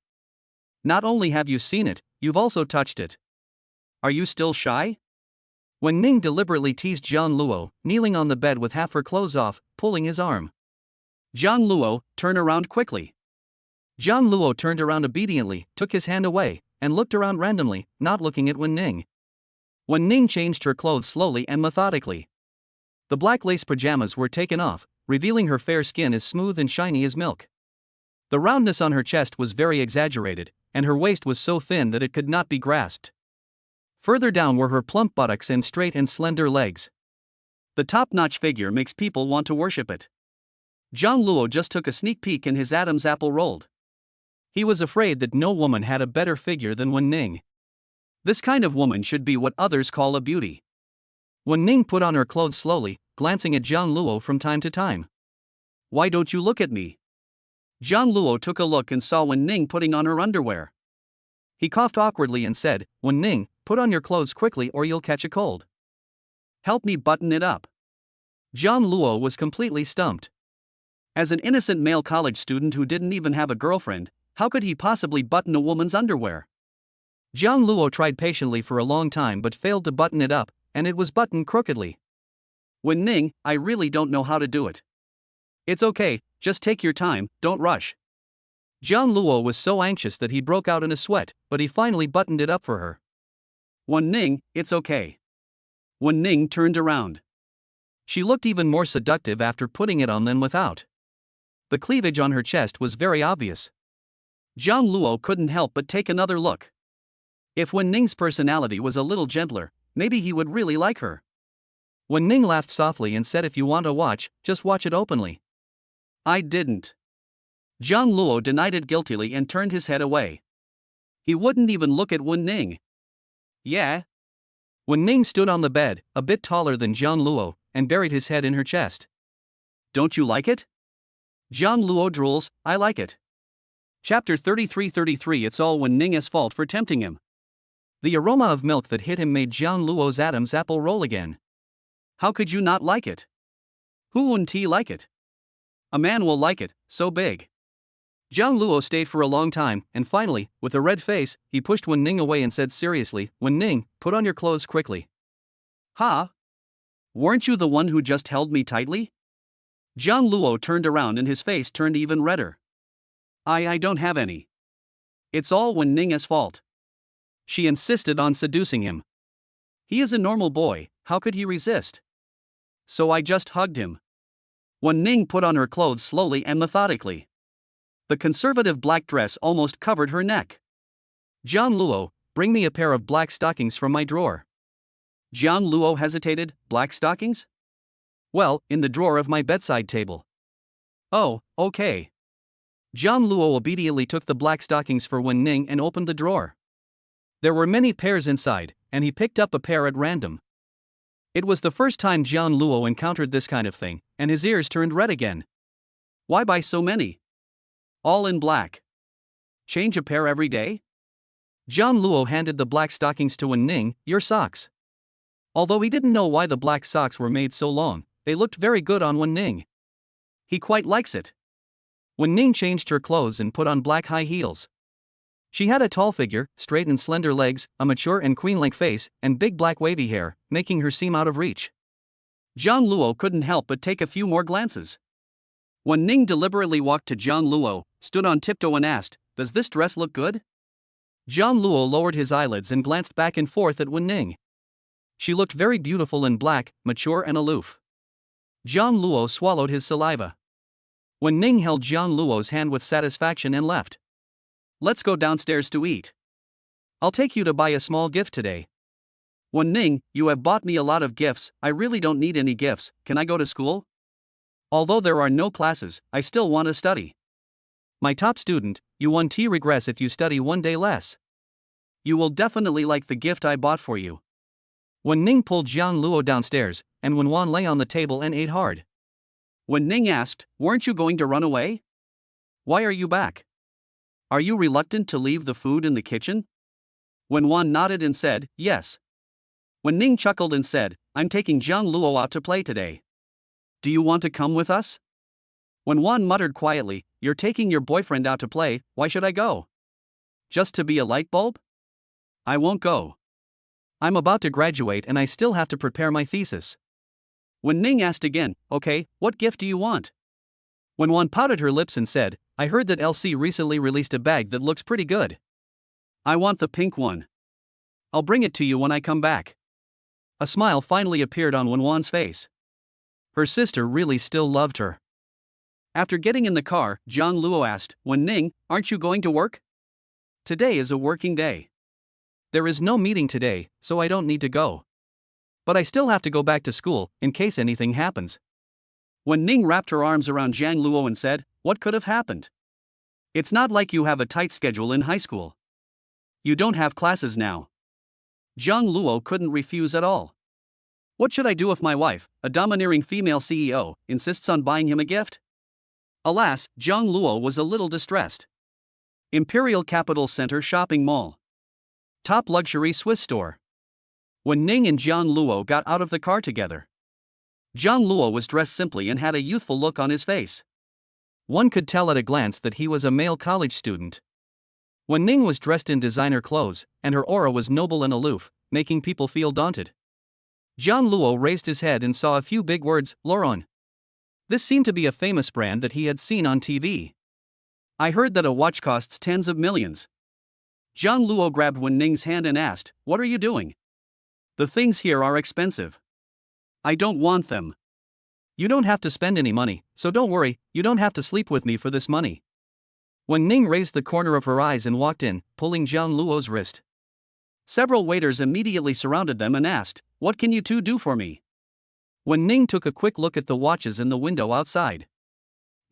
Not only have you seen it, you've also touched it. Are you still shy? Wen Ning deliberately teased Jiang Luo, kneeling on the bed with half her clothes off, pulling his arm. Jiang Luo, turn around quickly. Jiang Luo turned around obediently, took his hand away, and looked around randomly, not looking at Wen Ning. Wen Ning changed her clothes slowly and methodically. The black lace pajamas were taken off, revealing her fair skin as smooth and shiny as milk. The roundness on her chest was very exaggerated, and her waist was so thin that it could not be grasped. Further down were her plump buttocks and straight and slender legs. The top-notch figure makes people want to worship it. Jiang Luo just took a sneak peek and his Adam's apple rolled. He was afraid that no woman had a better figure than Wen Ning. This kind of woman should be what others call a beauty. Wen Ning put on her clothes slowly, glancing at Jiang Luo from time to time. Why don't you look at me? Jiang Luo took a look and saw Wen Ning putting on her underwear. He coughed awkwardly and said, Wen Ning, put on your clothes quickly or you'll catch a cold. Help me button it up. Jiang Luo was completely stumped. As an innocent male college student who didn't even have a girlfriend, how could he possibly button a woman's underwear? Jiang Luo tried patiently for a long time but failed to button it up, and it was buttoned crookedly. Wen Ning, I really don't know how to do it. It's okay, just take your time, don't rush. Jiang Luo was so anxious that he broke out in a sweat, but he finally buttoned it up for her. Wen Ning, it's okay. Wen Ning turned around. She looked even more seductive after putting it on than without. The cleavage on her chest was very obvious. Zhang Luo couldn't help but take another look. If Wen Ning's personality was a little gentler, maybe he would really like her. Wen Ning laughed softly and said, if you want to watch, just watch it openly. I didn't. Zhang Luo denied it guiltily and turned his head away. He wouldn't even look at Wen Ning. Yeah. Wen Ning stood on the bed, a bit taller than Zhang Luo, and buried his head in her chest. Don't you like it? Zhang Luo drools, I like it. Chapter 33. It's all Wen Ning's fault for tempting him. The aroma of milk that hit him made Zhang Luo's Adam's apple roll again. How could you not like it? Who wouldn't he like it? A man will like it, so big. Zhang Luo stayed for a long time, and finally, with a red face, he pushed Wen Ning away and said seriously, Wen Ning, put on your clothes quickly. Huh? Weren't you the one who just held me tightly? Zhang Luo turned around and his face turned even redder. I don't have any. It's all Wen Ning's fault. She insisted on seducing him. He is a normal boy, how could he resist? So I just hugged him. Wen Ning put on her clothes slowly and methodically. The conservative black dress almost covered her neck. Zhang Luo, bring me a pair of black stockings from my drawer. Zhang Luo hesitated, black stockings? Well, in the drawer of my bedside table. Oh, okay. Zhang Luo obediently took the black stockings for Wen Ning and opened the drawer. There were many pairs inside, and he picked up a pair at random. It was the first time Zhang Luo encountered this kind of thing, and his ears turned red again. Why buy so many? All in black. Change a pair every day? Zhang Luo handed the black stockings to Wen Ning, your socks. Although he didn't know why the black socks were made so long, they looked very good on Wen Ning. He quite likes it. Wen Ning changed her clothes and put on black high heels. She had a tall figure, straight and slender legs, a mature and queen-like face, and big black wavy hair, making her seem out of reach. Zhang Luo couldn't help but take a few more glances. Wen Ning deliberately walked to Zhang Luo, stood on tiptoe and asked, does this dress look good? Zhang Luo lowered his eyelids and glanced back and forth at Wen Ning. She looked very beautiful in black, mature and aloof. Zhang Luo swallowed his saliva. Wen Ning held Zhang Luo's hand with satisfaction and left. Let's go downstairs to eat. I'll take you to buy a small gift today. Wen Ning, you have bought me a lot of gifts, I really don't need any gifts, can I go to school? Although there are no classes, I still want to study. My top student, you won't regress if you study one day less. You will definitely like the gift I bought for you. Wen Ning pulled Zhang Luo downstairs, and Wen Wan lay on the table and ate hard. Wen Ning asked, weren't you going to run away? Why are you back? Are you reluctant to leave the food in the kitchen? Wen Wan nodded and said, yes. Wen Ning chuckled and said, I'm taking Zhang Luo out to play today. Do you want to come with us? Wen Wan muttered quietly, you're taking your boyfriend out to play, why should I go? Just to be a light bulb? I won't go. I'm about to graduate and I still have to prepare my thesis. Wen Ning asked again, okay, what gift do you want? Wen Wan pouted her lips and said, I heard that LC recently released a bag that looks pretty good. I want the pink one. I'll bring it to you when I come back. A smile finally appeared on Wen Wan's face. Her sister really still loved her. After getting in the car, Zhang Luo asked, Wen Ning, aren't you going to work? Today is a working day. There is no meeting today, so I don't need to go. But I still have to go back to school, in case anything happens. Wen Ning wrapped her arms around Zhang Luo and said, what could have happened? It's not like you have a tight schedule in high school. You don't have classes now. Zhang Luo couldn't refuse at all. What should I do if my wife, a domineering female CEO, insists on buying him a gift? Alas, Zhang Luo was a little distressed. Imperial Capital Center Shopping Mall. Top luxury Swiss store. Wen Ning and Zhang Luo got out of the car together. Zhang Luo was dressed simply and had a youthful look on his face. One could tell at a glance that he was a male college student. Wen Ning was dressed in designer clothes, and her aura was noble and aloof, making people feel daunted. Zhang Luo raised his head and saw a few big words, L'Oreal. This seemed to be a famous brand that he had seen on TV. I heard that a watch costs tens of millions. Zhang Luo grabbed Wen Ning's hand and asked, what are you doing? The things here are expensive. I don't want them. You don't have to spend any money, so don't worry, you don't have to sleep with me for this money. Wen Ning raised the corner of her eyes and walked in, pulling Jiang Luo's wrist. Several waiters immediately surrounded them and asked, "What can you two do for me?" Wen Ning took a quick look at the watches in the window outside.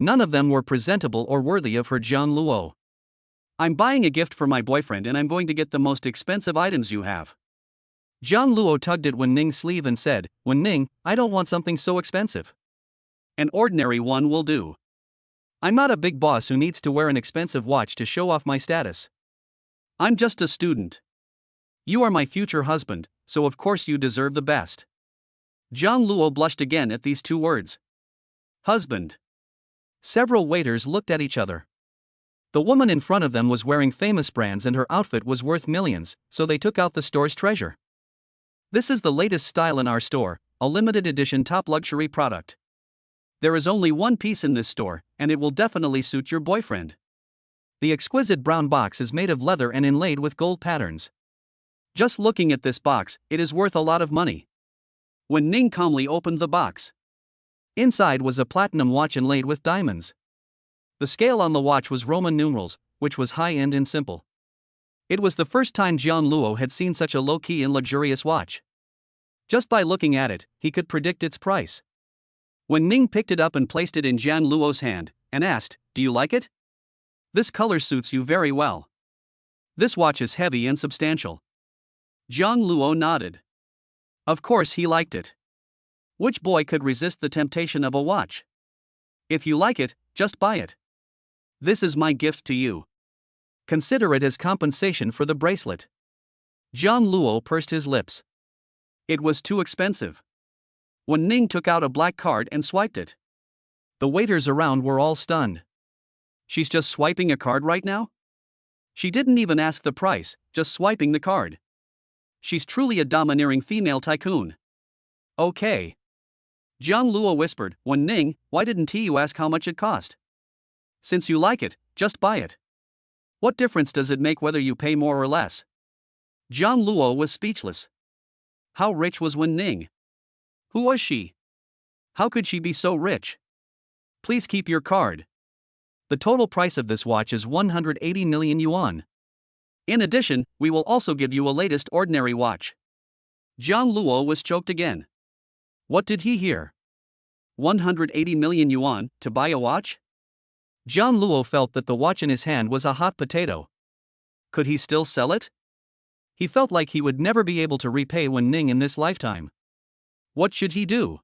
None of them were presentable or worthy of her Jiang Luo. "I'm buying a gift for my boyfriend and I'm going to get the most expensive items you have." Jiang Luo tugged at Wen Ning's sleeve and said, "Wen Ning, I don't want something so expensive. An ordinary one will do. I'm not a big boss who needs to wear an expensive watch to show off my status. I'm just a student. You are my future husband, so of course you deserve the best." Jiang Luo blushed again at these two words. Husband. Several waiters looked at each other. The woman in front of them was wearing famous brands and her outfit was worth millions, so they took out the store's treasure. "This is the latest style in our store, a limited edition top luxury product. There is only one piece in this store, and it will definitely suit your boyfriend. The exquisite brown box is made of leather and inlaid with gold patterns. Just looking at this box, it is worth a lot of money." Wen Ning calmly opened the box. Inside was a platinum watch inlaid with diamonds. The scale on the watch was Roman numerals, which was high-end and simple. It was the first time Jiang Luo had seen such a low-key and luxurious watch. Just by looking at it, he could predict its price. Wen Ning picked it up and placed it in Jiang Luo's hand, and asked, "Do you like it? This color suits you very well. This watch is heavy and substantial." Jiang Luo nodded. Of course he liked it. Which boy could resist the temptation of a watch? "If you like it, just buy it. This is my gift to you. Consider it as compensation for the bracelet." Jiang Luo pursed his lips. It was too expensive. Wen Ning took out a black card and swiped it. The waiters around were all stunned. She's just swiping a card right now? She didn't even ask the price, just swiping the card. She's truly a domineering female tycoon. "Okay." Jiang Luo whispered, "Wen Ning, why didn't you ask how much it cost? Since you like it, just buy it. What difference does it make whether you pay more or less?" Jiang Luo was speechless. How rich was Wen Ning? Who was she? How could she be so rich? "Please keep your card. The total price of this watch is 180 million yuan. In addition, we will also give you a latest ordinary watch." Jiang Luo was choked again. What did he hear? 180 million yuan to buy a watch? Jiang Luo felt that the watch in his hand was a hot potato. Could he still sell it? He felt like he would never be able to repay Wen Ning in this lifetime. What should he do?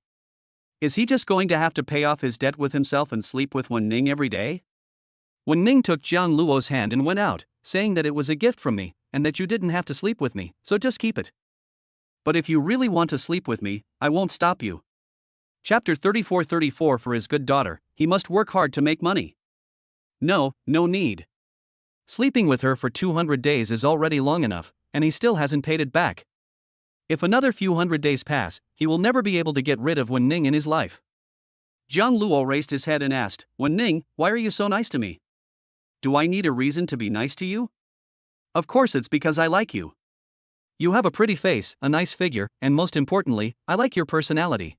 Is he just going to have to pay off his debt with himself and sleep with Wen Ning every day? Wen Ning took Jiang Luo's hand and went out, saying that it was a gift from me, and that you didn't have to sleep with me, so just keep it. But if you really want to sleep with me, I won't stop you. Chapter 34. For his good daughter, he must work hard to make money. No need. Sleeping with her for 200 days is already long enough, and he still hasn't paid it back. If another few hundred days pass, he will never be able to get rid of Wen Ning in his life. Jiang Luo raised his head and asked, "Wen Ning, why are you so nice to me? Do I need a reason to be nice to you?" "Of course it's because I like you. You have a pretty face, a nice figure, and most importantly, I like your personality."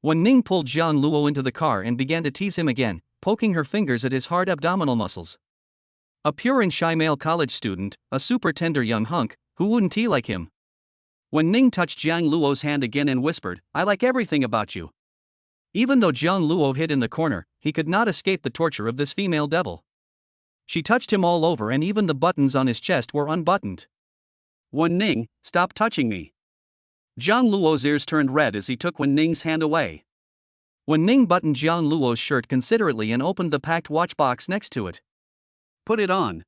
Wen Ning pulled Jiang Luo into the car and began to tease him again, poking her fingers at his hard abdominal muscles. A pure and shy male college student, a super tender young hunk, who wouldn't he like him? Wen Ning touched Jiang Luo's hand again and whispered, "I like everything about you." Even though Jiang Luo hid in the corner, he could not escape the torture of this female devil. She touched him all over and even the buttons on his chest were unbuttoned. "Wen Ning, stop touching me." Jiang Luo's ears turned red as he took Wen Ning's hand away. Wen Ning buttoned Jiang Luo's shirt considerately and opened the packed watch box next to it. "Put it on."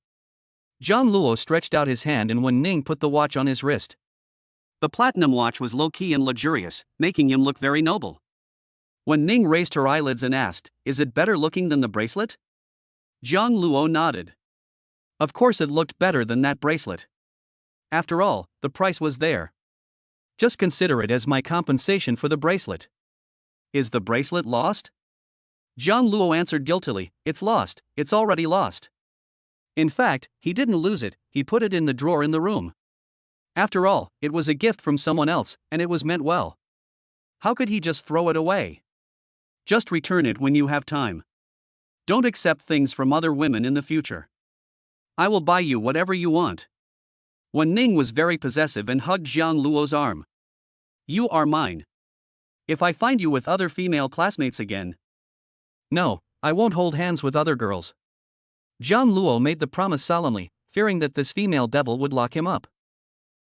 Jiang Luo stretched out his hand and Wen Ning put the watch on his wrist. The platinum watch was low-key and luxurious, making him look very noble. Wen Ning raised her eyelids and asked, "Is it better looking than the bracelet?" Jiang Luo nodded. Of course it looked better than that bracelet. After all, the price was there. Just consider it as my compensation for the bracelet. Is the bracelet lost? Jiang Luo answered guiltily, "It's lost, it's already lost." In fact, he didn't lose it, he put it in the drawer in the room. After all, it was a gift from someone else, and it was meant well. How could he just throw it away? Just return it when you have time. Don't accept things from other women in the future. I will buy you whatever you want. Wen Ning was very possessive and hugged Jiang Luo's arm. You are mine. If I find you with other female classmates again. No, I won't hold hands with other girls. Jiang Luo made the promise solemnly, fearing that this female devil would lock him up.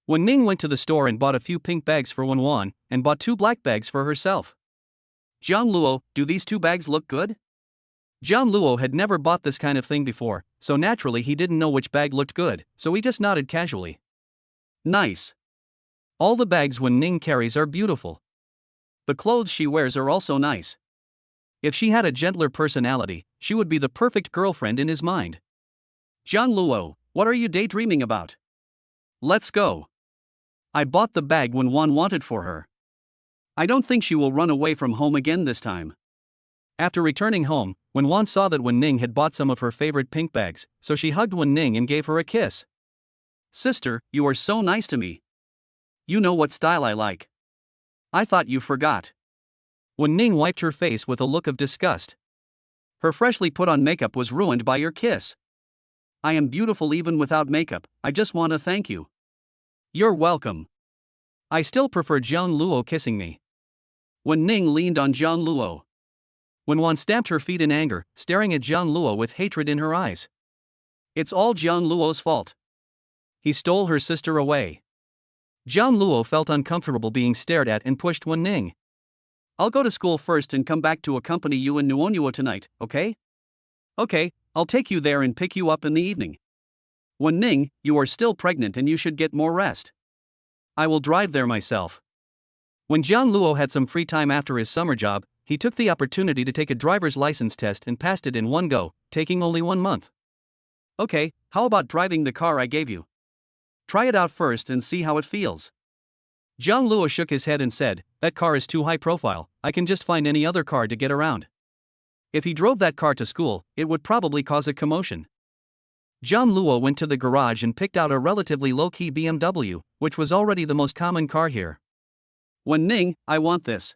Wen Ning went to the store and bought a few pink bags for Wan, and bought 2 black bags for herself. Jiang Luo, do these 2 bags look good? Jiang Luo had never bought this kind of thing before, so naturally he didn't know which bag looked good, so he just nodded casually. Nice. All the bags Wen Ning carries are beautiful. The clothes she wears are also nice. If she had a gentler personality, she would be the perfect girlfriend in his mind. Jiang Luo, what are you daydreaming about? Let's go. I bought the bag Wan wanted for her. I don't think she will run away from home again this time. After returning home, Wan saw that Wen Ning had bought some of her favorite pink bags, so she hugged Wen Ning and gave her a kiss. Sister, you are so nice to me. You know what style I like. I thought you forgot. Wen Ning wiped her face with a look of disgust. Her freshly put on makeup was ruined by your kiss. I am beautiful even without makeup, I just want to thank you. You're welcome. I still prefer Jiang Luo kissing me. Wen Ning leaned on Jiang Luo. Wan stamped her feet in anger, staring at Jiang Luo with hatred in her eyes. It's all Jiang Luo's fault. He stole her sister away. Jiang Luo felt uncomfortable being stared at and pushed Wen Ning. I'll go to school first and come back to accompany you in Nuonyuo tonight, okay? Okay, I'll take you there and pick you up in the evening. Wen Ning, you are still pregnant and you should get more rest. I will drive there myself. When Jiang Luo had some free time after his summer job, he took the opportunity to take a driver's license test and passed it in one go, taking only 1 month. Okay, how about driving the car I gave you? Try it out first and see how it feels. Jiang Luo shook his head and said, that car is too high profile, I can just find any other car to get around. If he drove that car to school, it would probably cause a commotion. Jiang Luo went to the garage and picked out a relatively low-key BMW, which was already the most common car here. Wen Ning, I want this.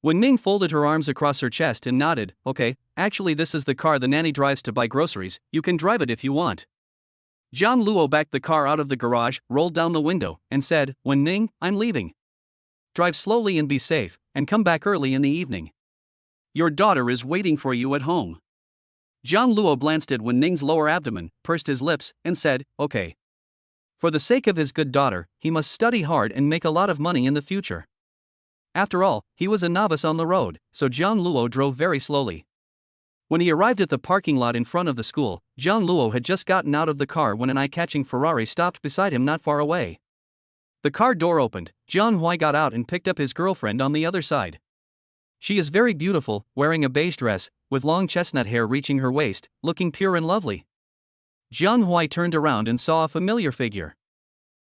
Wen Ning folded her arms across her chest and nodded, okay, actually this is the car the nanny drives to buy groceries, you can drive it if you want. Jiang Luo backed the car out of the garage, rolled down the window, and said, Wen Ning, I'm leaving. Drive slowly and be safe, and come back early in the evening. Your daughter is waiting for you at home. Jiang Luo glanced at Wen Ning's lower abdomen, pursed his lips, and said, okay. For the sake of his good daughter, he must study hard and make a lot of money in the future. After all, he was a novice on the road, so Jiang Luo drove very slowly. When he arrived at the parking lot in front of the school, Jiang Luo had just gotten out of the car when an eye-catching Ferrari stopped beside him not far away. The car door opened, Jiang Hui got out and picked up his girlfriend on the other side. She is very beautiful, wearing a beige dress, with long chestnut hair reaching her waist, looking pure and lovely. Jiang Hui turned around and saw a familiar figure.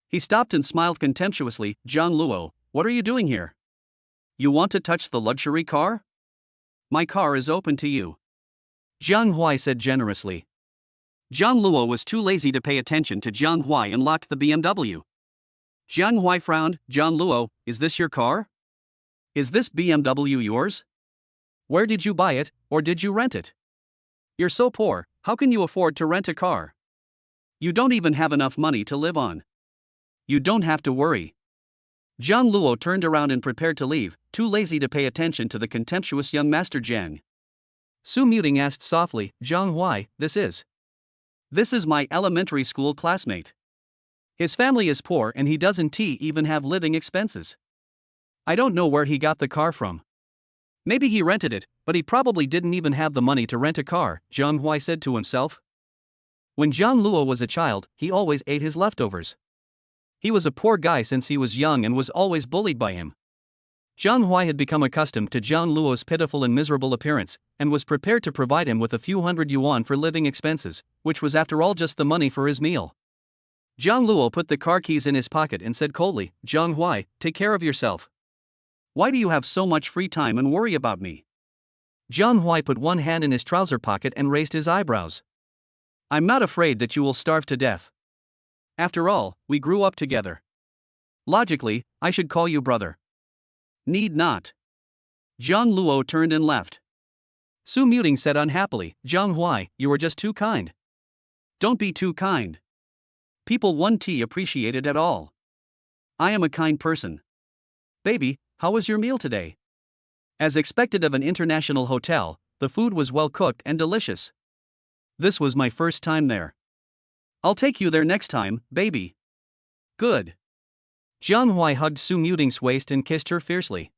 He stopped and smiled contemptuously, Jiang Luo, what are you doing here? You want to touch the luxury car? My car is open to you. Jiang Hui said generously. Jiang Luo was too lazy to pay attention to Jiang Hui and locked the BMW. Jiang Hui frowned, Jiang Luo, is this your car? Is this BMW yours? Where did you buy it, or did you rent it? You're so poor, how can you afford to rent a car? You don't even have enough money to live on. You don't have to worry. Jiang Luo turned around and prepared to leave, too lazy to pay attention to the contemptuous young master Jiang. Su Muting asked softly, Jiang Hui, this is my elementary school classmate. His family is poor and he doesn't even have living expenses. I don't know where he got the car from. Maybe he rented it, but he probably didn't even have the money to rent a car, Jiang Hui said to himself. When Jiang Luo was a child, he always ate his leftovers. He was a poor guy since he was young and was always bullied by him. Jiang Hui had become accustomed to Jiang Luo's pitiful and miserable appearance, and was prepared to provide him with a few hundred yuan for living expenses, which was after all just the money for his meal. Jiang Luo put the car keys in his pocket and said coldly, Jiang Hui, take care of yourself. Why do you have so much free time and worry about me? Jiang Hui put one hand in his trouser pocket and raised his eyebrows. I'm not afraid that you will starve to death. After all, we grew up together. Logically, I should call you brother. Need not. Zhang Luo turned and left. Su Muting said unhappily, Zhang Huai, you are just too kind. Don't be too kind. People won't appreciate it at all. I am a kind person. Baby, how was your meal today? As expected of an international hotel, the food was well cooked and delicious. This was my first time there. I'll take you there next time, baby. Good. Jiang Huai hugged Su Muting's waist and kissed her fiercely.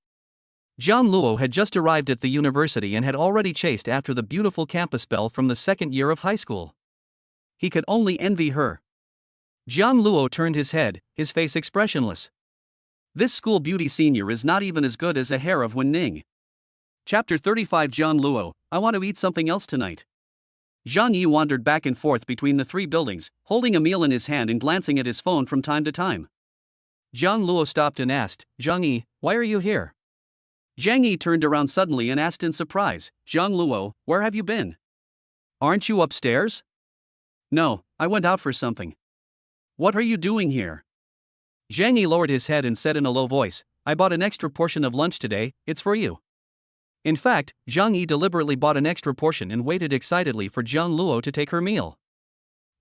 Zhang Luo had just arrived at the university and had already chased after the beautiful campus belle from the second year of high school. He could only envy her. Zhang Luo turned his head, his face expressionless. This school beauty senior is not even as good as a hair of Wen Ning. Chapter 35 Zhang Luo, I want to eat something else tonight. Zhang Yi wandered back and forth between the three buildings, holding a meal in his hand and glancing at his phone from time to time. Zhang Luo stopped and asked, Zhang Yi, why are you here? Zhang Yi turned around suddenly and asked in surprise, Zhang Luo, where have you been? Aren't you upstairs? No, I went out for something. What are you doing here? Zhang Yi lowered his head and said in a low voice, I bought an extra portion of lunch today, it's for you. In fact, Zhang Yi deliberately bought an extra portion and waited excitedly for Zhang Luo to take her meal.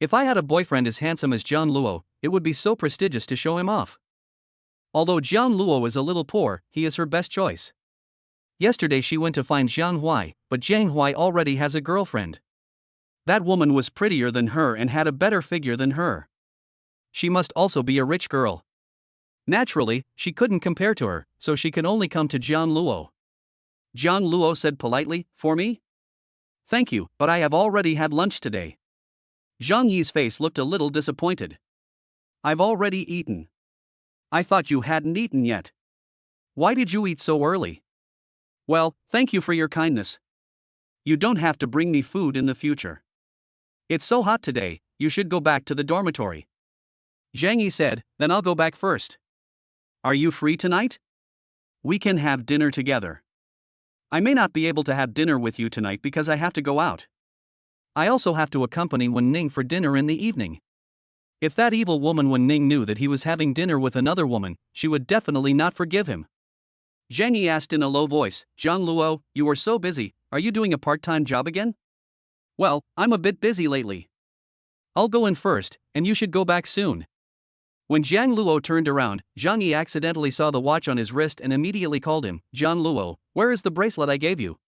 If I had a boyfriend as handsome as Zhang Luo, it would be so prestigious to show him off. Although Zhang Luo is a little poor, he is her best choice. Yesterday she went to find Zhang Huai, but Zhang Huai already has a girlfriend. That woman was prettier than her and had a better figure than her. She must also be a rich girl. Naturally, she couldn't compare to her, so she could only come to Zhang Luo. Zhang Luo said politely, for me? Thank you, but I have already had lunch today. Zhang Yi's face looked a little disappointed. I've already eaten. I thought you hadn't eaten yet. Why did you eat so early? Well, thank you for your kindness. You don't have to bring me food in the future. It's so hot today, you should go back to the dormitory. Zhang Yi said, then I'll go back first. Are you free tonight? We can have dinner together. I may not be able to have dinner with you tonight because I have to go out. I also have to accompany Wen Ning for dinner in the evening. If that evil woman Wen Ning knew that he was having dinner with another woman, she would definitely not forgive him. Zhang Yi asked in a low voice, Zhang Luo, you are so busy, are you doing a part-time job again? Well, I'm a bit busy lately. I'll go in first, and you should go back soon. When Zhang Luo turned around, Zhang Yi accidentally saw the watch on his wrist and immediately called him, Zhang Luo, where is the bracelet I gave you?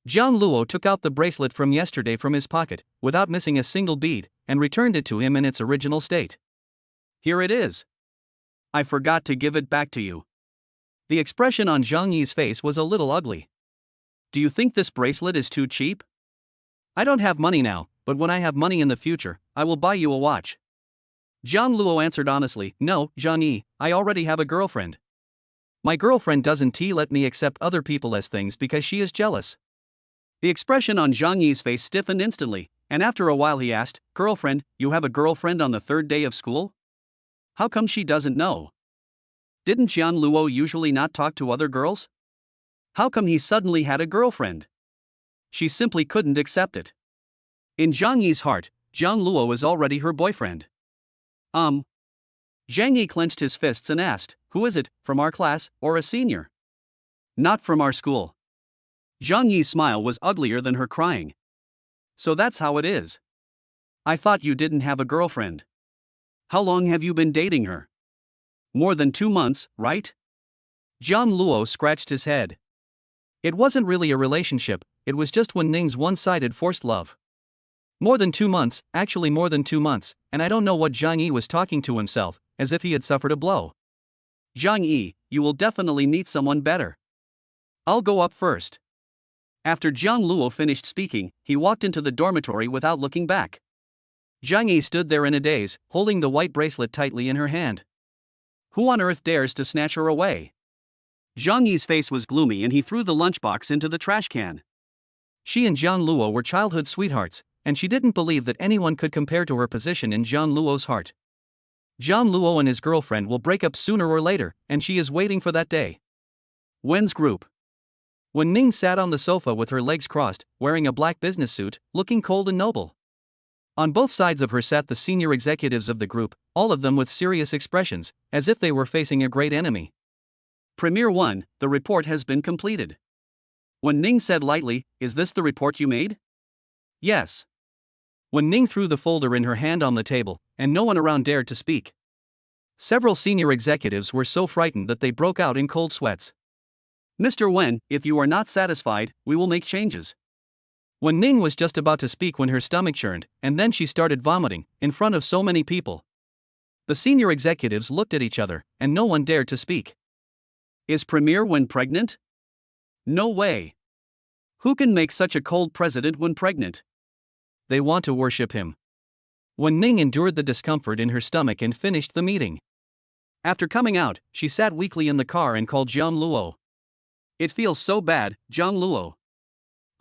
Zhang Luo took out the bracelet from yesterday from his pocket, without missing a single bead, and returned it to him in its original state. Here it is. I forgot to give it back to you. The expression on Zhang Yi's face was a little ugly. Do you think this bracelet is too cheap? I don't have money now, but when I have money in the future, I will buy you a watch. Zhang Luo answered honestly, no, Zhang Yi, I already have a girlfriend. My girlfriend doesn't let me accept other people as things because she is jealous. The expression on Zhang Yi's face stiffened instantly, and after a while he asked, girlfriend, you have a girlfriend on the third day of school? How come she doesn't know? Didn't Zhang Luo usually not talk to other girls? How come he suddenly had a girlfriend? She simply couldn't accept it. In Zhang Yi's heart, Zhang Luo is already her boyfriend. Zhang Yi clenched his fists and asked, who is it, from our class, or a senior? Not from our school. Zhang Yi's smile was uglier than her crying. So that's how it is. I thought you didn't have a girlfriend. How long have you been dating her? More than 2 months, right? Zhang Luo scratched his head. It wasn't really a relationship, it was just Wen Ning's one-sided forced love. More than 2 months, actually more than 2 months, and I don't know what Zhang Yi was talking to himself, as if he had suffered a blow. Zhang Yi, you will definitely meet someone better. I'll go up first. After Zhang Luo finished speaking, he walked into the dormitory without looking back. Zhang Yi stood there in a daze, holding the white bracelet tightly in her hand. Who on earth dares to snatch her away? Zhang Yi's face was gloomy and he threw the lunchbox into the trash can. She and Zhang Luo were childhood sweethearts, and she didn't believe that anyone could compare to her position in Zhang Luo's heart. Zhang Luo and his girlfriend will break up sooner or later, and she is waiting for that day. Wen's group. Wen Ning sat on the sofa with her legs crossed, wearing a black business suit, looking cold and noble. On both sides of her sat the senior executives of the group, all of them with serious expressions, as if they were facing a great enemy. Premier 1, the report has been completed. Wen Ning said lightly, "Is this the report you made?" "Yes." Wen Ning threw the folder in her hand on the table, and no one around dared to speak. Several senior executives were so frightened that they broke out in cold sweats. "Mr. Wen, if you are not satisfied, we will make changes." Wen Ning was just about to speak when her stomach churned, and then she started vomiting, in front of so many people. The senior executives looked at each other, and no one dared to speak. "Is Premier Wen pregnant?" "No way. Who can make such a cold president when pregnant?" They want to worship him. Wen Ning endured the discomfort in her stomach and finished the meeting. After coming out, she sat weakly in the car and called Jiang Luo. "It feels so bad, Jiang Luo.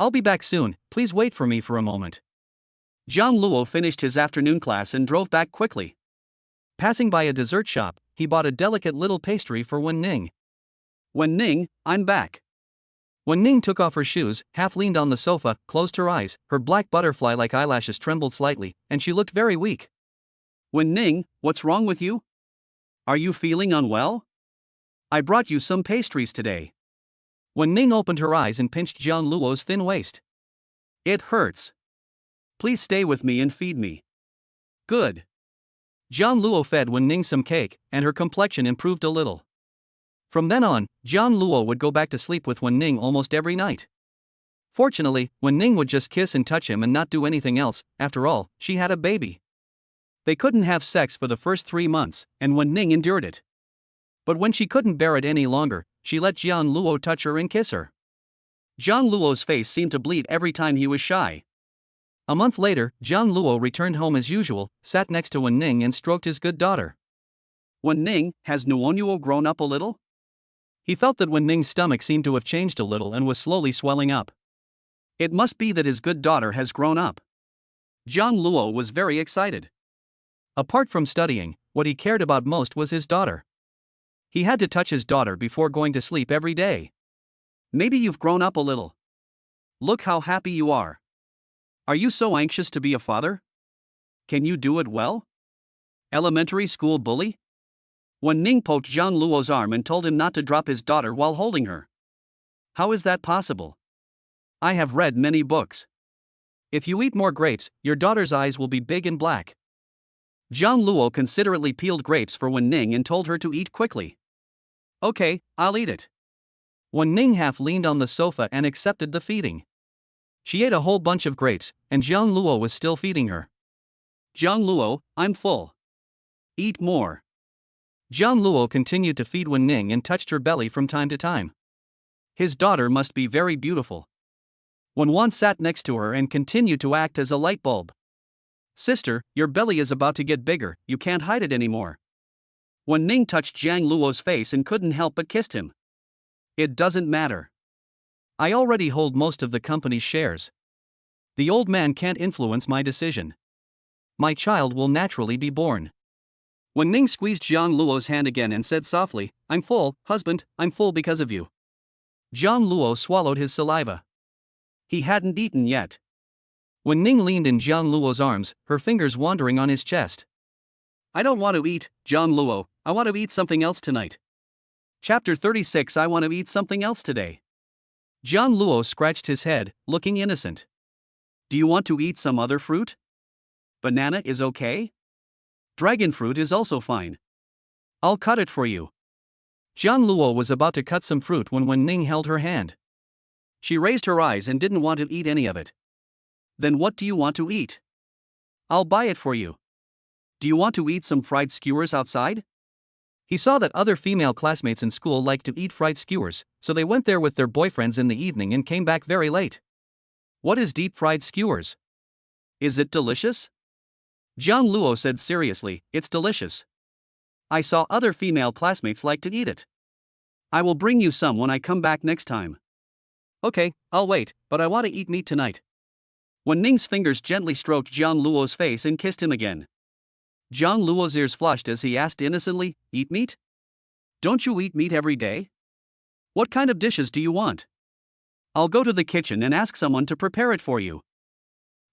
I'll be back soon, please wait for me for a moment." Jiang Luo finished his afternoon class and drove back quickly. Passing by a dessert shop, he bought a delicate little pastry for Wen Ning. "Wen Ning, I'm back." Wen Ning took off her shoes, half leaned on the sofa, closed her eyes, her black butterfly-like eyelashes trembled slightly, and she looked very weak. "Wen Ning, what's wrong with you? Are you feeling unwell? I brought you some pastries today." Wen Ning opened her eyes and pinched Jiang Luo's thin waist. "It hurts. Please stay with me and feed me." "Good." Jiang Luo fed Wen Ning some cake, and her complexion improved a little. From then on, Jiang Luo would go back to sleep with Wen Ning almost every night. Fortunately, Wen Ning would just kiss and touch him and not do anything else. After all, she had a baby. They couldn't have sex for the first 3 months, and Wen Ning endured it. But when she couldn't bear it any longer, she let Jiang Luo touch her and kiss her. Jiang Luo's face seemed to bleed every time he was shy. A month later, Jiang Luo returned home as usual, sat next to Wen Ning and stroked his good daughter. "Wen Ning, has Nuonuo grown up a little?" He felt that Wen Ning's stomach seemed to have changed a little and was slowly swelling up. It must be that his good daughter has grown up. Jiang Luo was very excited. Apart from studying, what he cared about most was his daughter. He had to touch his daughter before going to sleep every day. "Maybe you've grown up a little. Look how happy you are. Are you so anxious to be a father? Can you do it well? Elementary school bully?" Wen Ning poked Jiang Luo's arm and told him not to drop his daughter while holding her. "How is that possible? I have read many books. If you eat more grapes, your daughter's eyes will be big and black." Jiang Luo considerately peeled grapes for Wen Ning and told her to eat quickly. "Okay, I'll eat it." Wen Ning half leaned on the sofa and accepted the feeding. She ate a whole bunch of grapes, and Jiang Luo was still feeding her. "Jiang Luo, I'm full. Eat more." Jiang Luo continued to feed Wen Ning and touched her belly from time to time. His daughter must be very beautiful. Wen Wan sat next to her and continued to act as a light bulb. "Sister, your belly is about to get bigger, you can't hide it anymore." Wen Ning touched Jiang Luo's face and couldn't help but kissed him. "It doesn't matter. I already hold most of the company's shares. The old man can't influence my decision. My child will naturally be born." Wen Ning squeezed Jiang Luo's hand again and said softly, "I'm full, husband, I'm full because of you." Jiang Luo swallowed his saliva. He hadn't eaten yet. Wen Ning leaned in Jiang Luo's arms, her fingers wandering on his chest. "I don't want to eat, Jiang Luo, I want to eat something else tonight." Chapter 36. I want to eat something else today. Jiang Luo scratched his head, looking innocent. "Do you want to eat some other fruit? Banana is okay? Dragon fruit is also fine. I'll cut it for you." Jiang Luo was about to cut some fruit when Wen Ning held her hand. She raised her eyes and didn't want to eat any of it. "Then what do you want to eat? I'll buy it for you. Do you want to eat some fried skewers outside?" He saw that other female classmates in school liked to eat fried skewers, so they went there with their boyfriends in the evening and came back very late. "What is deep fried skewers? Is it delicious?" Jiang Luo said seriously, "It's delicious. I saw other female classmates like to eat it. I will bring you some when I come back next time." "Okay, I'll wait, but I want to eat meat tonight." Wen Ning's fingers gently stroked Jiang Luo's face and kissed him again. Jiang Luo's ears flushed as he asked innocently, "Eat meat? Don't you eat meat every day? What kind of dishes do you want? I'll go to the kitchen and ask someone to prepare it for you."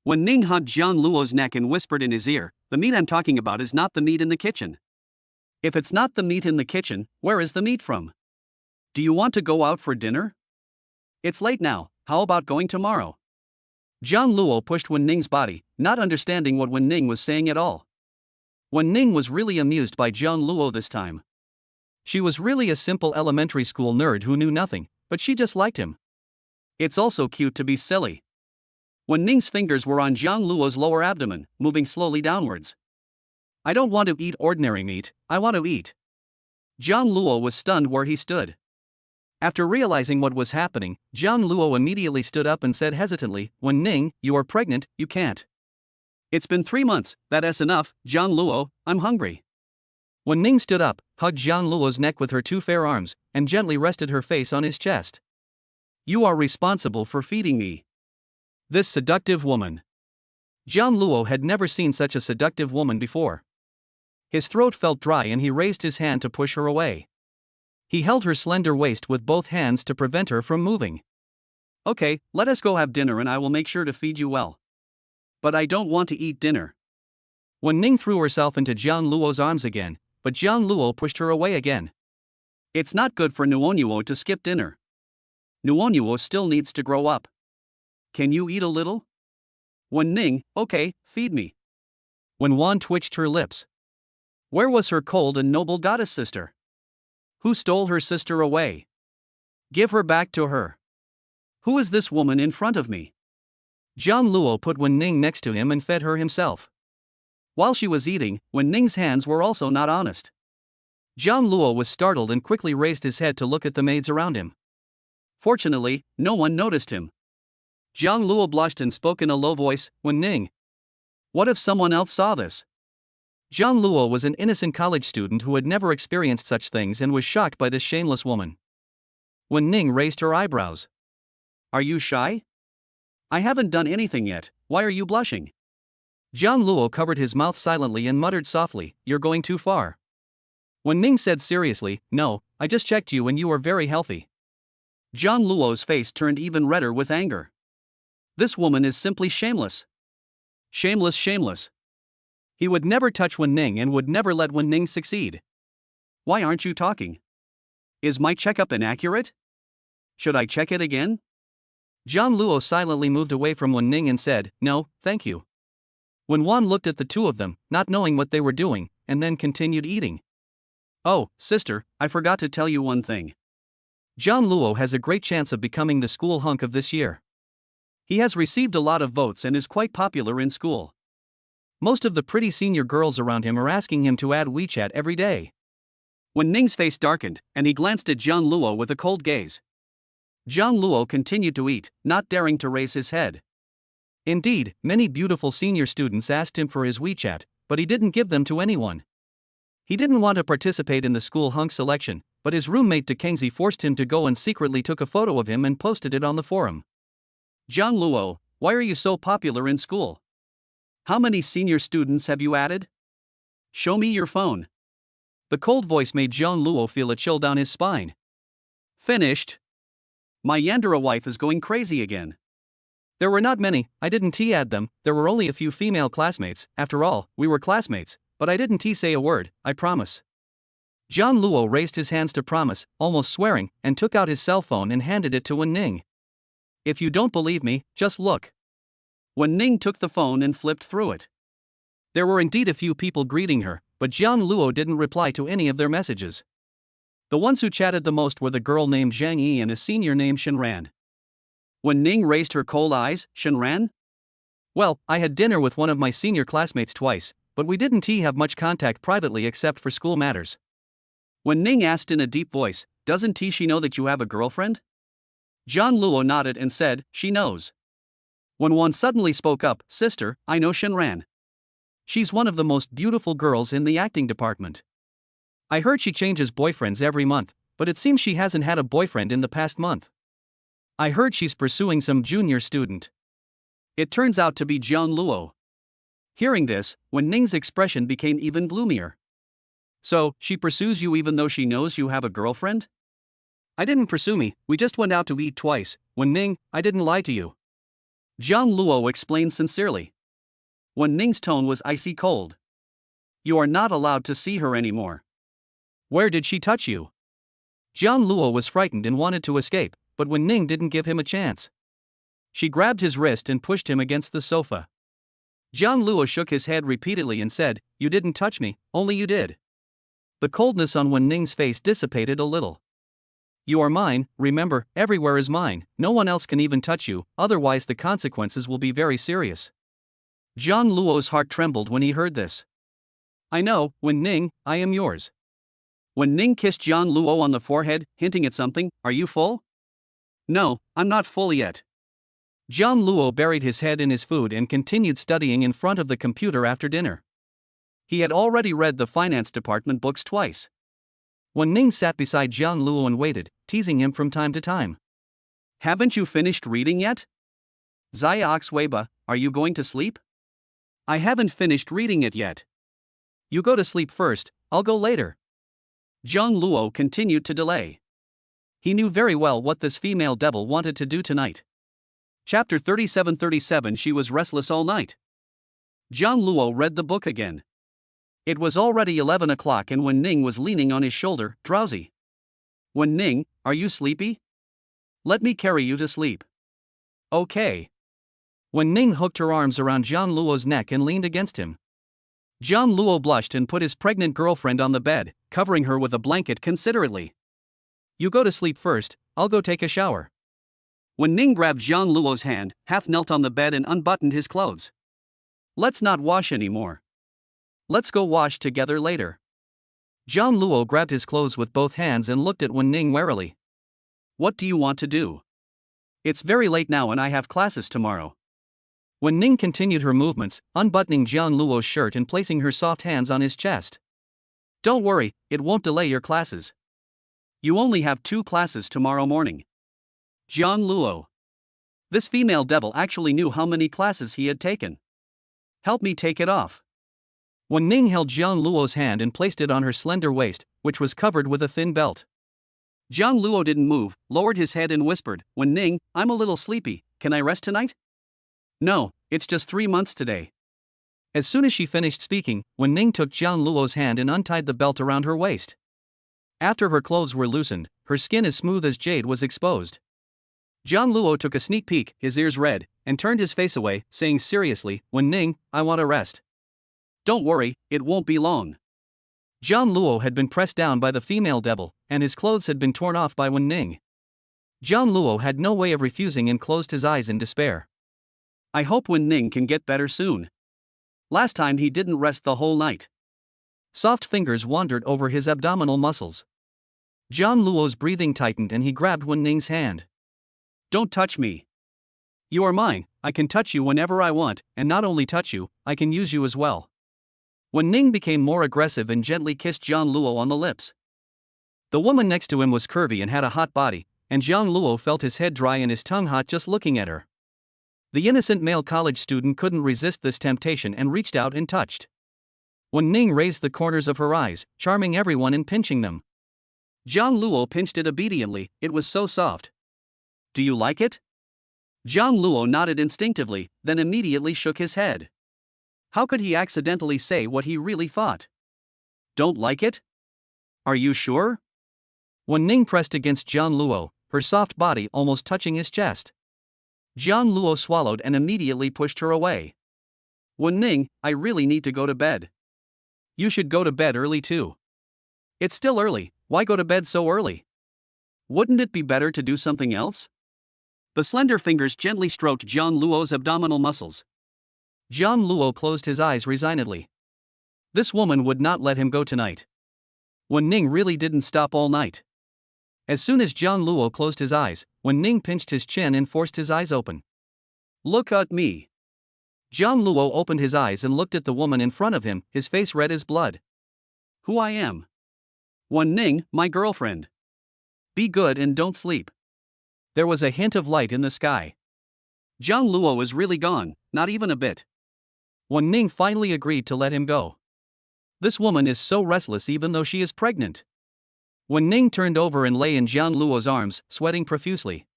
Wen Ning hugged Jiang Luo's neck and whispered in his ear, "The meat I'm talking about is not the meat in the kitchen. If it's not the meat in the kitchen, where is the meat from? Do you want to go out for dinner? It's late now, how about going tomorrow? Jiang Luo pushed Wen Ning's body, not understanding what Wen Ning was saying at all. Wen Ning was really amused by Jiang Luo this time. She was really a simple elementary school nerd who knew nothing, but she just liked him. It's also cute to be silly. Wen Ning's fingers were on Jiang Luo's lower abdomen, moving slowly downwards. I don't want to eat ordinary meat, I want to eat. Jiang Luo was stunned where he stood. After realizing what was happening, Jiang Luo immediately stood up and said hesitantly, Wen Ning, you are pregnant, you can't. It's been 3 months, that's enough, Jiang Luo, I'm hungry. Wen Ning stood up, hugged Jiang Luo's neck with her 2 fair arms, and gently rested her face on his chest. You are responsible for feeding me. This seductive woman. Jiang Luo had never seen such a seductive woman before. His throat felt dry and he raised his hand to push her away. He held her slender waist with both hands to prevent her from moving. Okay, let us go have dinner and I will make sure to feed you well. But I don't want to eat dinner. Wen Ning threw herself into Jiang Luo's arms again, but Jiang Luo pushed her away again. It's not good for Nuonyuo to skip dinner. Nuonyuo still needs to grow up. Can you eat a little? Wen Ning, okay, feed me. Wen Wan twitched her lips. Where was her cold and noble goddess sister? Who stole her sister away? Give her back to her. Who is this woman in front of me? Jiang Luo put Wen Ning next to him and fed her himself. While she was eating, Wen Ning's hands were also not honest. Jiang Luo was startled and quickly raised his head to look at the maids around him. Fortunately, no one noticed him. Jiang Luo blushed and spoke in a low voice, Wen Ning. What if someone else saw this? Jiang Luo was an innocent college student who had never experienced such things and was shocked by this shameless woman. Wen Ning raised her eyebrows. Are you shy? I haven't done anything yet, why are you blushing? Jiang Luo covered his mouth silently and muttered softly, You're going too far. Wen Ning said seriously, No, I just checked you and you are very healthy. Jiang Luo's face turned even redder with anger. This woman is simply shameless. Shameless, shameless. He would never touch Wen Ning and would never let Wen Ning succeed. Why aren't you talking? Is my checkup inaccurate? Should I check it again? Jiang Luo silently moved away from Wen Ning and said, No, thank you. Wen Wan looked at the two of them, not knowing what they were doing, and then continued eating. Oh, sister, I forgot to tell you one thing. Jiang Luo has a great chance of becoming the school hunk of this year. He has received a lot of votes and is quite popular in school. Most of the pretty senior girls around him are asking him to add WeChat every day. Wen Ning's face darkened, and he glanced at Jiang Luo with a cold gaze. Jiang Luo continued to eat, not daring to raise his head. Indeed, many beautiful senior students asked him for his WeChat, but he didn't give them to anyone. He didn't want to participate in the school hunk selection, but his roommate De Kengzi forced him to go and secretly took a photo of him and posted it on the forum. Jiang Luo, why are you so popular in school? How many senior students have you added? Show me your phone. The cold voice made Jiang Luo feel a chill down his spine. Finished. My yandere wife is going crazy again. There were not many, I didn't add them, there were only a few female classmates, after all, we were classmates, but I didn't say a word, I promise. Jiang Luo raised his hands to promise, almost swearing, and took out his cell phone and handed it to Wen Ning. If you don't believe me, just look. Wen Ning took the phone and flipped through it. There were indeed a few people greeting her, but Jiang Luo didn't reply to any of their messages. The ones who chatted the most were the girl named Zhang Yi and a senior named Shenran. Wen Ning raised her cold eyes, Shenran? Well, I had dinner with one of my senior classmates twice, but we didn't have much contact privately except for school matters. Wen Ning asked in a deep voice, Doesn't she know that you have a girlfriend? Jiang Luo nodded and said, She knows. Wen Wan suddenly spoke up, Sister, I know Shenran. She's one of the most beautiful girls in the acting department. I heard she changes boyfriends every month, but it seems she hasn't had a boyfriend in the past month. I heard she's pursuing some junior student. It turns out to be Jiang Luo. Hearing this, Wen Ning's expression became even gloomier. So, she pursues you even though she knows you have a girlfriend? I didn't pursue me, we just went out to eat twice, Wen Ning, I didn't lie to you. Jiang Luo explained sincerely. Wen Ning's tone was icy cold. You are not allowed to see her anymore. Where did she touch you? Jiang Luo was frightened and wanted to escape, but Wen Ning didn't give him a chance. She grabbed his wrist and pushed him against the sofa. Jiang Luo shook his head repeatedly and said, "You didn't touch me, only you did." The coldness on Wen Ning's face dissipated a little. "You are mine, remember, everywhere is mine, no one else can even touch you, otherwise the consequences will be very serious." Jiang Luo's heart trembled when he heard this. "I know, Wen Ning, I am yours." Wen Ning kissed Jiang Luo on the forehead, hinting at something. "Are you full?" "No, I'm not full yet." Jiang Luo buried his head in his food and continued studying in front of the computer after dinner. He had already read the finance department books twice. Wen Ning sat beside Jiang Luo and waited, teasing him from time to time. "Haven't you finished reading yet? Xiaox Weiba, are you going to sleep?" "I haven't finished reading it yet." "You go to sleep first, I'll go later." Jiang Luo continued to delay. He knew very well what this female devil wanted to do tonight. Chapter 37. She was restless all night. Jiang Luo read the book again. It was already 11 o'clock and Wen Ning was leaning on his shoulder, drowsy. "Wen Ning, are you sleepy? Let me carry you to sleep." "Okay." Wen Ning hooked her arms around Jiang Luo's neck and leaned against him. Jiang Luo blushed and put his pregnant girlfriend on the bed, covering her with a blanket considerately. "You go to sleep first, I'll go take a shower." Wen Ning grabbed Jiang Luo's hand, half knelt on the bed and unbuttoned his clothes. "Let's not wash anymore. Let's go wash together later." Jiang Luo grabbed his clothes with both hands and looked at Wen Ning warily. "What do you want to do? It's very late now and I have classes tomorrow." Wen Ning continued her movements, unbuttoning Jiang Luo's shirt and placing her soft hands on his chest. "Don't worry, it won't delay your classes. You only have 2 classes tomorrow morning." Jiang Luo. This female devil actually knew how many classes he had taken. "Help me take it off." Wen Ning held Jiang Luo's hand and placed it on her slender waist, which was covered with a thin belt. Jiang Luo didn't move, lowered his head and whispered, "Wen Ning, I'm a little sleepy, can I rest tonight?" "No, it's just 3 months today." As soon as she finished speaking, Wen Ning took Jiang Luo's hand and untied the belt around her waist. After her clothes were loosened, her skin as smooth as jade was exposed. Jiang Luo took a sneak peek, his ears red, and turned his face away, saying seriously, "Wen Ning, I want to rest." "Don't worry, it won't be long." Jiang Luo had been pressed down by the female devil, and his clothes had been torn off by Wen Ning. Jiang Luo had no way of refusing and closed his eyes in despair. "I hope Wen Ning can get better soon. Last time he didn't rest the whole night." Soft fingers wandered over his abdominal muscles. Jiang Luo's breathing tightened and he grabbed Wen Ning's hand. "Don't touch me. You are mine, I can touch you whenever I want, and not only touch you, I can use you as well." Wen Ning became more aggressive and gently kissed Jiang Luo on the lips. The woman next to him was curvy and had a hot body, and Jiang Luo felt his head dry and his tongue hot just looking at her. The innocent male college student couldn't resist this temptation and reached out and touched. Wen Ning raised the corners of her eyes, charming everyone and pinching them. Jiang Luo pinched it obediently, it was so soft. "Do you like it?" Jiang Luo nodded instinctively, then immediately shook his head. How could he accidentally say what he really thought? "Don't like it? Are you sure?" Wen Ning pressed against Jiang Luo, her soft body almost touching his chest. Jiang Luo swallowed and immediately pushed her away. "Wen Ning, I really need to go to bed." "You should go to bed early too." "It's still early, why go to bed so early? Wouldn't it be better to do something else?" The slender fingers gently stroked Jiang Luo's abdominal muscles. Jiang Luo closed his eyes resignedly. This woman would not let him go tonight. Wen Ning really didn't stop all night. As soon as Jiang Luo closed his eyes, Wen Ning pinched his chin and forced his eyes open. "Look at me." Jiang Luo opened his eyes and looked at the woman in front of him, his face red as blood. "Who I am? Wen Ning, my girlfriend. Be good and don't sleep." There was a hint of light in the sky. Jiang Luo is really gone, not even a bit. Wen Ning finally agreed to let him go. This woman is so restless even though she is pregnant. Wen Ning turned over and lay in Jiang Luo's arms, sweating profusely.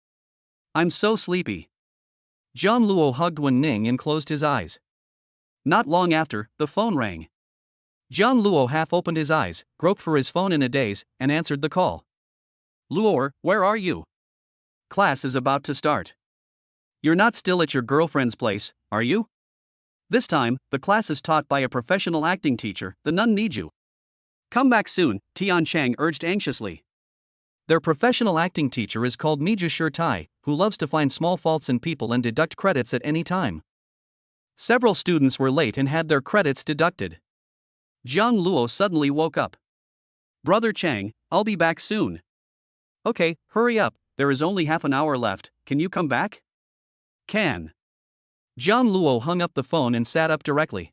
"I'm so sleepy." Jiang Luo hugged Wen Ning and closed his eyes. Not long after, the phone rang. Jiang Luo half opened his eyes, groped for his phone in a daze, and answered the call. "Luo, where are you?" Class is about to start. You're not still at your girlfriend's place, are you? This time, the class is taught by a professional acting teacher. The nun needs you. Come back soon, Tian Chang urged anxiously. Their professional acting teacher is called Mija Shirtai, who loves to find small faults in people and deduct credits at any time. Several students were late and had their credits deducted. Jiang Luo suddenly woke up. Brother Chang, I'll be back soon. Okay, hurry up, there is only half an hour left, can you come back? Can. Jiang Luo hung up the phone and sat up directly.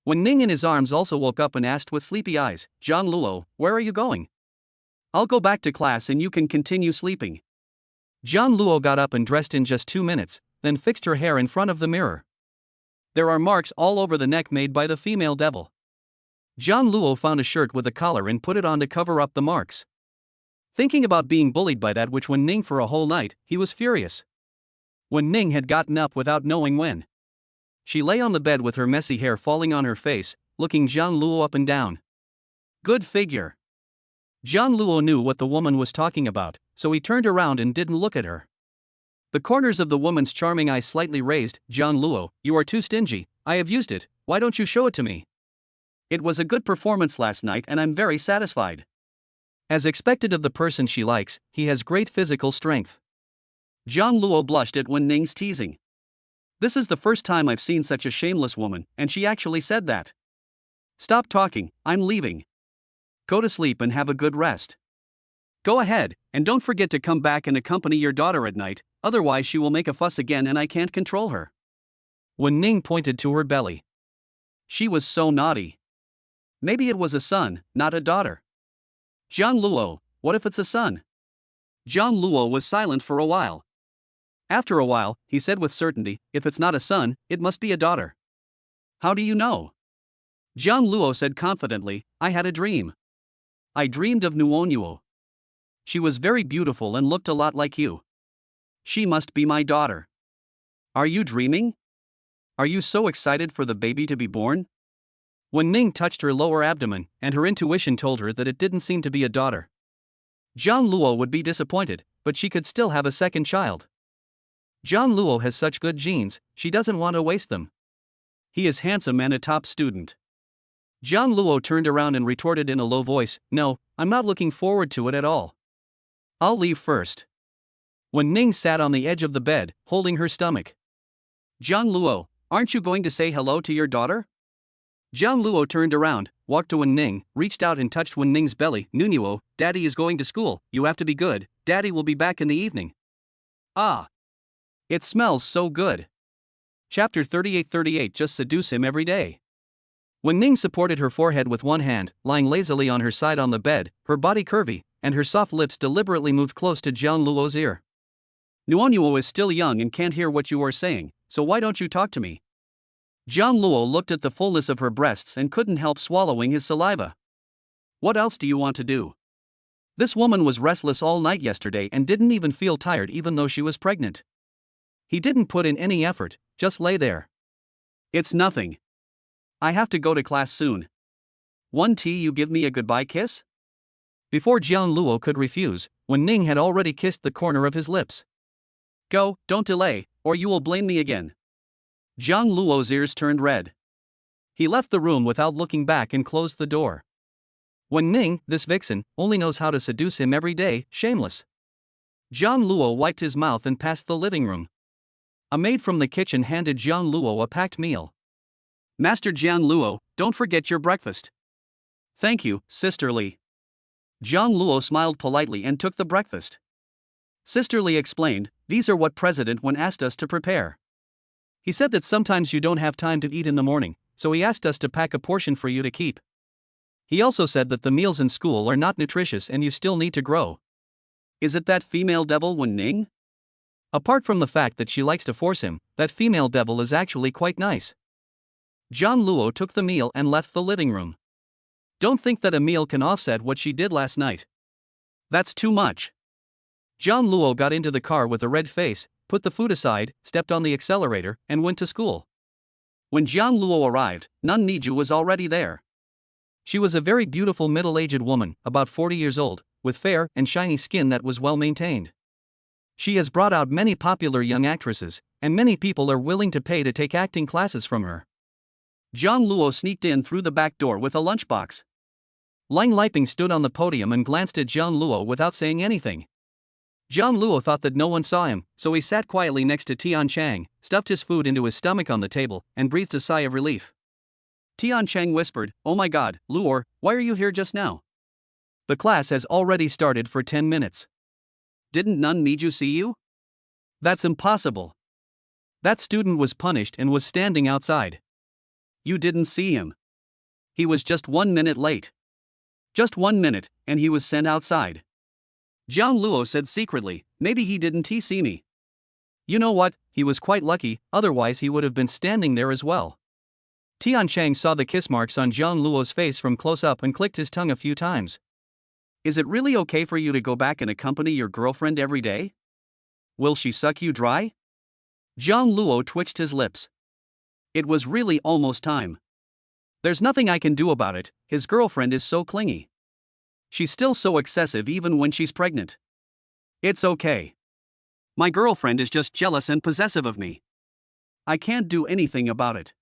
When Ning in his arms also woke up and asked with sleepy eyes, Jiang Luo, where are you going? I'll go back to class and you can continue sleeping. Jiang Luo got up and dressed in just 2 minutes, then fixed her hair in front of the mirror. There are marks all over the neck made by the female devil. Jiang Luo found a shirt with a collar and put it on to cover up the marks. Thinking about being bullied by that witch when Ning for a whole night, he was furious. When Ning had gotten up without knowing when. She lay on the bed with her messy hair falling on her face, looking Jiang Luo up and down. Good figure. Jiang Luo knew what the woman was talking about, so he turned around and didn't look at her. The corners of the woman's charming eyes slightly raised. Jiang Luo, you are too stingy, I have used it, why don't you show it to me? It was a good performance last night and I'm very satisfied. As expected of the person she likes, he has great physical strength. Jiang Luo blushed at Wen Ning's teasing. This is the first time I've seen such a shameless woman, and she actually said that. Stop talking, I'm leaving. Go to sleep and have a good rest. Go ahead, and don't forget to come back and accompany your daughter at night, otherwise she will make a fuss again and I can't control her. Wen Ning pointed to her belly. She was so naughty. Maybe it was a son, not a daughter. Jiang Luo, what if it's a son? Jiang Luo was silent for a while. After a while, he said with certainty, if it's not a son, it must be a daughter. How do you know? Jiang Luo said confidently, I had a dream. I dreamed of Nuonyuo. She was very beautiful and looked a lot like you. She must be my daughter. Are you dreaming? Are you so excited for the baby to be born? When Ning touched her lower abdomen, and her intuition told her that it didn't seem to be a daughter. Jiang Luo would be disappointed, but she could still have a second child. Jiang Luo has such good genes, she doesn't want to waste them. He is handsome and a top student. Jiang Luo turned around and retorted in a low voice, no, I'm not looking forward to it at all. I'll leave first. When Ning sat on the edge of the bed, holding her stomach. Jiang Luo, aren't you going to say hello to your daughter? Jiang Luo turned around, walked to Wen Ning, reached out and touched Wen Ning's belly. Nuonyuo, Daddy is going to school, you have to be good, Daddy will be back in the evening. Ah. It smells so good. Chapter 38. Just seduce him every day. Wen Ning supported her forehead with one hand, lying lazily on her side on the bed, her body curvy, and her soft lips deliberately moved close to Jiang Luo's ear. Nuonyuo is still young and can't hear what you are saying, so why don't you talk to me? Jiang Luo looked at the fullness of her breasts and couldn't help swallowing his saliva. What else do you want to do? This woman was restless all night yesterday and didn't even feel tired even though she was pregnant. He didn't put in any effort, just lay there. It's nothing. I have to go to class soon. One tea you give me a goodbye kiss? Before Jiang Luo could refuse, Wen Ning had already kissed the corner of his lips. Go, don't delay, or you will blame me again. Jiang Luo's ears turned red. He left the room without looking back and closed the door. Wen Ning, this vixen, only knows how to seduce him every day, shameless. Jiang Luo wiped his mouth and passed the living room. A maid from the kitchen handed Jiang Luo a packed meal. Master Jiang Luo, don't forget your breakfast. Thank you, Sister Li. Jiang Luo smiled politely and took the breakfast. Sister Li explained, these are what President Wen asked us to prepare. He said that sometimes you don't have time to eat in the morning, so he asked us to pack a portion for you to keep. He also said that the meals in school are not nutritious and you still need to grow. Is it that female devil Wen Ning? Apart from the fact that she likes to force him, that female devil is actually quite nice. Jiang Luo took the meal and left the living room. Don't think that a meal can offset what she did last night. That's too much. Jiang Luo got into the car with a red face, put the food aside, stepped on the accelerator, and went to school. When Jiang Luo arrived, Nun Niju was already there. She was a very beautiful middle-aged woman, about 40 years old, with fair and shiny skin that was well maintained. She has brought out many popular young actresses, and many people are willing to pay to take acting classes from her. Zhang Luo sneaked in through the back door with a lunchbox. Lang Liping stood on the podium and glanced at Zhang Luo without saying anything. Zhang Luo thought that no one saw him, so he sat quietly next to Tian Chang, stuffed his food into his stomach on the table, and breathed a sigh of relief. Tian Chang whispered, "Oh my god, Luo, why are you here just now? The class has already started for 10 minutes. Didn't Nun Miju see you? That's impossible. That student was punished and was standing outside. You didn't see him. He was just 1 minute late. Just 1 minute, and he was sent outside." Zhang Luo said secretly, "Maybe he didn't see me. You know what, he was quite lucky, otherwise he would have been standing there as well." Tian Chang saw the kiss marks on Zhang Luo's face from close up and clicked his tongue a few times. "Is it really okay for you to go back and accompany your girlfriend every day? Will she suck you dry?" Zhang Luo twitched his lips. It was really almost time. There's nothing I can do about it, his girlfriend is so clingy. She's still so excessive even when she's pregnant. It's okay. My girlfriend is just jealous and possessive of me. I can't do anything about it.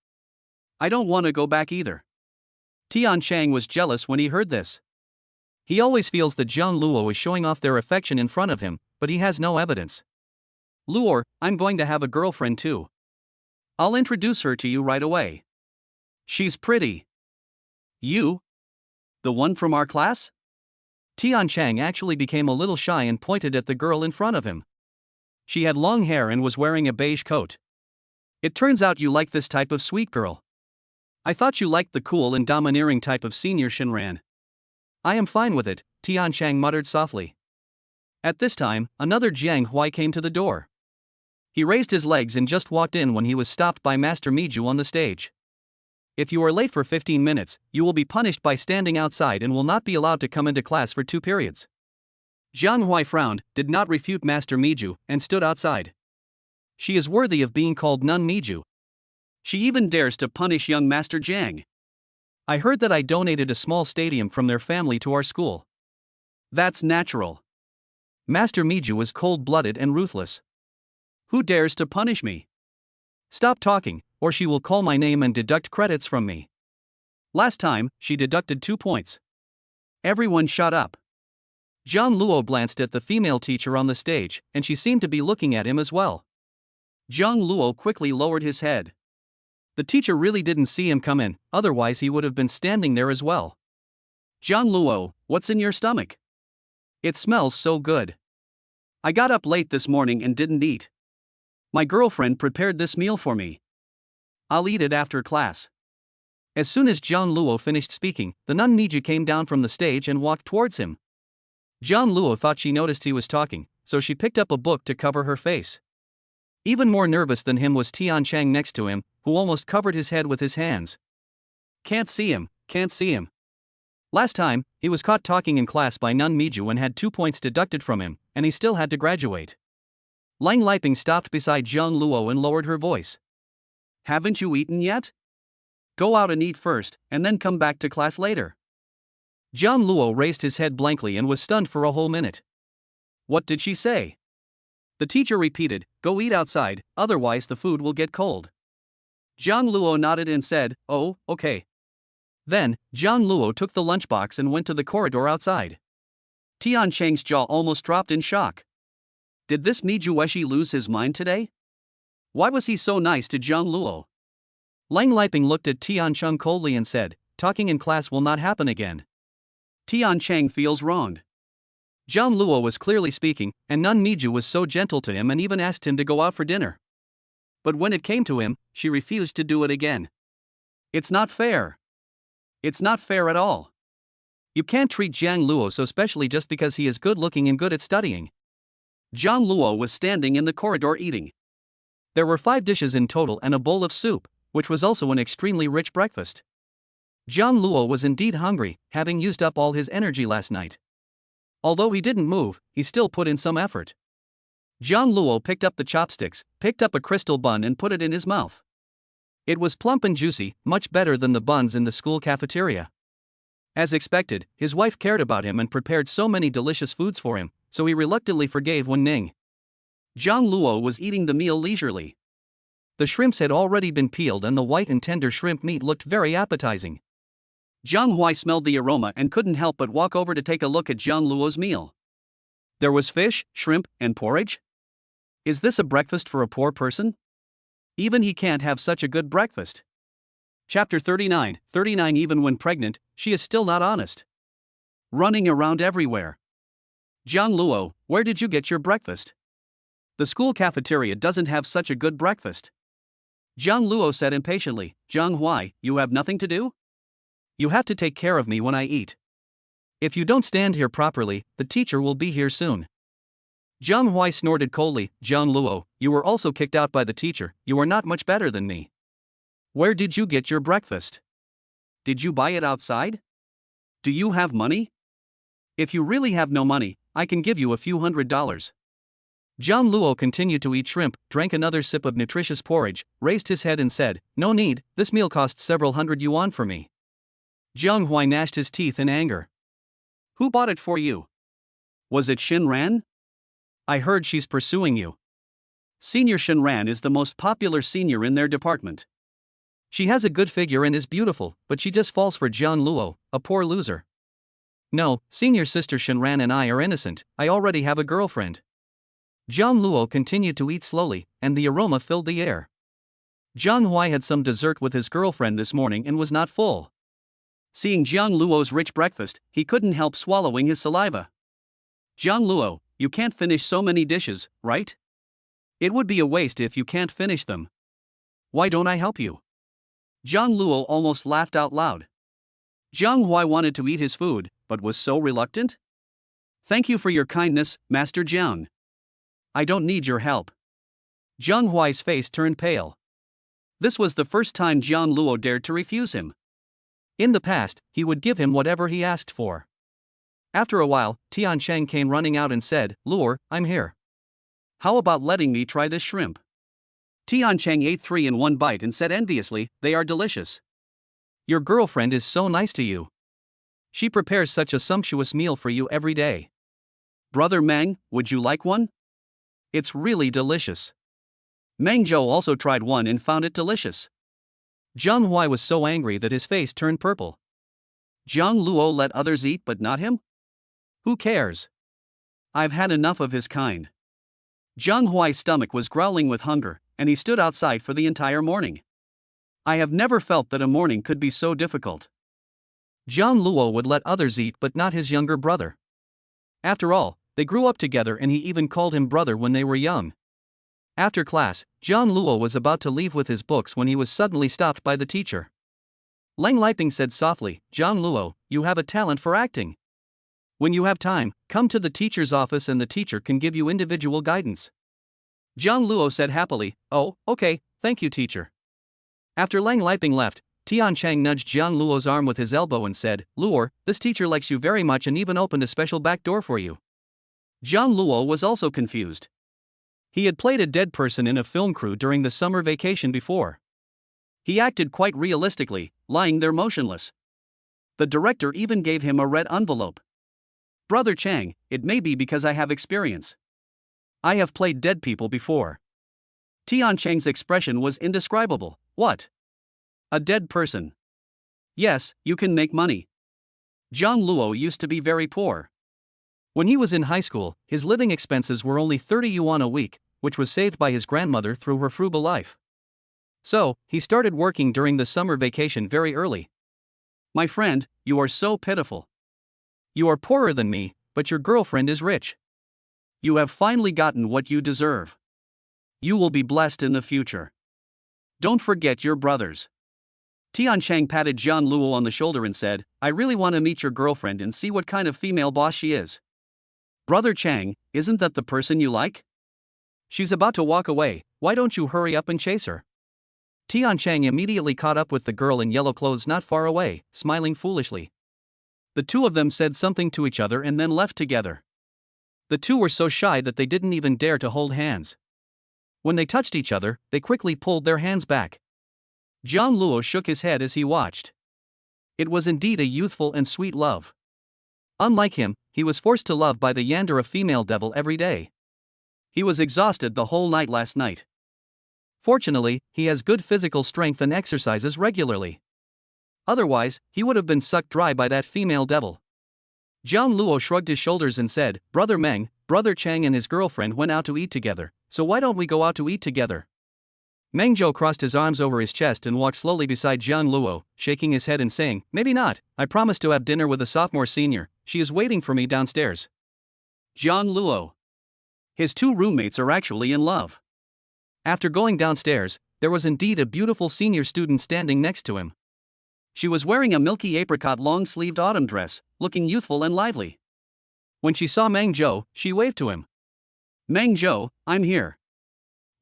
I don't want to go back either." Tian Chang was jealous when he heard this. He always feels that Zhang Luo is showing off their affection in front of him, but he has no evidence. "Luo, I'm going to have a girlfriend too. I'll introduce her to you right away. She's pretty." "You? The one from our class?" Tian Chang actually became a little shy and pointed at the girl in front of him. She had long hair and was wearing a beige coat. "It turns out you like this type of sweet girl. I thought you liked the cool and domineering type of senior Shinran." "I am fine with it," Tian Chang muttered softly. At this time, another Jiang Hui came to the door. He raised his legs and just walked in when he was stopped by Master Miju on the stage. "If you are late for 15 minutes, you will be punished by standing outside and will not be allowed to come into class for 2 periods. Jiang Hui frowned, did not refute Master Miju, and stood outside. She is worthy of being called Nun Miju. She even dares to punish young Master Jiang. I heard that I donated a small stadium from their family to our school. That's natural. Master Miju is cold-blooded and ruthless. Who dares to punish me? Stop talking, or she will call my name and deduct credits from me. Last time, she deducted 2 points. Everyone shut up." Zhang Luo glanced at the female teacher on the stage, and she seemed to be looking at him as well. Zhang Luo quickly lowered his head. The teacher really didn't see him come in, otherwise he would have been standing there as well. "Zhang Luo, what's in your stomach? It smells so good. I got up late this morning and didn't eat. My girlfriend prepared this meal for me. I'll eat it after class." As soon as Zhang Luo finished speaking, the Nun Miju came down from the stage and walked towards him. Zhang Luo thought she noticed he was talking, so she picked up a book to cover her face. Even more nervous than him was Tian Chang next to him, who almost covered his head with his hands. Can't see him, can't see him. Last time, he was caught talking in class by Nun Miju and had 2 points deducted from him, and he still had to graduate. Lang Liping stopped beside Zhang Luo and lowered her voice. "Haven't you eaten yet? Go out and eat first, and then come back to class later." Zhang Luo raised his head blankly and was stunned for a whole minute. What did she say? The teacher repeated, "Go eat outside, otherwise the food will get cold." Zhang Luo nodded and said, "Oh, okay." Then, Zhang Luo took the lunchbox and went to the corridor outside. Tian Chang's jaw almost dropped in shock. Did this Mijueshi lose his mind today? Why was he so nice to Zhang Luo? Lang Liping looked at Tian Chang coldly and said, "Talking in class will not happen again." Tian Chang feels wronged. Zhang Luo was clearly speaking, and Nun Miju was so gentle to him and even asked him to go out for dinner. But when it came to him, she refused to do it again. It's not fair. It's not fair at all. You can't treat Zhang Luo so specially just because he is good looking and good at studying. Zhang Luo was standing in the corridor eating. There were 5 dishes in total and a bowl of soup, which was also an extremely rich breakfast. Zhang Luo was indeed hungry, having used up all his energy last night. Although he didn't move, he still put in some effort. Zhang Luo picked up the chopsticks, picked up a crystal bun and put it in his mouth. It was plump and juicy, much better than the buns in the school cafeteria. As expected, his wife cared about him and prepared so many delicious foods for him, so he reluctantly forgave Wen Ning. Zhang Luo was eating the meal leisurely. The shrimps had already been peeled and the white and tender shrimp meat looked very appetizing. Jiang Huai smelled the aroma and couldn't help but walk over to take a look at Zhang Luo's meal. There was fish, shrimp, and porridge? Is this a breakfast for a poor person? Even he can't have such a good breakfast. Chapter 39. Even when pregnant, she is still not honest. Running around everywhere. Zhang Luo, where did you get your breakfast? The school cafeteria doesn't have such a good breakfast. Zhang Luo said impatiently. Zhang Huai, you have nothing to do? You have to take care of me when I eat. If you don't stand here properly, the teacher will be here soon. Zhang Huai snorted coldly. Zhang Luo, you were also kicked out by the teacher, you are not much better than me. Where did you get your breakfast? Did you buy it outside? Do you have money? If you really have no money, I can give you a few $100s. Zhang Luo continued to eat shrimp, drank another sip of nutritious porridge, raised his head and said, no need, this meal costs several hundred yuan for me. Zhang Huai gnashed his teeth in anger. Who bought it for you? Was it Xin Ran? I heard she's pursuing you. Senior Xin Ran is the most popular senior in their department. She has a good figure and is beautiful, but she just falls for Zhang Luo, a poor loser. No, senior sister Xin Ran and I are innocent, I already have a girlfriend. Zhang Luo continued to eat slowly, and the aroma filled the air. Zhang Huai had some dessert with his girlfriend this morning and was not full. Seeing Zhang Luo's rich breakfast, he couldn't help swallowing his saliva. Zhang Luo, you can't finish so many dishes, right? It would be a waste if you can't finish them. Why don't I help you? Zhang Luo almost laughed out loud. Zhang Huai wanted to eat his food, but was so reluctant. Thank you for your kindness, Master Zhang. I don't need your help. Zhang Huai's face turned pale. This was the first time Zhang Luo dared to refuse him. In the past, he would give him whatever he asked for. After a while, Tian Cheng came running out and said, Luo, I'm here. How about letting me try this shrimp? Tian Cheng ate 3 in one bite and said enviously, they are delicious. Your girlfriend is so nice to you. She prepares such a sumptuous meal for you every day. Brother Meng, would you like one? It's really delicious. Meng Zhou also tried one and found it delicious. Zhang Huai was so angry that his face turned purple. Zhang Luo let others eat but not him? Who cares? I've had enough of his kind. Zhang Huai's stomach was growling with hunger, and he stood outside for the entire morning. I have never felt that a morning could be so difficult. Zhang Luo would let others eat but not his younger brother. After all, they grew up together and he even called him brother when they were young. After class, Zhang Luo was about to leave with his books when he was suddenly stopped by the teacher. Leng Liping said softly, Zhang Luo, you have a talent for acting. When you have time, come to the teacher's office and the teacher can give you individual guidance. Zhang Luo said happily, oh, okay, thank you teacher. After Leng Liping left, Tian Cheng nudged Zhang Luo's arm with his elbow and said, Luo, this teacher likes you very much and even opened a special back door for you. Zhang Luo was also confused. He had played a dead person in a film crew during the summer vacation before. He acted quite realistically, lying there motionless. The director even gave him a red envelope. Brother Chang, it may be because I have experience. I have played dead people before. Tian Cheng's expression was indescribable. What? A dead person? Yes, you can make money. Zhang Luo used to be very poor. When he was in high school, his living expenses were only 30 yuan a week, which was saved by his grandmother through her frugal life. So, he started working during the summer vacation very early. My friend, you are so pitiful. You are poorer than me, but your girlfriend is rich. You have finally gotten what you deserve. You will be blessed in the future. Don't forget your brothers. Tian Cheng patted Zhang Luo on the shoulder and said, I really want to meet your girlfriend and see what kind of female boss she is. Brother Chang, isn't that the person you like? She's about to walk away, why don't you hurry up and chase her? Tian Cheng immediately caught up with the girl in yellow clothes not far away, smiling foolishly. The two of them said something to each other and then left together. The two were so shy that they didn't even dare to hold hands. When they touched each other, they quickly pulled their hands back. Zhang Luo shook his head as he watched. It was indeed a youthful and sweet love. Unlike him, he was forced to love by the yandere female devil every day. He was exhausted the whole night last night. Fortunately, he has good physical strength and exercises regularly. Otherwise, he would have been sucked dry by that female devil. Jiang Luo shrugged his shoulders and said, Brother Meng, Brother Chang and his girlfriend went out to eat together, so why don't we go out to eat together? Meng Zhou crossed his arms over his chest and walked slowly beside Jiang Luo, shaking his head and saying, Maybe not, I promised to have dinner with a sophomore senior, she is waiting for me downstairs. Jiang Luo. His two roommates are actually in love. After going downstairs, there was indeed a beautiful senior student standing next to him. She was wearing a milky apricot long-sleeved autumn dress, looking youthful and lively. When she saw Meng Zhou, she waved to him. Meng Zhou, I'm here.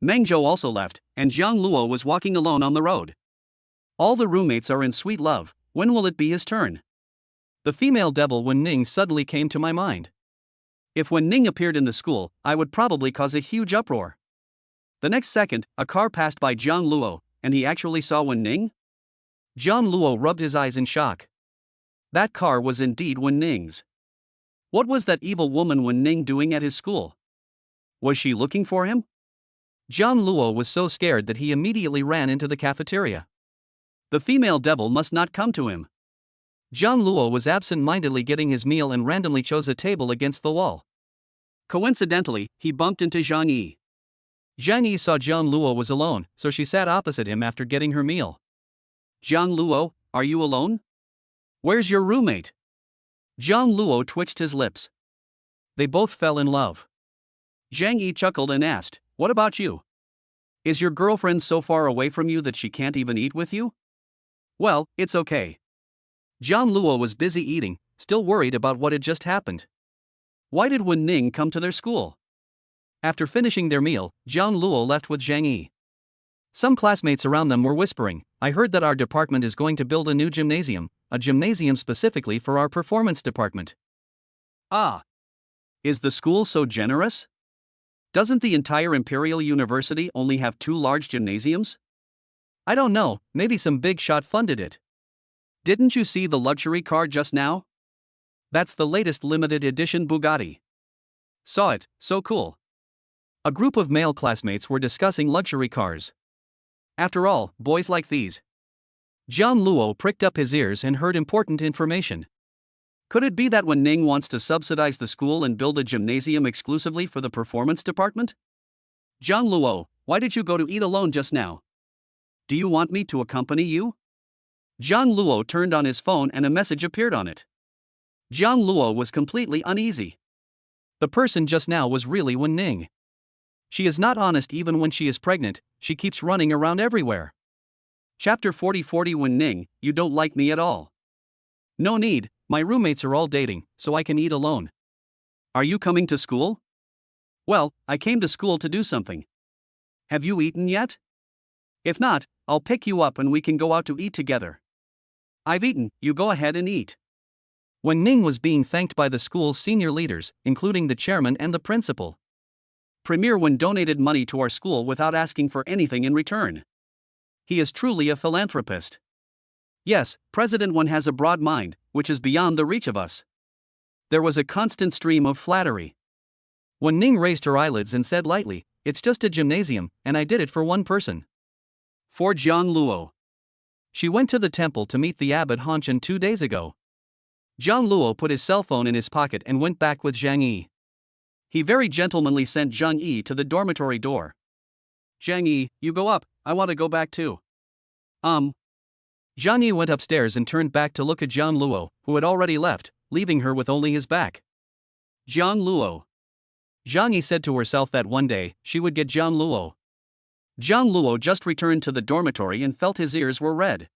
Meng Zhou also left, and Jiang Luo was walking alone on the road. All the roommates are in sweet love, when will it be his turn? The female devil Wen Ning suddenly came to my mind. If Wen Ning appeared in the school, I would probably cause a huge uproar. The next second, a car passed by Jiang Luo, and he actually saw Wen Ning? Jiang Luo rubbed his eyes in shock. That car was indeed Wen Ning's. What was that evil woman Wen Ning doing at his school? Was she looking for him? Jiang Luo was so scared that he immediately ran into the cafeteria. The female devil must not come to him. Jiang Luo was absent-mindedly getting his meal and randomly chose a table against the wall. Coincidentally, he bumped into Zhang Yi. Zhang Yi saw Jiang Luo was alone, so she sat opposite him after getting her meal. Jiang Luo, are you alone? Where's your roommate? Jiang Luo twitched his lips. They both fell in love. Zhang Yi chuckled and asked, What about you? Is your girlfriend so far away from you that she can't even eat with you? Well, it's okay. Jiang Luo was busy eating, still worried about what had just happened. Why did Wen Ning come to their school? After finishing their meal, Jiang Luo left with Zhang Yi. Some classmates around them were whispering, I heard that our department is going to build a new gymnasium, a gymnasium specifically for our performance department. Ah. Is the school so generous? Doesn't the entire Imperial University only have 2 large gymnasiums? I don't know, maybe some big shot funded it. Didn't you see the luxury car just now? That's the latest limited edition Bugatti. Saw it, so cool. A group of male classmates were discussing luxury cars. After all, boys like these. Jiang Luo pricked up his ears and heard important information. Could it be that Wen Ning wants to subsidize the school and build a gymnasium exclusively for the performance department? Jiang Luo, why did you go to eat alone just now? Do you want me to accompany you? Jiang Luo turned on his phone and a message appeared on it. Jiang Luo was completely uneasy. The person just now was really Wen Ning. She is not honest even when she is pregnant, she keeps running around everywhere. Chapter 40 Wen Ning, you don't like me at all. No need, my roommates are all dating, so I can eat alone. Are you coming to school? Well, I came to school to do something. Have you eaten yet? If not, I'll pick you up and we can go out to eat together. I've eaten, you go ahead and eat. Wen Ning was being thanked by the school's senior leaders, including the chairman and the principal. Premier Wen donated money to our school without asking for anything in return. He is truly a philanthropist. Yes, President Wen has a broad mind, which is beyond the reach of us. There was a constant stream of flattery. Wen Ning raised her eyelids and said lightly, It's just a gymnasium, and I did it for one person. For Jiang Luo. She went to the temple to meet the abbot Hanchen 2 days ago. Jiang Luo put his cell phone in his pocket and went back with Zhang Yi. He very gentlemanly sent Zhang Yi to the dormitory door. Zhang Yi, you go up, I want to go back too. Zhang Yi went upstairs and turned back to look at Jiang Luo, who had already left, leaving her with only his back. Jiang Luo. Zhang Yi said to herself that one day, she would get Jiang Luo. Jiang Luo just returned to the dormitory and felt his ears were red.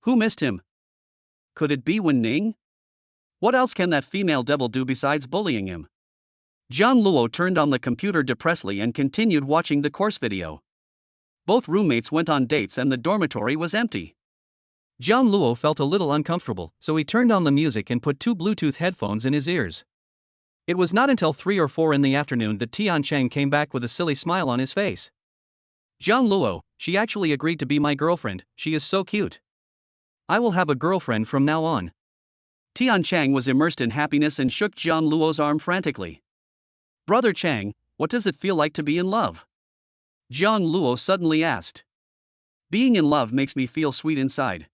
Who missed him? Could it be Wen Ning? What else can that female devil do besides bullying him? Jiang Luo turned on the computer depressedly and continued watching the course video. Both roommates went on dates and the dormitory was empty. Jiang Luo felt a little uncomfortable, so he turned on the music and put 2 Bluetooth headphones in his ears. It was not until 3 or 4 in the afternoon that Tian Cheng came back with a silly smile on his face. Jiang Luo, she actually agreed to be my girlfriend, she is so cute. I will have a girlfriend from now on. Tian Cheng was immersed in happiness and shook Jiang Luo's arm frantically. Brother Chang, what does it feel like to be in love? John Luo suddenly asked. Being in love makes me feel sweet inside.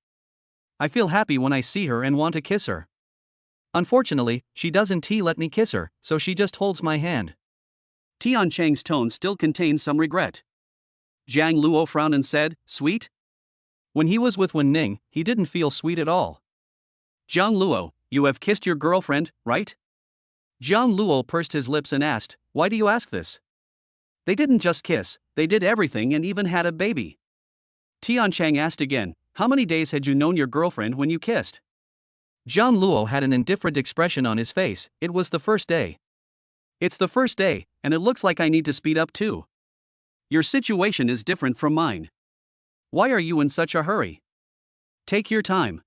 I feel happy when I see her and want to kiss her. Unfortunately, she doesn't let me kiss her, so she just holds my hand. Tian Chang's tone still contained some regret. Zhang Luo frowned and said, sweet? When he was with Wen Ning, he didn't feel sweet at all. Zhang Luo, you have kissed your girlfriend, right? Zhang Luo pursed his lips and asked, why do you ask this? They didn't just kiss, they did everything and even had a baby. Tian Chang asked again, how many days had you known your girlfriend when you kissed? Zhang Luo had an indifferent expression on his face. It was the first day. It's the first day, and it looks like I need to speed up too. Your situation is different from mine. Why are you in such a hurry? Take your time.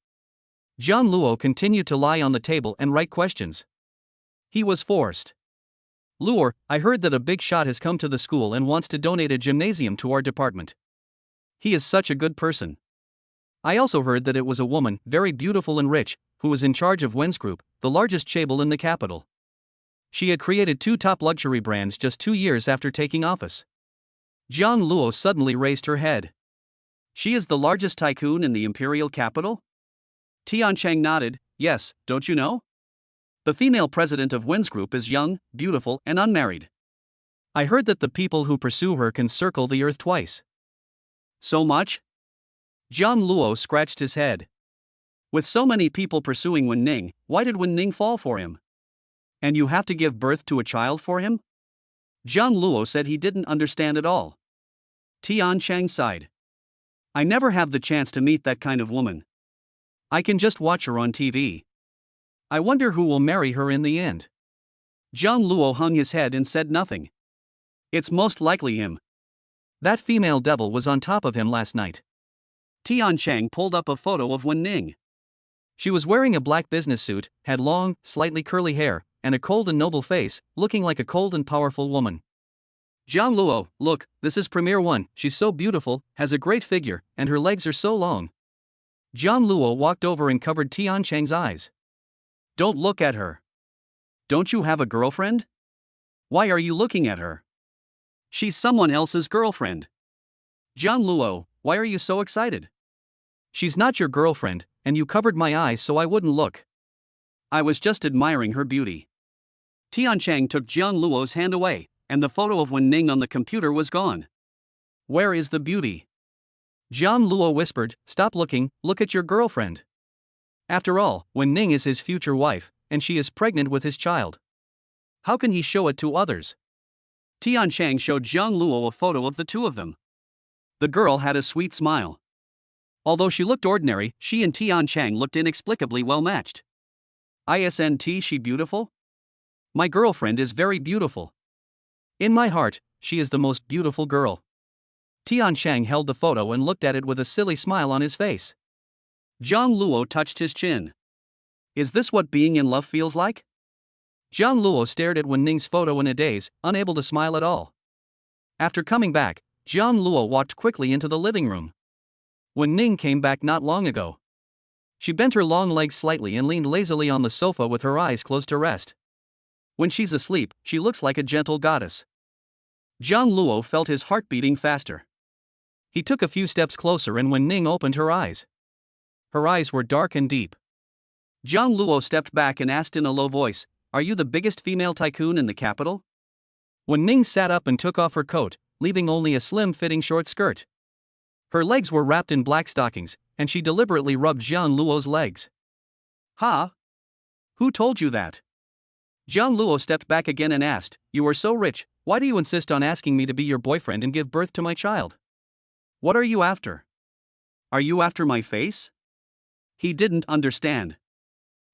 Zhang Luo continued to lie on the table and write questions. He was forced. Luo, I heard that a big shot has come to the school and wants to donate a gymnasium to our department. He is such a good person. I also heard that it was a woman, very beautiful and rich, who was in charge of Wen's Group, the largest chaebol in the capital. She had created 2 top luxury brands just 2 years after taking office. Zhang Luo suddenly raised her head. She is the largest tycoon in the imperial capital? Tian Chang nodded, yes, don't you know? The female president of Wen's Group is young, beautiful, and unmarried. I heard that the people who pursue her can circle the earth twice. So much? Zhang Luo scratched his head. With so many people pursuing Wen Ning, why did Wen Ning fall for him? And you have to give birth to a child for him? Zhang Luo said he didn't understand at all. Tian Chang sighed. I never have the chance to meet that kind of woman. I can just watch her on TV. I wonder who will marry her in the end. Zhang Luo hung his head and said nothing. It's most likely him. That female devil was on top of him last night. Tian Chang pulled up a photo of Wen Ning. She was wearing a black business suit, had long, slightly curly hair, and a cold and noble face, looking like a cold and powerful woman. Zhang Luo, look, this is Premier One, she's so beautiful, has a great figure, and her legs are so long. Zhang Luo walked over and covered Tian Chang's eyes. Don't look at her. Don't you have a girlfriend? Why are you looking at her? She's someone else's girlfriend. Zhang Luo, why are you so excited? She's not your girlfriend, and you covered my eyes so I wouldn't look. I was just admiring her beauty. Tian Chang took Zhang Luo's hand away, and the photo of Wen Ning on the computer was gone. Where is the beauty? Zhang Luo whispered, stop looking, look at your girlfriend. After all, Wen Ning is his future wife, and she is pregnant with his child. How can he show it to others? Tian Chang showed Zhang Luo a photo of the two of them. The girl had a sweet smile. Although she looked ordinary, she and Tian Chang looked inexplicably well matched. Isn't she beautiful? My girlfriend is very beautiful. In my heart, she is the most beautiful girl. Tian Chang held the photo and looked at it with a silly smile on his face. Zhang Luo touched his chin. Is this what being in love feels like? Zhang Luo stared at Wen Ning's photo in a daze, unable to smile at all. After coming back, Zhang Luo walked quickly into the living room. Wen Ning came back not long ago. She bent her long legs slightly and leaned lazily on the sofa with her eyes closed to rest. When she's asleep, she looks like a gentle goddess. Zhang Luo felt his heart beating faster. He took a few steps closer and Wen Ning opened her eyes. Her eyes were dark and deep. Zhang Luo stepped back and asked in a low voice, are you the biggest female tycoon in the capital? Wen Ning sat up and took off her coat, leaving only a slim-fitting short skirt. Her legs were wrapped in black stockings, and she deliberately rubbed Zhang Luo's legs. Ha? Who told you that? Zhang Luo stepped back again and asked, you are so rich, why do you insist on asking me to be your boyfriend and give birth to my child? What are you after? Are you after my face? He didn't understand.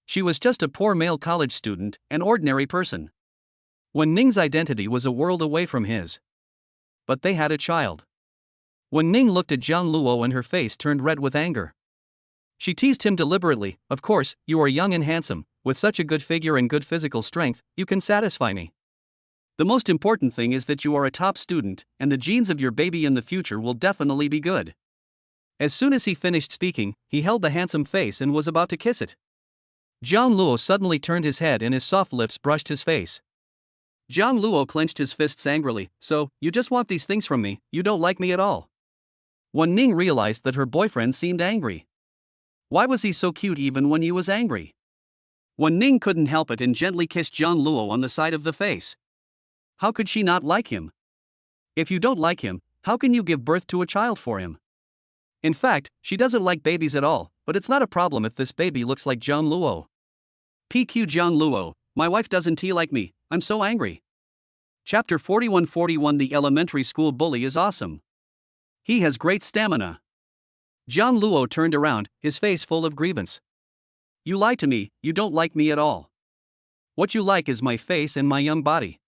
She was just a poor male college student, an ordinary person. Wen Ning's identity was a world away from his. But they had a child. Wen Ning looked at Zhang Luo and her face turned red with anger. She teased him deliberately, of course, you are young and handsome, with such a good figure and good physical strength, you can satisfy me. The most important thing is that you are a top student, and the genes of your baby in the future will definitely be good. As soon as he finished speaking, he held the handsome face and was about to kiss it. Zhang Luo suddenly turned his head and his soft lips brushed his face. Zhang Luo clenched his fists angrily. So, you just want these things from me, you don't like me at all. Wen Ning realized that her boyfriend seemed angry. Why was he so cute even when he was angry? Wen Ning couldn't help it and gently kissed Zhang Luo on the side of the face. How could she not like him? If you don't like him, how can you give birth to a child for him? In fact, she doesn't like babies at all, but it's not a problem if this baby looks like Zhang Luo. PQ Zhang Luo, my wife doesn't like me, I'm so angry. Chapter 41 The elementary school bully is awesome. He has great stamina. Zhang Luo turned around, his face full of grievance. You lie to me, you don't like me at all. What you like is my face and my young body.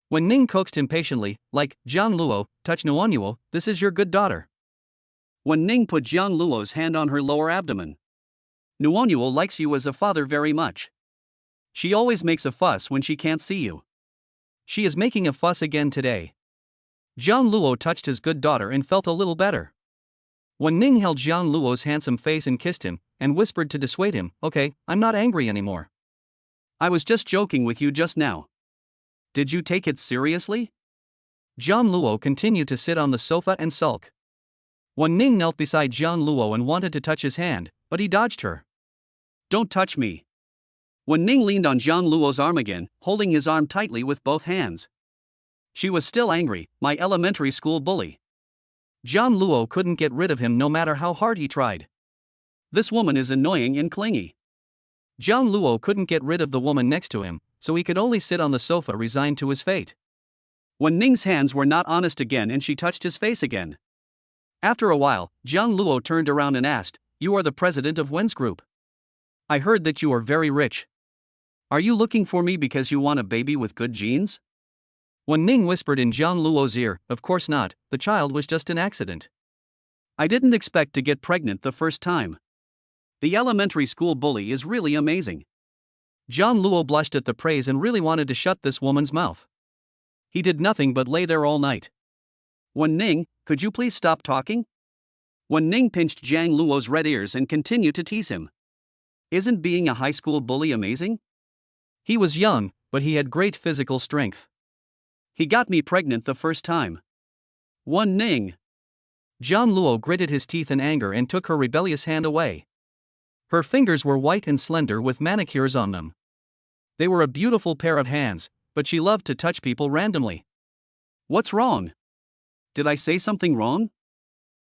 Wen Ning coaxed impatiently, like, Zhang Luo, touch Nuanyuo, this is your good daughter. Wen Ning put Zhang Luo's hand on her lower abdomen. Nuanyuo likes you as a father very much. She always makes a fuss when she can't see you. She is making a fuss again today. Zhang Luo touched his good daughter and felt a little better. Wen Ning held Zhang Luo's handsome face and kissed him, and whispered to dissuade him, okay, I'm not angry anymore. I was just joking with you just now. Did you take it seriously? Zhang Luo continued to sit on the sofa and sulk. Wen Ning knelt beside Zhang Luo and wanted to touch his hand, but he dodged her. Don't touch me. Wen Ning leaned on Zhang Luo's arm again, holding his arm tightly with both hands. She was still angry, my elementary school bully. Zhang Luo couldn't get rid of him no matter how hard he tried. This woman is annoying and clingy. Zhang Luo couldn't get rid of the woman next to him, so he could only sit on the sofa resigned to his fate. Wen Ning's hands were not honest again and she touched his face again. After a while, Zhang Luo turned around and asked, you are the president of Wen's group. I heard that you are very rich. Are you looking for me because you want a baby with good genes? Wen Ning whispered in Zhang Luo's ear, of course not, the child was just an accident. I didn't expect to get pregnant the first time. The elementary school bully is really amazing. Zhang Luo blushed at the praise and really wanted to shut this woman's mouth. He did nothing but lay there all night. Wen Ning, could you please stop talking? Wen Ning pinched Zhang Luo's red ears and continued to tease him. Isn't being a high school bully amazing? He was young, but he had great physical strength. He got me pregnant the first time. Wen Ning. Zhang Luo gritted his teeth in anger and took her rebellious hand away. Her fingers were white and slender with manicures on them. They were a beautiful pair of hands, but she loved to touch people randomly. What's wrong? Did I say something wrong?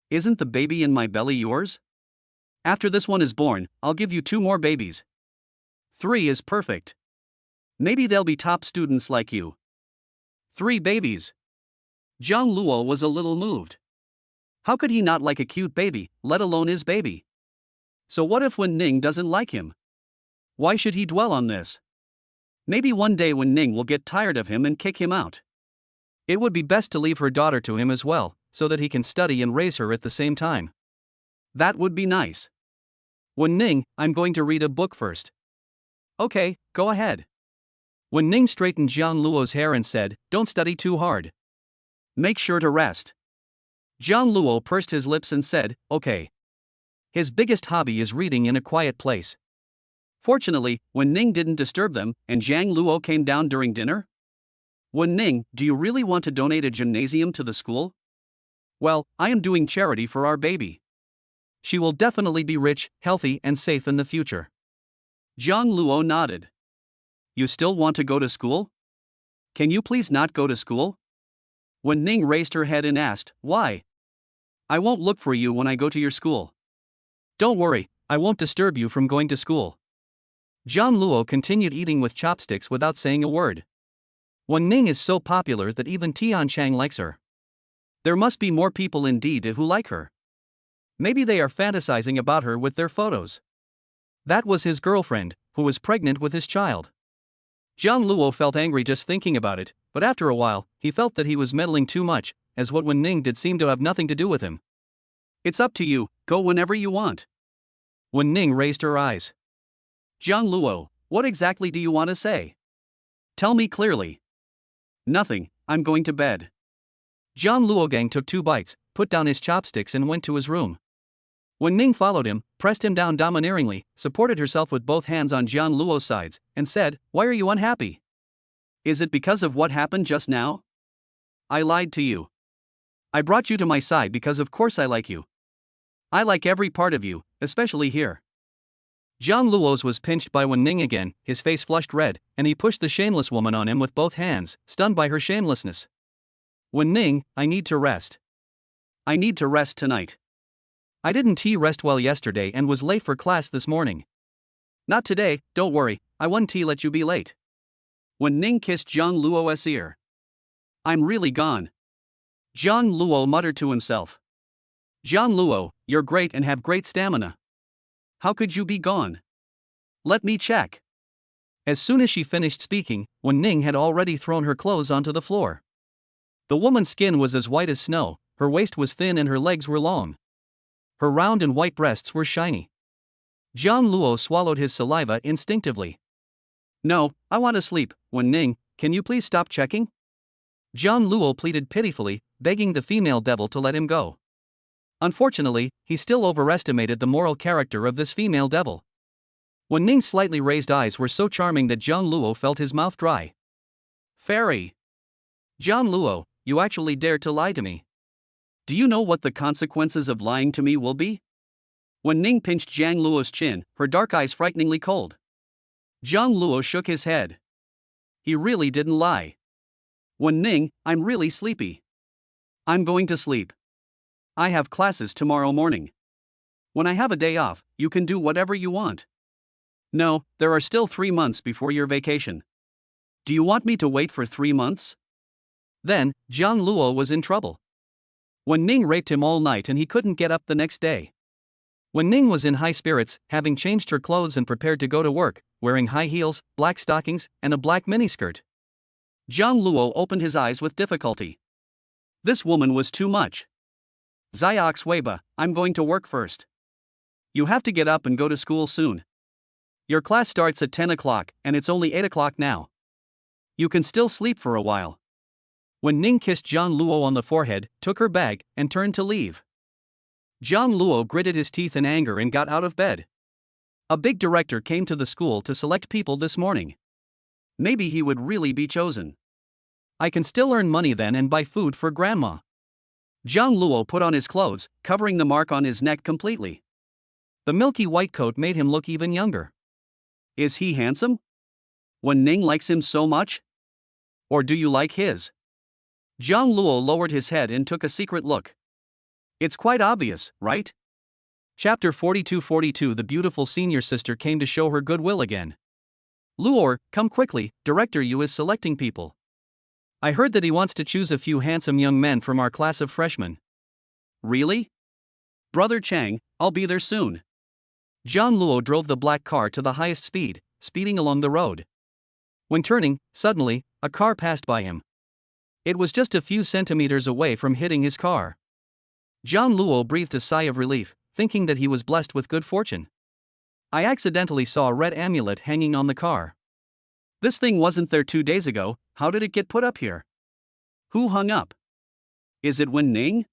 Isn't the baby in my belly yours? After this one is born, I'll give you 2 more babies. 3 is perfect. Maybe they'll be top students like you. 3 babies. Zhang Luo was a little moved. How could he not like a cute baby, let alone his baby? So what if Wen Ning doesn't like him? Why should he dwell on this? Maybe one day Wen Ning will get tired of him and kick him out. It would be best to leave her daughter to him as well, so that he can study and raise her at the same time. That would be nice. Wen Ning, I'm going to read a book first. Okay, go ahead. Wen Ning straightened Zhang Luo's hair and said, don't study too hard. Make sure to rest. Zhang Luo pursed his lips and said, okay. His biggest hobby is reading in a quiet place. Fortunately, Wen Ning didn't disturb them, and Zhang Luo came down during dinner. Wen Ning, do you really want to donate a gymnasium to the school? Well, I am doing charity for our baby. She will definitely be rich, healthy, and safe in the future. Zhang Luo nodded. You still want to go to school? Can you please not go to school? Wen Ning raised her head and asked, why? I won't look for you when I go to your school. Don't worry, I won't disturb you from going to school. Zhang Luo continued eating with chopsticks without saying a word. Wen Ning is so popular that even Tian Chang likes her. There must be more people indeed who like her. Maybe they are fantasizing about her with their photos. That was his girlfriend, who was pregnant with his child. Zhang Luo felt angry just thinking about it, but after a while, he felt that he was meddling too much, as what Wen Ning did seemed to have nothing to do with him. It's up to you, go whenever you want. Wen Ning raised her eyes. Zhang Luo, what exactly do you want to say? Tell me clearly. Nothing, I'm going to bed. Zhang Luogang took 2 bites, put down his chopsticks and went to his room. Wen Ning followed him, pressed him down domineeringly, supported herself with both hands on Zhang Luo's sides, and said, why are you unhappy? Is it because of what happened just now? I lied to you. I brought you to my side because of course I like you. I like every part of you, especially here. Zhang Luo's was pinched by Wen Ning again, his face flushed red, and he pushed the shameless woman on him with both hands, stunned by her shamelessness. Wen Ning, I need to rest. I need to rest tonight. I didn't rest well yesterday and was late for class this morning. Not today, don't worry, I won't let you be late. Wen Ning kissed Zhang Luo's ear. I'm really gone. Zhang Luo muttered to himself. Zhang Luo, you're great and have great stamina. How could you be gone? Let me check. As soon as she finished speaking, Wen Ning had already thrown her clothes onto the floor. The woman's skin was as white as snow, her waist was thin and her legs were long. Her round and white breasts were shiny. Zhang Luo swallowed his saliva instinctively. No, I want to sleep, Wen Ning, can you please stop checking? Zhang Luo pleaded pitifully, begging the female devil to let him go. Unfortunately, he still overestimated the moral character of this female devil. Wen Ning's slightly raised eyes were so charming that Zhang Luo felt his mouth dry. Fairy! Zhang Luo, you actually dared to lie to me. Do you know what the consequences of lying to me will be? Wen Ning pinched Zhang Luo's chin, her dark eyes frighteningly cold. Zhang Luo shook his head. He really didn't lie. Wen Ning, I'm really sleepy. I'm going to sleep. I have classes tomorrow morning. When I have a day off, you can do whatever you want. No, there are still 3 months before your vacation. Do you want me to wait for 3 months? Then, Zhang Luo was in trouble. Wen Ning raped him all night and he couldn't get up the next day. Wen Ning was in high spirits, having changed her clothes and prepared to go to work, wearing high heels, black stockings, and a black miniskirt. Zhang Luo opened his eyes with difficulty. This woman was too much. Ziox Weiba, I'm going to work first. You have to get up and go to school soon. Your class starts at 10 o'clock, and it's only 8 o'clock now. You can still sleep for a while. Wen Ning kissed Zhang Luo on the forehead, took her bag, and turned to leave. Zhang Luo gritted his teeth in anger and got out of bed. A big director came to the school to select people this morning. Maybe he would really be chosen. I can still earn money then and buy food for grandma. Zhang Luo put on his clothes, covering the mark on his neck completely. The milky white coat made him look even younger. Is he handsome? Wen Ning likes him so much? Or do you like his? Zhang Luo lowered his head and took a secret look. It's quite obvious, right? Chapter 42:42 The beautiful senior sister came to show her goodwill again. Luor, come quickly, Director Yu is selecting people. I heard that he wants to choose a few handsome young men from our class of freshmen. Really? Brother Chang, I'll be there soon. Zhang Luo drove the black car to the highest speed, speeding along the road. When turning, suddenly, a car passed by him. It was just a few centimeters away from hitting his car. Zhang Luo breathed a sigh of relief, thinking that he was blessed with good fortune. I accidentally saw a red amulet hanging on the car. This thing wasn't there 2 days ago, how did it get put up here? Who hung up? Is it Wen Ning?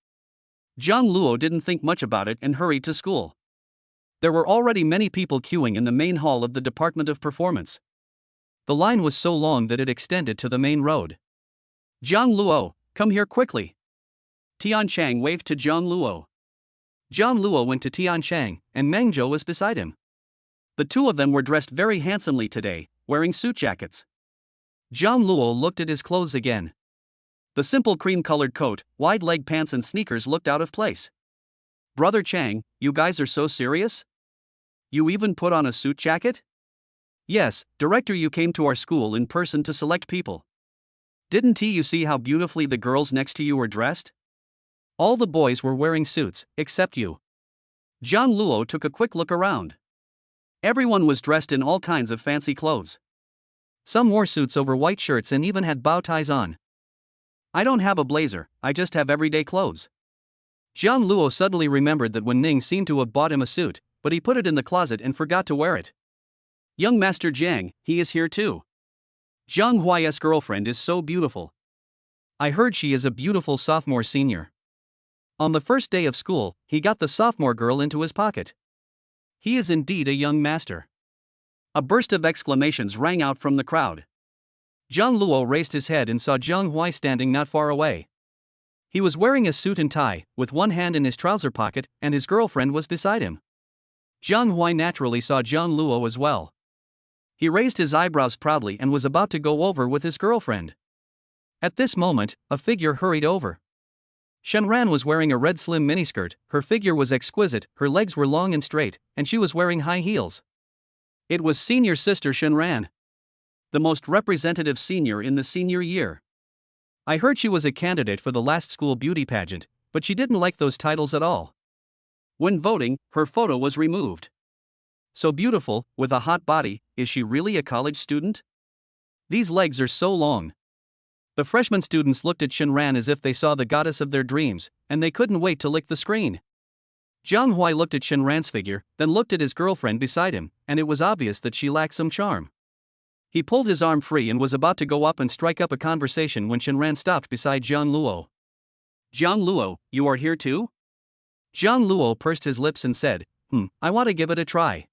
Zhang Luo didn't think much about it and hurried to school. There were already many people queuing in the main hall of the Department of Performance. The line was so long that it extended to the main road. Zhang Luo, come here quickly. Tian Chang waved to Zhang Luo. Zhang Luo went to Tian Chang, and Meng Zhou was beside him. The two of them were dressed very handsomely today, wearing suit jackets. Zhang Luo looked at his clothes again. The simple cream-colored coat, wide leg pants and sneakers looked out of place. Brother Chang, you guys are so serious? You even put on a suit jacket? Yes, Director Yu came to our school in person to select people. Didn't you see how beautifully the girls next to you were dressed? All the boys were wearing suits, except you. Zhang Luo took a quick look around. Everyone was dressed in all kinds of fancy clothes. Some wore suits over white shirts and even had bow ties on. I don't have a blazer, I just have everyday clothes. Zhang Luo suddenly remembered that Wen Ning seemed to have bought him a suit, but he put it in the closet and forgot to wear it. Young Master Jiang, he is here too. Zhang Huai's girlfriend is so beautiful. I heard she is a beautiful sophomore senior. On the first day of school, he got the sophomore girl into his pocket. He is indeed a young master. A burst of exclamations rang out from the crowd. Zhang Luo raised his head and saw Zhang Huai standing not far away. He was wearing a suit and tie, with one hand in his trouser pocket, and his girlfriend was beside him. Zhang Huai naturally saw Zhang Luo as well. He raised his eyebrows proudly and was about to go over with his girlfriend. At this moment, a figure hurried over. Shenran was wearing a red slim miniskirt, her figure was exquisite, her legs were long and straight, and she was wearing high heels. It was senior sister Shenran. The most representative senior in the senior year. I heard she was a candidate for the last school beauty pageant, but she didn't like those titles at all. When voting, her photo was removed. So beautiful, with a hot body, is she really a college student? These legs are so long. The freshman students looked at Shenran as if they saw the goddess of their dreams, and they couldn't wait to lick the screen. Zhang Huai looked at Shenran's figure, then looked at his girlfriend beside him, and it was obvious that she lacked some charm. He pulled his arm free and was about to go up and strike up a conversation when Shenran stopped beside Zhang Luo. Zhang Luo, you are here too? Zhang Luo pursed his lips and said, I want to give it a try.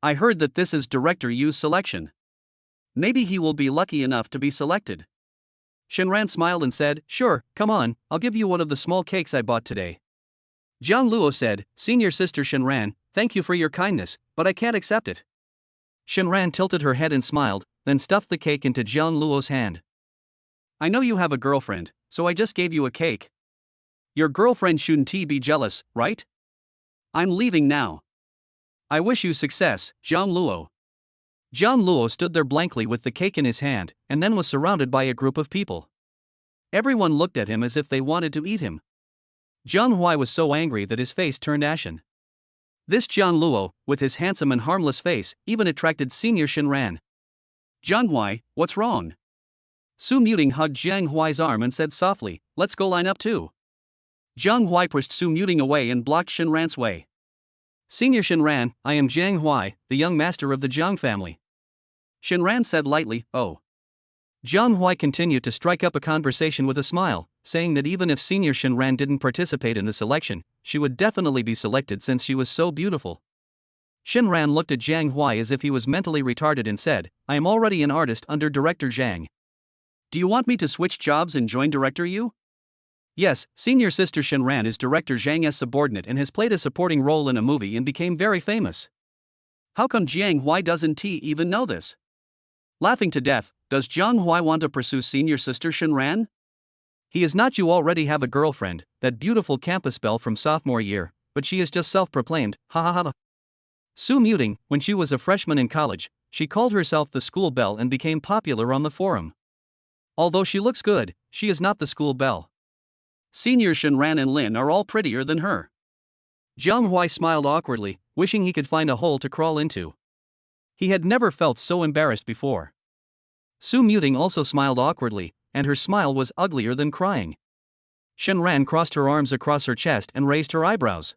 I heard that this is Director Yu's selection. Maybe he will be lucky enough to be selected. Shenran smiled and said, sure, come on, I'll give you one of the small cakes I bought today. Zhang Luo said, senior sister Shenran, thank you for your kindness, but I can't accept it. Shenran tilted her head and smiled, then stuffed the cake into Zhang Luo's hand. I know you have a girlfriend, so I just gave you a cake. Your girlfriend shouldn't be jealous, right? I'm leaving now. I wish you success, Zhang Luo. Zhang Luo stood there blankly with the cake in his hand, and then was surrounded by a group of people. Everyone looked at him as if they wanted to eat him. Zhang Huai was so angry that his face turned ashen. This Zhang Luo, with his handsome and harmless face, even attracted senior Shenran. Zhang Huai, what's wrong? Su Muting hugged Zhang Huai's arm and said softly, let's go line up too. Zhang Huai pushed Su Muting away and blocked Shenran's way. Senior Shenran, I am Zhang Huai, the young master of the Zhang family. Shenran said lightly, oh. Zhang Huai continued to strike up a conversation with a smile, saying that even if senior Shenran didn't participate in the selection, she would definitely be selected since she was so beautiful. Shenran looked at Zhang Huai as if he was mentally retarded and said, I am already an artist under Director Zhang. Do you want me to switch jobs and join Director Yu? Yes, senior sister Shenran is Director Zhang's subordinate and has played a supporting role in a movie and became very famous. How come Zhang Huai doesn't even know this? Laughing to death, does Zhang Huai want to pursue senior sister Shenran? He is not. You already have a girlfriend, that beautiful campus belle from sophomore year, but she is just self-proclaimed, ha ha ha. Su Muting, when she was a freshman in college, she called herself the school belle and became popular on the forum. Although she looks good, she is not the school belle. Senior Shenran and Lin are all prettier than her. Zhang Huai smiled awkwardly, wishing he could find a hole to crawl into. He had never felt so embarrassed before. Su Muting also smiled awkwardly, and her smile was uglier than crying. Shenran crossed her arms across her chest and raised her eyebrows.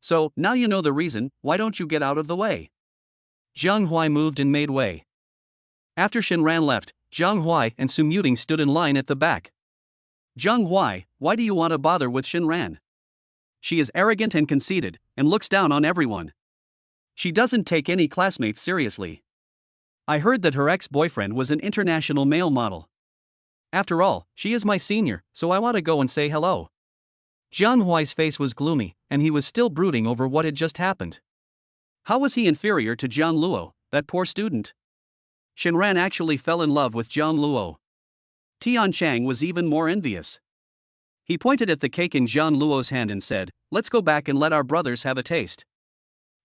So, now you know the reason, why don't you get out of the way? Zhang Huai moved and made way. After Shenran left, Zhang Huai and Su Muting stood in line at the back. Zhang Huai, why do you want to bother with Shenran? She is arrogant and conceited, and looks down on everyone. She doesn't take any classmates seriously. I heard that her ex-boyfriend was an international male model. After all, she is my senior, so I want to go and say hello. Zhang Huai's face was gloomy, and he was still brooding over what had just happened. How was he inferior to Zhang Luo, that poor student? Shenran actually fell in love with Zhang Luo. Tian Chang was even more envious. He pointed at the cake in Zhang Luo's hand and said, let's go back and let our brothers have a taste.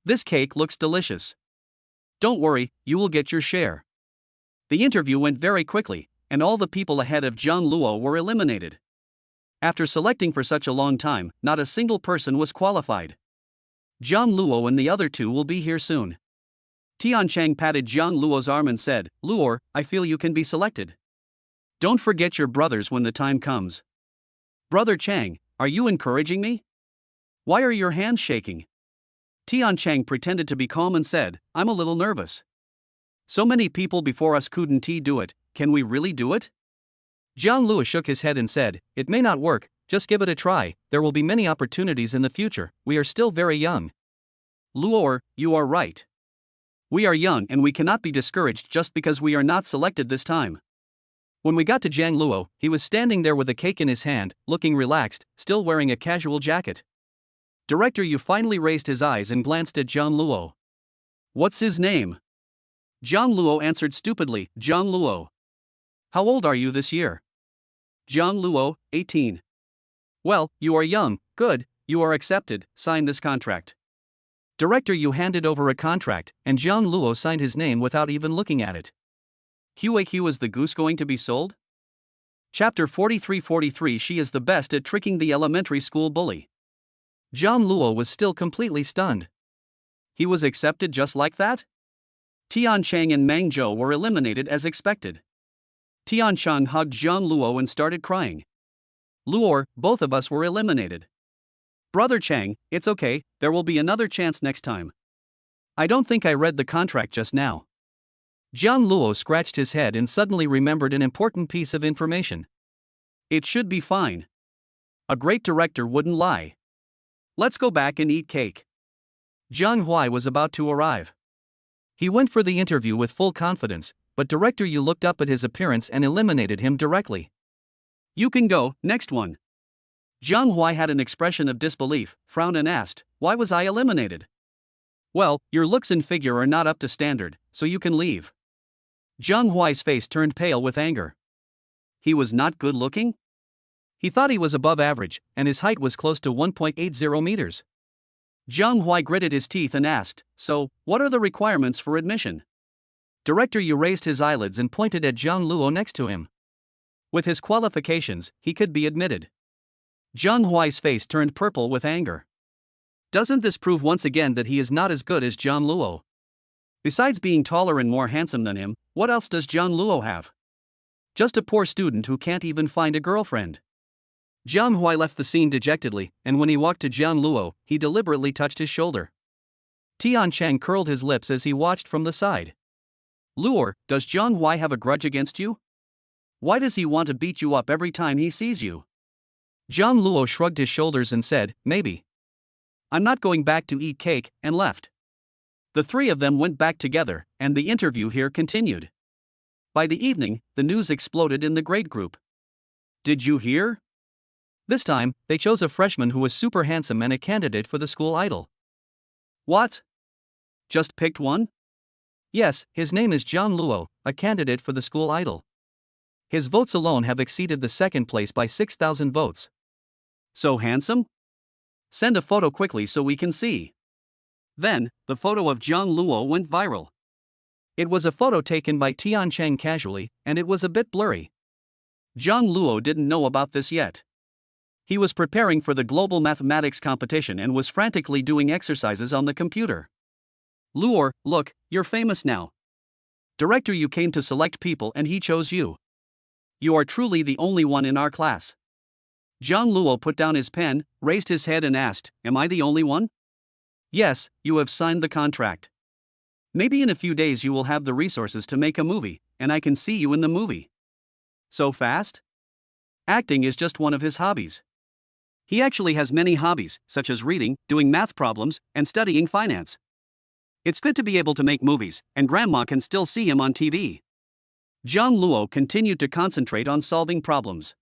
This cake looks delicious. Don't worry, you will get your share. The interview went very quickly, and all the people ahead of Zhang Luo were eliminated. After selecting for such a long time, not a single person was qualified. Zhang Luo and the other two will be here soon. Tian Chang patted Zhang Luo's arm and said, Luo, I feel you can be selected. Don't forget your brothers when the time comes. Brother Chang, are you encouraging me? Why are your hands shaking? Tian Chang pretended to be calm and said, I'm a little nervous. So many people before us couldn't do it, can we really do it? Zhang Luo shook his head and said, it may not work, just give it a try, there will be many opportunities in the future, we are still very young. Luo, you are right. We are young and we cannot be discouraged just because we are not selected this time. When we got to Zhang Luo, he was standing there with a cake in his hand, looking relaxed, still wearing a casual jacket. Director Yu finally raised his eyes and glanced at Zhang Luo. What's his name? Zhang Luo answered stupidly, Zhang Luo. How old are you this year? Zhang Luo, 18. Well, you are young, good, you are accepted, sign this contract. Director Yu handed over a contract, and Zhang Luo signed his name without even looking at it. QAQ, is the goose going to be sold? Chapter 43. She is the best at tricking the elementary school bully. Zhang Luo was still completely stunned. He was accepted just like that? Tian Chang and Mang Zhou were eliminated as expected. Tian Chang hugged Zhang Luo and started crying. Luo, both of us were eliminated. Brother Chang, it's okay, there will be another chance next time. I don't think I read the contract just now. Zhang Luo scratched his head and suddenly remembered an important piece of information. It should be fine. A great director wouldn't lie. Let's go back and eat cake. Zhang Huai was about to arrive. He went for the interview with full confidence, but Director Yu looked up at his appearance and eliminated him directly. You can go, next one. Zhang Huai had an expression of disbelief, frowned and asked, why was I eliminated? Well, your looks and figure are not up to standard, so you can leave. Zhang Huai's face turned pale with anger. He was not good looking? He thought he was above average, and his height was close to 1.80 meters. Zhang Huai gritted his teeth and asked, so, what are the requirements for admission? Director Yu raised his eyelids and pointed at Zhang Luo next to him. With his qualifications, he could be admitted. Zhang Huai's face turned purple with anger. Doesn't this prove once again that he is not as good as Zhang Luo? Besides being taller and more handsome than him, what else does Zhang Luo have? Just a poor student who can't even find a girlfriend. Zhang Huai left the scene dejectedly, and when he walked to Zhang Luo, he deliberately touched his shoulder. Tian Chang curled his lips as he watched from the side. Luo, does Zhang Huai have a grudge against you? Why does he want to beat you up every time he sees you? Zhang Luo shrugged his shoulders and said, maybe. I'm not going back to eat cake, and left. The three of them went back together, and the interview here continued. By the evening, the news exploded in the grade group. Did you hear? This time, they chose a freshman who was super handsome and a candidate for the school idol. What? Just picked one? Yes, his name is Zhang Luo, a candidate for the school idol. His votes alone have exceeded the second place by 6,000 votes. So handsome? Send a photo quickly so we can see. Then, the photo of Zhang Luo went viral. It was a photo taken by Tian Chang casually, and it was a bit blurry. Zhang Luo didn't know about this yet. He was preparing for the global mathematics competition and was frantically doing exercises on the computer. Luo, look, you're famous now. Director Yu came to select people and he chose you. You are truly the only one in our class. Zhang Luo put down his pen, raised his head and asked, am I the only one? Yes, you have signed the contract. Maybe in a few days you will have the resources to make a movie, and I can see you in the movie. So fast? Acting is just one of his hobbies. He actually has many hobbies, such as reading, doing math problems, and studying finance. It's good to be able to make movies, and grandma can still see him on TV. Zhang Luo continued to concentrate on solving problems.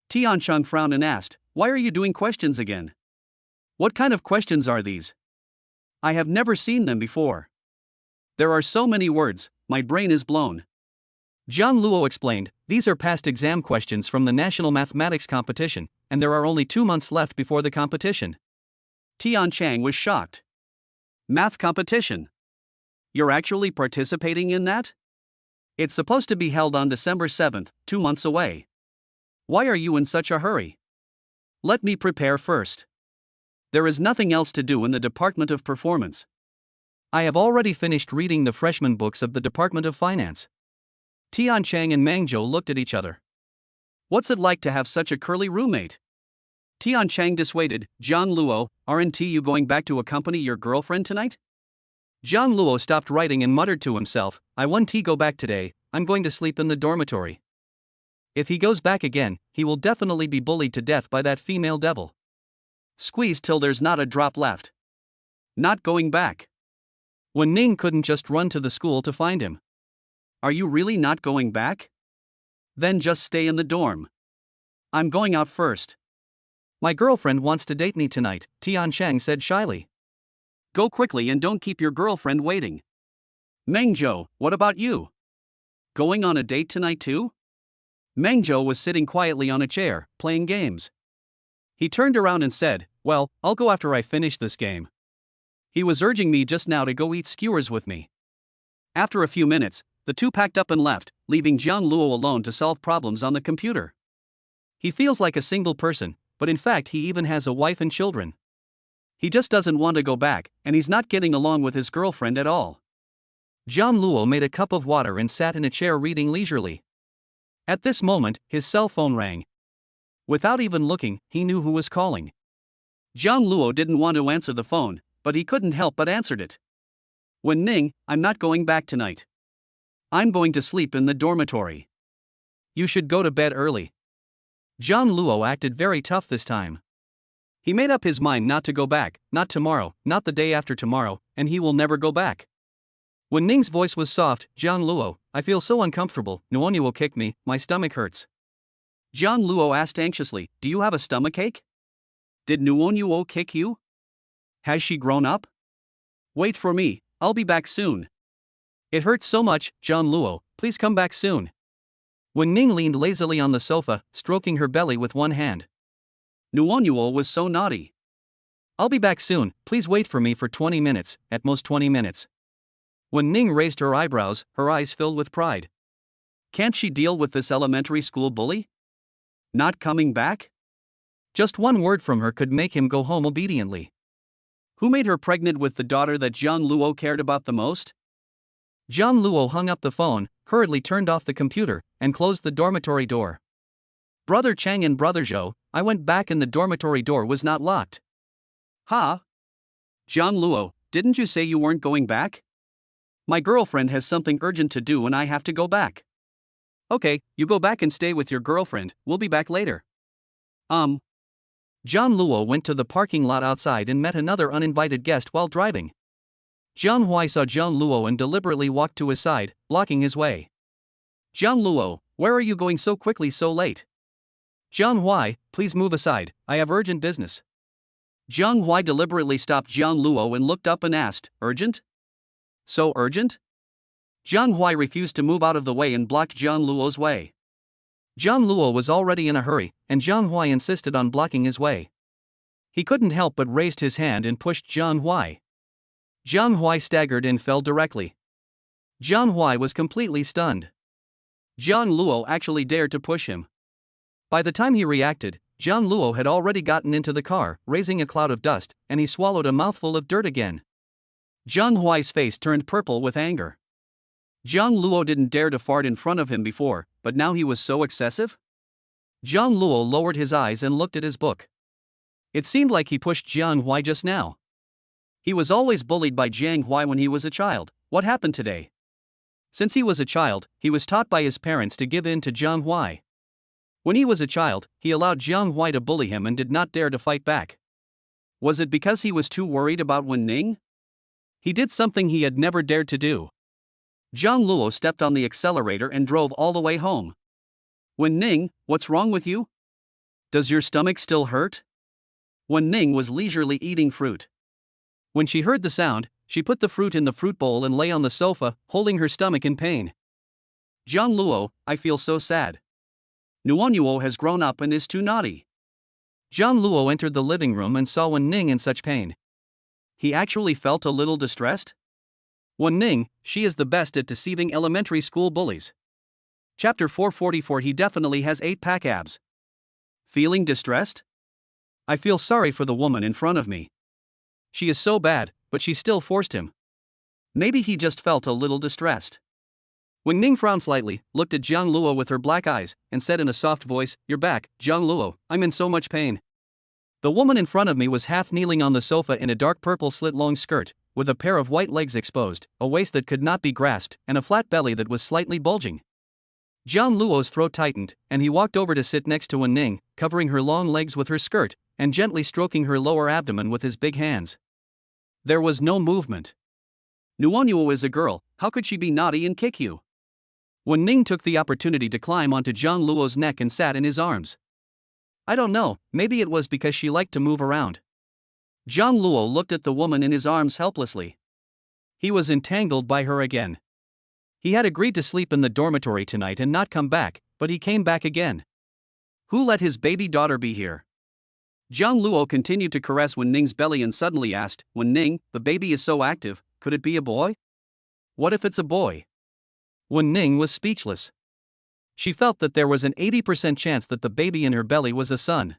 Tian Chang frowned and asked, why are you doing questions again? What kind of questions are these? I have never seen them before. There are so many words, my brain is blown. Zhang Luo explained, these are past exam questions from the National Mathematics Competition, and there are only 2 months left before the competition. Tian Chang was shocked. Math competition? You're actually participating in that? It's supposed to be held on December 7th, 2 months away. Why are you in such a hurry? Let me prepare first. There is nothing else to do in the Department of Performance. I have already finished reading the freshman books of the Department of Finance. Tian Chang and Mang Zhou looked at each other. What's it like to have such a curly roommate? Tian Chang dissuaded, Zhang Luo, aren't you going back to accompany your girlfriend tonight? Zhang Luo stopped writing and muttered to himself, I won't go back today, I'm going to sleep in the dormitory. If he goes back again, he will definitely be bullied to death by that female devil. Squeeze till there's not a drop left. Not going back. When Ning couldn't just run to the school to find him. Are you really not going back? Then just stay in the dorm. I'm going out first. My girlfriend wants to date me tonight, Tian Chang said shyly. Go quickly and don't keep your girlfriend waiting. Meng Zhou, what about you? Going on a date tonight too? Meng Zhou was sitting quietly on a chair, playing games. He turned around and said, well, I'll go after I finish this game. He was urging me just now to go eat skewers with me. After a few minutes, the two packed up and left, leaving Jiang Luo alone to solve problems on the computer. He feels like a single person, but in fact he even has a wife and children. He just doesn't want to go back, and he's not getting along with his girlfriend at all. Jiang Luo made a cup of water and sat in a chair reading leisurely. At this moment, his cell phone rang. Without even looking, he knew who was calling. Jiang Luo didn't want to answer the phone, but he couldn't help but answered it. Wen Ning, I'm not going back tonight. I'm going to sleep in the dormitory. You should go to bed early. Jiang Luo acted very tough this time. He made up his mind not to go back, not tomorrow, not the day after tomorrow, and he will never go back. When Ning's voice was soft, Jiang Luo, I feel so uncomfortable, Nuonyu will kick me, my stomach hurts. Jiang Luo asked anxiously, do you have a stomachache? Did Nuonyu kick you? Has she grown up? Wait for me, I'll be back soon. It hurts so much, Jiang Luo, please come back soon. When Ning leaned lazily on the sofa, stroking her belly with one hand. Nuonyu was so naughty. I'll be back soon, please wait for me for 20 minutes, at most 20 minutes. When Ning raised her eyebrows, her eyes filled with pride. Can't she deal with this elementary school bully? Not coming back? Just one word from her could make him go home obediently. Who made her pregnant with the daughter that Jiang Luo cared about the most? Jiang Luo hung up the phone, hurriedly turned off the computer, and closed the dormitory door. Brother Chang and Brother Zhou, I went back and the dormitory door was not locked. Huh? Jiang Luo, didn't you say you weren't going back? My girlfriend has something urgent to do and I have to go back. Okay, you go back and stay with your girlfriend, we'll be back later. Jiang Luo went to the parking lot outside and met another uninvited guest while driving. Jiang Huai saw Jiang Luo and deliberately walked to his side, blocking his way. Jiang Luo, where are you going so quickly so late? Jiang Huai, please move aside, I have urgent business. Jiang Huai deliberately stopped Jiang Luo and looked up and asked, urgent? So urgent? Jiang Huai refused to move out of the way and blocked Jiang Luo's way. Jiang Luo was already in a hurry, and Jiang Huai insisted on blocking his way. He couldn't help but raised his hand and pushed Jiang Huai. Jiang Huai staggered and fell directly. Jiang Huai was completely stunned. Jiang Luo actually dared to push him. By the time he reacted, Jiang Luo had already gotten into the car, raising a cloud of dust, and he swallowed a mouthful of dirt again. Jiang Huai's face turned purple with anger. Jiang Luo didn't dare to fart in front of him before, but now he was so excessive? Jiang Luo lowered his eyes and looked at his book. It seemed like he pushed Jiang Huai just now. He was always bullied by Jiang Huai when he was a child. What happened today? Since he was a child, he was taught by his parents to give in to Jiang Huai. When he was a child, he allowed Jiang Huai to bully him and did not dare to fight back. Was it because he was too worried about Wen Ning? He did something he had never dared to do. Jiang Luo stepped on the accelerator and drove all the way home. Wen Ning, what's wrong with you? Does your stomach still hurt? Wen Ning was leisurely eating fruit. When she heard the sound, she put the fruit in the fruit bowl and lay on the sofa, holding her stomach in pain. Jiang Luo, I feel so sad. Nuonyu has grown up and is too naughty. Jiang Luo entered the living room and saw Wen Ning in such pain. He actually felt a little distressed. Wen Ning, she is the best at deceiving elementary school bullies. Chapter 444. He definitely has 8-pack abs. Feeling distressed? I feel sorry for the woman in front of me. She is so bad, but she still forced him. Maybe he just felt a little distressed. Wen Ning frowned slightly, looked at Jiang Luo with her black eyes, and said in a soft voice, You're back, Jiang Luo, I'm in so much pain. The woman in front of me was half kneeling on the sofa in a dark purple slit-long skirt, with a pair of white legs exposed, a waist that could not be grasped, and a flat belly that was slightly bulging. Jiang Luo's throat tightened, and he walked over to sit next to Wen Ning, covering her long legs with her skirt, and gently stroking her lower abdomen with his big hands. There was no movement. Nuonyu is a girl, how could she be naughty and kick you? Wen Ning took the opportunity to climb onto Zhang Luo's neck and sat in his arms. I don't know, maybe it was because she liked to move around. Zhang Luo looked at the woman in his arms helplessly. He was entangled by her again. He had agreed to sleep in the dormitory tonight and not come back, but he came back again. Who let his baby daughter be here? Zhang Luo continued to caress Wen Ning's belly and suddenly asked, Wen Ning, the baby is so active, could it be a boy? What if it's a boy? Wen Ning was speechless. She felt that there was an 80% chance that the baby in her belly was a son.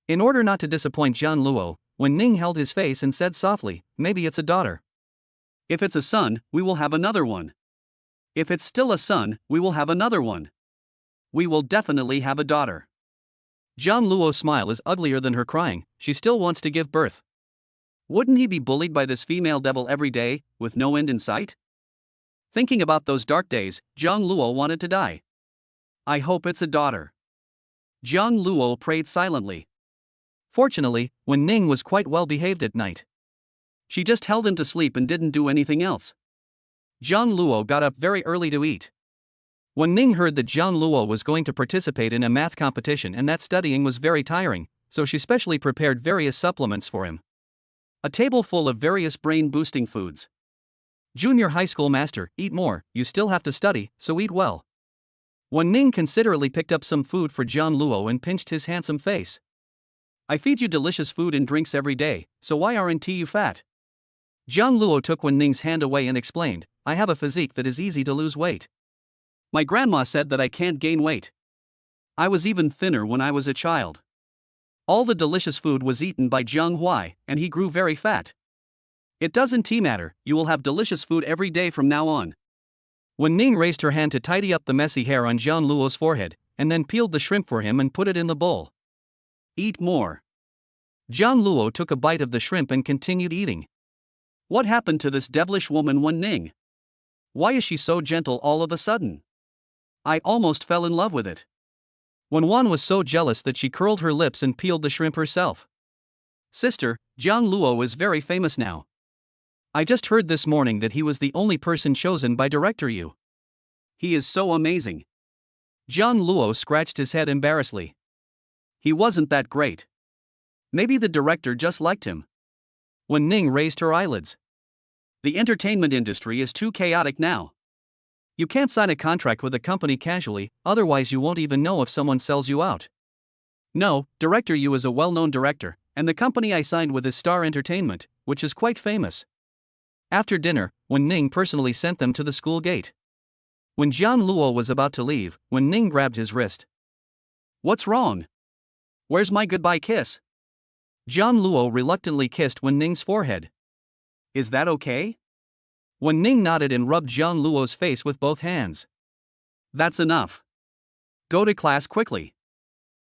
In order not to disappoint Zhang Luo, Wen Ning held his face and said softly, maybe it's a daughter. If it's a son, we will have another one. If it's still a son, we will have another one. We will definitely have a daughter. Zhang Luo's smile is uglier than her crying, she still wants to give birth. Wouldn't he be bullied by this female devil every day, with no end in sight? Thinking about those dark days, Zhang Luo wanted to die. I hope it's a daughter. Zhang Luo prayed silently. Fortunately, Wen Ning was quite well behaved at night. She just held him to sleep and didn't do anything else. Zhang Luo got up very early to eat. Wen Ning heard that Zhang Luo was going to participate in a math competition and that studying was very tiring, so she specially prepared various supplements for him. A table full of various brain-boosting foods. Junior high school master, eat more, you still have to study, so eat well. Wen Ning considerately picked up some food for Zhang Luo and pinched his handsome face. I feed you delicious food and drinks every day, so why aren't you fat? Zhang Luo took Wen Ning's hand away and explained, I have a physique that is easy to lose weight. My grandma said that I can't gain weight. I was even thinner when I was a child. All the delicious food was eaten by Zhang Huai, and he grew very fat. It doesn't matter, you will have delicious food every day from now on. Wen Ning raised her hand to tidy up the messy hair on Zhang Luo's forehead, and then peeled the shrimp for him and put it in the bowl. Eat more. Zhang Luo took a bite of the shrimp and continued eating. What happened to this devilish woman Wen Ning? Why is she so gentle all of a sudden? I almost fell in love with it. Wen Wan was so jealous that she curled her lips and peeled the shrimp herself. Sister, Zhang Luo is very famous now. I just heard this morning that he was the only person chosen by Director Yu. He is so amazing. Zhang Luo scratched his head embarrassedly. He wasn't that great. Maybe the director just liked him. Wen Ning raised her eyelids. The entertainment industry is too chaotic now. You can't sign a contract with a company casually, otherwise you won't even know if someone sells you out. No, Director Yu is a well-known director, and the company I signed with is Star Entertainment, which is quite famous. After dinner, Wen Ning personally sent them to the school gate. When Zhang Luo was about to leave, Wen Ning grabbed his wrist. What's wrong? Where's my goodbye kiss? Zhang Luo reluctantly kissed Wen Ning's forehead. Is that okay? Wen Ning nodded and rubbed Zhang Luo's face with both hands. That's enough. Go to class quickly.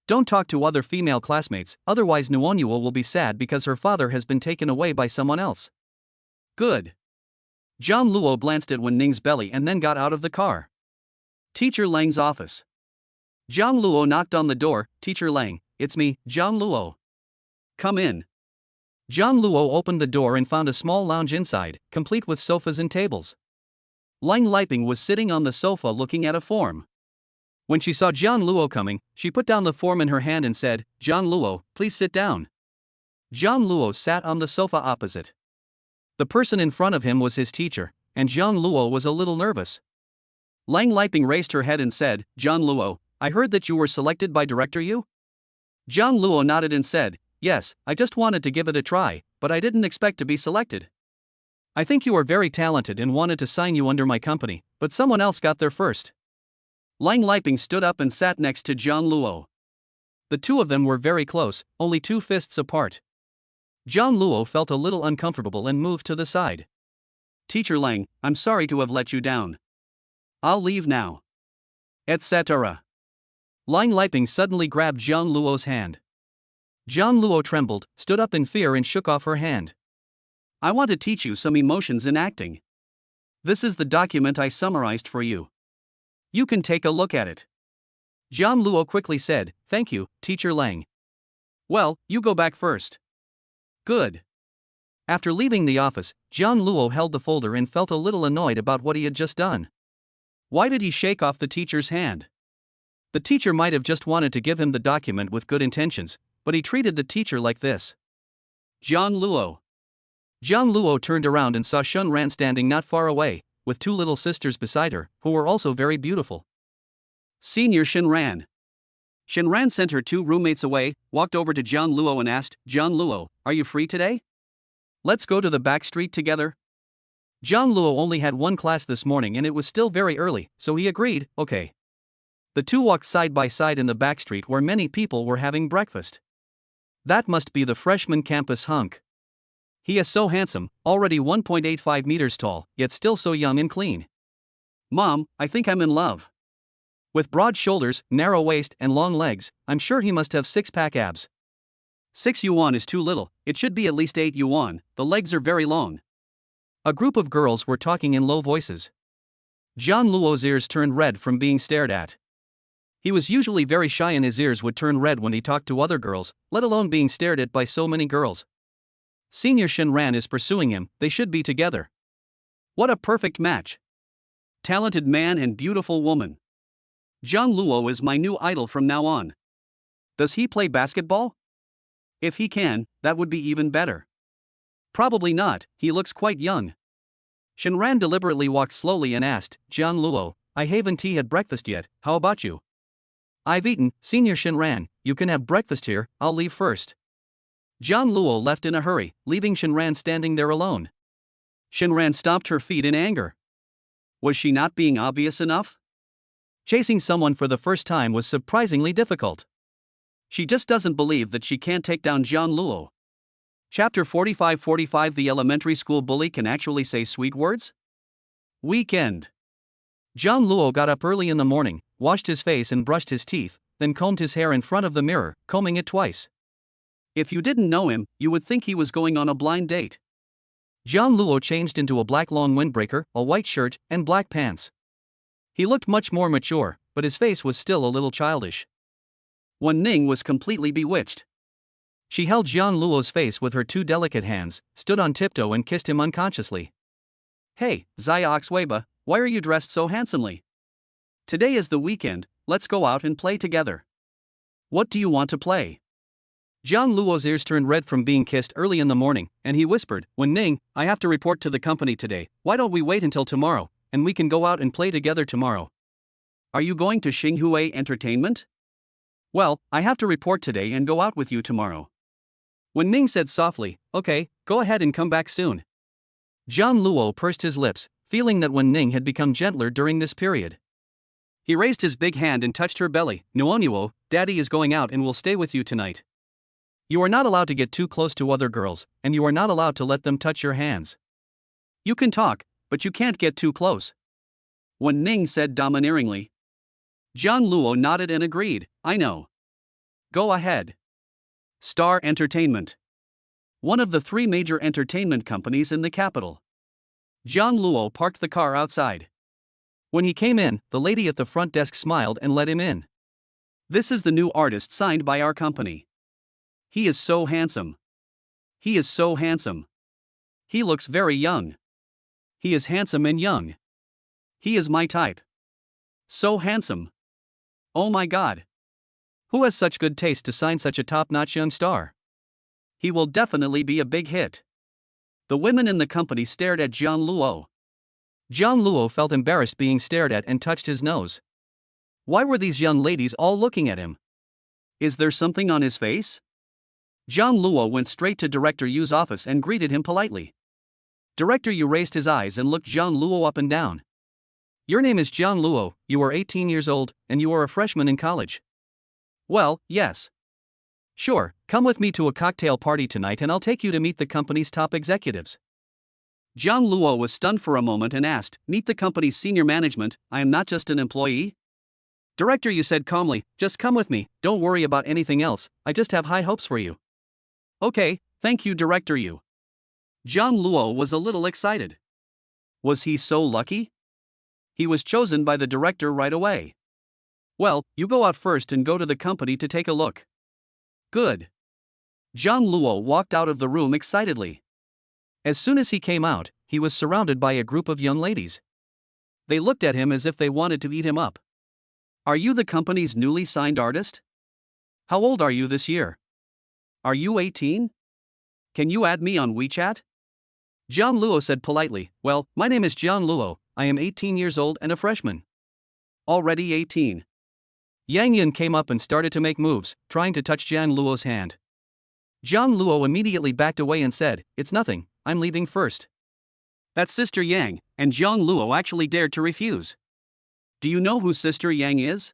Don't talk to other female classmates, otherwise Nuonyuo will be sad because her father has been taken away by someone else. Good. Zhang Luo glanced at Wen Ning's belly and then got out of the car. Teacher Lang's office. Zhang Luo knocked on the door. Teacher Lang, it's me, Zhang Luo. Come in. Zhang Luo opened the door and found a small lounge inside, complete with sofas and tables. Lang Liping was sitting on the sofa looking at a form. When she saw Zhang Luo coming, she put down the form in her hand and said, Zhang Luo, please sit down. Zhang Luo sat on the sofa opposite. The person in front of him was his teacher, and Zhang Luo was a little nervous. Lang Liping raised her head and said, Zhang Luo, I heard that you were selected by Director Yu? Zhang Luo nodded and said, Yes, I just wanted to give it a try, but I didn't expect to be selected. I think you are very talented and wanted to sign you under my company, but someone else got there first. Lang Liping stood up and sat next to Zhang Luo. The two of them were very close, only 2 fists apart. Zhang Luo felt a little uncomfortable and moved to the side. Teacher Lang, I'm sorry to have let you down. I'll leave now. Etc. Lang Liping suddenly grabbed Zhang Luo's hand. Zhang Luo trembled, stood up in fear and shook off her hand. I want to teach you some emotions in acting. This is the document I summarized for you. You can take a look at it. Zhang Luo quickly said, Thank you, Teacher Lang. Well, you go back first. Good. After leaving the office, Zhang Luo held the folder and felt a little annoyed about what he had just done. Why did he shake off the teacher's hand? The teacher might have just wanted to give him the document with good intentions, but he treated the teacher like this. John Luo. John Luo turned around and saw Shun Ran standing not far away, with two little sisters beside her, who were also very beautiful. Senior Shinran. Shinran sent her two roommates away, walked over to John Luo and asked, John Luo, are you free today? Let's go to the back street together? John Luo only had one class this morning and it was still very early, so he agreed, okay. The two walked side by side in the back street where many people were having breakfast. That must be the freshman campus hunk. He is so handsome, already 1.85 meters tall, yet still so young and clean. Mom, I think I'm in love. With broad shoulders, narrow waist, and long legs, I'm sure he must have six-pack abs. 6 yuan is too little, it should be at least 8 yuan, the legs are very long. A group of girls were talking in low voices. John Luo's ears turned red from being stared at. He was usually very shy and his ears would turn red when he talked to other girls, let alone being stared at by so many girls. Senior Shinran is pursuing him, they should be together. What a perfect match. Talented man and beautiful woman. John Luo is my new idol from now on. Does he play basketball? If he can, that would be even better. Probably not, he looks quite young. Shinran deliberately walked slowly and asked, John Luo, I haven't had breakfast yet, how about you? I've eaten, Senior Shinran, you can have breakfast here, I'll leave first. John Luo left in a hurry, leaving Shinran standing there alone. Shinran stomped her feet in anger. Was she not being obvious enough? Chasing someone for the first time was surprisingly difficult. She just doesn't believe that she can't take down John Luo. Chapter 45 The elementary school bully can actually say sweet words? Weekend. John Luo got up early in the morning, washed his face and brushed his teeth, then combed his hair in front of the mirror, combing it twice. If you didn't know him, you would think he was going on a blind date. John Luo changed into a black long windbreaker, a white shirt, and black pants. He looked much more mature, but his face was still a little childish. Wen Ning was completely bewitched. She held John Luo's face with her two delicate hands, stood on tiptoe and kissed him unconsciously. Hey, Zaya Oxweba, why are you dressed so handsomely? Today is the weekend, let's go out and play together. What do you want to play? John Luo's ears turned red from being kissed early in the morning, and he whispered, Wen Ning, I have to report to the company today, why don't we wait until tomorrow, and we can go out and play together tomorrow. Are you going to Xinghue Entertainment? Well, I have to report today and go out with you tomorrow. Wen Ning said softly, okay, go ahead and come back soon. John Luo pursed his lips, feeling that Wen Ning had become gentler during this period. He raised his big hand and touched her belly. Nuonuo, Daddy is going out and will stay with you tonight. You are not allowed to get too close to other girls, and you are not allowed to let them touch your hands. You can talk, but you can't get too close. Wen Ning said domineeringly. John Luo nodded and agreed, I know. Go ahead. Star Entertainment. One of the 3 major entertainment companies in the capital. John Luo parked the car outside. When he came in, the lady at the front desk smiled and let him in. This is the new artist signed by our company. He is so handsome. He is so handsome. He looks very young. He is handsome and young. He is my type. So handsome. Oh my God. Who has such good taste to sign such a top-notch young star? He will definitely be a big hit. The women in the company stared at John Luo. John Luo felt embarrassed being stared at and touched his nose. Why were these young ladies all looking at him? Is there something on his face? John Luo went straight to Director Yu's office and greeted him politely. Director Yu raised his eyes and looked John Luo up and down. Your name is John Luo, you are 18 years old, and you are a freshman in college. Well, yes. Sure, come with me to a cocktail party tonight and I'll take you to meet the company's top executives. John Luo was stunned for a moment and asked, meet the company's senior management, I am not just an employee? Director Yu said calmly, just come with me, don't worry about anything else, I just have high hopes for you. Okay, thank you Director Yu. John Luo was a little excited. Was he so lucky? He was chosen by the director right away. Well, you go out first and go to the company to take a look. Good. John Luo walked out of the room excitedly. As soon as he came out, he was surrounded by a group of young ladies. They looked at him as if they wanted to eat him up. Are you the company's newly signed artist? How old are you this year? Are you 18? Can you add me on WeChat? John Luo said politely, well, my name is John Luo, I am 18 years old and a freshman. Already 18. Yang Yan came up and started to make moves, trying to touch John Luo's hand. John Luo immediately backed away and said, it's nothing, I'm leaving first. That's Sister Yang, and John Luo actually dared to refuse. Do you know who Sister Yang is?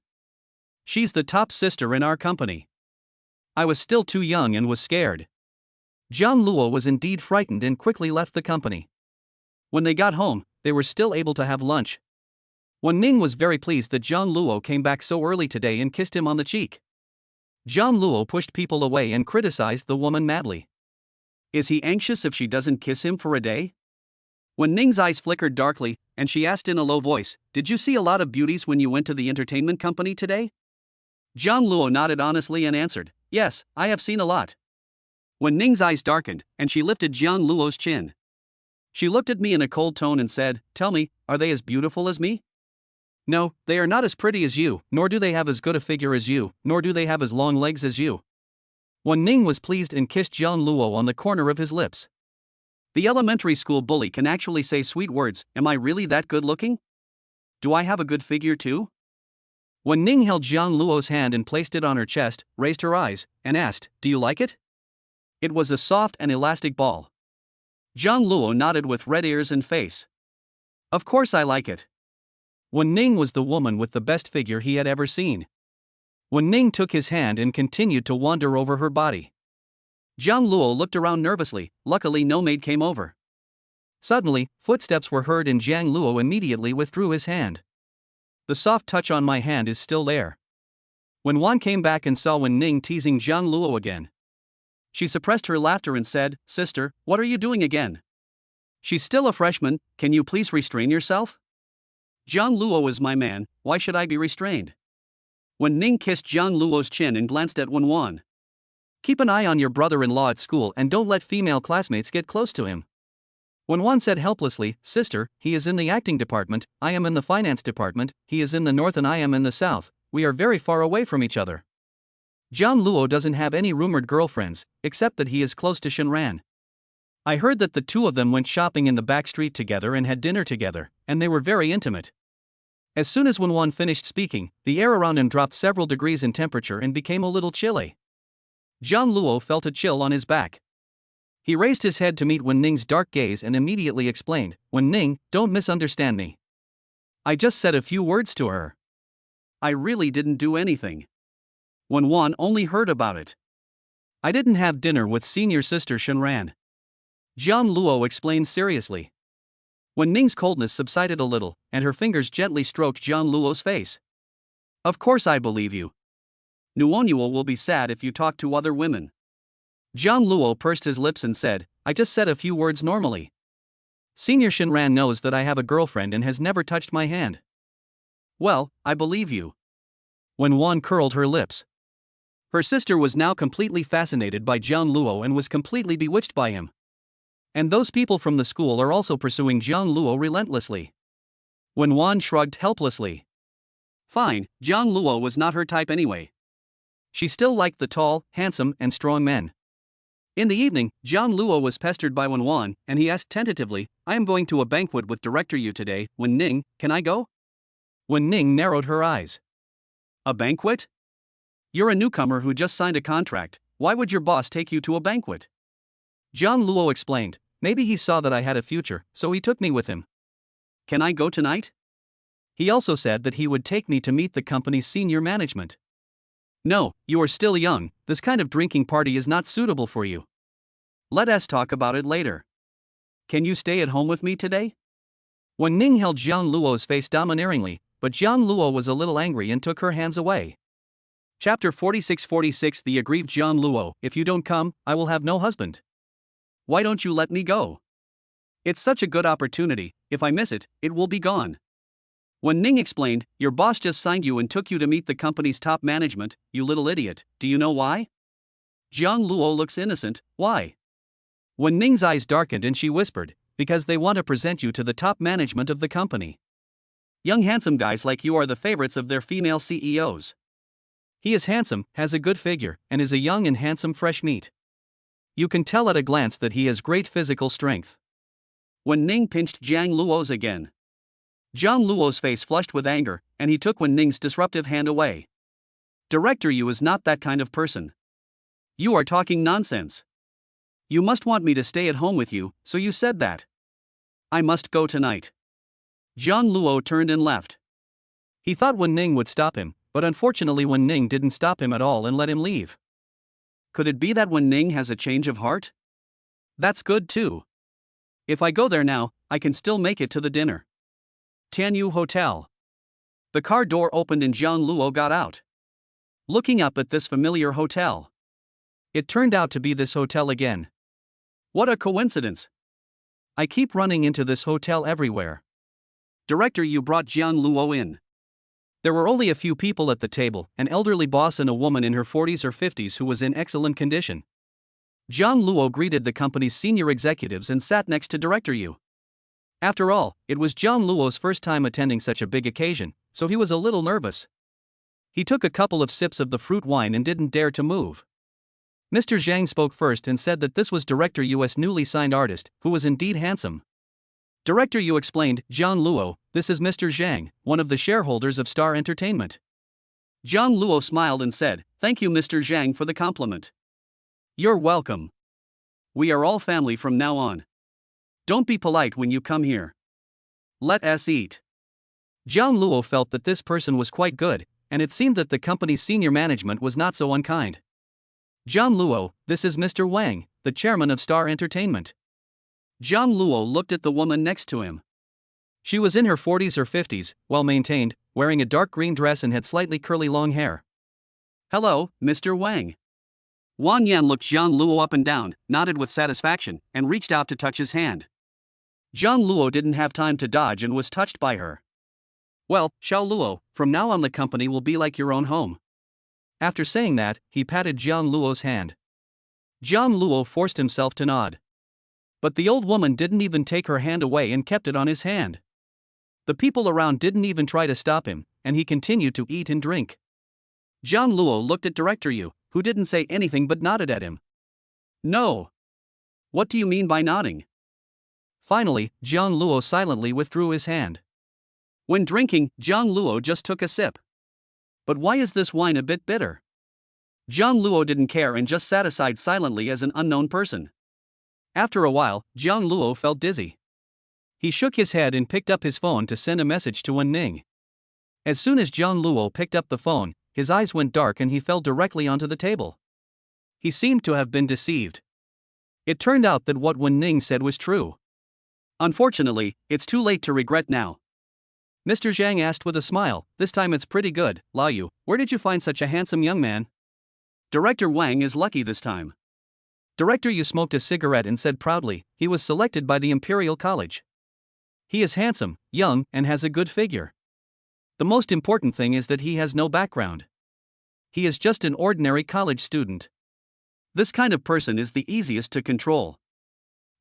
She's the top sister in our company. I was still too young and was scared. John Luo was indeed frightened and quickly left the company. When they got home, they were still able to have lunch. Wen Ning was very pleased that John Luo came back so early today and kissed him on the cheek. John Luo pushed people away and criticized the woman madly. Is he anxious if she doesn't kiss him for a day? Wen Ning's eyes flickered darkly, and she asked in a low voice, did you see a lot of beauties when you went to the entertainment company today? John Luo nodded honestly and answered, yes, I have seen a lot. Wen Ning's eyes darkened, and she lifted John Luo's chin. She looked at me in a cold tone and said, tell me, are they as beautiful as me? No, they are not as pretty as you, nor do they have as good a figure as you, nor do they have as long legs as you. Wen Ning was pleased and kissed John Luo on the corner of his lips. The elementary school bully can actually say sweet words, am I really that good looking? Do I have a good figure too? Wen Ning held John Luo's hand and placed it on her chest, raised her eyes, and asked, do you like it? It was a soft and elastic ball. John Luo nodded with red ears and face. Of course I like it. Wen Ning was the woman with the best figure he had ever seen. Wen Ning took his hand and continued to wander over her body. John Luo looked around nervously, luckily no maid came over. Suddenly, footsteps were heard and Jiang Luo immediately withdrew his hand. The soft touch on my hand is still there. When Wan came back and saw Wen Ning teasing Jiang Luo again, she suppressed her laughter and said, sister, what are you doing again? She's still a freshman, can you please restrain yourself? Jiang Luo is my man, why should I be restrained? Wen Ning kissed Jiang Luo's chin and glanced at Wen Wan. Keep an eye on your brother-in-law at school and don't let female classmates get close to him. Wen Wan said helplessly, sister, he is in the acting department, I am in the finance department, he is in the north and I am in the south, we are very far away from each other. John Luo doesn't have any rumored girlfriends, except that he is close to Shinran. I heard that the two of them went shopping in the back street together and had dinner together, and they were very intimate. As soon as Wen Wan finished speaking, the air around him dropped several degrees in temperature and became a little chilly. John Luo felt a chill on his back. He raised his head to meet Wen Ning's dark gaze and immediately explained, Wen Ning, don't misunderstand me. I just said a few words to her. I really didn't do anything. Wen Wan only heard about it. I didn't have dinner with senior sister Shinran. John Luo explained seriously. Wen Ning's coldness subsided a little, and her fingers gently stroked John Luo's face. Of course I believe you. Nuonuo will be sad if you talk to other women. John Luo pursed his lips and said, I just said a few words normally. Senior Shinran knows that I have a girlfriend and has never touched my hand. Well, I believe you. Wen Wan curled her lips. Her sister was now completely fascinated by John Luo and was completely bewitched by him. And those people from the school are also pursuing John Luo relentlessly. Wen Wan shrugged helplessly. Fine, John Luo was not her type anyway. She still liked the tall, handsome, and strong men. In the evening, John Luo was pestered by Wen Wan, and he asked tentatively, I am going to a banquet with Director Yu today, Wen Ning, can I go? Wen Ning narrowed her eyes. A banquet? You're a newcomer who just signed a contract, why would your boss take you to a banquet? John Luo explained, maybe he saw that I had a future, so he took me with him. Can I go tonight? He also said that he would take me to meet the company's senior management. No, you are still young, this kind of drinking party is not suitable for you. Let us talk about it later. Can you stay at home with me today? Wen Ning held Jiang Luo's face domineeringly, but Jiang Luo was a little angry and took her hands away. Chapter 46:46 The aggrieved Jiang Luo, if you don't come, I will have no husband. Why don't you let me go? It's such a good opportunity, if I miss it, it will be gone. Wen Ning explained, your boss just signed you and took you to meet the company's top management, you little idiot, do you know why? Jiang Luo looks innocent, why? Wen Ning's eyes darkened and she whispered, because they want to present you to the top management of the company. Young handsome guys like you are the favorites of their female CEOs. He is handsome, has a good figure, and is a young and handsome fresh meat. You can tell at a glance that he has great physical strength. Wen Ning pinched Jiang Luo's again. Jiang Luo's face flushed with anger, and he took Wen Ning's disruptive hand away. Director Yu is not that kind of person. You are talking nonsense. You must want me to stay at home with you, so you said that. I must go tonight. Jiang Luo turned and left. He thought Wen Ning would stop him, but unfortunately Wen Ning didn't stop him at all and let him leave. Could it be that Wen Ning has a change of heart? That's good too. If I go there now, I can still make it to the dinner. Tianyu Hotel. The car door opened and Jiang Luo got out. Looking up at this familiar hotel. It turned out to be this hotel again. What a coincidence. I keep running into this hotel everywhere. Director Yu brought Jiang Luo in. There were only a few people at the table, an elderly boss and a woman in her 40s or 50s who was in excellent condition. Jiang Luo greeted the company's senior executives and sat next to Director Yu. After all, it was Jiang Luo's first time attending such a big occasion, so he was a little nervous. He took a couple of sips of the fruit wine and didn't dare to move. Mr. Zhang spoke first and said that this was Director Yu's newly signed artist, who was indeed handsome. Director Yu explained, Jiang Luo, this is Mr. Zhang, one of the shareholders of Star Entertainment. Jiang Luo smiled and said, thank you Mr. Zhang for the compliment. You're welcome. We are all family from now on. Don't be polite when you come here. Let us eat. Jiang Luo felt that this person was quite good, and it seemed that the company's senior management was not so unkind. Jiang Luo, this is Mr. Wang, the chairman of Star Entertainment. Jiang Luo looked at the woman next to him. She was in her 40s or 50s, well maintained, wearing a dark green dress and had slightly curly long hair. Hello, Mr. Wang. Wang Yan looked Jiang Luo up and down, nodded with satisfaction, and reached out to touch his hand. Jiang Luo didn't have time to dodge and was touched by her. Well, Xiao Luo, from now on the company will be like your own home. After saying that, he patted Jiang Luo's hand. Jiang Luo forced himself to nod. But the old woman didn't even take her hand away and kept it on his hand. The people around didn't even try to stop him, and he continued to eat and drink. Jiang Luo looked at Director Yu, who didn't say anything but nodded at him. No. What do you mean by nodding? Finally, Jiang Luo silently withdrew his hand. When drinking, Jiang Luo just took a sip. But why is this wine a bit bitter? Jiang Luo didn't care and just sat aside silently as an unknown person. After a while, Jiang Luo felt dizzy. He shook his head and picked up his phone to send a message to Wen Ning. As soon as Jiang Luo picked up the phone, his eyes went dark and he fell directly onto the table. He seemed to have been deceived. It turned out that what Wen Ning said was true. Unfortunately, it's too late to regret now. Mr. Zhang asked with a smile, this time it's pretty good, Lao Yu, where did you find such a handsome young man? Director Wang is lucky this time. Director Yu smoked a cigarette and said proudly, he was selected by the Imperial College. He is handsome, young, and has a good figure. The most important thing is that he has no background. He is just an ordinary college student. This kind of person is the easiest to control.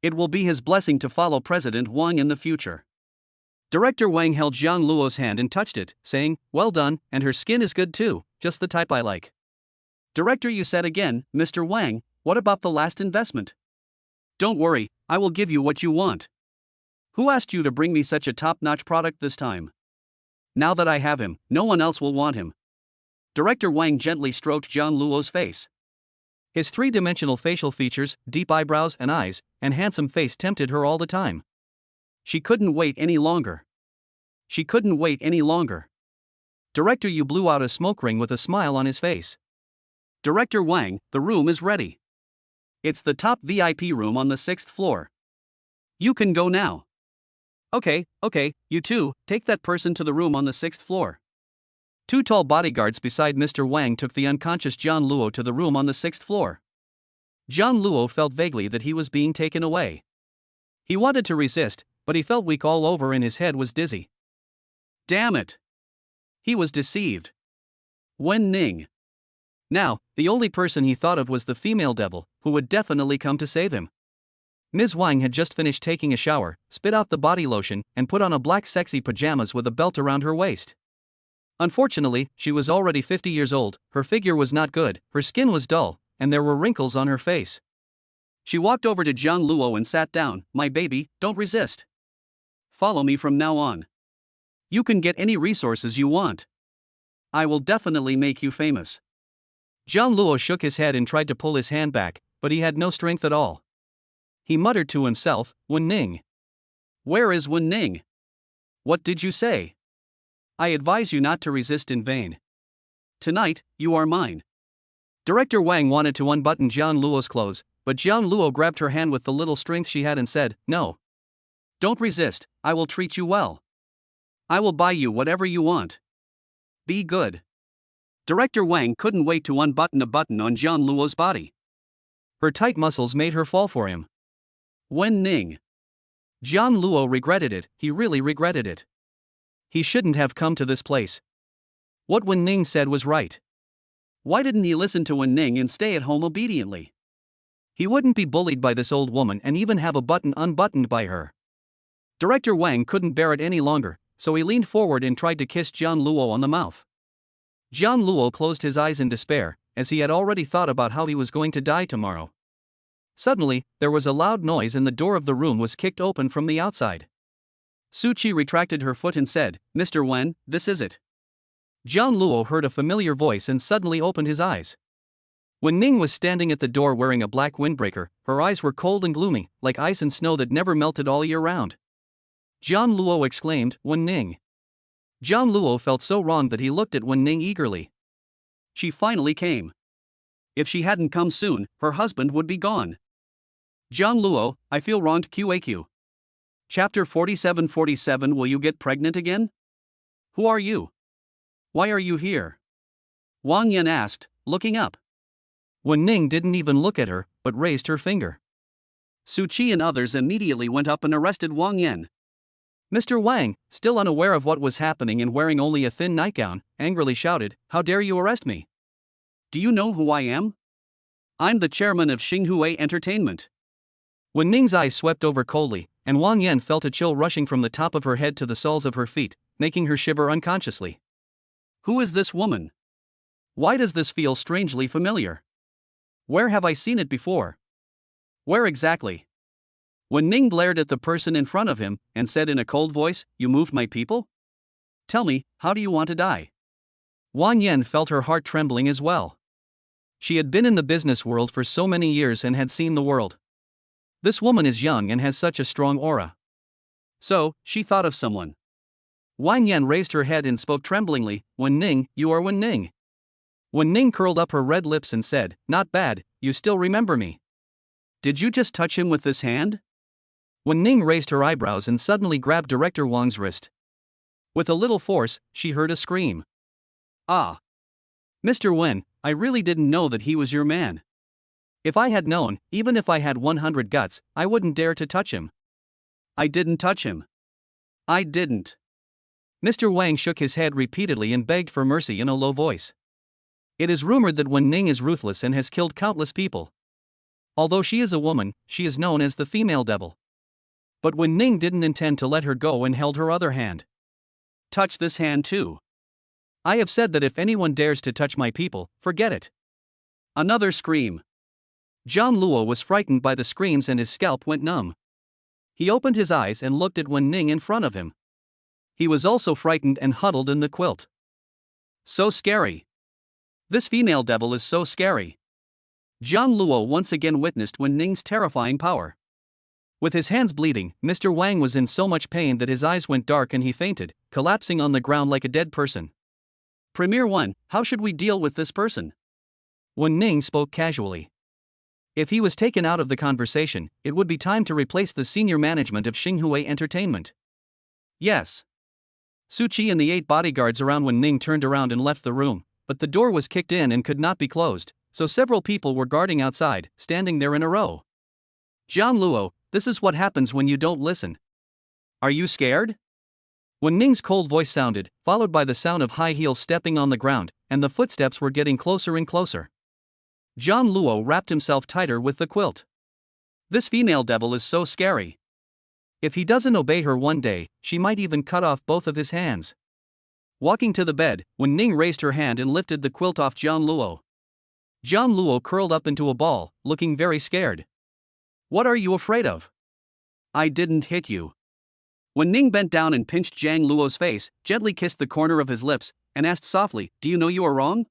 It will be his blessing to follow President Wang in the future. Director Wang held Jiang Luo's hand and touched it, saying, well done, and her skin is good too, just the type I like. Director Yu said again, Mr. Wang, what about the last investment? Don't worry, I will give you what you want. Who asked you to bring me such a top-notch product this time? Now that I have him, no one else will want him. Director Wang gently stroked Jiang Luo's face. His three-dimensional facial features, deep eyebrows and eyes, and handsome face tempted her all the time. She couldn't wait any longer. She couldn't wait any longer. Director Yu blew out a smoke ring with a smile on his face. Director Wang, the room is ready. It's the top VIP room on the 6th floor. You can go now. Okay, you two, take that person to the room on the 6th floor. Two tall bodyguards beside Mr. Wang took the unconscious Jiang Luo to the room on the 6th floor. Jiang Luo felt vaguely that he was being taken away. He wanted to resist, but he felt weak all over and his head was dizzy. Damn it! He was deceived. Wen Ning. Now, the only person he thought of was the female devil, who would definitely come to save him. Ms. Wang had just finished taking a shower, spit out the body lotion, and put on a black sexy pajamas with a belt around her waist. Unfortunately, she was already 50 years old, her figure was not good, her skin was dull, and there were wrinkles on her face. She walked over to Zhang Luo and sat down. "My baby, don't resist. Follow me from now on. You can get any resources you want. I will definitely make you famous." Zhang Luo shook his head and tried to pull his hand back, but he had no strength at all. He muttered to himself, "Wen Ning. Where is Wen Ning? What did you say? I advise you not to resist in vain. Tonight, you are mine." Director Wang wanted to unbutton Zhang Luo's clothes, but Zhang Luo grabbed her hand with the little strength she had and said, "No. Don't resist, I will treat you well. I will buy you whatever you want. Be good." Director Wang couldn't wait to unbutton a button on Zhang Luo's body. Her tight muscles made her fall for him. Wen Ning. Zhang Luo regretted it, he really regretted it. He shouldn't have come to this place. What Wen Ning said was right. Why didn't he listen to Wen Ning and stay at home obediently? He wouldn't be bullied by this old woman and even have a button unbuttoned by her. Director Wang couldn't bear it any longer, so he leaned forward and tried to kiss Zhang Luo on the mouth. Zhang Luo closed his eyes in despair, as he had already thought about how he was going to die tomorrow. Suddenly, there was a loud noise and the door of the room was kicked open from the outside. Su Qi retracted her foot and said, "Mr. Wen, this is it." Zhang Luo heard a familiar voice and suddenly opened his eyes. Wen Ning was standing at the door wearing a black windbreaker, her eyes were cold and gloomy, like ice and snow that never melted all year round. Zhang Luo exclaimed, "Wen Ning." Zhang Luo felt so wrong that he looked at Wen Ning eagerly. She finally came. If she hadn't come soon, her husband would be gone. Zhang Luo, I feel wronged. QAQ. Chapter 47. Will you get pregnant again? Who are you? Why are you here? Wang Yan asked, looking up. Wen Ning didn't even look at her, but raised her finger. Su Qi and others immediately went up and arrested Wang Yan. Mr. Wang, still unaware of what was happening and wearing only a thin nightgown, angrily shouted, "How dare you arrest me? Do you know who I am? I'm the chairman of Xinghui Entertainment." Wen Ning's eyes swept over coldly, and Wang Yan felt a chill rushing from the top of her head to the soles of her feet, making her shiver unconsciously. Who is this woman? Why does this feel strangely familiar? Where have I seen it before? Where exactly? Wen Ning glared at the person in front of him and said in a cold voice, "You moved my people? Tell me, how do you want to die?" Wang Yan felt her heart trembling as well. She had been in the business world for so many years and had seen the world. This woman is young and has such a strong aura. So, she thought of someone. Wang Yan raised her head and spoke tremblingly, "Wen Ning, you are Wen Ning." Wen Ning curled up her red lips and said, "Not bad, you still remember me. Did you just touch him with this hand?" Wen Ning raised her eyebrows and suddenly grabbed Director Wang's wrist. With a little force, she heard a scream. "Ah! Mr. Wen, I really didn't know that he was your man. If I had known, even if I had 100 guts, I wouldn't dare to touch him. I didn't touch him. I didn't." Mr. Wang shook his head repeatedly and begged for mercy in a low voice. It is rumored that Wen Ning is ruthless and has killed countless people. Although she is a woman, she is known as the female devil. But Wen Ning didn't intend to let her go and held her other hand. "Touch this hand too. I have said that if anyone dares to touch my people, forget it." Another scream. Zhang Luo was frightened by the screams and his scalp went numb. He opened his eyes and looked at Wen Ning in front of him. He was also frightened and huddled in the quilt. So scary. This female devil is so scary. Zhang Luo once again witnessed Wen Ning's terrifying power. With his hands bleeding, Mr. Wang was in so much pain that his eyes went dark and he fainted, collapsing on the ground like a dead person. "Premier 1, how should we deal with this person?" Wen Ning spoke casually. If he was taken out of the conversation, it would be time to replace the senior management of Xinghui Entertainment. Yes. Su Qi and the 8 bodyguards around Wen Ning turned around and left the room, but the door was kicked in and could not be closed, so several people were guarding outside, standing there in a row. "Zhang Luo, this is what happens when you don't listen. Are you scared?" Wen Ning's cold voice sounded, followed by the sound of high heels stepping on the ground, and the footsteps were getting closer and closer. Zhang Luo wrapped himself tighter with the quilt. This female devil is so scary. If he doesn't obey her one day, she might even cut off both of his hands. Walking to the bed, Wen Ning raised her hand and lifted the quilt off Jian Luo. Jian Luo curled up into a ball, looking very scared. What are you afraid of? I didn't hit you. Wen Ning bent down and pinched Jiang Luo's face, gently kissed the corner of his lips, and asked softly, Do you know you are wrong?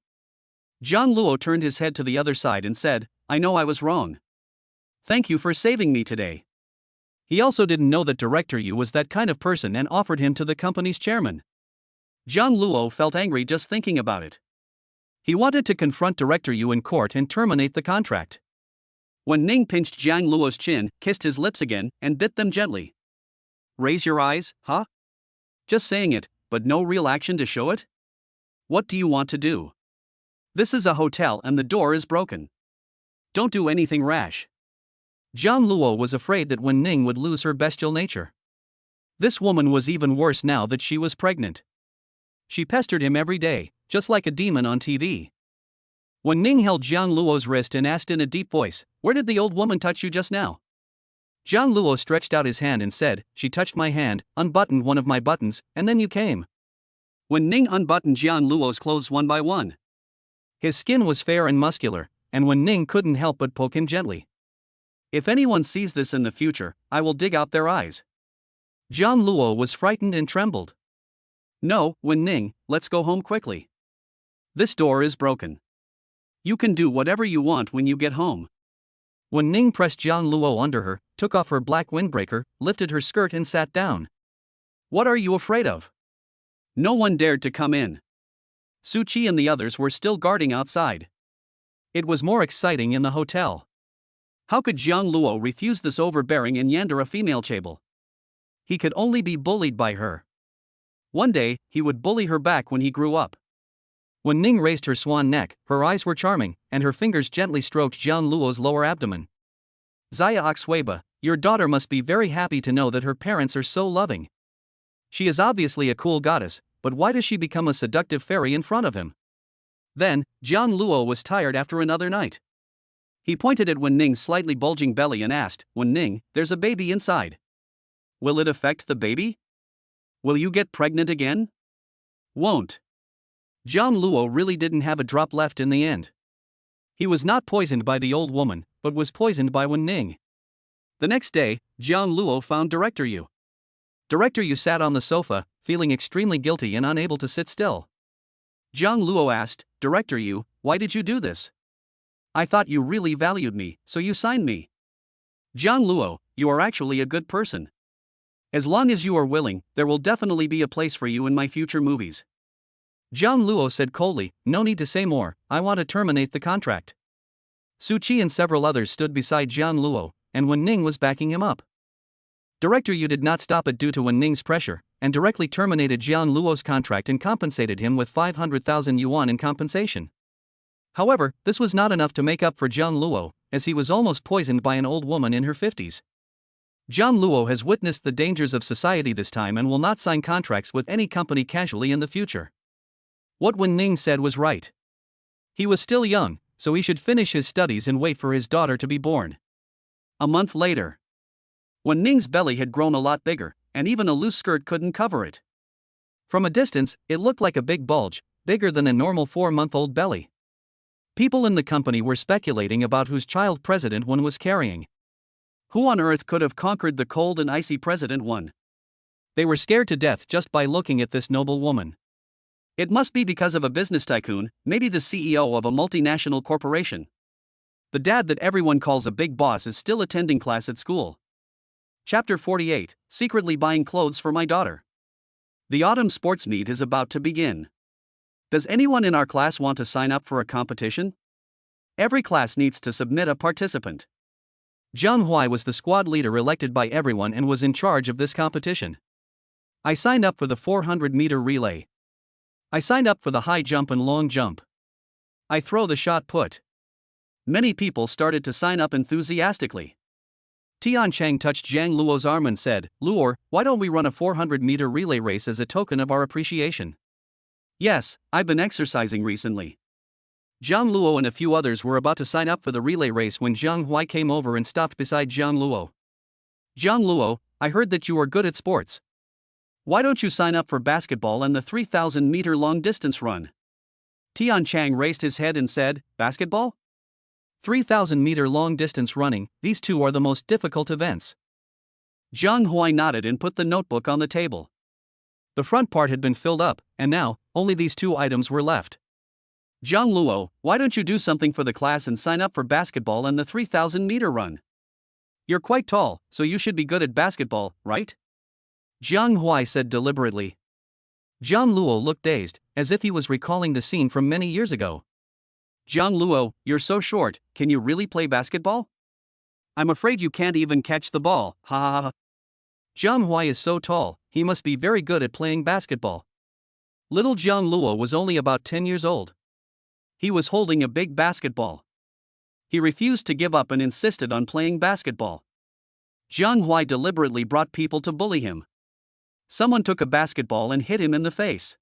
Jian Luo turned his head to the other side and said, I know I was wrong. Thank you for saving me today. He also didn't know that Director Yu was that kind of person and offered him to the company's chairman. Jian Luo felt angry just thinking about it. He wanted to confront Director Yu in court and terminate the contract. Wen Ning pinched Jiang Luo's chin, kissed his lips again, and bit them gently. Raise your eyes, huh? Just saying it, but no real action to show it? What do you want to do? This is a hotel and the door is broken. Don't do anything rash. Jian Luo was afraid that Wen Ning would lose her bestial nature. This woman was even worse now that she was pregnant. She pestered him every day, just like a demon on TV. Wen Ning held Jian Luo's wrist and asked in a deep voice, Where did the old woman touch you just now? Jian Luo stretched out his hand and said, She touched my hand, unbuttoned one of my buttons, and then you came. Wen Ning unbuttoned Jian Luo's clothes one by one. His skin was fair and muscular, and Wen Ning couldn't help but poke him gently. If anyone sees this in the future, I will dig out their eyes. Jian Luo was frightened and trembled. No, Wen Ning, let's go home quickly. This door is broken. You can do whatever you want when you get home. Wen Ning pressed Jian Luo under her, took off her black windbreaker, lifted her skirt and sat down. What are you afraid of? No one dared to come in. Su Qi and the others were still guarding outside. It was more exciting in the hotel. How could Jiang Luo refuse this overbearing and yandere female chable? He could only be bullied by her. One day, he would bully her back when he grew up. Wen Ning raised her swan neck, her eyes were charming, and her fingers gently stroked Jian Luo's lower abdomen. Zaya Oxweba, your daughter must be very happy to know that her parents are so loving. She is obviously a cool goddess, but why does she become a seductive fairy in front of him? Then, Jian Luo was tired after another night. He pointed at Wen Ning's slightly bulging belly and asked, Wen Ning, there's a baby inside. Will it affect the baby? Will you get pregnant again? Won't. Jian Luo really didn't have a drop left in the end. He was not poisoned by the old woman, but was poisoned by Wen Ning. The next day, Jian Luo found Director Yu. Director Yu sat on the sofa, feeling extremely guilty and unable to sit still. Jiang Luo asked, Director Yu, why did you do this? I thought you really valued me, so you signed me. Jiang Luo, you are actually a good person. As long as you are willing, there will definitely be a place for you in my future movies. Jiang Luo said coldly, No need to say more, I want to terminate the contract. Su Qi and several others stood beside Jiang Luo, and Wen Ning was backing him up. Director Yu did not stop it due to Wen Ning's pressure, and directly terminated Jiang Luo's contract and compensated him with 500,000 yuan in compensation. However, this was not enough to make up for Jiang Luo, as he was almost poisoned by an old woman in her 50s. Jiang Luo has witnessed the dangers of society this time and will not sign contracts with any company casually in the future. What Wen Ning said was right. He was still young, so he should finish his studies and wait for his daughter to be born. A month later. Wen Ning's belly had grown a lot bigger, and even a loose skirt couldn't cover it. From a distance, it looked like a big bulge, bigger than a normal 4-month-old belly. People in the company were speculating about whose child President Wen was carrying. Who on earth could have conquered the cold and icy President Wen? They were scared to death just by looking at this noble woman. It must be because of a business tycoon, maybe the CEO of a multinational corporation. The dad that everyone calls a big boss is still attending class at school. Chapter 48, Secretly Buying Clothes for My Daughter. The autumn sports meet is about to begin. Does anyone in our class want to sign up for a competition? Every class needs to submit a participant. Zhang Huai was the squad leader elected by everyone and was in charge of this competition. I signed up for the 400-meter relay. I signed up for the high jump and long jump. I throw the shot put. Many people started to sign up enthusiastically. Tian Chang touched Jiang Luo's arm and said, Luo, why don't we run a 400-meter relay race as a token of our appreciation? Yes, I've been exercising recently. Zhang Luo and a few others were about to sign up for the relay race when Zhang Huai came over and stopped beside Zhang Luo. Zhang Luo, I heard that you are good at sports. Why don't you sign up for basketball and the 3,000-meter long-distance run? Tian Chang raised his head and said, Basketball? 3,000-meter long-distance running, these two are the most difficult events. Zhang Huai nodded and put the notebook on the table. The front part had been filled up, and now, only these two items were left. Zhang Luo, why don't you do something for the class and sign up for basketball and the 3,000-meter run? You're quite tall, so you should be good at basketball, right? Zhang Huai said deliberately. Zhang Luo looked dazed, as if he was recalling the scene from many years ago. Zhang Luo, you're so short, can you really play basketball? I'm afraid you can't even catch the ball, ha ha ha. Zhang Huai is so tall, he must be very good at playing basketball. Little Zhang Luo was only about 10 years old. He was holding a big basketball. He refused to give up and insisted on playing basketball. Zhang Huai deliberately brought people to bully him. Someone took a basketball and hit him in the face.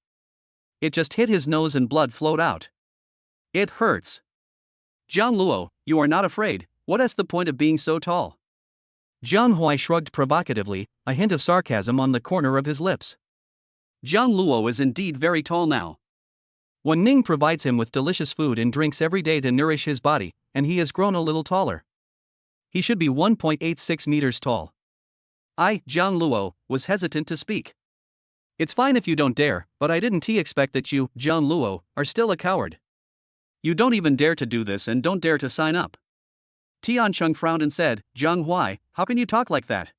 It just hit his nose and blood flowed out. It hurts. Zhang Luo, you are not afraid, what is the point of being so tall? Zhang Huai shrugged provocatively, a hint of sarcasm on the corner of his lips. Zhang Luo is indeed very tall now. Wen Ning provides him with delicious food and drinks every day to nourish his body, and he has grown a little taller. He should be 1.86 meters tall. I, Zhang Luo, was hesitant to speak. It's fine if you don't dare, but I didn't expect that you, Zhang Luo, are still a coward. You don't even dare to do this and don't dare to sign up. Tian Cheng frowned and said, Zhang Huai, how can you talk like that?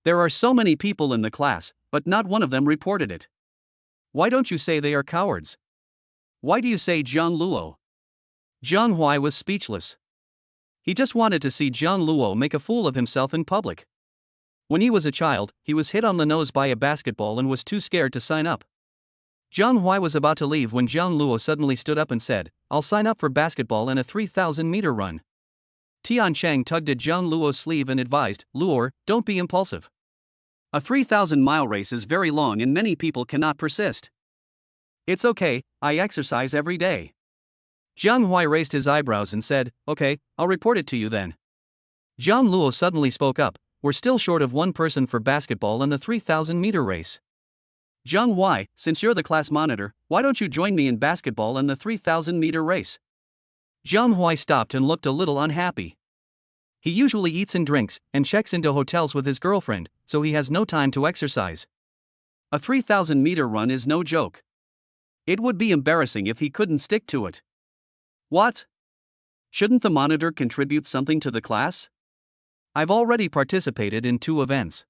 There are so many people in the class, but not one of them reported it. Why don't you say they are cowards? Why do you say Zhang Luo? Zhang Huai was speechless. He just wanted to see Zhang Luo make a fool of himself in public. When he was a child, he was hit on the nose by a basketball and was too scared to sign up. Zhang Huai was about to leave when Zhang Luo suddenly stood up and said, I'll sign up for basketball and a 3,000-meter run. Tian Chang tugged at Zhang Luo's sleeve and advised, Luo, don't be impulsive. A 3,000-mile race is very long and many people cannot persist. It's okay, I exercise every day. Zhang Huai raised his eyebrows and said, Okay, I'll report it to you then. Zhang Luo suddenly spoke up, we're still short of one person for basketball and the 3,000-meter race. Zhang Huai, since you're the class monitor, why don't you join me in basketball and the 3,000-meter race? Zhang Huai stopped and looked a little unhappy. He usually eats and drinks, and checks into hotels with his girlfriend, so he has no time to exercise. A 3,000-meter run is no joke. It would be embarrassing if he couldn't stick to it. What? Shouldn't the monitor contribute something to the class? I've already participated in 2 events.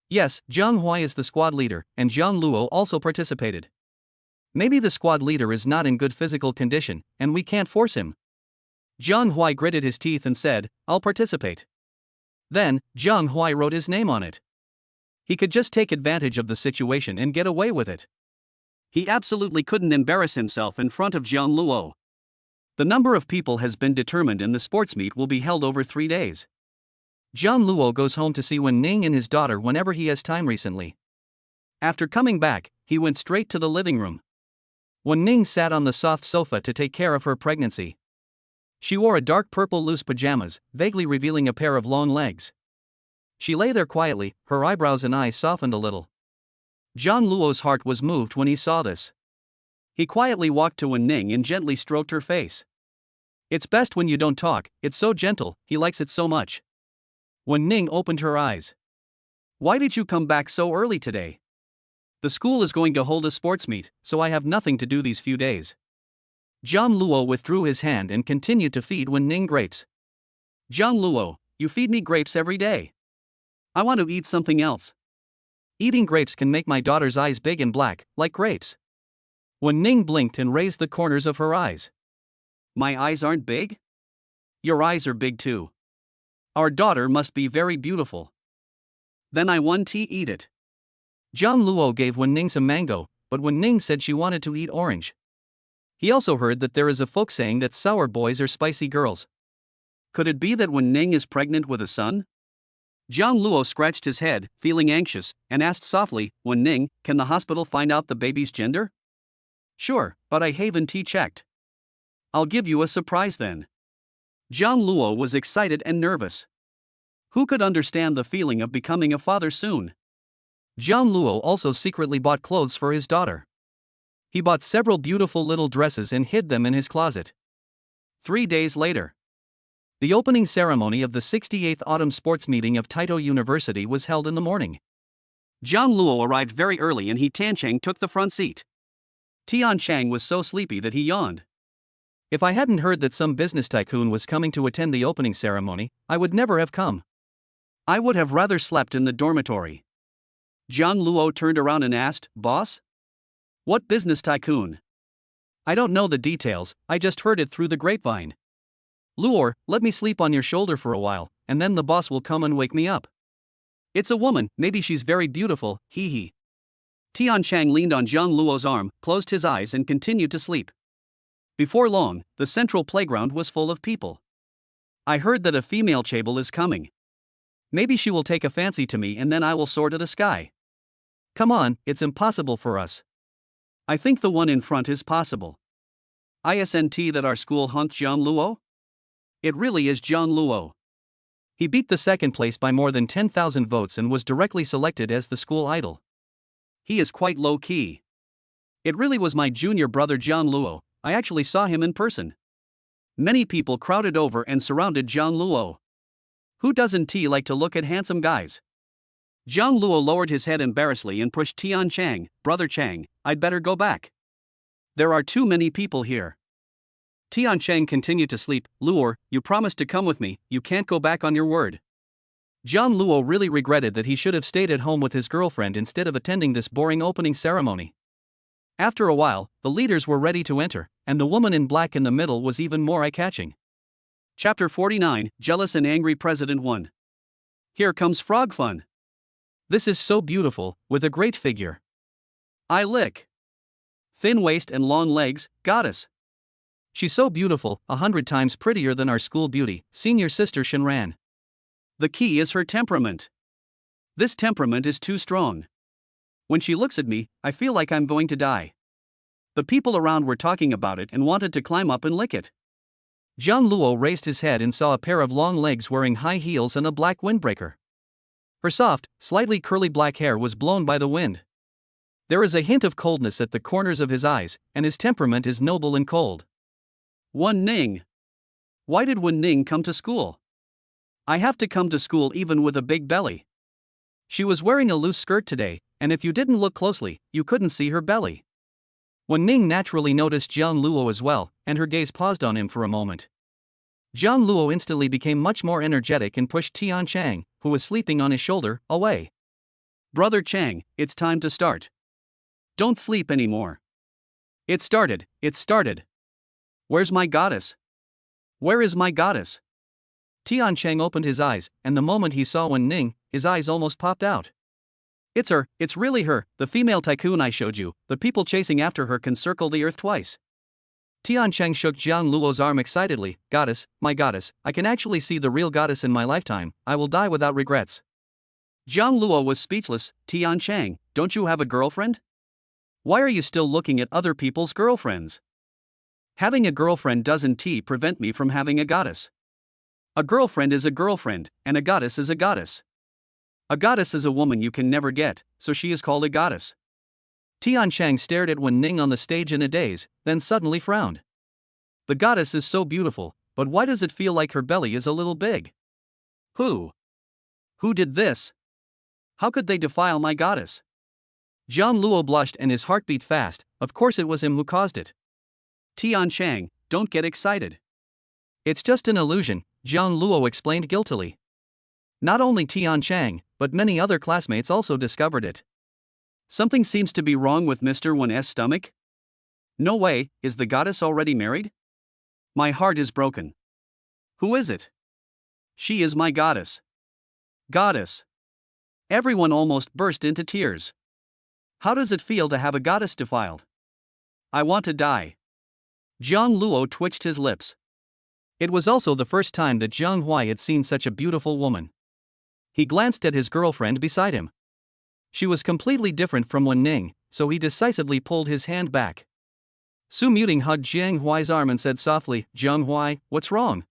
Yes, Zhang Huai is the squad leader, and Zhang Luo also participated. Maybe the squad leader is not in good physical condition, and we can't force him. Zhang Huai gritted his teeth and said, I'll participate. Then, Zhang Huai wrote his name on it. He could just take advantage of the situation and get away with it. He absolutely couldn't embarrass himself in front of Zhang Luo. The number of people has been determined and the sports meet will be held over 3 days. Zhang Luo goes home to see Wen Ning and his daughter whenever he has time recently. After coming back, he went straight to the living room. Wen Ning sat on the soft sofa to take care of her pregnancy. She wore a dark purple loose pajamas, vaguely revealing a pair of long legs. She lay there quietly, her eyebrows and eyes softened a little. Zhang Luo's heart was moved when he saw this. He quietly walked to Wen Ning and gently stroked her face. It's best when you don't talk, it's so gentle, he likes it so much. Wen Ning opened her eyes. Why did you come back so early today? The school is going to hold a sports meet, so I have nothing to do these few days. Zhang Luo withdrew his hand and continued to feed Wen Ning grapes. Zhang Luo, you feed me grapes every day. I want to eat something else. Eating grapes can make my daughter's eyes big and black, like grapes. Wen Ning blinked and raised the corners of her eyes. My eyes aren't big? Your eyes are big too. Our daughter must be very beautiful. Then I want to eat it. Zhang Luo gave Wen Ning some mango, but Wen Ning said she wanted to eat orange. He also heard that there is a folk saying that sour boys are spicy girls. Could it be that Wen Ning is pregnant with a son? Zhang Luo scratched his head, feeling anxious, and asked softly, Wen Ning, can the hospital find out the baby's gender? Sure, but I haven't checked. I'll give you a surprise then. Zhang Luo was excited and nervous. Who could understand the feeling of becoming a father soon? Zhang Luo also secretly bought clothes for his daughter. He bought several beautiful little dresses and hid them in his closet. 3 days later, the opening ceremony of the 68th Autumn Sports Meeting of Taito University was held in the morning. Zhang Luo arrived very early and He Tiancheng took the front seat. Tian Chang was so sleepy that he yawned. If I hadn't heard that some business tycoon was coming to attend the opening ceremony, I would never have come. I would have rather slept in the dormitory. Zhang Luo turned around and asked, "Boss? What business tycoon?" "I don't know the details, I just heard it through the grapevine." "Luor, let me sleep on your shoulder for a while, and then the boss will come and wake me up." "It's a woman, maybe she's very beautiful, hee hee." Tian Chang leaned on Zhang Luo's arm, closed his eyes and continued to sleep. Before long, the central playground was full of people. "I heard that a female chaebol is coming. Maybe she will take a fancy to me and then I will soar to the sky." "Come on, it's impossible for us." "I think the one in front is possible." "Isn't that our school hunk Zhang Luo?" "It really is Zhang Luo. He beat the second place by more than 10,000 votes and was directly selected as the school idol. He is quite low-key. It really was my junior brother Zhang Luo, I actually saw him in person." Many people crowded over and surrounded Zhang Luo. Who doesn't like to look at handsome guys? Zhang Luo lowered his head embarrassedly and pushed Tian Chang, "Brother Chang, I'd better go back. There are too many people here." Tian Chang continued to sleep. "Luo, you promised to come with me, you can't go back on your word." Zhang Luo really regretted that he should have stayed at home with his girlfriend instead of attending this boring opening ceremony. After a while, the leaders were ready to enter, and the woman in black in the middle was even more eye-catching. Chapter 49, Jealous and Angry President 1. Here comes frog fun. This is so beautiful, with a great figure. I lick. Thin waist and long legs, goddess. She's so beautiful, 100 times prettier than our school beauty, senior sister Shinran. The key is her temperament. This temperament is too strong. When she looks at me, I feel like I'm going to die. The people around were talking about it and wanted to climb up and lick it. Zhang Luo raised his head and saw a pair of long legs wearing high heels and a black windbreaker. Her soft, slightly curly black hair was blown by the wind. There is a hint of coldness at the corners of his eyes, and his temperament is noble and cold. Wen Ning. Why did Wen Ning come to school? I have to come to school even with a big belly. She was wearing a loose skirt today, and if you didn't look closely, you couldn't see her belly. Wen Ning naturally noticed Zhang Luo as well, and her gaze paused on him for a moment. Zhang Luo instantly became much more energetic and pushed Tian Chang, who was sleeping on his shoulder, away. "Brother Chang, it's time to start. Don't sleep anymore." It started. Where's my goddess? Where is my goddess? Tian Chang opened his eyes, and the moment he saw Wen Ning, his eyes almost popped out. "It's her, it's really her, the female tycoon I showed you, the people chasing after her can circle the earth twice." Tian Chang shook Zhang Luo's arm excitedly. "Goddess, my goddess, I can actually see the real goddess in my lifetime, I will die without regrets." Zhang Luo was speechless. "Tian Chang, don't you have a girlfriend? Why are you still looking at other people's girlfriends?" "Having a girlfriend doesn't prevent me from having a goddess. A girlfriend is a girlfriend, and a goddess is a goddess. A goddess is a woman you can never get, so she is called a goddess." Tian Chang stared at Wen Ning on the stage in a daze, then suddenly frowned. "The goddess is so beautiful, but why does it feel like her belly is a little big? Who did this? How could they defile my goddess?" Zhang Luo blushed and his heart beat fast. Of course it was him who caused it. "Tian Chang, don't get excited. It's just an illusion," Zhang Luo explained guiltily. Not only Tian Chang, but many other classmates also discovered it. "Something seems to be wrong with Mr. Wen's stomach. No way, is the goddess already married? My heart is broken. Who is it? She is my goddess. Goddess." Everyone almost burst into tears. How does it feel to have a goddess defiled? I want to die. Zhang Luo twitched his lips. It was also the first time that Zhang Huai had seen such a beautiful woman. He glanced at his girlfriend beside him. She was completely different from Wen Ning, so he decisively pulled his hand back. Su Muting hugged Jiang Huai's arm and said softly, Jiang Huai, what's wrong?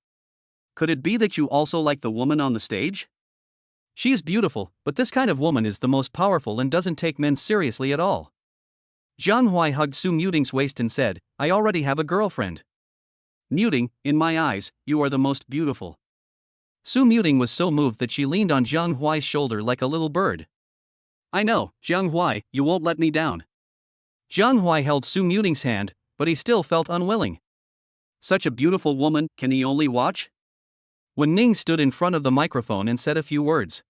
Could it be that you also like the woman on the stage? She is beautiful, but this kind of woman is the most powerful and doesn't take men seriously at all. Jiang Huai hugged Su Muting's waist and said, I already have a girlfriend. Muting, in my eyes, you are the most beautiful. Su Muting was so moved that she leaned on Jiang Huai's shoulder like a little bird. I know, Jiang Huai, you won't let me down. Jiang Huai held Su Muting's hand, but he still felt unwilling. Such a beautiful woman, can he only watch? Wen Ning stood in front of the microphone and said a few words.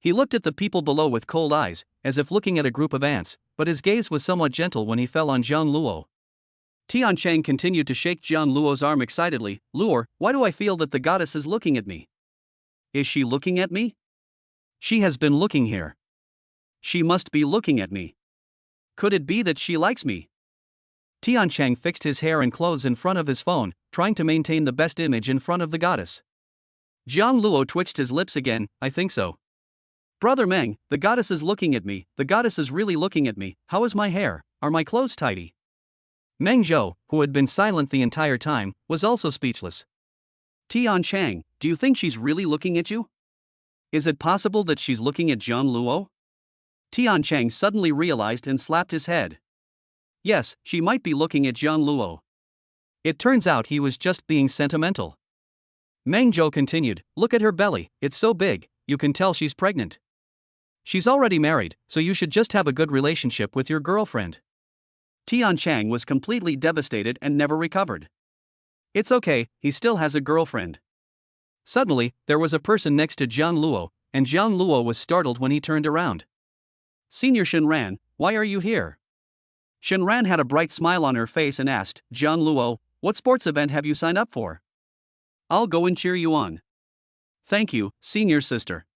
He looked at the people below with cold eyes, as if looking at a group of ants, but his gaze was somewhat gentle when he fell on Zhang Luo. Tian Chang continued to shake Zhang Luo's arm excitedly. Luo, why do I feel that the goddess is looking at me? Is she looking at me? She has been looking here. She must be looking at me. Could it be that she likes me? Tian Chang fixed his hair and clothes in front of his phone, trying to maintain the best image in front of the goddess. Zhang Luo twitched his lips again. I think so. Brother Meng, the goddess is looking at me, the goddess is really looking at me. How is my hair? Are my clothes tidy? Meng Zhou, who had been silent the entire time, was also speechless. Tian Chang, do you think she's really looking at you? Is it possible that she's looking at Zhang Luo? Tian Chang suddenly realized and slapped his head. Yes, she might be looking at Zhang Luo. It turns out he was just being sentimental. Meng Zhou continued, look at her belly, it's so big, you can tell she's pregnant. She's already married, so you should just have a good relationship with your girlfriend. Tian Chang was completely devastated and never recovered. It's okay, he still has a girlfriend. Suddenly, there was a person next to Zhang Luo, and Zhang Luo was startled when he turned around. Senior Shenran, why are you here? Shenran had a bright smile on her face and asked, Zhang Luo, what sports event have you signed up for? I'll go and cheer you on. Thank you, senior sister.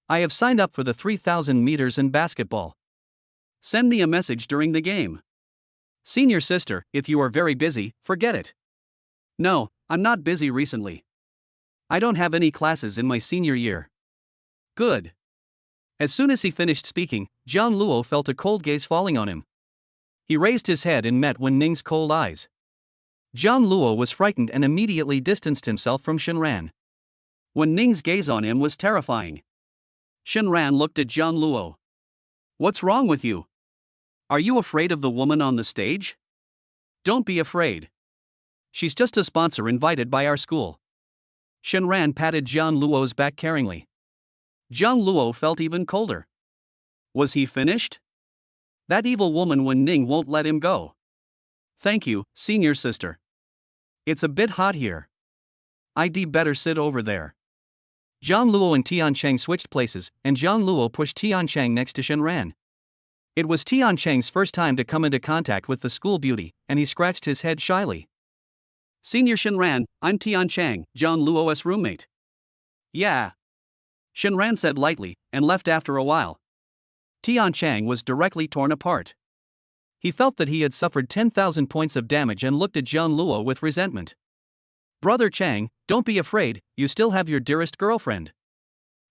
I have signed up for the 3,000 meters in basketball. Send me a message during the game. Senior sister, if you are very busy, forget it. No, I'm not busy recently. I don't have any classes in my senior year. Good. As soon as he finished speaking, Zhang Luo felt a cold gaze falling on him. He raised his head and met Wen Ning's cold eyes. Zhang Luo was frightened and immediately distanced himself from Shenran. Wen Ning's gaze on him was terrifying. Shenran looked at Zhang Luo. What's wrong with you? Are you afraid of the woman on the stage? Don't be afraid. She's just a sponsor invited by our school. Shenran patted Zhang Luo's back caringly. Zhang Luo felt even colder. Was he finished? That evil woman Wen Ning won't let him go. Thank you, senior sister. It's a bit hot here. I'd better sit over there. Zhang Luo and Tian Chang switched places, and Zhang Luo pushed Tian Chang next to Shenran. It was Tian Chang's first time to come into contact with the school beauty, and he scratched his head shyly. Senior Shenran, I'm Tian Chang, Zhang Luo's roommate. Yeah. Shenran said lightly, and left after a while. Tian Chang was directly torn apart. He felt that he had suffered 10,000 points of damage and looked at Zhang Luo with resentment. Brother Chang, don't be afraid, you still have your dearest girlfriend.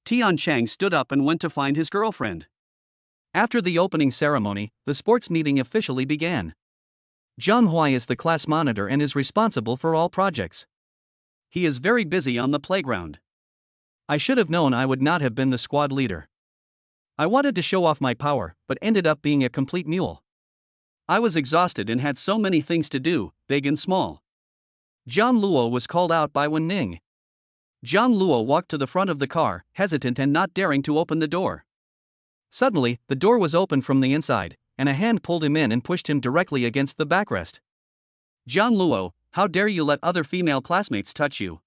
Tian Chang stood up and went to find his girlfriend. After the opening ceremony, the sports meeting officially began. Zhang Huai is the class monitor and is responsible for all projects. He is very busy on the playground. I should have known I would not have been the squad leader. I wanted to show off my power, but ended up being a complete mule. I was exhausted and had so many things to do, big and small. Zhang Luo was called out by Wen Ning. Zhang Luo walked to the front of the car, hesitant and not daring to open the door. Suddenly, the door was opened from the inside, and a hand pulled him in and pushed him directly against the backrest. Zhang Luo, how dare you let other female classmates touch you?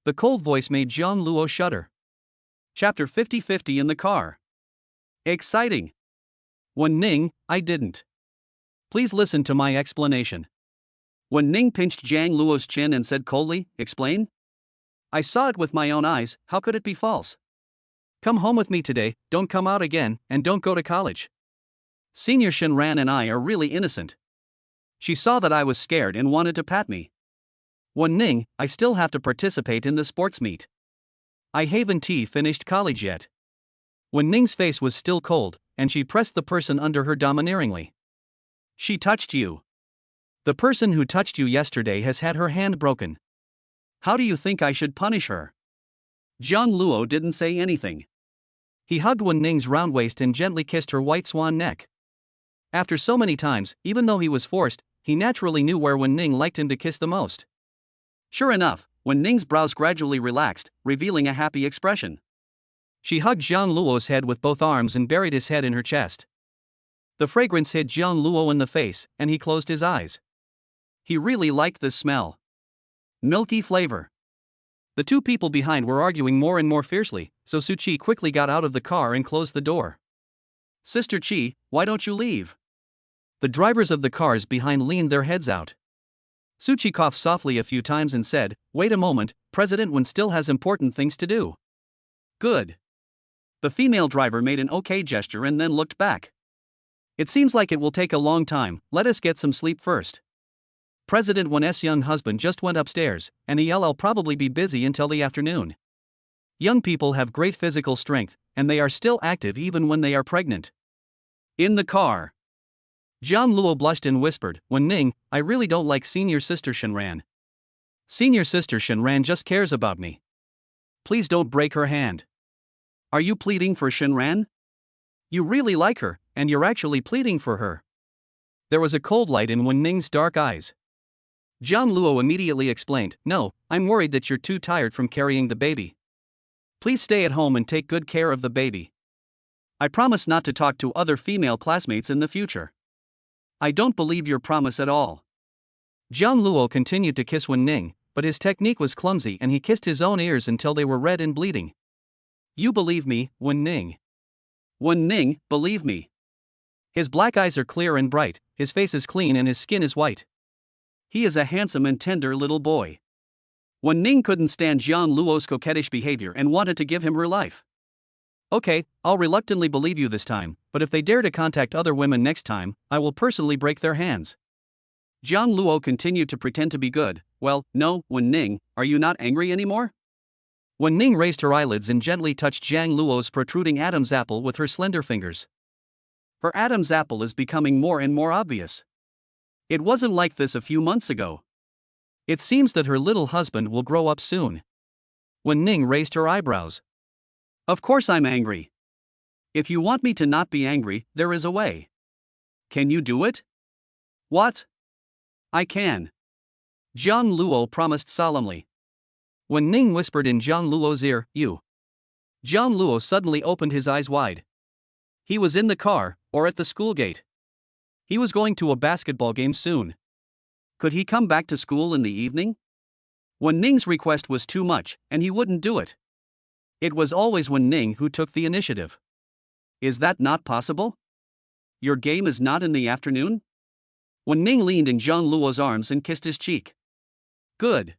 The cold voice made Zhang Luo shudder. Chapter 50-50 in the car. Exciting. Wen Ning, I didn't. Please listen to my explanation. Wen Ning pinched Zhang Luo's chin and said coldly, explain? I saw it with my own eyes, how could it be false? Come home with me today, don't come out again, and don't go to college. Senior Shenran and I are really innocent. She saw that I was scared and wanted to pat me. Wen Ning, I still have to participate in the sports meet. I haven't finished college yet. Wen Ning's face was still cold, and she pressed the person under her domineeringly. She touched you. The person who touched you yesterday has had her hand broken. How do you think I should punish her? Zhang Luo didn't say anything. He hugged Wen Ning's round waist and gently kissed her white swan neck. After so many times, even though he was forced, he naturally knew where Wen Ning liked him to kiss the most. Sure enough, Wen Ning's brows gradually relaxed, revealing a happy expression. She hugged Zhang Luo's head with both arms and buried his head in her chest. The fragrance hit Zhang Luo in the face, and he closed his eyes. He really liked this smell. Milky flavor. The two people behind were arguing more and more fiercely, so Su Qi quickly got out of the car and closed the door. Sister Qi, why don't you leave? The drivers of the cars behind leaned their heads out. Su Qi coughed softly a few times and said, "Wait a moment, President Wen still has important things to do." Good. The female driver made an okay gesture and then looked back. It seems like it will take a long time, let us get some sleep first. President Wen's young husband just went upstairs, and he'll probably be busy until the afternoon. Young people have great physical strength, and they are still active even when they are pregnant. In the car, Zhang Luo blushed and whispered, "Wen Ning, I really don't like senior sister Shenran. Senior sister Shenran just cares about me. Please don't break her hand." Are you pleading for Shenran? You really like her, and you're actually pleading for her. There was a cold light in Wen Ning's dark eyes. Zhang Luo immediately explained, "No, I'm worried that you're too tired from carrying the baby. Please stay at home and take good care of the baby. I promise not to talk to other female classmates in the future." I don't believe your promise at all. Zhang Luo continued to kiss Wen Ning, but his technique was clumsy and he kissed his own ears until they were red and bleeding. You believe me, Wen Ning. Wen Ning, believe me. His black eyes are clear and bright, his face is clean and his skin is white. He is a handsome and tender little boy. Wen Ning couldn't stand Zhang Luo's coquettish behavior and wanted to give him her life. Okay, I'll reluctantly believe you this time, but if they dare to contact other women next time, I will personally break their hands. Zhang Luo continued to pretend to be good. Well, no, Wen Ning, are you not angry anymore? Wen Ning raised her eyelids and gently touched Zhang Luo's protruding Adam's apple with her slender fingers. Her Adam's apple is becoming more and more obvious. It wasn't like this a few months ago. It seems that her little husband will grow up soon. Wen Ning raised her eyebrows. Of course I'm angry. If you want me to not be angry, there is a way. Can you do it? What? I can. Zhang Luo promised solemnly. Wen Ning whispered in Zhang Luo's ear, "You." Zhang Luo suddenly opened his eyes wide. He was in the car, or at the school gate. He was going to a basketball game soon. Could he come back to school in the evening? Wen Ning's request was too much, and he wouldn't do it. It was always Wen Ning who took the initiative. Is that not possible? Your game is not in the afternoon? Wen Ning leaned in Zhang Luo's arms and kissed his cheek. Good.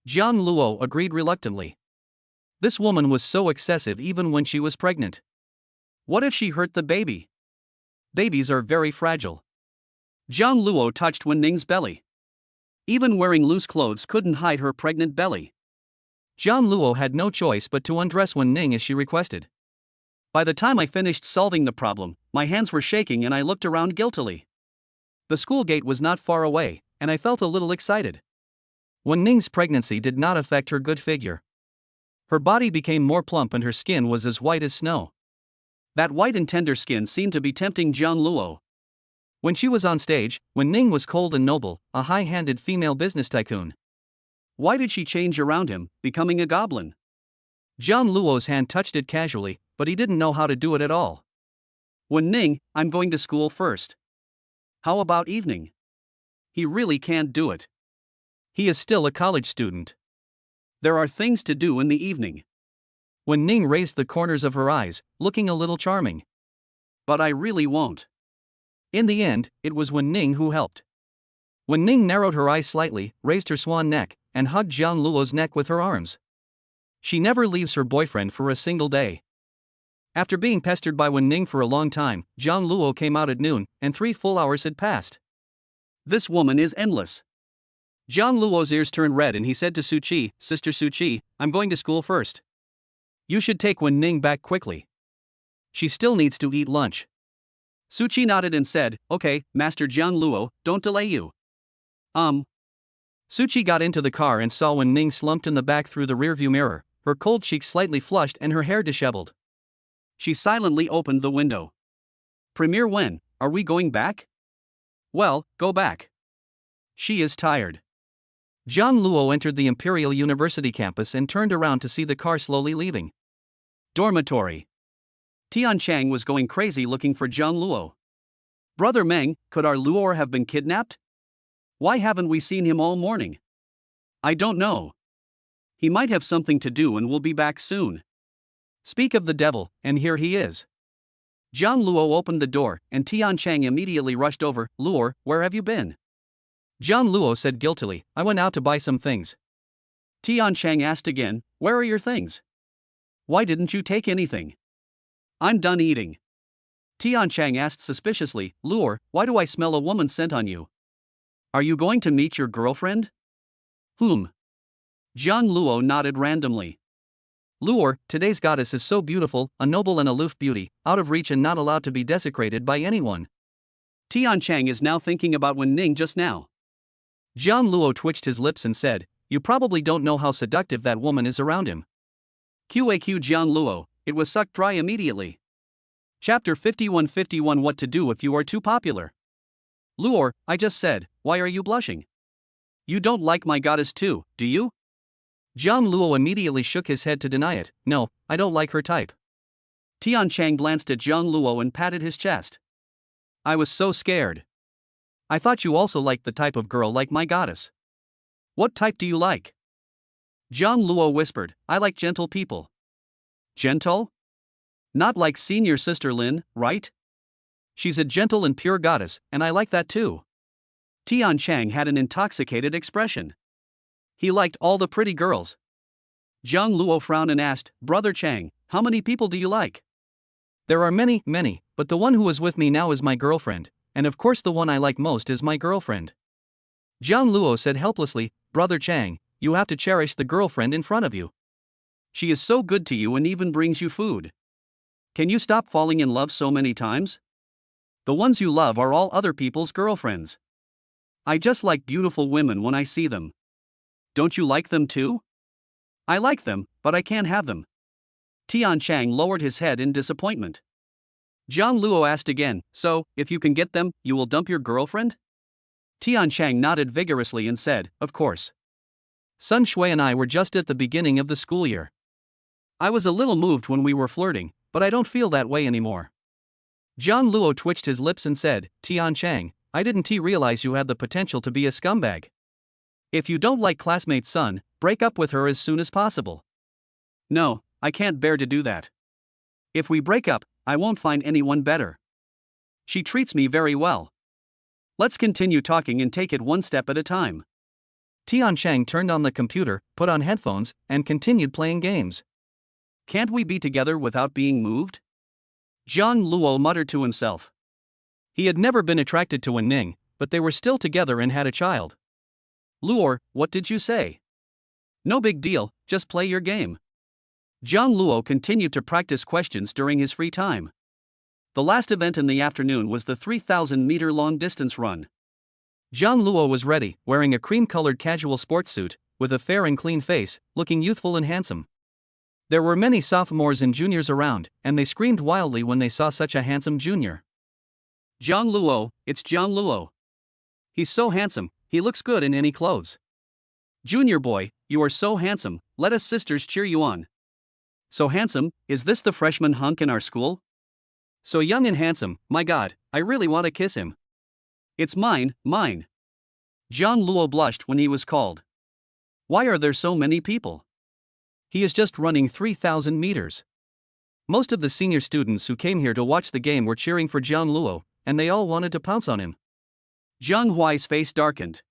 Zhang Luo agreed reluctantly. This woman was so excessive even when she was pregnant. What if she hurt the baby? Babies are very fragile. Zhang Luo touched Wen Ning's belly. Even wearing loose clothes couldn't hide her pregnant belly. Zhang Luo had no choice but to undress Wen Ning as she requested. By the time I finished solving the problem, my hands were shaking and I looked around guiltily. The school gate was not far away, and I felt a little excited. Wen Ning's pregnancy did not affect her good figure. Her body became more plump and her skin was as white as snow. That white and tender skin seemed to be tempting Zhang Luo. When she was on stage, Wen Ning was cold and noble, a high-handed female business tycoon. Why did she change around him, becoming a goblin? Zhang Luo's hand touched it casually, but he didn't know how to do it at all. Wen Ning, I'm going to school first. How about evening? He really can't do it. He is still a college student. There are things to do in the evening. Wen Ning raised the corners of her eyes, looking a little charming. But I really won't. In the end, it was Wen Ning who helped. Wen Ning narrowed her eyes slightly, raised her swan neck, and hugged Zhang Luo's neck with her arms. She never leaves her boyfriend for a single day. After being pestered by Wen Ning for a long time, Zhang Luo came out at noon, and 3 full hours had passed. This woman is endless. Zhang Luo's ears turned red and he said to Su Qi, Sister Su Qi, I'm going to school first. You should take Wen Ning back quickly. She still needs to eat lunch. Su Qi nodded and said, Okay, Master Zhang Luo, don't delay you. Um. Suchi got into the car and saw Wen Ning slumped in the back through the rearview mirror, her cold cheeks slightly flushed and her hair disheveled. She silently opened the window. Premier Wen, are we going back? Well, go back. She is tired. Zhang Luo entered the Imperial University campus and turned around to see the car slowly leaving. Dormitory. Tian Chang was going crazy looking for Zhang Luo. Brother Meng, could our Luor have been kidnapped? Why haven't we seen him all morning? I don't know. He might have something to do and will be back soon. Speak of the devil, and here he is. Zhang Luo opened the door, and Tian Chang immediately rushed over. Luor, where have you been? Zhang Luo said guiltily, I went out to buy some things. Tian Chang asked again, where are your things? Why didn't you take anything? I'm done eating. Tian Chang asked suspiciously, Luor, why do I smell a woman's scent on you? Are you going to meet your girlfriend? Zhang Luo nodded randomly. Luor, today's goddess is so beautiful, a noble and aloof beauty, out of reach and not allowed to be desecrated by anyone. Tian Chang is now thinking about Wen Ning just now. Zhang Luo twitched his lips and said, you probably don't know how seductive that woman is around him. QAQ Zhang Luo, it was sucked dry immediately. Chapter 51 What to do if you are too popular. Luor, I just said, why are you blushing? You don't like my goddess too, do you? Zhang Luo immediately shook his head to deny it. No, I don't like her type. Tian Chang glanced at Zhang Luo and patted his chest. I was so scared. I thought you also liked the type of girl like my goddess. What type do you like? Zhang Luo whispered, I like gentle people. Gentle? Not like senior sister Lin, right? She's a gentle and pure goddess, and I like that too. Tian Chang had an intoxicated expression. He liked all the pretty girls. Zhang Luo frowned and asked, Brother Chang, how many people do you like? There are many, but the one who is with me now is my girlfriend, and of course the one I like most is my girlfriend. Zhang Luo said helplessly, Brother Chang, you have to cherish the girlfriend in front of you. She is so good to you and even brings you food. Can you stop falling in love so many times? The ones you love are all other people's girlfriends. I just like beautiful women when I see them. Don't you like them too? I like them, but I can't have them. Tian Chang lowered his head in disappointment. Zhang Luo asked again, so, if you can get them, you will dump your girlfriend? Tian Chang nodded vigorously and said, of course. Sun Shui and I were just at the beginning of the school year. I was a little moved when we were flirting, but I don't feel that way anymore. Zhang Luo twitched his lips and said, Tian Chang, I didn't realize you had the potential to be a scumbag. If you don't like classmate Sun, break up with her as soon as possible. No, I can't bear to do that. If we break up, I won't find anyone better. She treats me very well. Let's continue talking and take it one step at a time. Tian Chang turned on the computer, put on headphones, and continued playing games. Can't we be together without being moved? Zhang Luo muttered to himself. He had never been attracted to Wen Ning, but they were still together and had a child. Luor, what did you say? No big deal, just play your game. Zhang Luo continued to practice questions during his free time. The last event in the afternoon was the 3,000-meter long-distance run. Zhang Luo was ready, wearing a cream-colored casual sports suit, with a fair and clean face, looking youthful and handsome. There were many sophomores and juniors around, and they screamed wildly when they saw such a handsome junior. Zhang Luo, it's Zhang Luo. He's so handsome, he looks good in any clothes. Junior boy, you are so handsome, let us sisters cheer you on. So handsome, is this the freshman hunk in our school? So young and handsome, my god, I really want to kiss him. It's mine. Zhang Luo blushed when he was called. Why are there so many people? He is just running 3,000 meters. Most of the senior students who came here to watch the game were cheering for Zhang Luo, and they all wanted to pounce on him. Zhang Huai's face darkened.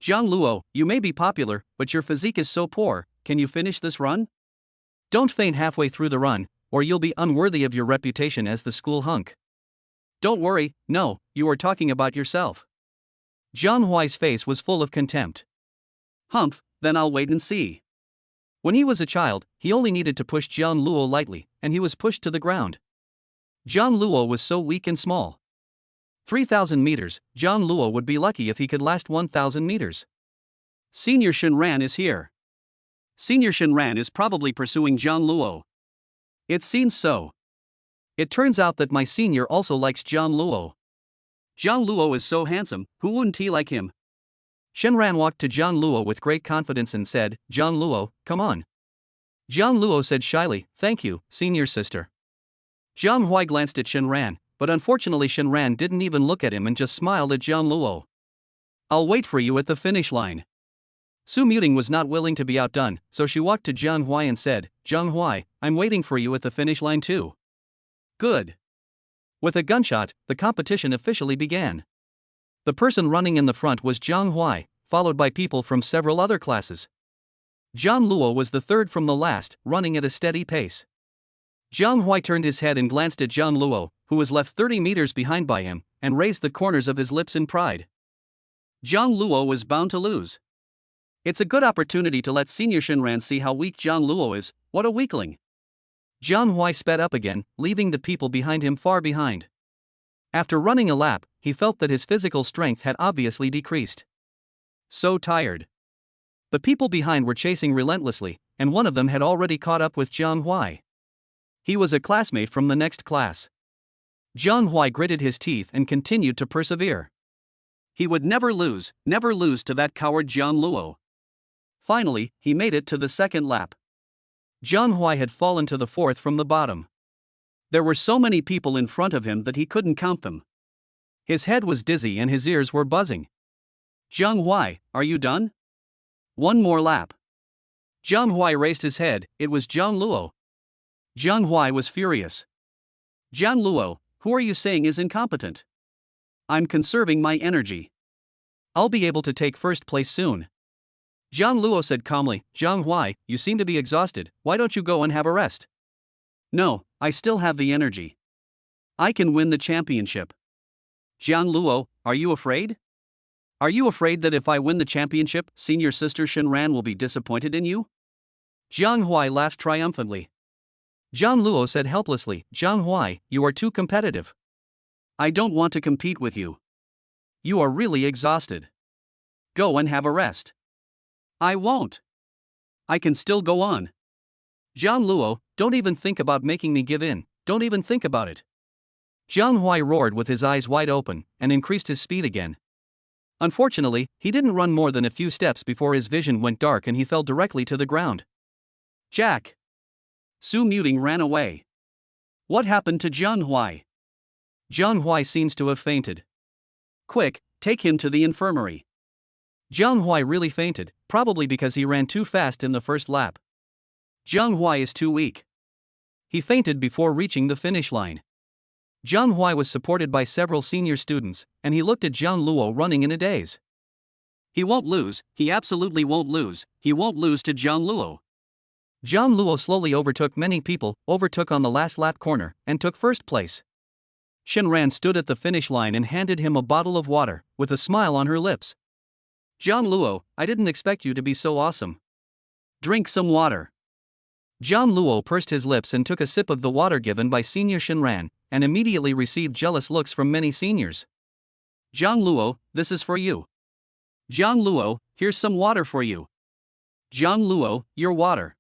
Zhang Luo, you may be popular, but your physique is so poor, can you finish this run? Don't faint halfway through the run, or you'll be unworthy of your reputation as the school hunk. Don't worry, no, you are talking about yourself. Zhang Huai's face was full of contempt. Humph, then I'll wait and see. When he was a child, he only needed to push Zhang Luo lightly, and he was pushed to the ground. Zhang Luo was so weak and small. 3,000 meters, Zhang Luo would be lucky if he could last 1,000 meters. Senior Shinran is here. Senior Shinran is probably pursuing Zhang Luo. It seems so. It turns out that my senior also likes Zhang Luo. Zhang Luo is so handsome, who wouldn't he like him? Shinran walked to Zhang Luo with great confidence and said, Zhang Luo, come on. Zhang Luo said shyly, thank you, senior sister. Zhang Huai glanced at Shinran, but unfortunately Shinran didn't even look at him and just smiled at Zhang Luo. I'll wait for you at the finish line. Su Muting was not willing to be outdone, so she walked to Zhang Huai and said, Zhang Huai, I'm waiting for you at the finish line too. Good. With a gunshot, the competition officially began. The person running in the front was Zhang Huai, followed by people from several other classes. Zhang Luo was the third from the last, running at a steady pace. Zhang Huai turned his head and glanced at Zhang Luo, who was left 30 meters behind by him, and raised the corners of his lips in pride. Zhang Luo was bound to lose. It's a good opportunity to let Senior Shinran see how weak Zhang Luo is. What a weakling. Zhang Huai sped up again, leaving the people behind him far behind. After running a lap, he felt that his physical strength had obviously decreased. So tired. The people behind were chasing relentlessly, and one of them had already caught up with Zhang Huai. He was a classmate from the next class. Zhang Huai gritted his teeth and continued to persevere. He would never lose to that coward Zhang Luo. Finally, he made it to the second lap. Zhang Huai had fallen to the fourth from the bottom. There were so many people in front of him that he couldn't count them. His head was dizzy and his ears were buzzing. Zhang Huai, are you done? One more lap. Zhang Huai raised his head, it was Zhang Luo. Zhang Huai was furious. Zhang Luo, who are you saying is incompetent? I'm conserving my energy. I'll be able to take first place soon. Zhang Luo said calmly, Zhang Huai, you seem to be exhausted, why don't you go and have a rest? No, I still have the energy. I can win the championship. Zhang Luo, are you afraid? Are you afraid that if I win the championship, senior sister Shinran will be disappointed in you? Zhang Huai laughed triumphantly. Zhang Luo said helplessly, Zhang Huai, you are too competitive. I don't want to compete with you. You are really exhausted. Go and have a rest. I won't. I can still go on. Zhang Luo, don't even think about making me give in, don't even think about it. Zhang Huai roared with his eyes wide open, and increased his speed again. Unfortunately, he didn't run more than a few steps before his vision went dark and he fell directly to the ground. Jack! Su Muting ran away. What happened to Zhang Huai? Zhang Huai seems to have fainted. Quick, take him to the infirmary. Zhang Huai really fainted, probably because he ran too fast in the first lap. Zhang Huai is too weak. He fainted before reaching the finish line. Zhang Huai was supported by several senior students, and he looked at Zhang Luo running in a daze. He won't lose, he absolutely won't lose, he won't lose to Zhang Luo. Zhang Luo slowly overtook many people, overtook on the last lap corner, and took first place. Shinran stood at the finish line and handed him a bottle of water, with a smile on her lips. Zhang Luo, I didn't expect you to be so awesome. Drink some water. Zhang Luo pursed his lips and took a sip of the water given by Senior Shinran, and immediately received jealous looks from many seniors. Zhang Luo, this is for you. Zhang Luo, here's some water for you. Zhang Luo, your water.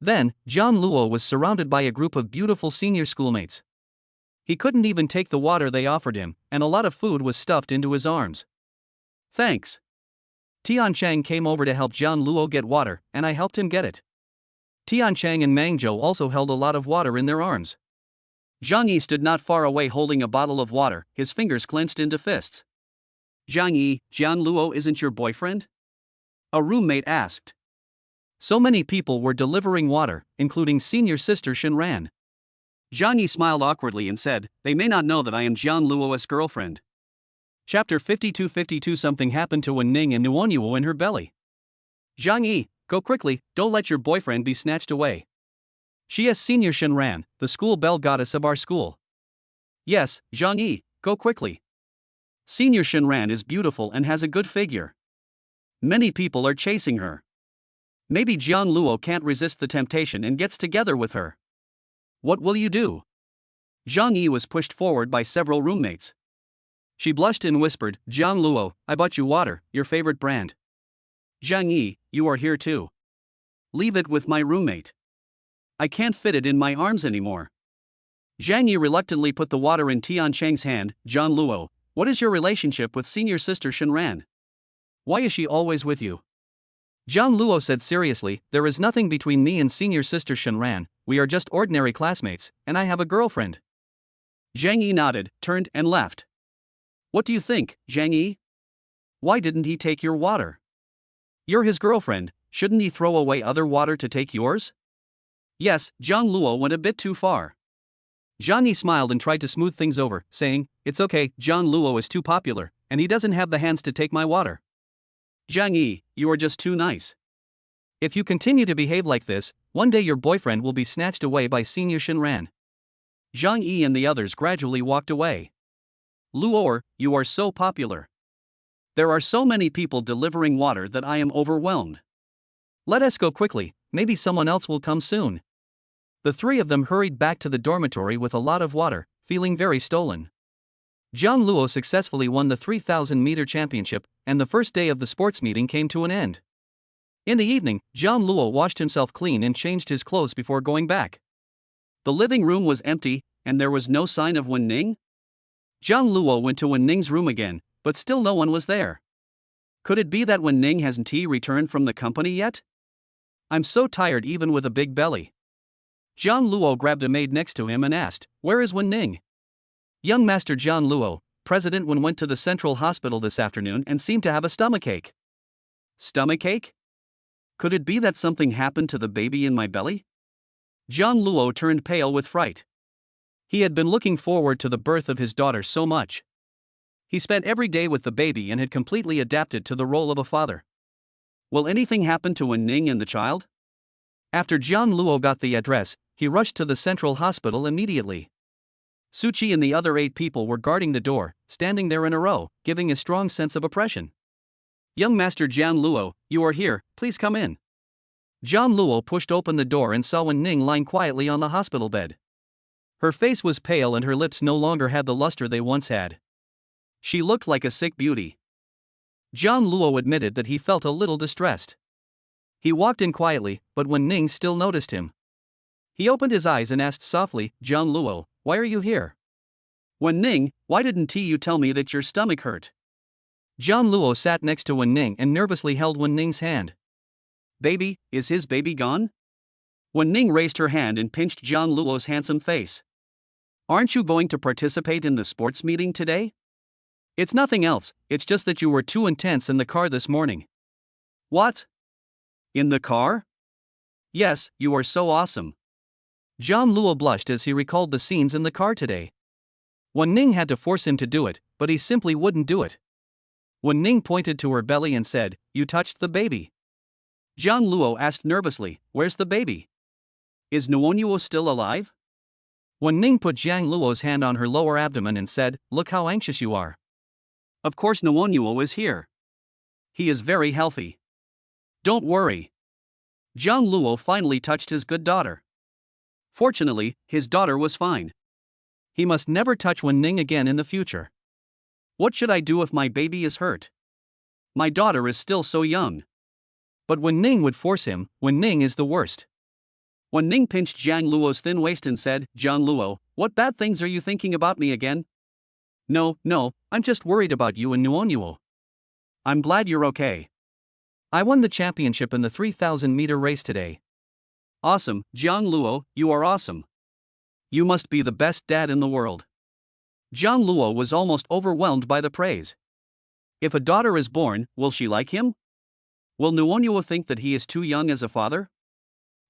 Then, Zhang Luo was surrounded by a group of beautiful senior schoolmates. He couldn't even take the water they offered him, and a lot of food was stuffed into his arms. Thanks. Tian Chang came over to help Zhang Luo get water, and I helped him get it. Tian Chang and Mang Zhou also held a lot of water in their arms. Zhang Yi stood not far away holding a bottle of water, his fingers clenched into fists. Zhang Yi, Zhang Luo isn't your boyfriend? A roommate asked. So many people were delivering water, including senior sister Shinran. Zhang Yi smiled awkwardly and said, they may not know that I am Zhang Luo's girlfriend. Chapter 52. Something happened to Wen Ning and Nuonyuo in her belly. Zhang Yi, go quickly, don't let your boyfriend be snatched away. She is Senior Shinran, the school bell goddess of our school. Yes, Zhang Yi, go quickly. Senior Shinran is beautiful and has a good figure. Many people are chasing her. Maybe Zhang Luo can't resist the temptation and gets together with her. What will you do? Zhang Yi was pushed forward by several roommates. She blushed and whispered, Zhang Luo, I bought you water, your favorite brand. Zhang Yi, you are here too. Leave it with my roommate. I can't fit it in my arms anymore. Zhang Yi reluctantly put the water in Tian Cheng's hand. Zhang Luo, what is your relationship with senior sister Shenran? Why is she always with you? Zhang Luo said seriously, there is nothing between me and senior sister Shenran, we are just ordinary classmates, and I have a girlfriend. Zhang Yi nodded, turned and left. What do you think, Zhang Yi? Why didn't he take your water? You're his girlfriend, shouldn't he throw away other water to take yours? Yes, Zhang Luo went a bit too far. Zhang Yi smiled and tried to smooth things over, saying, it's okay, Zhang Luo is too popular, and he doesn't have the hands to take my water. Zhang Yi, you are just too nice. If you continue to behave like this, one day your boyfriend will be snatched away by senior Shenran. Zhang Yi and the others gradually walked away. Luor, you are so popular. There are so many people delivering water that I am overwhelmed. Let us go quickly, maybe someone else will come soon. The three of them hurried back to the dormitory with a lot of water, feeling very stolen. Zhang Luo successfully won the 3,000-meter championship, and the first day of the sports meeting came to an end. In the evening, Zhang Luo washed himself clean and changed his clothes before going back. The living room was empty, and there was no sign of Wen Ning. Zhang Luo went to Wen Ning's room again, but still no one was there. Could it be that Wen Ning hasn't returned from the company yet? I'm so tired even with a big belly. Zhang Luo grabbed a maid next to him and asked, where is Wen Ning? Young Master Zhang Luo, President Wen went to the central hospital this afternoon and seemed to have a stomachache. Stomachache? Could it be that something happened to the baby in my belly? Zhang Luo turned pale with fright. He had been looking forward to the birth of his daughter so much. He spent every day with the baby and had completely adapted to the role of a father. Will anything happen to Wen Ning and the child? After Zhang Luo got the address, he rushed to the central hospital immediately. Suchi and the other 8 people were guarding the door, standing there in a row, giving a strong sense of oppression. Young Master Zhang Luo, you are here, please come in. Zhang Luo pushed open the door and saw Wen Ning lying quietly on the hospital bed. Her face was pale and her lips no longer had the luster they once had. She looked like a sick beauty. Zhang Luo admitted that he felt a little distressed. He walked in quietly, but Wen Ning still noticed him. He opened his eyes and asked softly, Zhang Luo, why are you here? Wen Ning, why didn't you tell me that your stomach hurt? Zhang Luo sat next to Wen Ning and nervously held Wen Ning's hand. Baby, is his baby gone? Wen Ning raised her hand and pinched Zhang Luo's handsome face. Aren't you going to participate in the sports meeting today? It's nothing else, it's just that you were too intense in the car this morning. What? In the car? Yes, you are so awesome. Zhang Luo blushed as he recalled the scenes in the car today. Wen Ning had to force him to do it, but he simply wouldn't do it. Wen Ning pointed to her belly and said, you touched the baby. Zhang Luo asked nervously, where's the baby? Is Nuonyuo still alive? Wen Ning put Zhang Luo's hand on her lower abdomen and said, look how anxious you are. Of course Nuonyuo is here. He is very healthy. Don't worry. Zhang Luo finally touched his good daughter. Fortunately, his daughter was fine. He must never touch Wen Ning again in the future. What should I do if my baby is hurt? My daughter is still so young. But Wen Ning would force him. Wen Ning is the worst. Wen Ning pinched Zhang Luo's thin waist and said, Zhang Luo, what bad things are you thinking about me again? No, I'm just worried about you and Nuonyuo. I'm glad you're okay. I won the championship in the 3,000-meter race today. Awesome, Zhang Luo, you are awesome. You must be the best dad in the world. Zhang Luo was almost overwhelmed by the praise. If a daughter is born, will she like him? Will Nuonyuo think that he is too young as a father?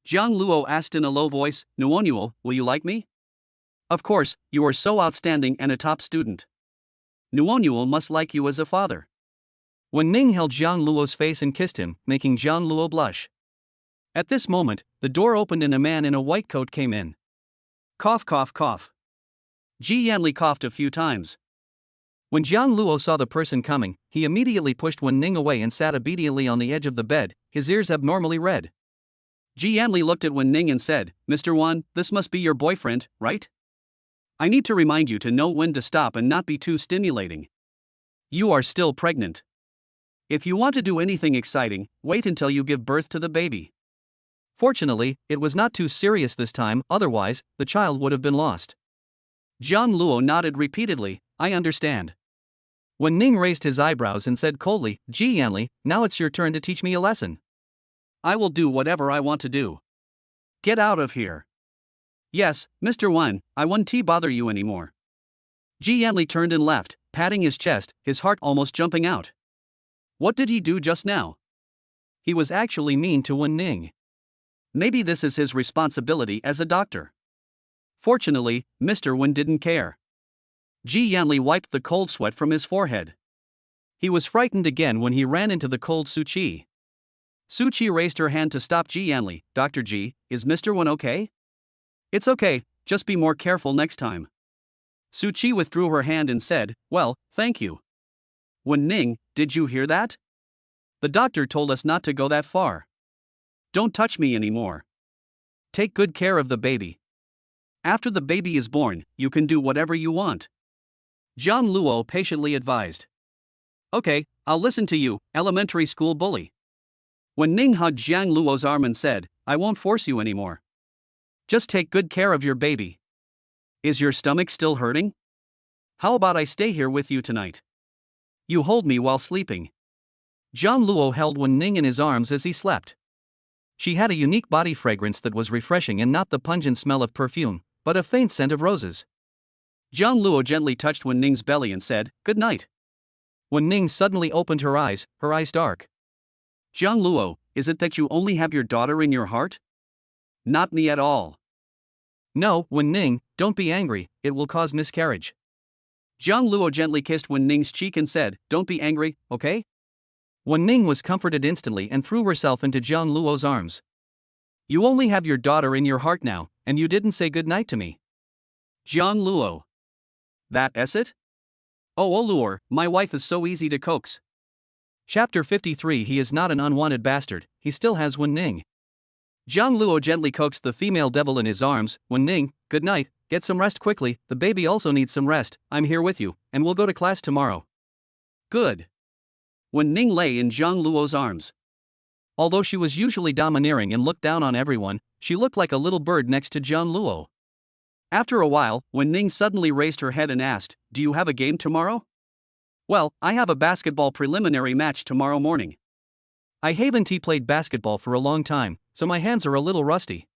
Zhang Luo asked in a low voice, Nuonyuo, will you like me? Of course, you are so outstanding and a top student. Nuonyuo must like you as a father. Wen Ning held Zhang Luo's face and kissed him, making Zhang Luo blush. At this moment, the door opened and a man in a white coat came in. Cough, cough, cough. Ji Yanli coughed a few times. When Zhang Luo saw the person coming, he immediately pushed Wen Ning away and sat obediently on the edge of the bed, his ears abnormally red. Ji Yanli looked at Wen Ning and said, Mr. Wan, this must be your boyfriend, right? I need to remind you to know when to stop and not be too stimulating. You are still pregnant. If you want to do anything exciting, wait until you give birth to the baby. Fortunately, it was not too serious this time, otherwise, the child would have been lost. Jiang Luo nodded repeatedly, I understand. Wen Ning raised his eyebrows and said coldly, Ji Yanli, now it's your turn to teach me a lesson. I will do whatever I want to do. Get out of here. Yes, Mr. Wen, I won't bother you anymore. Ji Yanli turned and left, patting his chest, his heart almost jumping out. What did he do just now? He was actually mean to Wen Ning. Maybe this is his responsibility as a doctor. Fortunately, Mr. Wen didn't care. Ji Yanli wiped the cold sweat from his forehead. He was frightened again when he ran into the cold Su Qi. Su Qi raised her hand to stop Ji Yanli. Dr. Ji, is Mr. Wen okay? It's okay, just be more careful next time. Su Qi withdrew her hand and said, well, thank you. Wen Ning, did you hear that? The doctor told us not to go that far. Don't touch me anymore. Take good care of the baby. After the baby is born, you can do whatever you want. Jiang Luo patiently advised. Okay, I'll listen to you, elementary school bully. Wen Ning hugged Jiang Luo's arm and said, I won't force you anymore. Just take good care of your baby. Is your stomach still hurting? How about I stay here with you tonight? You hold me while sleeping. Jiang Luo held Wen Ning in his arms as he slept. She had a unique body fragrance that was refreshing and not the pungent smell of perfume, but a faint scent of roses. Jiang Luo gently touched Wen Ning's belly and said, good night. Wen Ning suddenly opened her eyes dark. Jiang Luo, is it that you only have your daughter in your heart? Not me at all. No, Wen Ning, don't be angry, it will cause miscarriage. Jiang Luo gently kissed Wen Ning's cheek and said, don't be angry, okay? Wen Ning was comforted instantly and threw herself into Jiang Luo's arms. You only have your daughter in your heart now, and you didn't say good night to me. Jiang Luo. That's it? Oh Luo, my wife is so easy to coax. Chapter 53. He is not an unwanted bastard, he still has Wen Ning. Jiang Luo gently coaxed the female devil in his arms. Wen Ning, good night, get some rest quickly, the baby also needs some rest, I'm here with you, and we'll go to class tomorrow. Good. Wen Ning lay in Jiang Luo's arms. Although she was usually domineering and looked down on everyone, she looked like a little bird next to Jiang Luo. After a while, Wen Ning suddenly raised her head and asked, do you have a game tomorrow? Well, I have a basketball preliminary match tomorrow morning. I haven't played basketball for a long time, so my hands are a little rusty.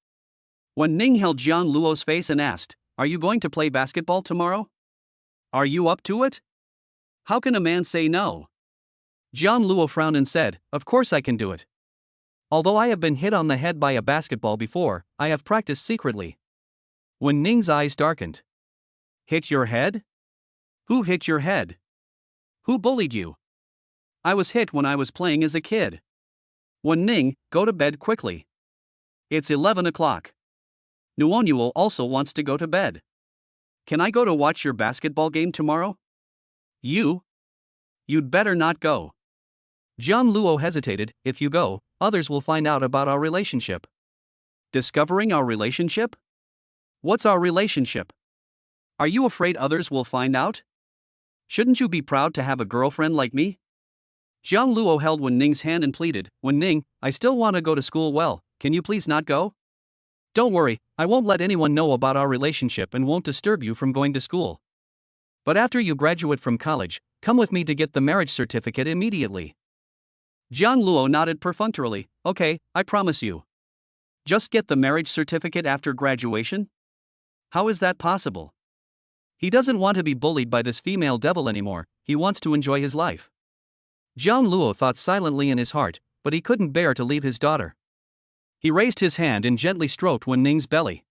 Wen Ning held Jiang Luo's face and asked, are you going to play basketball tomorrow? Are you up to it? How can a man say no? Jiang Luo frowned and said, of course I can do it. Although I have been hit on the head by a basketball before, I have practiced secretly. Wen Ning's eyes darkened. Hit your head? Who hit your head? Who bullied you? I was hit when I was playing as a kid. Wen Ning, go to bed quickly. It's 11 o'clock. Nuonuo also wants to go to bed. Can I go to watch your basketball game tomorrow? You'd better not go. Jiang Luo hesitated, if you go, others will find out about our relationship. Discovering our relationship? What's our relationship? Are you afraid others will find out? Shouldn't you be proud to have a girlfriend like me? Jiang Luo held Wen Ning's hand and pleaded, Wen Ning, I still want to go to school well, can you please not go? Don't worry, I won't let anyone know about our relationship and won't disturb you from going to school. But after you graduate from college, come with me to get the marriage certificate immediately. Jiang Luo nodded perfunctorily, okay, I promise you. Just get the marriage certificate after graduation? How is that possible? He doesn't want to be bullied by this female devil anymore, he wants to enjoy his life. Jiang Luo thought silently in his heart, but he couldn't bear to leave his daughter. He raised his hand and gently stroked Wen Ning's belly.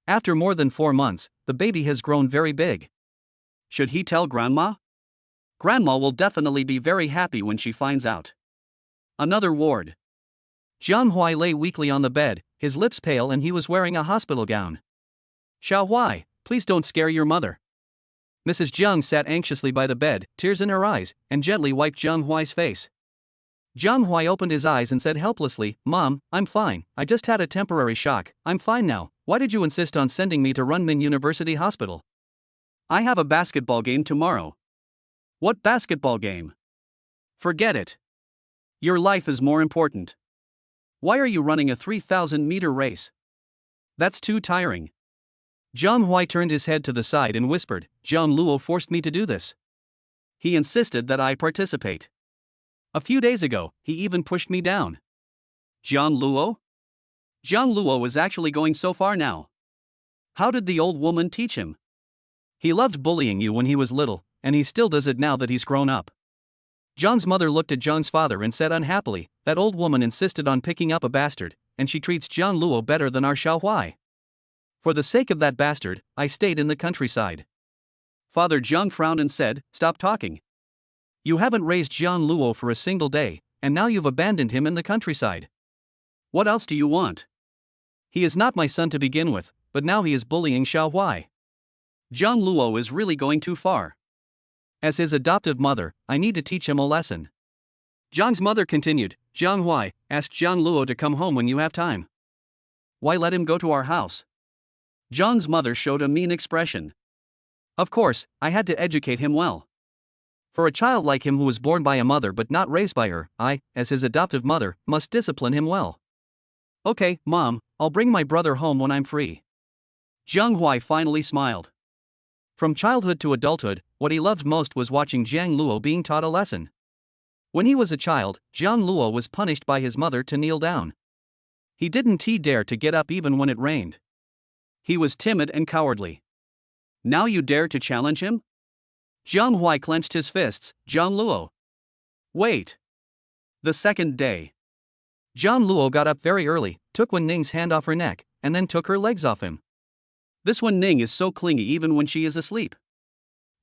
After more than 4 months, the baby has grown very big. Should he tell Grandma? Grandma will definitely be very happy when she finds out. Another ward. Jiang Hui lay weakly on the bed, his lips pale and he was wearing a hospital gown. Xiao Hui, please don't scare your mother. Mrs. Jiang sat anxiously by the bed, tears in her eyes, and gently wiped Jiang Hui's face. Jiang Hui opened his eyes and said helplessly, Mom, I'm fine, I just had a temporary shock, I'm fine now, why did you insist on sending me to Runmin University Hospital? I have a basketball game tomorrow. What basketball game? Forget it. Your life is more important. Why are you running a 3,000-meter race? That's too tiring. Zhang Huai turned his head to the side and whispered, Zhang Luo forced me to do this. He insisted that I participate. A few days ago, he even pushed me down. Zhang Luo? Zhang Luo is actually going so far now. How did the old woman teach him? He loved bullying you when he was little, and he still does it now that he's grown up. Zhang's mother looked at Zhang's father and said unhappily, that old woman insisted on picking up a bastard, and she treats Zhang Luo better than our Xiao Huai. For the sake of that bastard, I stayed in the countryside. Father Zhang frowned and said, stop talking. You haven't raised Zhang Luo for a single day, and now you've abandoned him in the countryside. What else do you want? He is not my son to begin with, but now he is bullying Xiao Huai. Zhang Luo is really going too far. As his adoptive mother, I need to teach him a lesson. Zhang's mother continued, Zhang Huai, ask Zhang Luo to come home when you have time. Why let him go to our house? Zhang's mother showed a mean expression. Of course, I had to educate him well. For a child like him who was born by a mother but not raised by her, I, as his adoptive mother, must discipline him well. Okay, Mom, I'll bring my brother home when I'm free. Zhang Huai finally smiled. From childhood to adulthood, what he loved most was watching Zhang Luo being taught a lesson. When he was a child, Zhang Luo was punished by his mother to kneel down. He didn't dare to get up even when it rained. He was timid and cowardly. Now you dare to challenge him? Zhang Huai clenched his fists, Zhang Luo. Wait. The second day. Zhang Luo got up very early, took Wen Ning's hand off her neck, and then took her legs off him. This Wen Ning is so clingy even when she is asleep.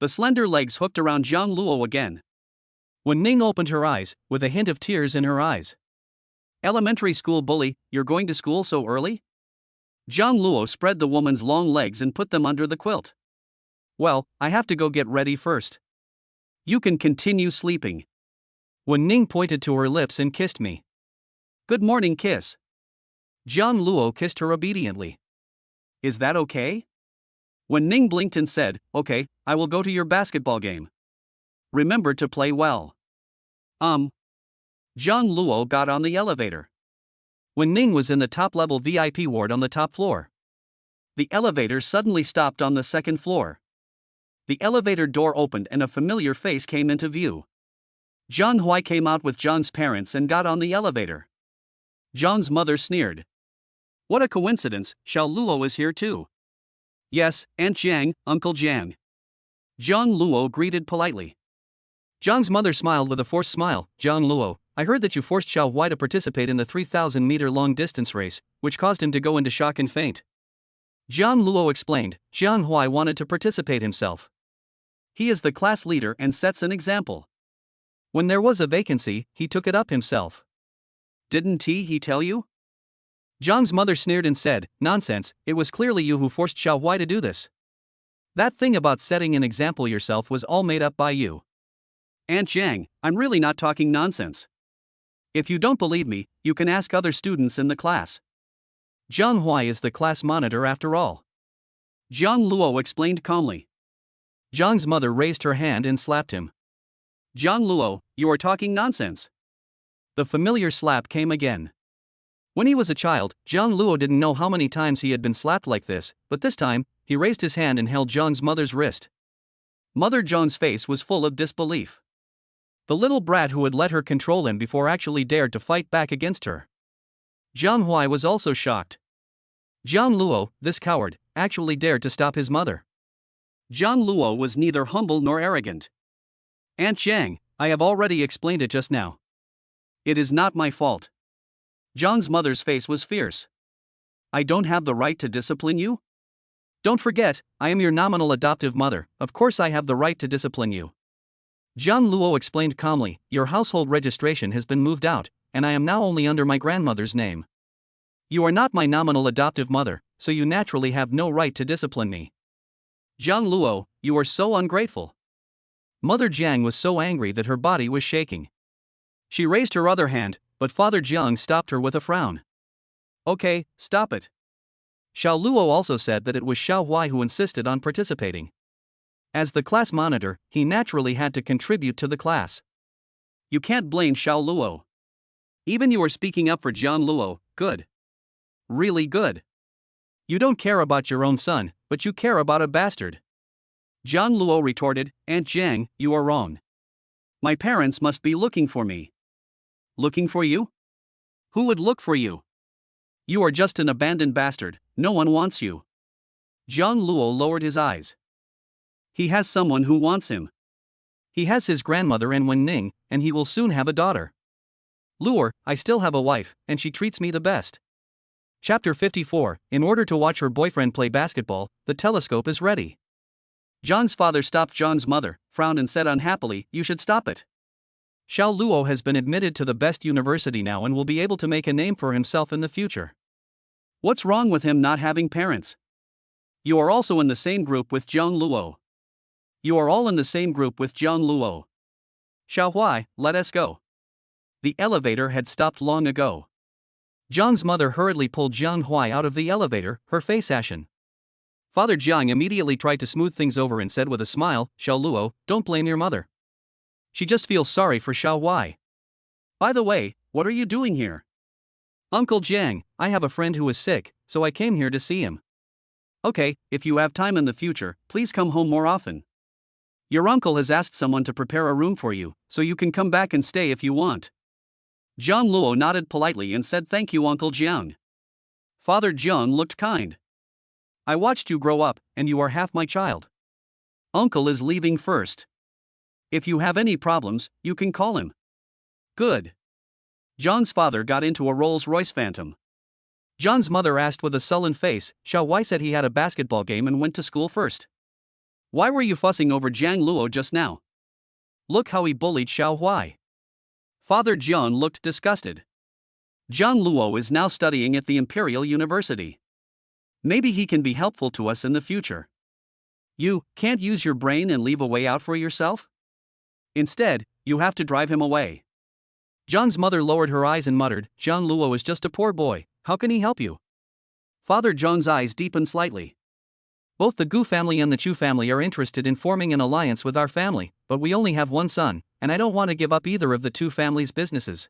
The slender legs hooked around Zhang Luo again. Wen Ning opened her eyes, with a hint of tears in her eyes. Elementary school bully, you're going to school so early? Zhang Luo spread the woman's long legs and put them under the quilt. Well, I have to go get ready first. You can continue sleeping. Wen Ning pointed to her lips and kissed me. Good morning kiss. Zhang Luo kissed her obediently. Is that okay? Wen Ning blinked and said, okay, I will go to your basketball game. Remember to play well. Zhang Luo got on the elevator. Wen Ning was in the top-level VIP ward on the top floor. The elevator suddenly stopped on the second floor. The elevator door opened and a familiar face came into view. Zhang Huai came out with Zhang's parents and got on the elevator. Zhang's mother sneered. What a coincidence, Xiao Luo is here too. Yes, Aunt Jiang, Uncle Jiang. Zhang Luo greeted politely. Zhang's mother smiled with a forced smile. Zhang Luo, I heard that you forced Xiao Huai to participate in the 3,000-meter long-distance race, which caused him to go into shock and faint. Zhang Luo explained, Zhang Huai wanted to participate himself. He is the class leader and sets an example. When there was a vacancy, he took it up himself. Didn't he tell you? Zhang's mother sneered and said, nonsense, it was clearly you who forced Xiao Huai to do this. That thing about setting an example yourself was all made up by you. Aunt Jiang, I'm really not talking nonsense. If you don't believe me, you can ask other students in the class. Zhang Huai is the class monitor after all. Zhang Luo explained calmly. Zhang's mother raised her hand and slapped him. Zhang Luo, you are talking nonsense. The familiar slap came again. When he was a child, Zhang Luo didn't know how many times he had been slapped like this, but this time, he raised his hand and held Zhang's mother's wrist. Mother Zhang's face was full of disbelief. The little brat who had let her control him before actually dared to fight back against her. Zhang Huai was also shocked. Zhang Luo, this coward, actually dared to stop his mother. Zhang Luo was neither humble nor arrogant. Aunt Jiang, I have already explained it just now. It is not my fault. Zhang's mother's face was fierce. I don't have the right to discipline you? Don't forget, I am your nominal adoptive mother, of course I have the right to discipline you. Zhang Luo explained calmly, your household registration has been moved out, and I am now only under my grandmother's name. You are not my nominal adoptive mother, so you naturally have no right to discipline me. Zhang Luo, you are so ungrateful. Mother Jiang was so angry that her body was shaking. She raised her other hand, but Father Jiang stopped her with a frown. Okay, stop it. Xiao Luo also said that it was Xiao Huai who insisted on participating. As the class monitor, he naturally had to contribute to the class. You can't blame Xiao Luo. Even you are speaking up for Jiang Luo, good. Really good. You don't care about your own son, but you care about a bastard. Jiang Luo retorted, Aunt Jiang, you are wrong. My parents must be looking for me. Looking for you? Who would look for you? You are just an abandoned bastard, no one wants you. Jiang Luo lowered his eyes. He has someone who wants him. He has his grandmother and Wen Ning, and he will soon have a daughter. Luo, I still have a wife, and she treats me the best. Chapter 54. In order to watch her boyfriend play basketball, the telescope is ready. John's father stopped John's mother, frowned and said unhappily, You should stop it. Xiao Luo has been admitted to the best university now and will be able to make a name for himself in the future. What's wrong with him not having parents? You are also in the same group with Jiang Luo. You are all in the same group with Jiang Luo. Xiao Huai, let us go. The elevator had stopped long ago. John's mother hurriedly pulled Jiang Huai out of the elevator, her face ashen. Father Jiang immediately tried to smooth things over and said with a smile, Xiao Luo, don't blame your mother. She just feels sorry for Xiao Huai. By the way, what are you doing here? Uncle Jiang, I have a friend who is sick, so I came here to see him. Okay, if you have time in the future, please come home more often. Your uncle has asked someone to prepare a room for you, so you can come back and stay if you want. Jiang Luo nodded politely and said thank you Uncle Jiang. Father Jiang looked kind. I watched you grow up, and you are half my child. Uncle is leaving first. If you have any problems, you can call him. Good. John's father got into a Rolls-Royce Phantom. John's mother asked with a sullen face, Xiao Huai said he had a basketball game and went to school first. Why were you fussing over Jiang Luo just now? Look how he bullied Xiao Huai. Father Jiang looked disgusted. Jiang Luo is now studying at the Imperial University. Maybe he can be helpful to us in the future. You can't use your brain and leave a way out for yourself? Instead, you have to drive him away. John's mother lowered her eyes and muttered, Jiang Luo is just a poor boy, how can he help you? Father Jiang's eyes deepened slightly. Both the Gu family and the Chu family are interested in forming an alliance with our family, but we only have one son, and I don't want to give up either of the two families' businesses.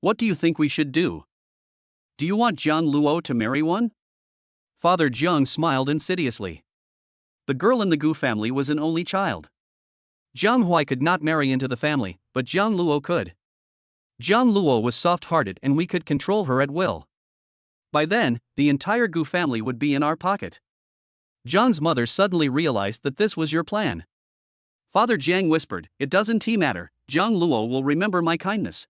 What do you think we should do? Do you want Jiang Luo to marry one? Father Jiang smiled insidiously. The girl in the Gu family was an only child. Jiang Huai could not marry into the family, but Jiang Luo could. Jiang Luo was soft-hearted and we could control her at will. By then, the entire Gu family would be in our pocket. John's mother suddenly realized that this was your plan. Father Jiang whispered, It doesn't matter, Jiang Luo will remember my kindness.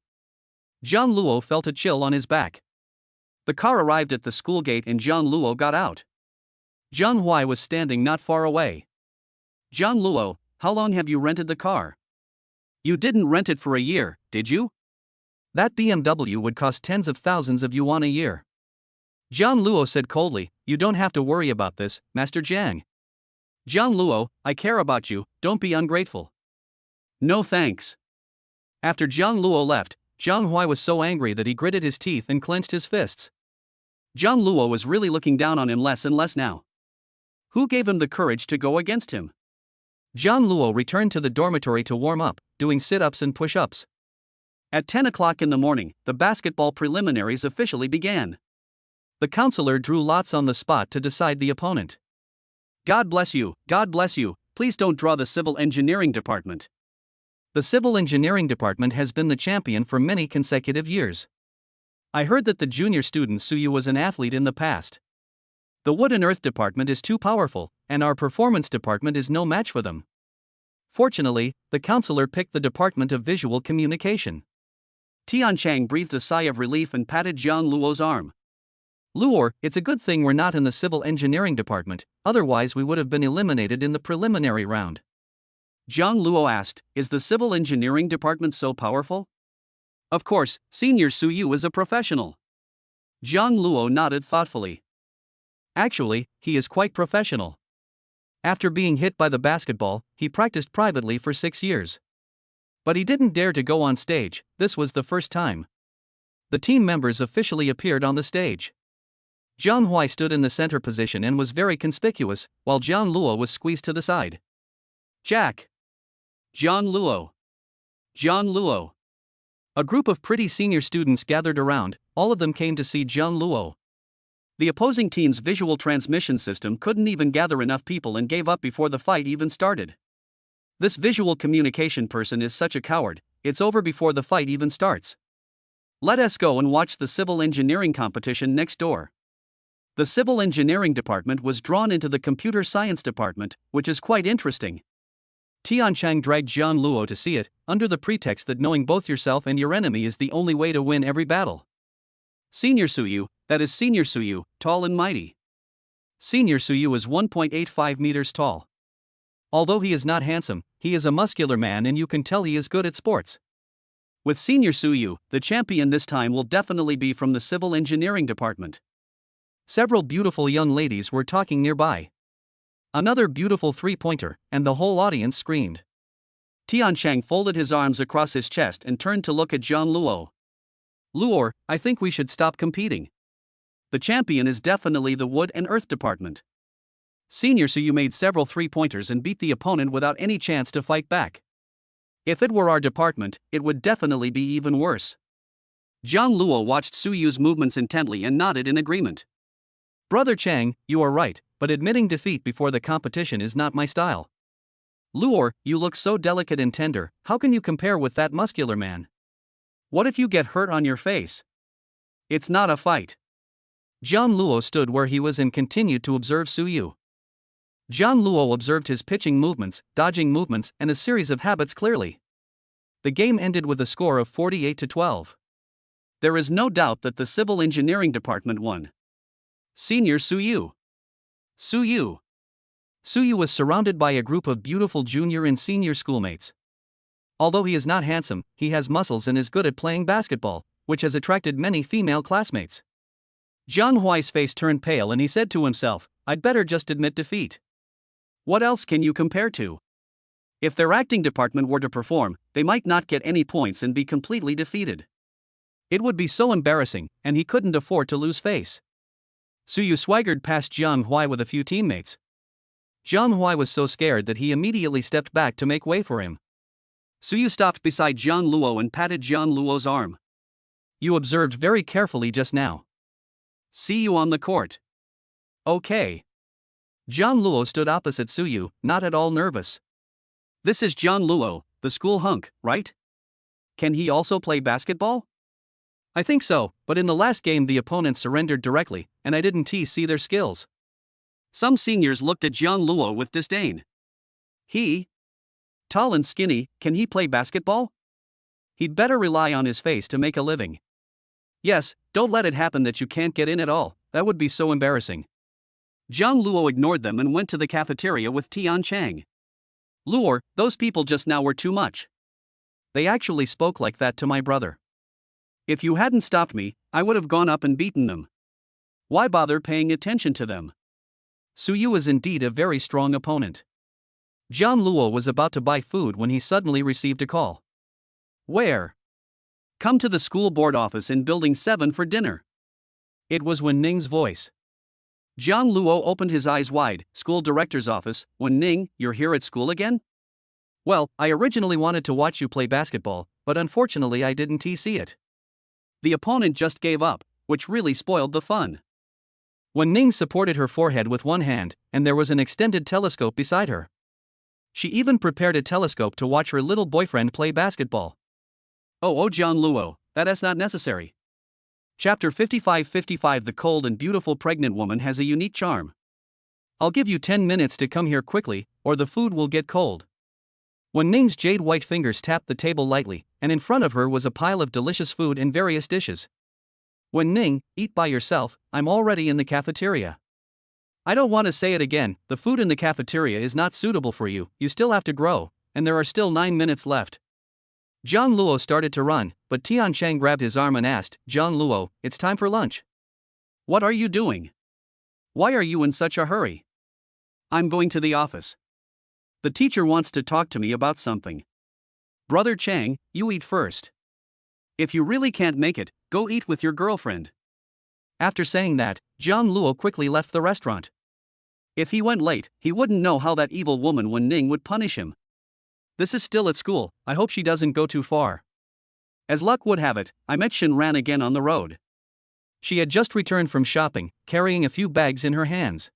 Jiang Luo felt a chill on his back. The car arrived at the school gate and Jiang Luo got out. Jiang Huai was standing not far away. Jiang Luo, how long have you rented the car? You didn't rent it for a year, did you? That BMW would cost tens of thousands of yuan a year. Jiang Luo said coldly, You don't have to worry about this, Master Jiang. Jiang Luo, I care about you, don't be ungrateful. No thanks. After Jiang Luo left, Jiang Huai was so angry that he gritted his teeth and clenched his fists. Jiang Luo was really looking down on him less and less now. Who gave him the courage to go against him? Jiang Luo returned to the dormitory to warm up, doing sit-ups and push-ups. At 10 o'clock in the morning, the basketball preliminaries officially began. The counselor drew lots on the spot to decide the opponent. God bless you, please don't draw the civil engineering department. The civil engineering department has been the champion for many consecutive years. I heard that the junior student Suyu was an athlete in the past. The wood and earth department is too powerful, and our performance department is no match for them. Fortunately, the counselor picked the department of visual communication. Tian Chang breathed a sigh of relief and patted Jiang Luo's arm. Luo, it's a good thing we're not in the civil engineering department, otherwise we would have been eliminated in the preliminary round. Jiang Luo asked, Is the civil engineering department so powerful? Of course, Senior Suyu is a professional. Jiang Luo nodded thoughtfully. Actually, he is quite professional. After being hit by the basketball, he practiced privately for 6 years. But he didn't dare to go on stage, this was the first time. The team members officially appeared on the stage. Jiang Huai stood in the center position and was very conspicuous, while Jiang Luo was squeezed to the side. Jack. John Luo. John Luo. A group of pretty senior students gathered around, all of them came to see John Luo. The opposing team's visual transmission system couldn't even gather enough people and gave up before the fight even started. This visual communication person is such a coward, it's over before the fight even starts. Let us go and watch the civil engineering competition next door. The civil engineering department was drawn into the computer science department, which is quite interesting. Tianchang dragged Jian Luo to see it, under the pretext that knowing both yourself and your enemy is the only way to win every battle. Senior Suyu, that is Senior Suyu, tall and mighty. Senior Suyu is 1.85 meters tall. Although he is not handsome, he is a muscular man and you can tell he is good at sports. With Senior Suyu, the champion this time will definitely be from the civil engineering department. Several beautiful young ladies were talking nearby. Another beautiful three-pointer, and the whole audience screamed. Tianchang folded his arms across his chest and turned to look at John Luo. Luo, I think we should stop competing. The champion is definitely the wood and earth department. Senior Suyu made several three-pointers and beat the opponent without any chance to fight back. If it were our department, it would definitely be even worse. John Luo watched Suyu's movements intently and nodded in agreement. Brother Chang, you are right, but admitting defeat before the competition is not my style. Luo, you look so delicate and tender, how can you compare with that muscular man? What if you get hurt on your face? It's not a fight. John Luo stood where he was and continued to observe Suyu. John Luo observed his pitching movements, dodging movements, and a series of habits clearly. The game ended with a score of 48-12. There is no doubt that the civil engineering department won. Senior Suyu. Suyu. Suyu was surrounded by a group of beautiful junior and senior schoolmates. Although he is not handsome, he has muscles and is good at playing basketball, which has attracted many female classmates. Zhang Huai's face turned pale and he said to himself, I'd better just admit defeat. What else can you compare to? If their acting department were to perform, they might not get any points and be completely defeated. It would be so embarrassing, and he couldn't afford to lose face. Suyu swaggered past Zhang Huai with a few teammates. Zhang Huai was so scared that he immediately stepped back to make way for him. Suyu stopped beside Zhang Luo and patted Zhang Luo's arm. You observed very carefully just now. See you on the court. Okay. Zhang Luo stood opposite Suyu, not at all nervous. This is Zhang Luo, the school hunk, right? Can he also play basketball? I think so, but in the last game the opponents surrendered directly, and I didn't see their skills. Some seniors looked at Zhang Luo with disdain. He? Tall and skinny, can he play basketball? He'd better rely on his face to make a living. Yes, don't let it happen that you can't get in at all, that would be so embarrassing. Zhang Luo ignored them and went to the cafeteria with Tianchang. Luo, those people just now were too much. They actually spoke like that to my brother. If you hadn't stopped me, I would have gone up and beaten them. Why bother paying attention to them? Suyu is indeed a very strong opponent. Zhang Luo was about to buy food when he suddenly received a call. Where? Come to the school board office in Building 7 for dinner. It was Wen Ning's voice. Zhang Luo opened his eyes wide. School director's office. Wen Ning, you're here at school again? Well, I originally wanted to watch you play basketball, but unfortunately I didn't see it. The opponent just gave up, which really spoiled the fun. Wen Ning supported her forehead with one hand, and there was an extended telescope beside her. She even prepared a telescope to watch her little boyfriend play basketball. Oh, Zhang Luo, that is not necessary. Chapter 55. The cold and beautiful pregnant woman has a unique charm. I'll give you 10 minutes to come here quickly, or the food will get cold. Wen Ning's jade-white fingers tapped the table lightly, and in front of her was a pile of delicious food in various dishes. Wen Ning, eat by yourself, I'm already in the cafeteria. I don't want to say it again, the food in the cafeteria is not suitable for you, you still have to grow, and there are still 9 minutes left. Zhang Luo started to run, but Tianchang grabbed his arm and asked, Zhang Luo, it's time for lunch. What are you doing? Why are you in such a hurry? I'm going to the office. The teacher wants to talk to me about something. Brother Chang, you eat first. If you really can't make it, go eat with your girlfriend. After saying that, Zhang Luo quickly left the restaurant. If he went late, he wouldn't know how that evil woman Wen Ning would punish him. This is still at school, I hope she doesn't go too far. As luck would have it, I met Shin Ran again on the road. She had just returned from shopping, carrying a few bags in her hands.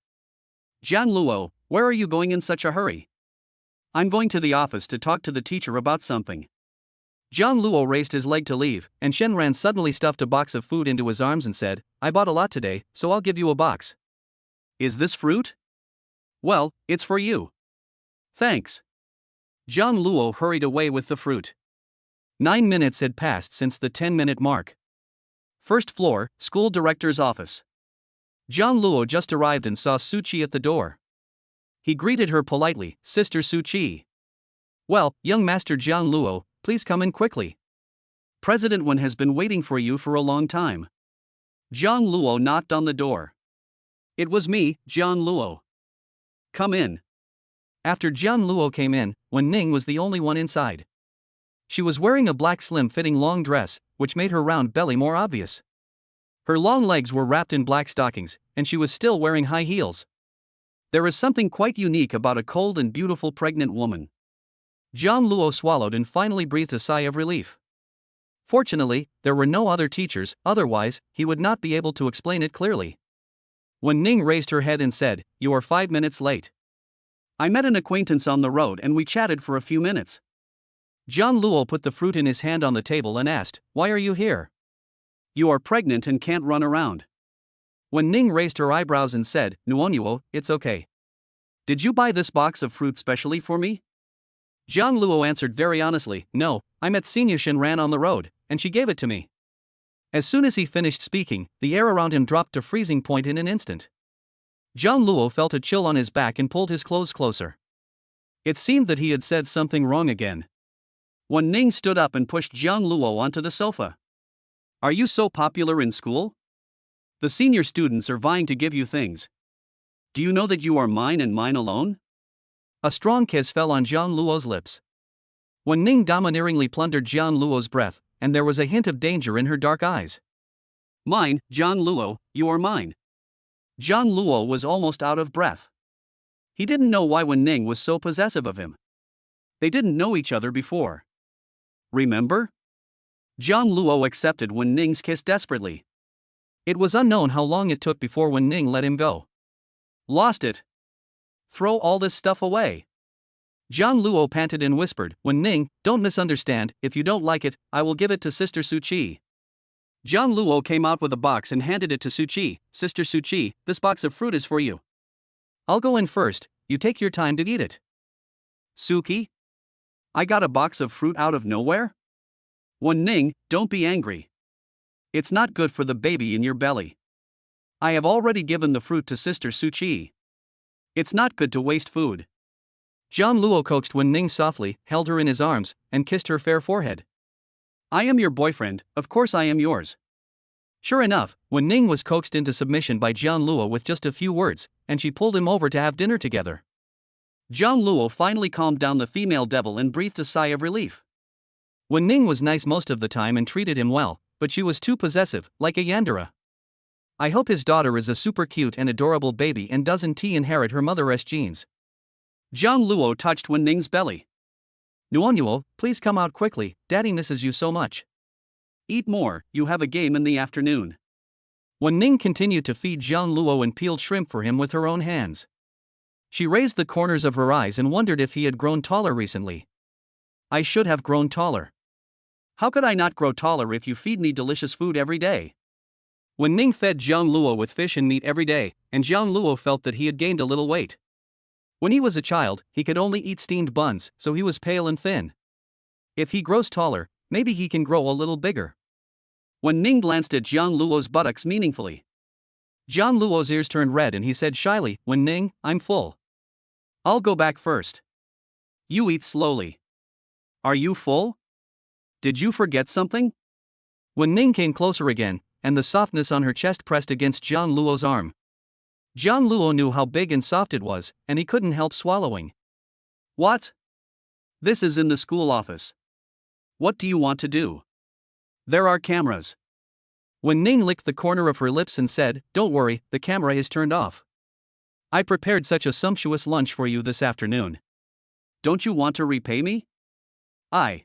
Jian Luo, where are you going in such a hurry? I'm going to the office to talk to the teacher about something. Jian Luo raised his leg to leave, and Shen Ran suddenly stuffed a box of food into his arms and said, I bought a lot today, so I'll give you a box. Is this fruit? Well, it's for you. Thanks. Jian Luo hurried away with the fruit. 9 minutes had passed since the 10-minute mark. First floor, school director's office. Jian Luo just arrived and saw Su Qi at the door. He greeted her politely, Sister Su Qi. Well, young Master Jian Luo, please come in quickly. President Wen has been waiting for you for a long time. Jian Luo knocked on the door. It was me, Jian Luo. Come in. After Jian Luo came in, Wen Ning was the only one inside. She was wearing a black slim-fitting long dress, which made her round belly more obvious. Her long legs were wrapped in black stockings, and she was still wearing high heels. There is something quite unique about a cold and beautiful pregnant woman. Jian Luo swallowed and finally breathed a sigh of relief. Fortunately, there were no other teachers, otherwise, he would not be able to explain it clearly. When Ning raised her head and said, You are 5 minutes late. I met an acquaintance on the road and we chatted for a few minutes. Jian Luo put the fruit in his hand on the table and asked, Why are you here? You are pregnant and can't run around. When Ning raised her eyebrows and said, Nuonyuo, it's okay. Did you buy this box of fruit specially for me? Jian Luo answered very honestly, No, I met Senior Shin Ran on the road, and she gave it to me. As soon as he finished speaking, the air around him dropped to freezing point in an instant. Jian Luo felt a chill on his back and pulled his clothes closer. It seemed that he had said something wrong again. When Ning stood up and pushed Jian Luo onto the sofa. Are you so popular in school? The senior students are vying to give you things. Do you know that you are mine and mine alone? A strong kiss fell on Jian Luo's lips. When Ning domineeringly plundered Jian Luo's breath, and there was a hint of danger in her dark eyes. Mine, Jian Luo, you are mine. Jian Luo was almost out of breath. He didn't know why Wen Ning was so possessive of him. They didn't know each other before. Remember? Jian Luo accepted Wen Ning's kiss desperately. It was unknown how long it took before Wen Ning let him go. Lost it. Throw all this stuff away. Jian Luo panted and whispered, Wen Ning, don't misunderstand, if you don't like it, I will give it to Sister Su Qi. Jian Luo came out with a box and handed it to Su Qi. Sister Su Qi, this box of fruit is for you. I'll go in first, you take your time to eat it. Suki? I got a box of fruit out of nowhere? Wen Ning, don't be angry. It's not good for the baby in your belly. I have already given the fruit to Sister Su Qi. It's not good to waste food. Jian Luo coaxed Wen Ning softly, held her in his arms, and kissed her fair forehead. I am your boyfriend, of course I am yours. Sure enough, Wen Ning was coaxed into submission by Jian Luo with just a few words, and she pulled him over to have dinner together. Jian Luo finally calmed down the female devil and breathed a sigh of relief. Wen Ning was nice most of the time and treated him well, but she was too possessive, like a yandere. I hope his daughter is a super cute and adorable baby and doesn't inherit her mother's genes. Jian Luo touched Wen Ning's belly. Nuonyuo, please come out quickly, Daddy misses you so much. Eat more, you have a game in the afternoon. Wen Ning continued to feed Jian Luo and peeled shrimp for him with her own hands. She raised the corners of her eyes and wondered if he had grown taller recently. I should have grown taller. How could I not grow taller if you feed me delicious food every day? Wen Ning fed Jian Luo with fish and meat every day, and Jian Luo felt that he had gained a little weight. When he was a child, he could only eat steamed buns, so he was pale and thin. If he grows taller, maybe he can grow a little bigger. Wen Ning glanced at Jian Luo's buttocks meaningfully. Jian Luo's ears turned red and he said shyly, Wen Ning, I'm full. I'll go back first. You eat slowly. Are you full? Did you forget something? Wen Ning came closer again, and the softness on her chest pressed against Jian Luo's arm. Jian Luo knew how big and soft it was, and he couldn't help swallowing. What? This is in the school office. What do you want to do? There are cameras. Wen Ning licked the corner of her lips and said, Don't worry, the camera is turned off. I prepared such a sumptuous lunch for you this afternoon. Don't you want to repay me? I.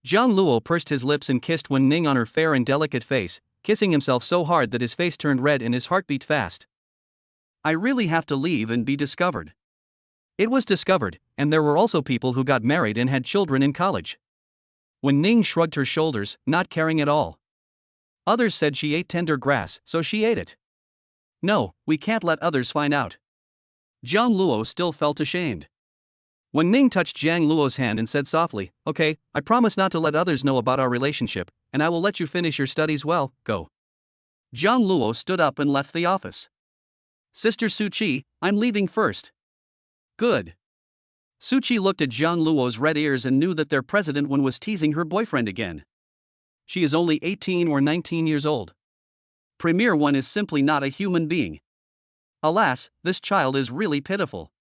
Jiang Luo pursed his lips and kissed Wen Ning on her fair and delicate face, kissing himself so hard that his face turned red and his heart beat fast. I really have to leave and be discovered. It was discovered, and there were also people who got married and had children in college. Wen Ning shrugged her shoulders, not caring at all. Others said she ate tender grass, so she ate it. No, we can't let others find out. Jiang Luo still felt ashamed. Wen Ning touched Jiang Luo's hand and said softly, "Okay, I promise not to let others know about our relationship, and I will let you finish your studies well, go." Jiang Luo stood up and left the office. Sister Su Qi, I'm leaving first. Good. Su Qi looked at Jiang Luo's red ears and knew that their president one was teasing her boyfriend again. She is only 18 or 19 years old. Premier One is simply not a human being. Alas, this child is really pitiful.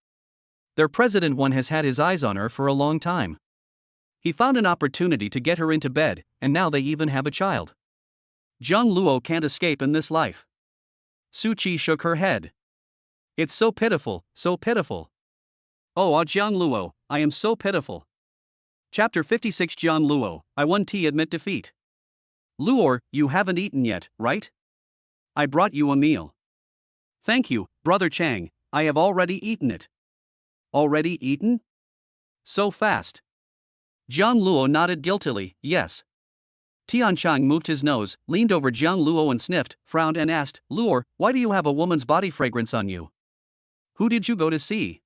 Their president one has had his eyes on her for a long time. He found an opportunity to get her into bed, and now they even have a child. Jiang Luo can't escape in this life. Su Qi shook her head. It's so pitiful, so pitiful. Oh, Jiang Luo, I am so pitiful. Chapter 56 Jiang Luo, I won tea admit defeat. Luor, you haven't eaten yet, right? I brought you a meal. Thank you, Brother Chang, I have already eaten it. Already eaten? So fast. Jiang Luo nodded guiltily, yes. Tian Chang moved his nose, leaned over Jiang Luo and sniffed, frowned and asked, Luor, why do you have a woman's body fragrance on you? Who did you go to see?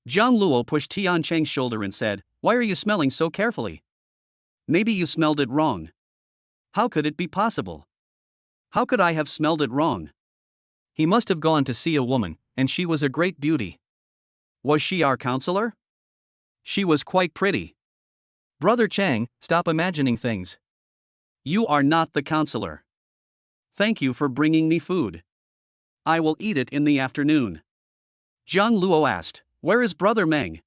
Jiang Luo pushed Tian Chang's shoulder and said, why are you smelling so carefully? Maybe you smelled it wrong. How could it be possible? How could I have smelled it wrong? He must have gone to see a woman, and she was a great beauty. Was she our counselor? She was quite pretty. Brother Chang, stop imagining things. You are not the counselor. Thank you for bringing me food. I will eat it in the afternoon. Jiang Luo asked, where is Brother Meng?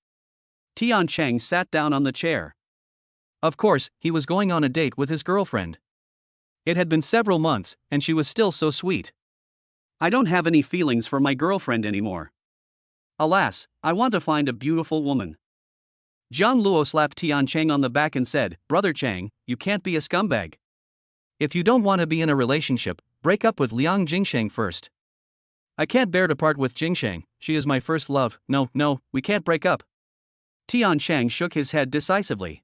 Tian Chang sat down on the chair. Of course, he was going on a date with his girlfriend. It had been several months, and she was still so sweet. I don't have any feelings for my girlfriend anymore. Alas, I want to find a beautiful woman. Jiang Luo slapped Tian Chang on the back and said, Brother Chang, you can't be a scumbag. If you don't want to be in a relationship, break up with Liang Jingsheng first. I can't bear to part with Jingsheng, she is my first love, no, we can't break up. Tian Chang shook his head decisively.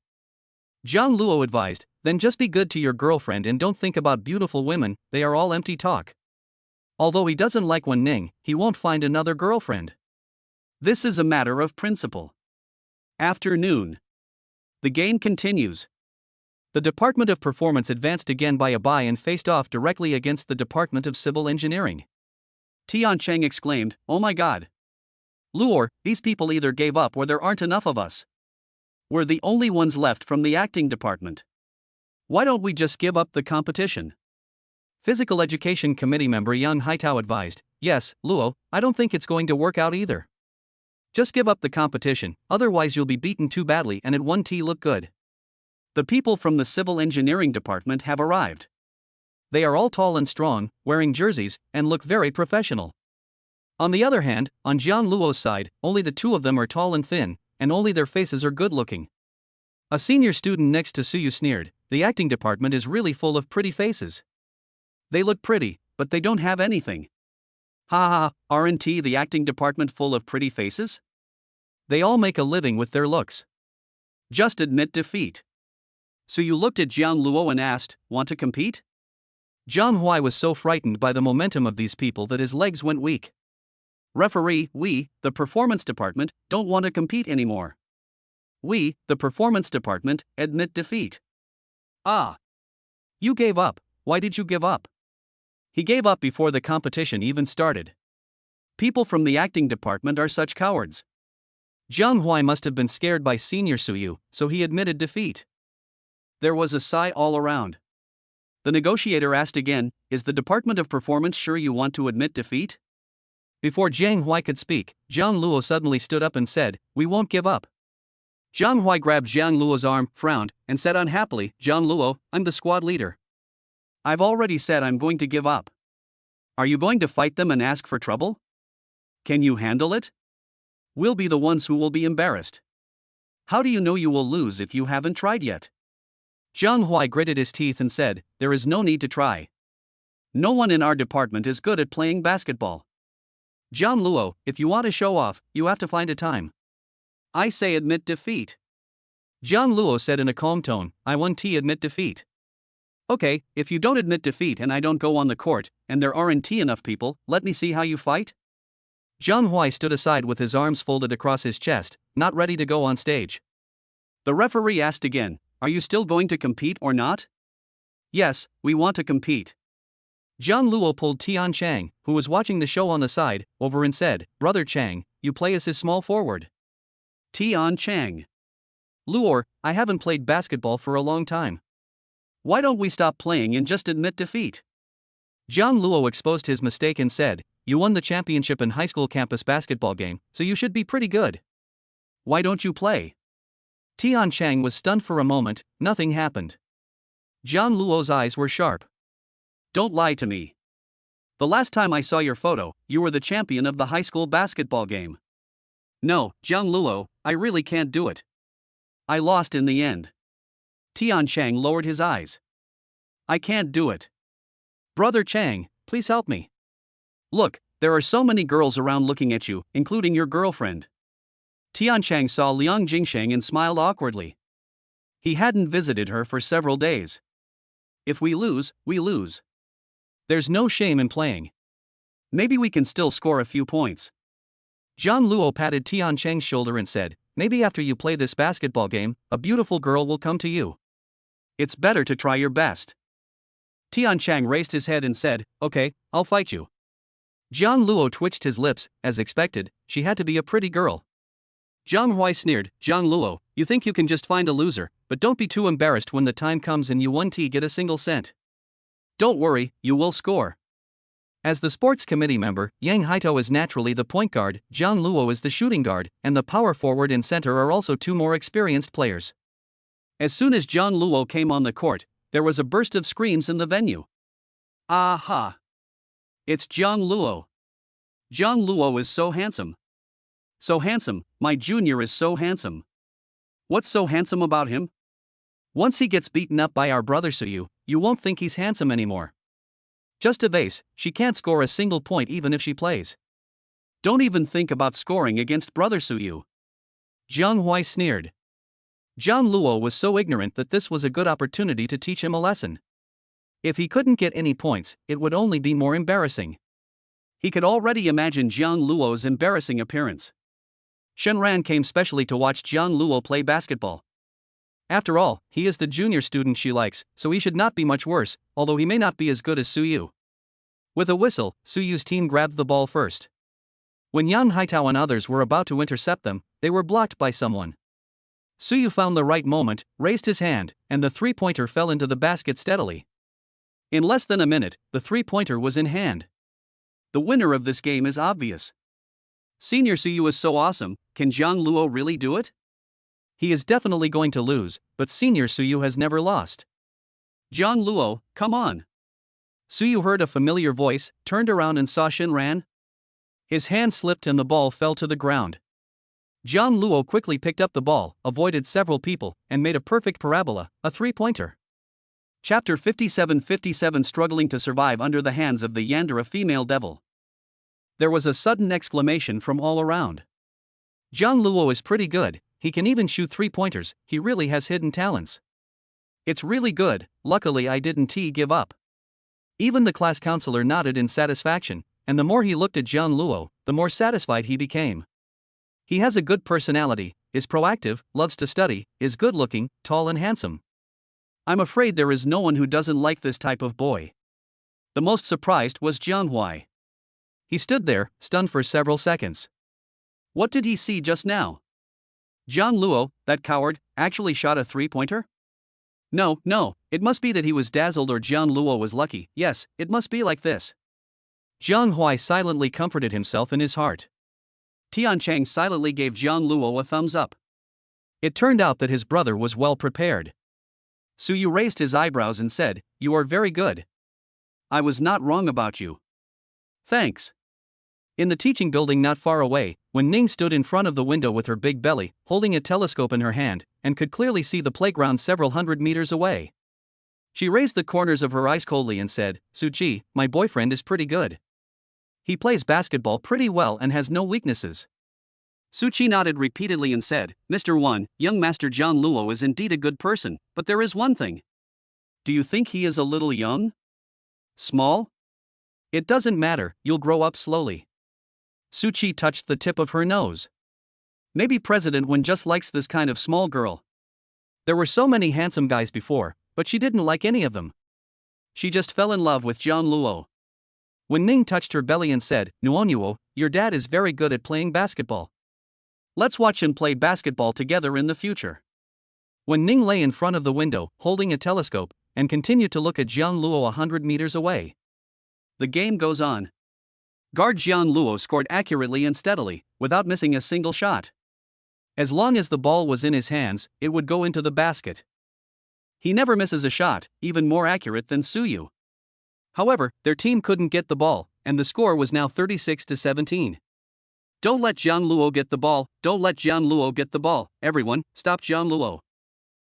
Jiang Luo advised, then just be good to your girlfriend and don't think about beautiful women, they are all empty talk. Although he doesn't like Wen Ning, he won't find another girlfriend. This is a matter of principle. Afternoon. The game continues. The Department of Performance advanced again by a bye and faced off directly against the Department of Civil Engineering. Tian Chang exclaimed, oh my god. Luor, these people either gave up or there aren't enough of us. We're the only ones left from the acting department. Why don't we just give up the competition? Physical Education Committee member Yang Haitao advised, yes, Luo, I don't think it's going to work out either. Just give up the competition, otherwise you'll be beaten too badly and it won't look good. The people from the Civil Engineering Department have arrived. They are all tall and strong, wearing jerseys, and look very professional. On the other hand, on Jiang Luo's side, only the two of them are tall and thin, and only their faces are good-looking. A senior student next to Suyu sneered, the acting department is really full of pretty faces. They look pretty, but they don't have anything. Ha ha, aren't the acting department full of pretty faces? They all make a living with their looks. Just admit defeat. So you looked at Jiang Luo and asked, want to compete? Jiang Huai was so frightened by the momentum of these people that his legs went weak. Referee, we, the performance department, don't want to compete anymore. We, the performance department, admit defeat. Ah. You gave up. Why did you give up? He gave up before the competition even started. People from the acting department are such cowards. Jiang Huai must have been scared by Senior Suyu, so he admitted defeat. There was a sigh all around. The negotiator asked again, is the Department of Performance sure you want to admit defeat? Before Jiang Huai could speak, Jiang Luo suddenly stood up and said, we won't give up. Jiang Huai grabbed Jiang Luo's arm, frowned, and said unhappily, Jiang Luo, I'm the squad leader. I've already said I'm going to give up. Are you going to fight them and ask for trouble? Can you handle it? We'll be the ones who will be embarrassed. How do you know you will lose if you haven't tried yet? Jiang Huai gritted his teeth and said, there is no need to try. No one in our department is good at playing basketball. Jiang Luo, if you want to show off, you have to find a time. I say admit defeat. Jiang Luo said in a calm tone, I won't admit defeat. Okay, if you don't admit defeat and I don't go on the court, and there aren't enough people, let me see how you fight? Jiang Huai stood aside with his arms folded across his chest, not ready to go on stage. The referee asked again, are you still going to compete or not? Yes, we want to compete. Jiang Luo pulled Tian Chang, who was watching the show on the side, over and said, Brother Chang, you play as his small forward. Tian Chang. Luor, I haven't played basketball for a long time. Why don't we stop playing and just admit defeat? Jiang Luo exposed his mistake and said, you won the championship in high school campus basketball game, so you should be pretty good. Why don't you play? Tian Chang was stunned for a moment, nothing happened. Jiang Luo's eyes were sharp. Don't lie to me. The last time I saw your photo, you were the champion of the high school basketball game. No, Jiang Luo, I really can't do it. I lost in the end. Tian Chang lowered his eyes. I can't do it. Brother Chang, please help me. Look, there are so many girls around looking at you, including your girlfriend. Tian Chang saw Liang Jingsheng and smiled awkwardly. He hadn't visited her for several days. If we lose, we lose. There's no shame in playing. Maybe we can still score a few points. Jiang Luo patted Tian Chang's shoulder and said, maybe after you play this basketball game, a beautiful girl will come to you. It's better to try your best. Tian Chang raised his head and said, okay, I'll fight you. Jiang Luo twitched his lips, as expected, she had to be a pretty girl. Jiang Huai sneered, Jiang Luo, you think you can just find a loser, but don't be too embarrassed when the time comes and you won't get a single cent. Don't worry, you will score. As the sports committee member, Yang Haito is naturally the point guard, Jiang Luo is the shooting guard, and the power forward and center are also two more experienced players. As soon as Jiang Luo came on the court, there was a burst of screams in the venue. Aha! It's Jiang Luo. Jiang Luo is so handsome. So handsome, my junior is so handsome. What's so handsome about him? Once he gets beaten up by our brother Suyu, you won't think he's handsome anymore. Just a vase, she can't score a single point even if she plays. Don't even think about scoring against brother Suyu. Jiang Huai sneered. Jiang Luo was so ignorant that this was a good opportunity to teach him a lesson. If he couldn't get any points, it would only be more embarrassing. He could already imagine Jiang Luo's embarrassing appearance. Shenran came specially to watch Jiang Luo play basketball. After all, he is the junior student she likes, so he should not be much worse, although he may not be as good as Suyu. With a whistle, Suyu's team grabbed the ball first. When Yan Haitao and others were about to intercept them, they were blocked by someone. Suyu found the right moment, raised his hand, and the three-pointer fell into the basket steadily. In less than a minute, the three-pointer was in hand. The winner of this game is obvious. Senior Suyu is so awesome, can Jiang Luo really do it? He is definitely going to lose, but Senior Suyu has never lost. Jiang Luo, come on. Suyu heard a familiar voice, turned around and saw Shinran. His hand slipped and the ball fell to the ground. Jiang Luo quickly picked up the ball, avoided several people, and made a perfect parabola, a three-pointer. Chapter 57 Struggling to survive under the hands of the yandere female devil. There was a sudden exclamation from all around. Jiang Luo is pretty good, he can even shoot three-pointers, he really has hidden talents. It's really good, luckily I didn't give up. Even the class counselor nodded in satisfaction, and the more he looked at Jiang Luo, the more satisfied he became. He has a good personality, is proactive, loves to study, is good-looking, tall and handsome. I'm afraid there is no one who doesn't like this type of boy. The most surprised was Jiang Huai. He stood there, stunned for several seconds. What did he see just now? Jiang Luo, that coward, actually shot a three-pointer? No, it must be that he was dazzled or Jiang Luo was lucky, yes, it must be like this. Jiang Huai silently comforted himself in his heart. Tian Chang silently gave Jiang Luo a thumbs up. It turned out that his brother was well prepared. Suyu raised his eyebrows and said, "You are very good. I was not wrong about you. Thanks." In the teaching building not far away, when Ning stood in front of the window with her big belly, holding a telescope in her hand, and could clearly see the playground several hundred meters away. She raised the corners of her eyes coldly and said, "Suji, my boyfriend is pretty good. He plays basketball pretty well and has no weaknesses." Suchi nodded repeatedly and said, "Mr. 1, young Master John Luo is indeed a good person, but there is one thing. Do you think he is a little young? Small? It doesn't matter, you'll grow up slowly." Suchi touched the tip of her nose. Maybe President Wen just likes this kind of small girl. There were so many handsome guys before, but she didn't like any of them. She just fell in love with John Luo. When Ning touched her belly and said, "Nuonuo, your dad is very good at playing basketball. Let's watch him play basketball together in the future." When Ning lay in front of the window, holding a telescope, and continued to look at Jian Luo 100 meters away. The game goes on. Guard Jian Luo scored accurately and steadily, without missing a single shot. As long as the ball was in his hands, it would go into the basket. He never misses a shot, even more accurate than Suyu. However, their team couldn't get the ball, and the score was now 36-17. "Don't let Jian Luo get the ball, don't let Jian Luo get the ball, everyone, stop Jian Luo."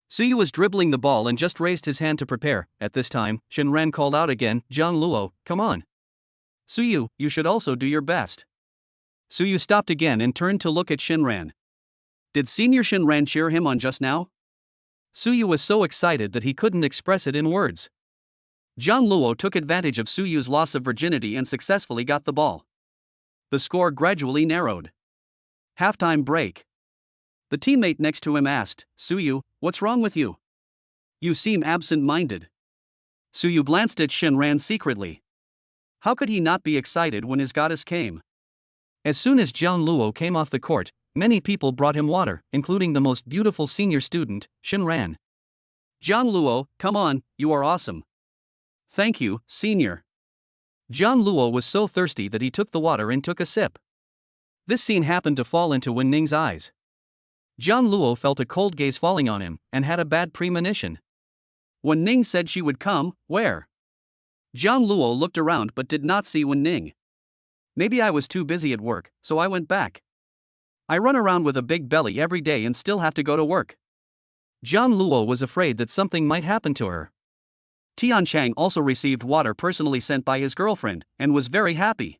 Suyu was dribbling the ball and just raised his hand to prepare. At this time, Shinran called out again, "Jian Luo, come on. Suyu, you should also do your best." Suyu stopped again and turned to look at Shinran. Did Senior Shinran cheer him on just now? Suyu was so excited that he couldn't express it in words. Jian Luo took advantage of Suyu's loss of virginity and successfully got the ball. The score gradually narrowed. Halftime break. The teammate next to him asked, "Suyu, what's wrong with you? You seem absent-minded." Suyu glanced at Shinran secretly. How could he not be excited when his goddess came? As soon as Jian Luo came off the court, many people brought him water, including the most beautiful senior student, Shinran. "Jian Luo, come on, you are awesome." "Thank you, senior." Jian Luo was so thirsty that he took the water and took a sip. This scene happened to fall into Wen Ning's eyes. Jian Luo felt a cold gaze falling on him, and had a bad premonition. Wen Ning said she would come, where? Jian Luo looked around but did not see Wen Ning. "Maybe I was too busy at work, so I went back. I run around with a big belly every day and still have to go to work." Jian Luo was afraid that something might happen to her. Tian Chang also received water personally sent by his girlfriend, and was very happy.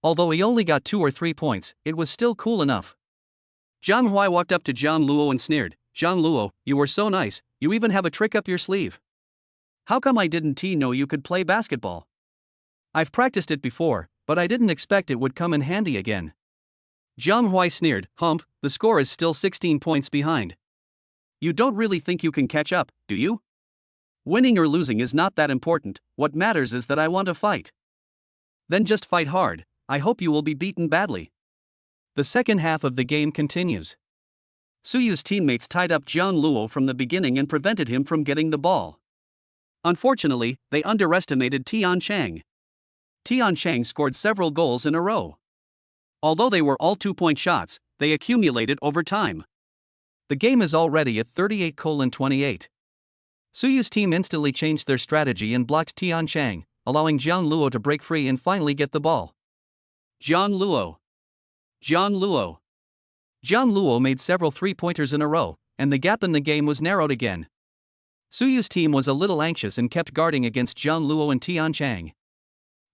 Although he only got 2 or 3 points, it was still cool enough. Zhang Hui walked up to Jian Luo and sneered, "Jian Luo, you were so nice, you even have a trick up your sleeve. How come I didn't know you could play basketball? I've practiced it before, but I didn't expect it would come in handy again." Jiang Hui sneered, "Humph, the score is still 16 points behind. You don't really think you can catch up, do you? Winning or losing is not that important, what matters is that I want to fight. Then just fight hard, I hope you will be beaten badly." The second half of the game continues. Suyu's teammates tied up Jian Luo from the beginning and prevented him from getting the ball. Unfortunately, they underestimated Tian Chang. Tian Chang scored several goals in a row. Although they were all 2-point shots, they accumulated over time. The game is already at 38-28. Suyu's team instantly changed their strategy and blocked Tian Chang, allowing Jian Luo to break free and finally get the ball. Jian Luo. Jian Luo. Jian Luo made several 3-pointers in a row, and the gap in the game was narrowed again. Suyu's team was a little anxious and kept guarding against Jian Luo and Tian Chang.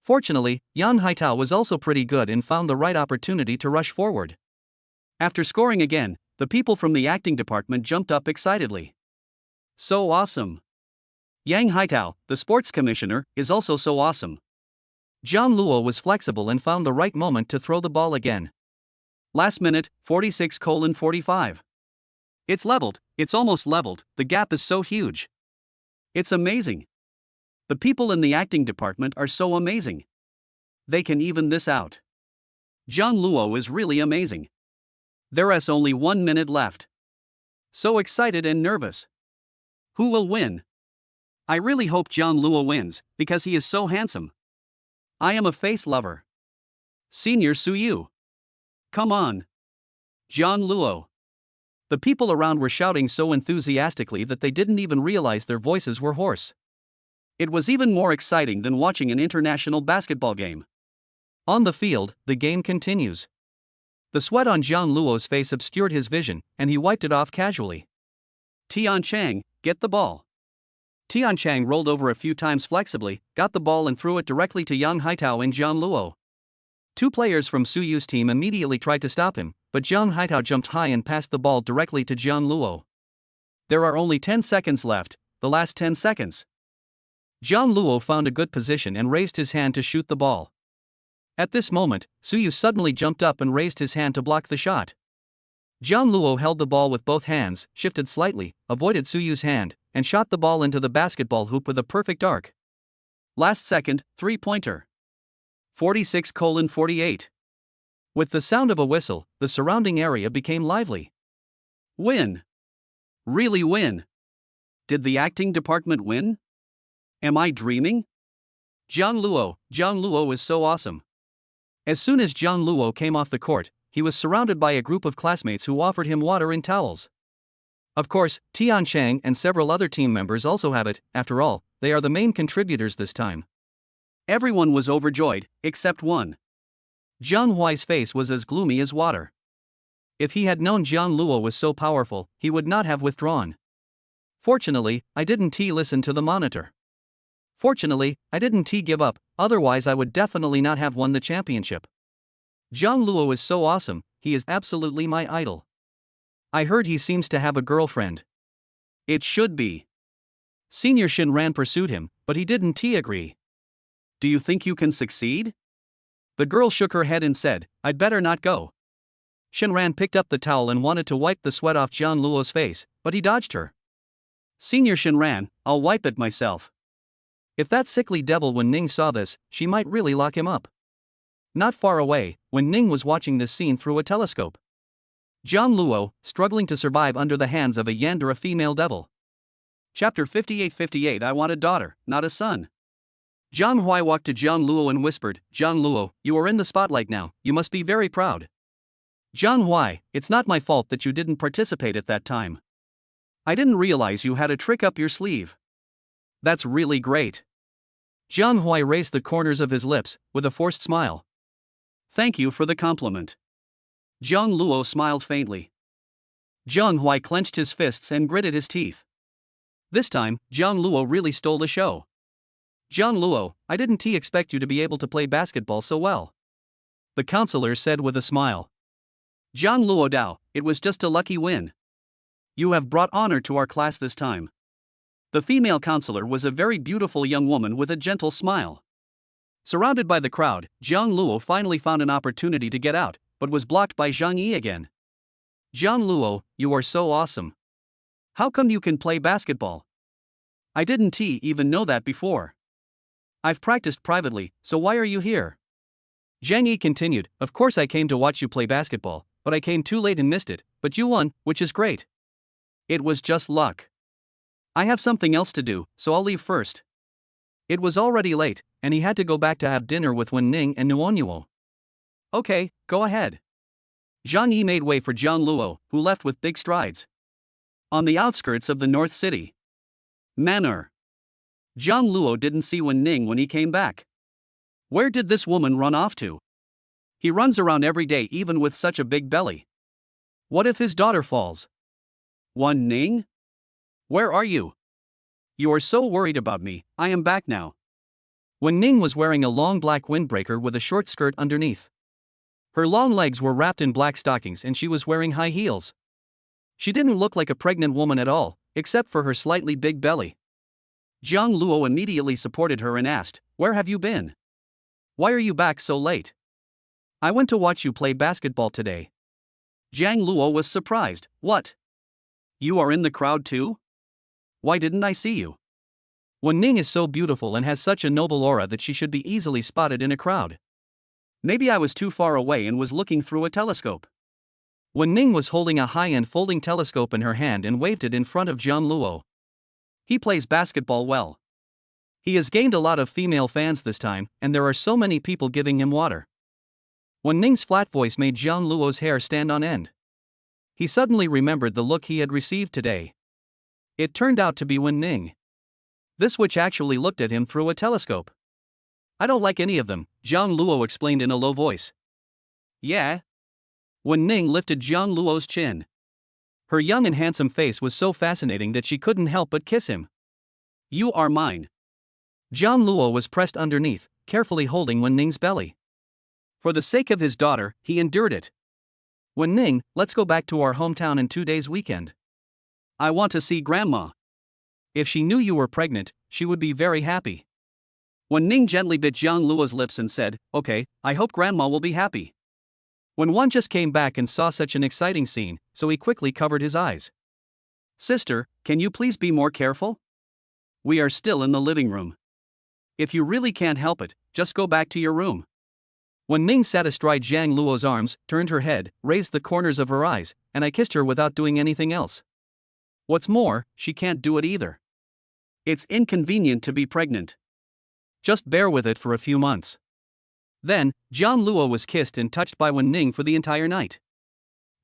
Fortunately, Yan Haitao was also pretty good and found the right opportunity to rush forward. After scoring again, the people from the acting department jumped up excitedly. "So awesome. Yang Haitao, the sports commissioner, is also so awesome." Jian Luo was flexible and found the right moment to throw the ball again. Last minute, 46-45. It's leveled, it's almost leveled, the gap is so huge. It's amazing. The people in the acting department are so amazing. They can even this out. Jian Luo is really amazing. There's only 1 minute left. So excited and nervous. Who will win? I really hope Jian Luo wins, because he is so handsome. I am a face lover. Senior Suyu. Come on. Jian Luo. The people around were shouting so enthusiastically that they didn't even realize their voices were hoarse. It was even more exciting than watching an international basketball game. On the field, the game continues. The sweat on Zhang Luo's face obscured his vision, and he wiped it off casually. Tian Chang, get the ball. Tian Chang rolled over a few times flexibly, got the ball and threw it directly to Yang Haitao and Zhang Luo. Two players from Su Yu's team immediately tried to stop him, but Zhang Haitao jumped high and passed the ball directly to Zhang Luo. There are only 10 seconds left, the last 10 seconds. Zhang Luo found a good position and raised his hand to shoot the ball. At this moment, Su Yu suddenly jumped up and raised his hand to block the shot. Zhang Luo held the ball with both hands, shifted slightly, avoided Su Yu's hand, and shot the ball into the basketball hoop with a perfect arc. Last second, three-pointer. 46:48. With the sound of a whistle, the surrounding area became lively. Win. Really win. Did the acting department win? Am I dreaming? Zhang Luo is so awesome. As soon as Zhang Luo came off the court, he was surrounded by a group of classmates who offered him water and towels. Of course, Tian Chang and several other team members also have it, after all, they are the main contributors this time. Everyone was overjoyed, except one. Zhang Huai's face was as gloomy as water. If he had known Zhang Luo was so powerful, he would not have withdrawn. Fortunately, I didn't listen to the monitor. Fortunately, I didn't give up, otherwise I would definitely not have won the championship. Zhang Luo is so awesome, he is absolutely my idol. I heard he seems to have a girlfriend. It should be. Senior Shinran pursued him, but he didn't agree. Do you think you can succeed? The girl shook her head and said, I'd better not go. Shinran picked up the towel and wanted to wipe the sweat off Zhang Luo's face, but he dodged her. Senior Shinran, I'll wipe it myself. If that sickly devil Wen Ning saw this, she might really lock him up. Not far away, Wen Ning was watching this scene through a telescope. Zhang Luo, struggling to survive under the hands of a yandere female devil. Chapter 58. I want a daughter, not a son. Zhang Huai walked to Zhang Luo and whispered, Zhang Luo, you are in the spotlight now, you must be very proud. Zhang Huai, it's not my fault that you didn't participate at that time. I didn't realize you had a trick up your sleeve. That's really great. Zhang Huai raised the corners of his lips, with a forced smile. Thank you for the compliment. Zhang Luo smiled faintly. Zhang Huai clenched his fists and gritted his teeth. This time, Zhang Luo really stole the show. Zhang Luo, I didn't expect you to be able to play basketball so well. The counselor said with a smile. Zhang Luo Dao, it was just a lucky win. You have brought honor to our class this time. The female counselor was a very beautiful young woman with a gentle smile. Surrounded by the crowd, Zhang Luo finally found an opportunity to get out, but was blocked by Zhang Yi again. Zhang Luo, you are so awesome. How come you can play basketball? I didn't even know that before. I've practiced privately, so why are you here? Zhang Yi continued, of course I came to watch you play basketball, but I came too late and missed it, but you won, which is great. It was just luck. I have something else to do, so I'll leave first. It was already late, and he had to go back to have dinner with Wen Ning and Nuonyuo. Okay, go ahead. Zhang Yi made way for Zhang Luo, who left with big strides. On the outskirts of the North City. Manor. Zhang Luo didn't see Wen Ning when he came back. Where did this woman run off to? He runs around every day even with such a big belly. What if his daughter falls? Wen Ning? Where are you? You are so worried about me, I am back now. Wen Ning was wearing a long black windbreaker with a short skirt underneath. Her long legs were wrapped in black stockings and she was wearing high heels. She didn't look like a pregnant woman at all, except for her slightly big belly. Zhang Luo immediately supported her and asked, where have you been? Why are you back so late? I went to watch you play basketball today. Zhang Luo was surprised, what? You are in the crowd too? Why didn't I see you? Wen Ning is so beautiful and has such a noble aura that she should be easily spotted in a crowd. Maybe I was too far away and was looking through a telescope. Wen Ning was holding a high-end folding telescope in her hand and waved it in front of Zhang Luo. He plays basketball well. He has gained a lot of female fans this time, and there are so many people giving him water. Wen Ning's flat voice made Zhang Luo's hair stand on end. He suddenly remembered the look he had received today. It turned out to be Wen Ning. This witch actually looked at him through a telescope. I don't like any of them, Zhang Luo explained in a low voice. Yeah? Wen Ning lifted Zhang Luo's chin. Her young and handsome face was so fascinating that she couldn't help but kiss him. You are mine. Zhang Luo was pressed underneath, carefully holding Wen Ning's belly. For the sake of his daughter, he endured it. Wen Ning, let's go back to our hometown in 2 days' weekend. I want to see Grandma. If she knew you were pregnant, she would be very happy. Wen Ning gently bit Zhang Luo's lips and said, Okay, I hope Grandma will be happy. Wen Wan just came back and saw such an exciting scene, so he quickly covered his eyes. Sister, can you please be more careful? We are still in the living room. If you really can't help it, just go back to your room. Wen Ning sat astride Zhang Luo's arms, turned her head, raised the corners of her eyes, and I kissed her without doing anything else. What's more, she can't do it either. It's inconvenient to be pregnant. Just bear with it for a few months. Then, Zhang Luo was kissed and touched by Wen Ning for the entire night.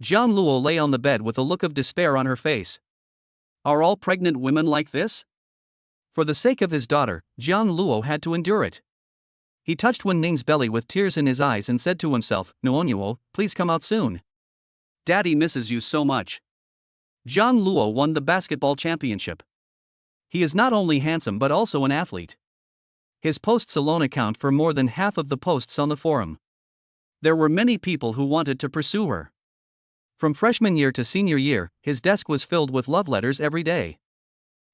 Zhang Luo lay on the bed with a look of despair on her face. Are all pregnant women like this? For the sake of his daughter, Zhang Luo had to endure it. He touched Wen Ning's belly with tears in his eyes and said to himself, Nuonyuo, please come out soon. Daddy misses you so much. Zhang Luo won the basketball championship. He is not only handsome but also an athlete. His posts alone account for more than half of the posts on the forum. There were many people who wanted to pursue her. From freshman year to senior year, his desk was filled with love letters every day.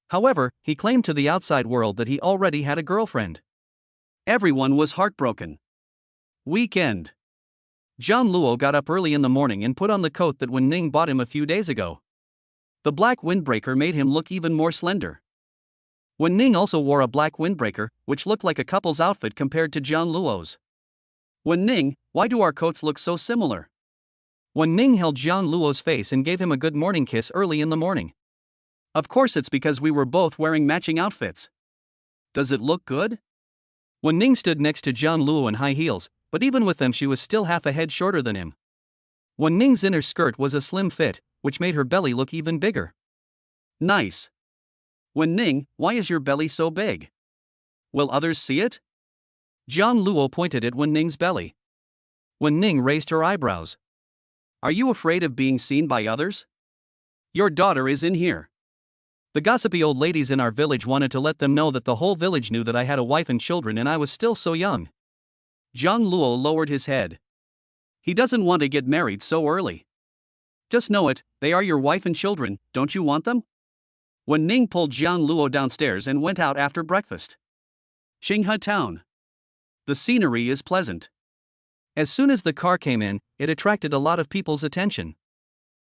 However, he claimed to the outside world that he already had a girlfriend. Everyone was heartbroken. Weekend. Zhang Luo got up early in the morning and put on the coat that Wen Ning bought him a few days ago. The black windbreaker made him look even more slender. Wen Ning also wore a black windbreaker, which looked like a couple's outfit compared to Zhang Luo's. Wen Ning, why do our coats look so similar? Wen Ning held Zhang Luo's face and gave him a good morning kiss early in the morning. Of course it's because we were both wearing matching outfits. Does it look good? Wen Ning stood next to Zhang Luo in high heels, but even with them she was still half a head shorter than him. Wen Ning's inner skirt was a slim fit, which made her belly look even bigger. Nice. Wen Ning, why is your belly so big? Will others see it? Zhang Luo pointed at Wen Ning's belly. Wen Ning raised her eyebrows. Are you afraid of being seen by others? Your daughter is in here. The gossipy old ladies in our village wanted to let them know that the whole village knew that I had a wife and children and I was still so young. Zhang Luo lowered his head. He doesn't want to get married so early. Just know it, they are your wife and children, don't you want them? Wen Ning pulled Zhang Luo downstairs and went out after breakfast. Xinghe Town. The scenery is pleasant. As soon as the car came in, it attracted a lot of people's attention.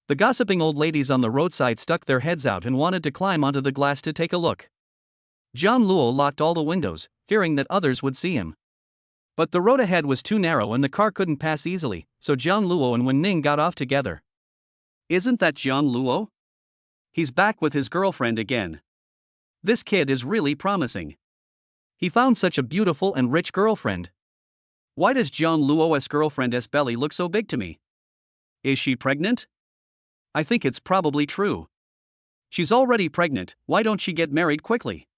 The gossiping old ladies on the roadside stuck their heads out and wanted to climb onto the glass to take a look. Zhang Luo locked all the windows, fearing that others would see him. But the road ahead was too narrow and the car couldn't pass easily, so Zhang Luo and Wen Ning got off together. Isn't that Zhang Luo? He's back with his girlfriend again. This kid is really promising. He found such a beautiful and rich girlfriend. Why does Zhang Luo's girlfriend's belly look so big to me? Is she pregnant? I think it's probably true. She's already pregnant, why don't she get married quickly?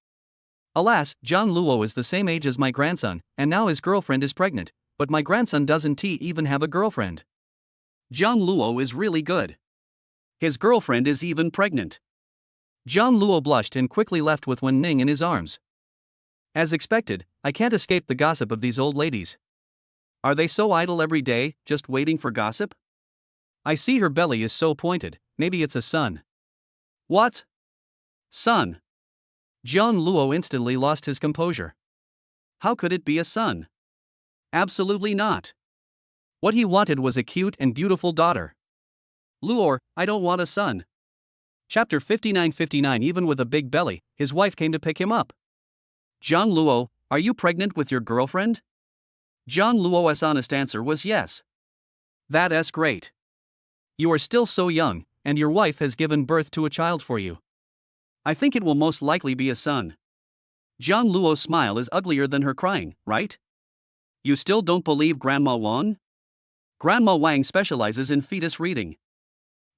Alas, Zhang Luo is the same age as my grandson, and now his girlfriend is pregnant, but my grandson doesn't even have a girlfriend. Zhang Luo is really good. His girlfriend is even pregnant. Zhang Luo blushed and quickly left with Wen Ning in his arms. As expected, I can't escape the gossip of these old ladies. Are they so idle every day, just waiting for gossip? I see her belly is so pointed, maybe it's a son. What? Son? Zhang Luo instantly lost his composure. How could it be a son? Absolutely not. What he wanted was a cute and beautiful daughter. Luo, I don't want a son. Chapter 59:59. Even with a big belly, his wife came to pick him up. Zhang Luo, are you pregnant with your girlfriend? Zhang Luo's honest answer was yes. That's great. You are still so young, and your wife has given birth to a child for you. I think it will most likely be a son. Zhang Luo's smile is uglier than her crying, right? You still don't believe Grandma Wang? Grandma Wang specializes in fetus reading.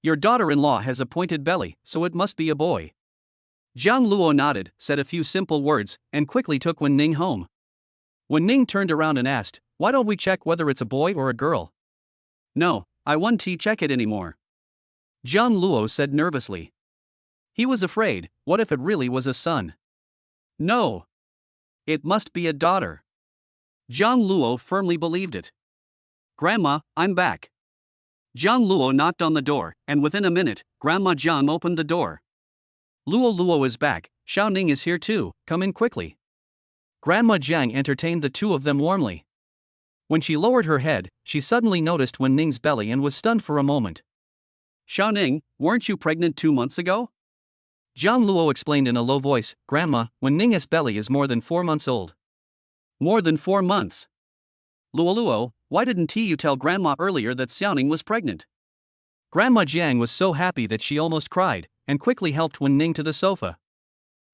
Your daughter-in-law has a pointed belly, so it must be a boy. Zhang Luo nodded, said a few simple words, and quickly took Wen Ning home. Wen Ning turned around and asked, "Why don't we check whether it's a boy or a girl?" "No, I won't check it anymore," Jiang Luo said nervously. He was afraid, what if it really was a son? No. It must be a daughter. Jiang Luo firmly believed it. "Grandma, I'm back." Jiang Luo knocked on the door, and within a minute, Grandma Jiang opened the door. "Luo Luo is back, Xiao Ning is here too, come in quickly." Grandma Jiang entertained the two of them warmly. When she lowered her head, she suddenly noticed Wen Ning's belly and was stunned for a moment. "Xiao Ning, weren't you pregnant 2 months ago?" Jiang Luo explained in a low voice, "Grandma, Wen Ning's belly is more than 4 months old." "More than 4 months? Luo Luo, why didn't you tell Grandma earlier that Xiaoning was pregnant?" Grandma Jiang was so happy that she almost cried, and quickly helped Wen Ning to the sofa.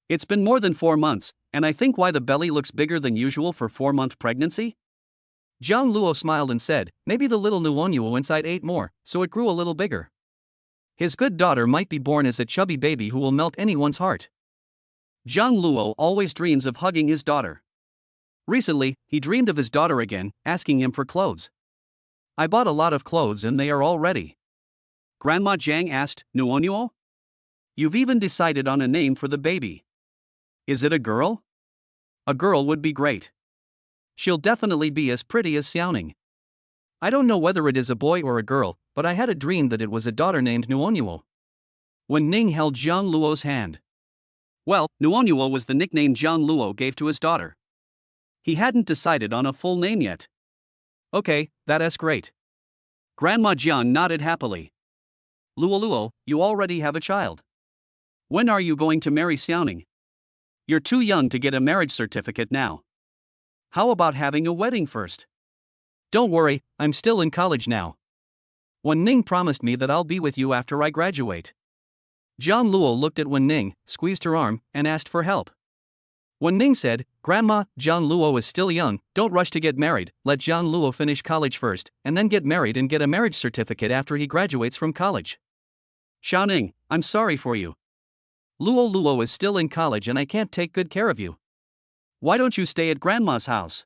"It's been more than 4 months, and I think why the belly looks bigger than usual for 4-month pregnancy?" Jiang Luo smiled and said, "Maybe the little Nuonuo inside ate more, so it grew a little bigger. His good daughter might be born as a chubby baby who will melt anyone's heart." Jiang Luo always dreams of hugging his daughter. Recently, he dreamed of his daughter again, asking him for clothes. "I bought a lot of clothes and they are all ready." Grandma Jiang asked, "Nuonuo? You've even decided on a name for the baby. Is it a girl?" "A girl would be great. She'll definitely be as pretty as Xiaoning." "I don't know whether it is a boy or a girl, but I had a dream that it was a daughter named Nuonuo." Wen Ning held Jiang Luo's hand. Well, Nuonuo was the nickname Jiang Luo gave to his daughter. He hadn't decided on a full name yet. "Okay, that is great." Grandma Jiang nodded happily. "Luo Luo, you already have a child. When are you going to marry Xiaoning? You're too young to get a marriage certificate now. How about having a wedding first?" "Don't worry, I'm still in college now. Wen Ning promised me that I'll be with you after I graduate." Jiang Luo looked at Wen Ning, squeezed her arm, and asked for help. Wen Ning said, "Grandma, Jiang Luo is still young, don't rush to get married, let Jiang Luo finish college first, and then get married and get a marriage certificate after he graduates from college." "Xiaoning, I'm sorry for you. Luo Luo is still in college and I can't take good care of you. Why don't you stay at Grandma's house?"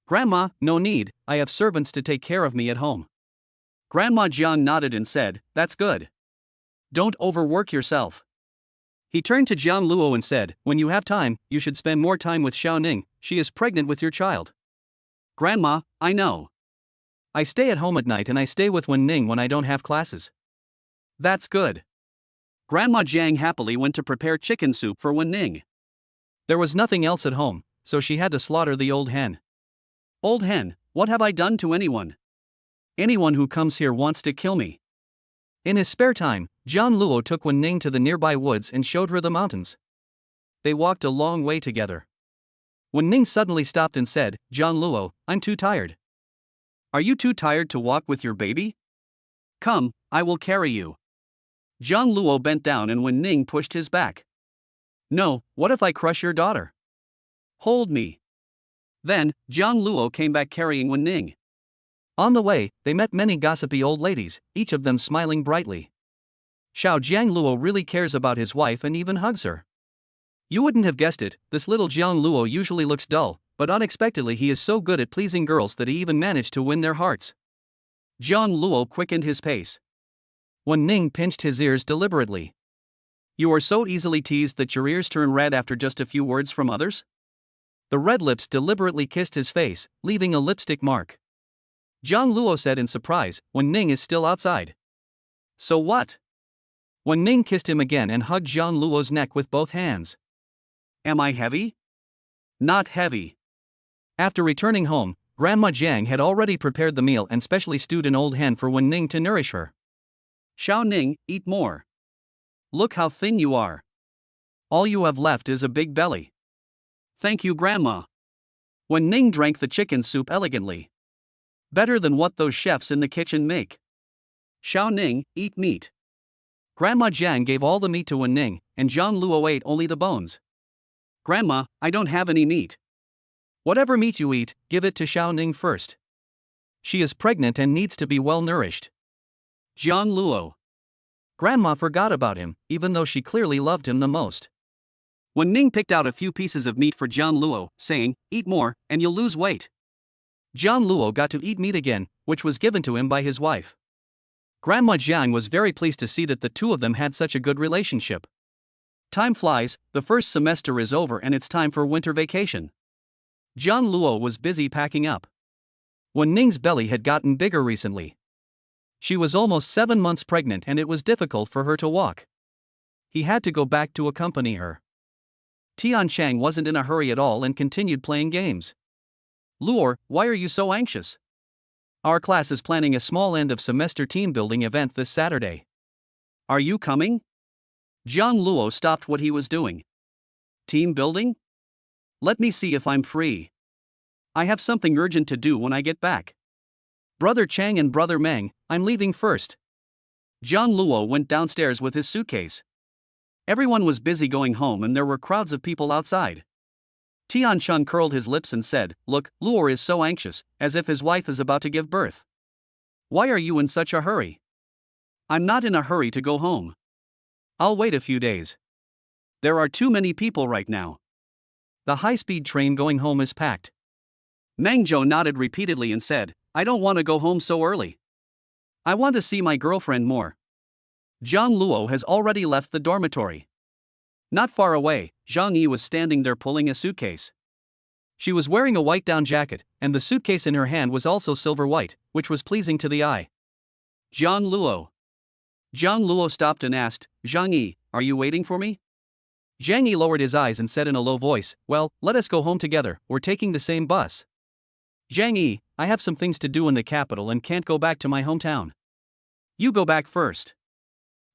"Grandma, no need, I have servants to take care of me at home." Grandma Jiang nodded and said, "That's good. Don't overwork yourself." He turned to Jiang Luo and said, "When you have time, you should spend more time with Xiaoning, she is pregnant with your child." "Grandma, I know. I stay at home at night and I stay with Wen Ning when I don't have classes." "That's good." Grandma Jiang happily went to prepare chicken soup for Wen Ning. There was nothing else at home, so she had to slaughter the old hen. "Old hen, what have I done to anyone? Anyone who comes here wants to kill me." In his spare time, Jiang Luo took Wen Ning to the nearby woods and showed her the mountains. They walked a long way together. Wen Ning suddenly stopped and said, "Jiang Luo, I'm too tired." "Are you too tired to walk with your baby? Come, I will carry you." Jiang Luo bent down and Wen Ning pushed his back. "No, what if I crush your daughter? Hold me." Then, Jiang Luo came back carrying Wen Ning. On the way, they met many gossipy old ladies, each of them smiling brightly. Xiao Jiang Luo really cares about his wife and even hugs her. You wouldn't have guessed it, this little Jiang Luo usually looks dull, but unexpectedly he is so good at pleasing girls that he even managed to win their hearts. Jiang Luo quickened his pace. Wen Ning pinched his ears deliberately. "You are so easily teased that your ears turn red after just a few words from others?" The red lips deliberately kissed his face, leaving a lipstick mark. Jiang Luo said in surprise, "Wen Ning is still outside." "So what?" Wen Ning kissed him again and hugged Jiang Luo's neck with both hands. "Am I heavy?" "Not heavy." After returning home, Grandma Jiang had already prepared the meal and specially stewed an old hen for Wen Ning to nourish her. "Xiao Ning, eat more. Look how thin you are. All you have left is a big belly." "Thank you, Grandma." Wen Ning drank the chicken soup elegantly. Better than what those chefs in the kitchen make. "Xiao Ning, eat meat." Grandma Jiang gave all the meat to Wen Ning, and Jiang Luo ate only the bones. "Grandma, I don't have any meat." "Whatever meat you eat, give it to Xiao Ning first. She is pregnant and needs to be well nourished." Jiang Luo. Grandma forgot about him, even though she clearly loved him the most. Wen Ning picked out a few pieces of meat for Jiang Luo, saying, "Eat more, and you'll lose weight." Jiang Luo got to eat meat again, which was given to him by his wife. Grandma Jiang was very pleased to see that the two of them had such a good relationship. Time flies, the first semester is over and it's time for winter vacation. Jiang Luo was busy packing up. Wen Ning's belly had gotten bigger recently. She was almost 7 months pregnant and it was difficult for her to walk. He had to go back to accompany her. Tian Chang wasn't in a hurry at all and continued playing games. "Luor, why are you so anxious? Our class is planning a small end-of-semester team-building event this Saturday. Are you coming?" Jiang Luo stopped what he was doing. "Team building? Let me see if I'm free. I have something urgent to do when I get back. Brother Chang and Brother Meng, I'm leaving first." Jiang Luo went downstairs with his suitcase. Everyone was busy going home and there were crowds of people outside. Tian Chun curled his lips and said, "Look, Luor is so anxious, as if his wife is about to give birth. Why are you in such a hurry?" "I'm not in a hurry to go home. I'll wait a few days. There are too many people right now. The high-speed train going home is packed." Meng Zhou nodded repeatedly and said, "I don't want to go home so early. I want to see my girlfriend more." Jiang Luo has already left the dormitory. Not far away, Zhang Yi was standing there pulling a suitcase. She was wearing a white down jacket, and the suitcase in her hand was also silver white, which was pleasing to the eye. "Jiang Luo." Jiang Luo stopped and asked, "Zhang Yi, are you waiting for me?" Zhang Yi lowered his eyes and said in a low voice, "Well, let us go home together, we're taking the same bus." "Zhang Yi, I have some things to do in the capital and can't go back to my hometown. You go back first."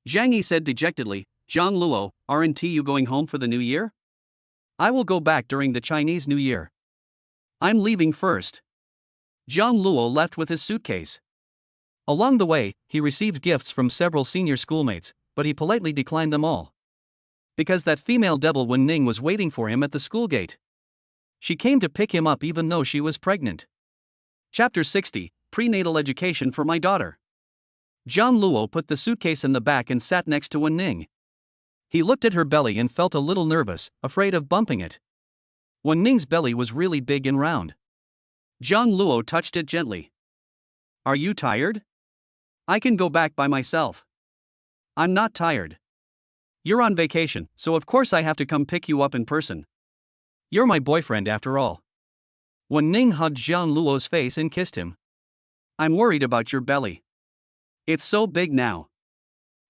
Zhang Yi said dejectedly, "Jiang Luo, aren't you going home for the new year?" "I will go back during the Chinese New Year. I'm leaving first." Jiang Luo left with his suitcase. Along the way, he received gifts from several senior schoolmates, but he politely declined them all. Because that female devil Wen Ning was waiting for him at the school gate. She came to pick him up even though she was pregnant. Chapter 60, Prenatal Education for My Daughter. Jiang Luo put the suitcase in the back and sat next to Wen Ning. He looked at her belly and felt a little nervous, afraid of bumping it. Wen Ning's belly was really big and round. Jiang Luo touched it gently. "Are you tired? I can go back by myself." "I'm not tired. You're on vacation, so of course I have to come pick you up in person. You're my boyfriend after all." Wen Ning hugged Jiang Luo's face and kissed him. "I'm worried about your belly. It's so big now.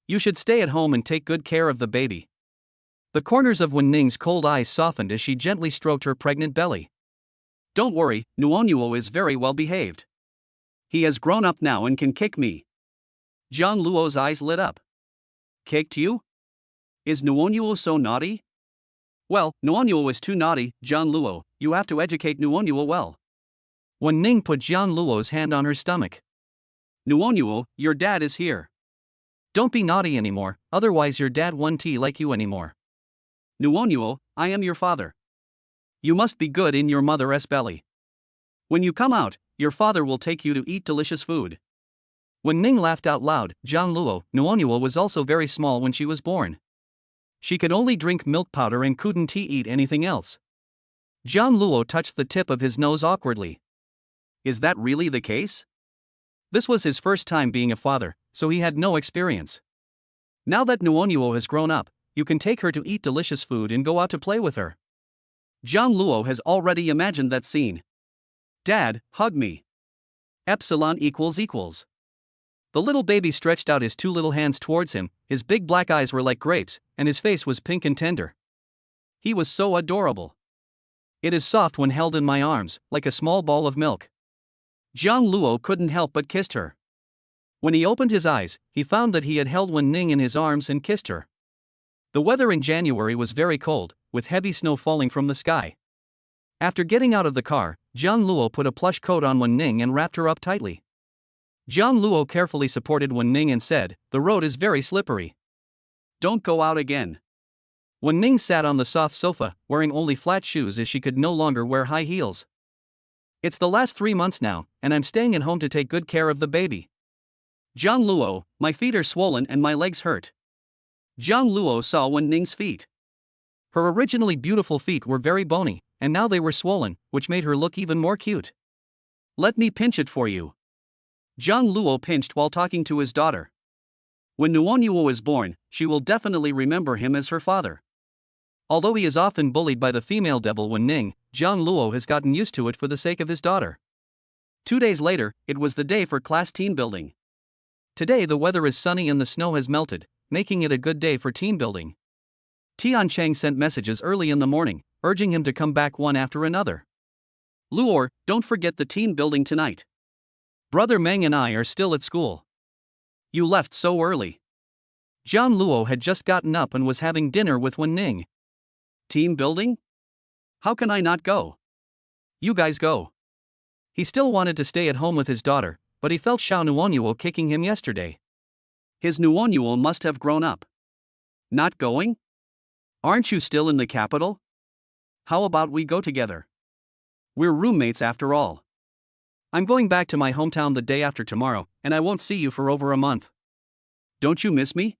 You should stay at home and take good care of the baby." The corners of Wen Ning's cold eyes softened as she gently stroked her pregnant belly. "Don't worry, Nuonyuo is very well behaved. He has grown up now and can kick me." Jiang Luo's eyes lit up. "Kicked you? Is Nuonyuo so naughty?" "Well, Nuonyuo is too naughty, Jiang Luo, you have to educate Nuonyuo well." Wen Ning put Jiang Luo's hand on her stomach. "Nuonyuo, your dad is here. Don't be naughty anymore, otherwise your dad won't like you anymore. Nuonyuo, I am your father. You must be good in your mother's belly. When you come out, your father will take you to eat delicious food." When Ning laughed out loud, Jiang Luo, Nuonyuo was also very small when she was born. She could only drink milk powder and couldn't eat anything else. Jiang Luo touched the tip of his nose awkwardly. Is that really the case? This was his first time being a father, so he had no experience. Now that Nuonyuo has grown up, you can take her to eat delicious food and go out to play with her. Jiang Luo has already imagined that scene. "Dad, hug me. Epsilon equals. The little baby stretched out his two little hands towards him, his big black eyes were like grapes, and his face was pink and tender. He was so adorable. It is soft when held in my arms, like a small ball of milk. Jiang Luo couldn't help but kissed her. When he opened his eyes, he found that he had held Wen Ning in his arms and kissed her. The weather in January was very cold, with heavy snow falling from the sky. After getting out of the car, Jiang Luo put a plush coat on Wen Ning and wrapped her up tightly. Jiang Luo carefully supported Wen Ning and said, "The road is very slippery. Don't go out again." Wen Ning sat on the soft sofa, wearing only flat shoes as she could no longer wear high heels. "It's the last 3 months now, and I'm staying at home to take good care of the baby. Jiang Luo, my feet are swollen and my legs hurt." Jiang Luo saw Wen Ning's feet. Her originally beautiful feet were very bony, and now they were swollen, which made her look even more cute. Let me pinch it for you. John Luo pinched while talking to his daughter. When Nuonyuo is born, she will definitely remember him as her father. Although he is often bullied by the female devil Wen-ning, John Luo has gotten used to it for the sake of his daughter. 2 days later, it was the day for class team building. Today the weather is sunny and the snow has melted, making it a good day for team building. Tian Cheng sent messages early in the morning, urging him to come back one after another. Luor, don't forget the team building tonight. Brother Meng and I are still at school. You left so early. John Luo had just gotten up and was having dinner with Wen-ning. Team building? How can I not go? You guys go. He still wanted to stay at home with his daughter, but he felt Xiao Nuonyuo kicking him yesterday. His Nuonyuo must have grown up. Not going? Aren't you still in the capital? How about we go together? We're roommates after all. I'm going back to my hometown the day after tomorrow, and I won't see you for over a month. Don't you miss me?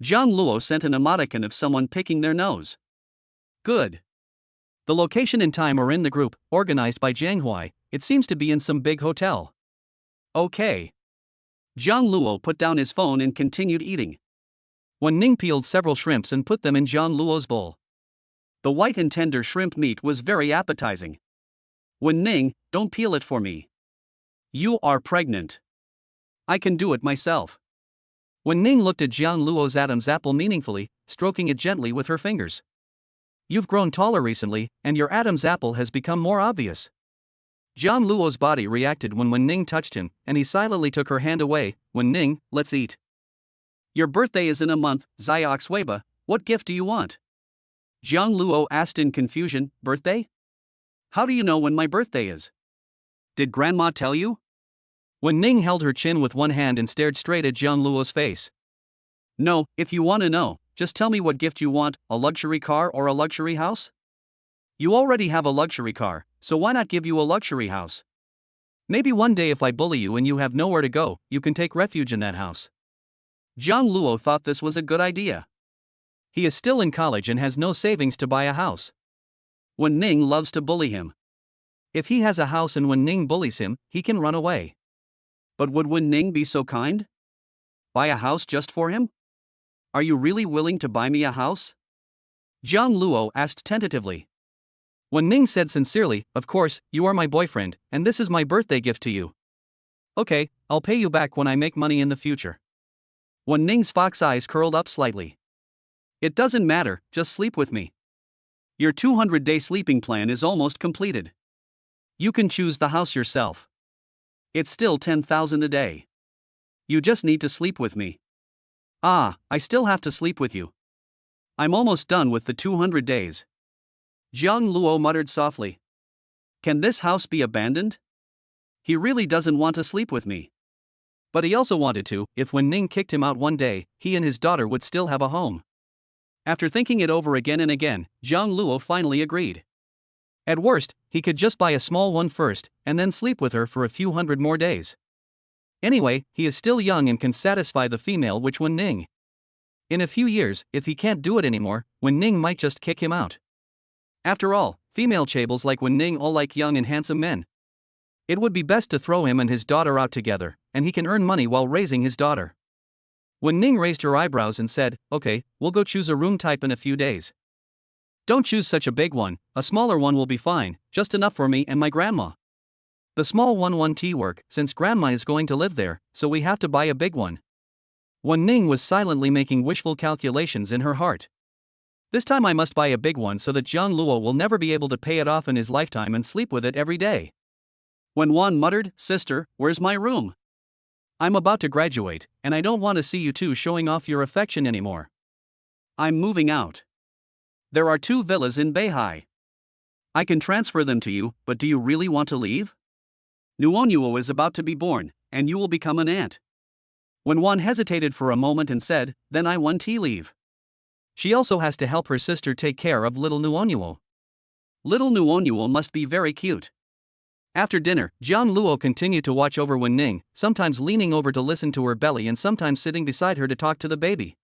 John Luo sent an emoticon of someone picking their nose. Good. The location and time are in the group, organized by Jiang Hui. It seems to be in some big hotel. Okay. John Luo put down his phone and continued eating. Wen-ning peeled several shrimps and put them in John Luo's bowl. The white and tender shrimp meat was very appetizing. Wen-ning, don't peel it for me. You are pregnant. I can do it myself. Wen-ning looked at John Luo's Adam's apple meaningfully, stroking it gently with her fingers. You've grown taller recently, and your Adam's apple has become more obvious. John Luo's body reacted when Wen-ning touched him, and he silently took her hand away. Wen-ning, let's eat. Your birthday is in a month, Xiaox Weiba, what gift do you want? Jiang Luo asked in confusion, birthday? How do you know when my birthday is? Did Grandma tell you? Wen-ning held her chin with one hand and stared straight at Jiang Luo's face. No, if you want to know, just tell me what gift you want, a luxury car or a luxury house? You already have a luxury car, so why not give you a luxury house? Maybe one day if I bully you and you have nowhere to go, you can take refuge in that house. Jiang Luo thought this was a good idea. He is still in college and has no savings to buy a house. Wen-ning loves to bully him. If he has a house and Wen-ning bullies him, he can run away. But would Wen-ning be so kind? Buy a house just for him? Are you really willing to buy me a house? Jiang Luo asked tentatively. Wen-ning said sincerely, of course, you are my boyfriend, and this is my birthday gift to you. Okay, I'll pay you back when I make money in the future. Wen-ning's fox eyes curled up slightly. It doesn't matter, just sleep with me. Your 200-day sleeping plan is almost completed. You can choose the house yourself. It's still 10,000 a day. You just need to sleep with me. Ah, I still have to sleep with you. I'm almost done with the 200 days. Jiang Luo muttered softly. Can this house be abandoned? He really doesn't want to sleep with me. But he also wanted to. If Wen-ning kicked him out one day, he and his daughter would still have a home. After thinking it over again and again, Jiang Luo finally agreed. At worst, he could just buy a small one first, and then sleep with her for a few hundred more days. Anyway, he is still young and can satisfy the female witch Wen-ning. In a few years, if he can't do it anymore, Wen-ning might just kick him out. After all, female chaebol like Wen-ning all like young and handsome men. It would be best to throw him and his daughter out together, and he can earn money while raising his daughter. Wen-ning raised her eyebrows and said, okay, we'll go choose a room type in a few days. Don't choose such a big one, a smaller one will be fine, just enough for me and my grandma. The small one won't work, since grandma is going to live there, so we have to buy a big one. Wen-ning was silently making wishful calculations in her heart. This time I must buy a big one so that Jiang Luo will never be able to pay it off in his lifetime and sleep with it every day. Wen-wan muttered, sister, where's my room? I'm about to graduate, and I don't want to see you two showing off your affection anymore. I'm moving out. There are 2 villas in Beihai. I can transfer them to you, but do you really want to leave? Nuonyuo is about to be born, and you will become an aunt. Wen-wan hesitated for a moment and said, then I want to leave. She also has to help her sister take care of little Nuonyuo. Little Nuonyuo must be very cute. After dinner, Jiang Luo continued to watch over Wen-ning, sometimes leaning over to listen to her belly and sometimes sitting beside her to talk to the baby.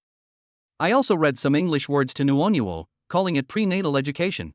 I also read some English words to Nuonyuo, calling it prenatal education.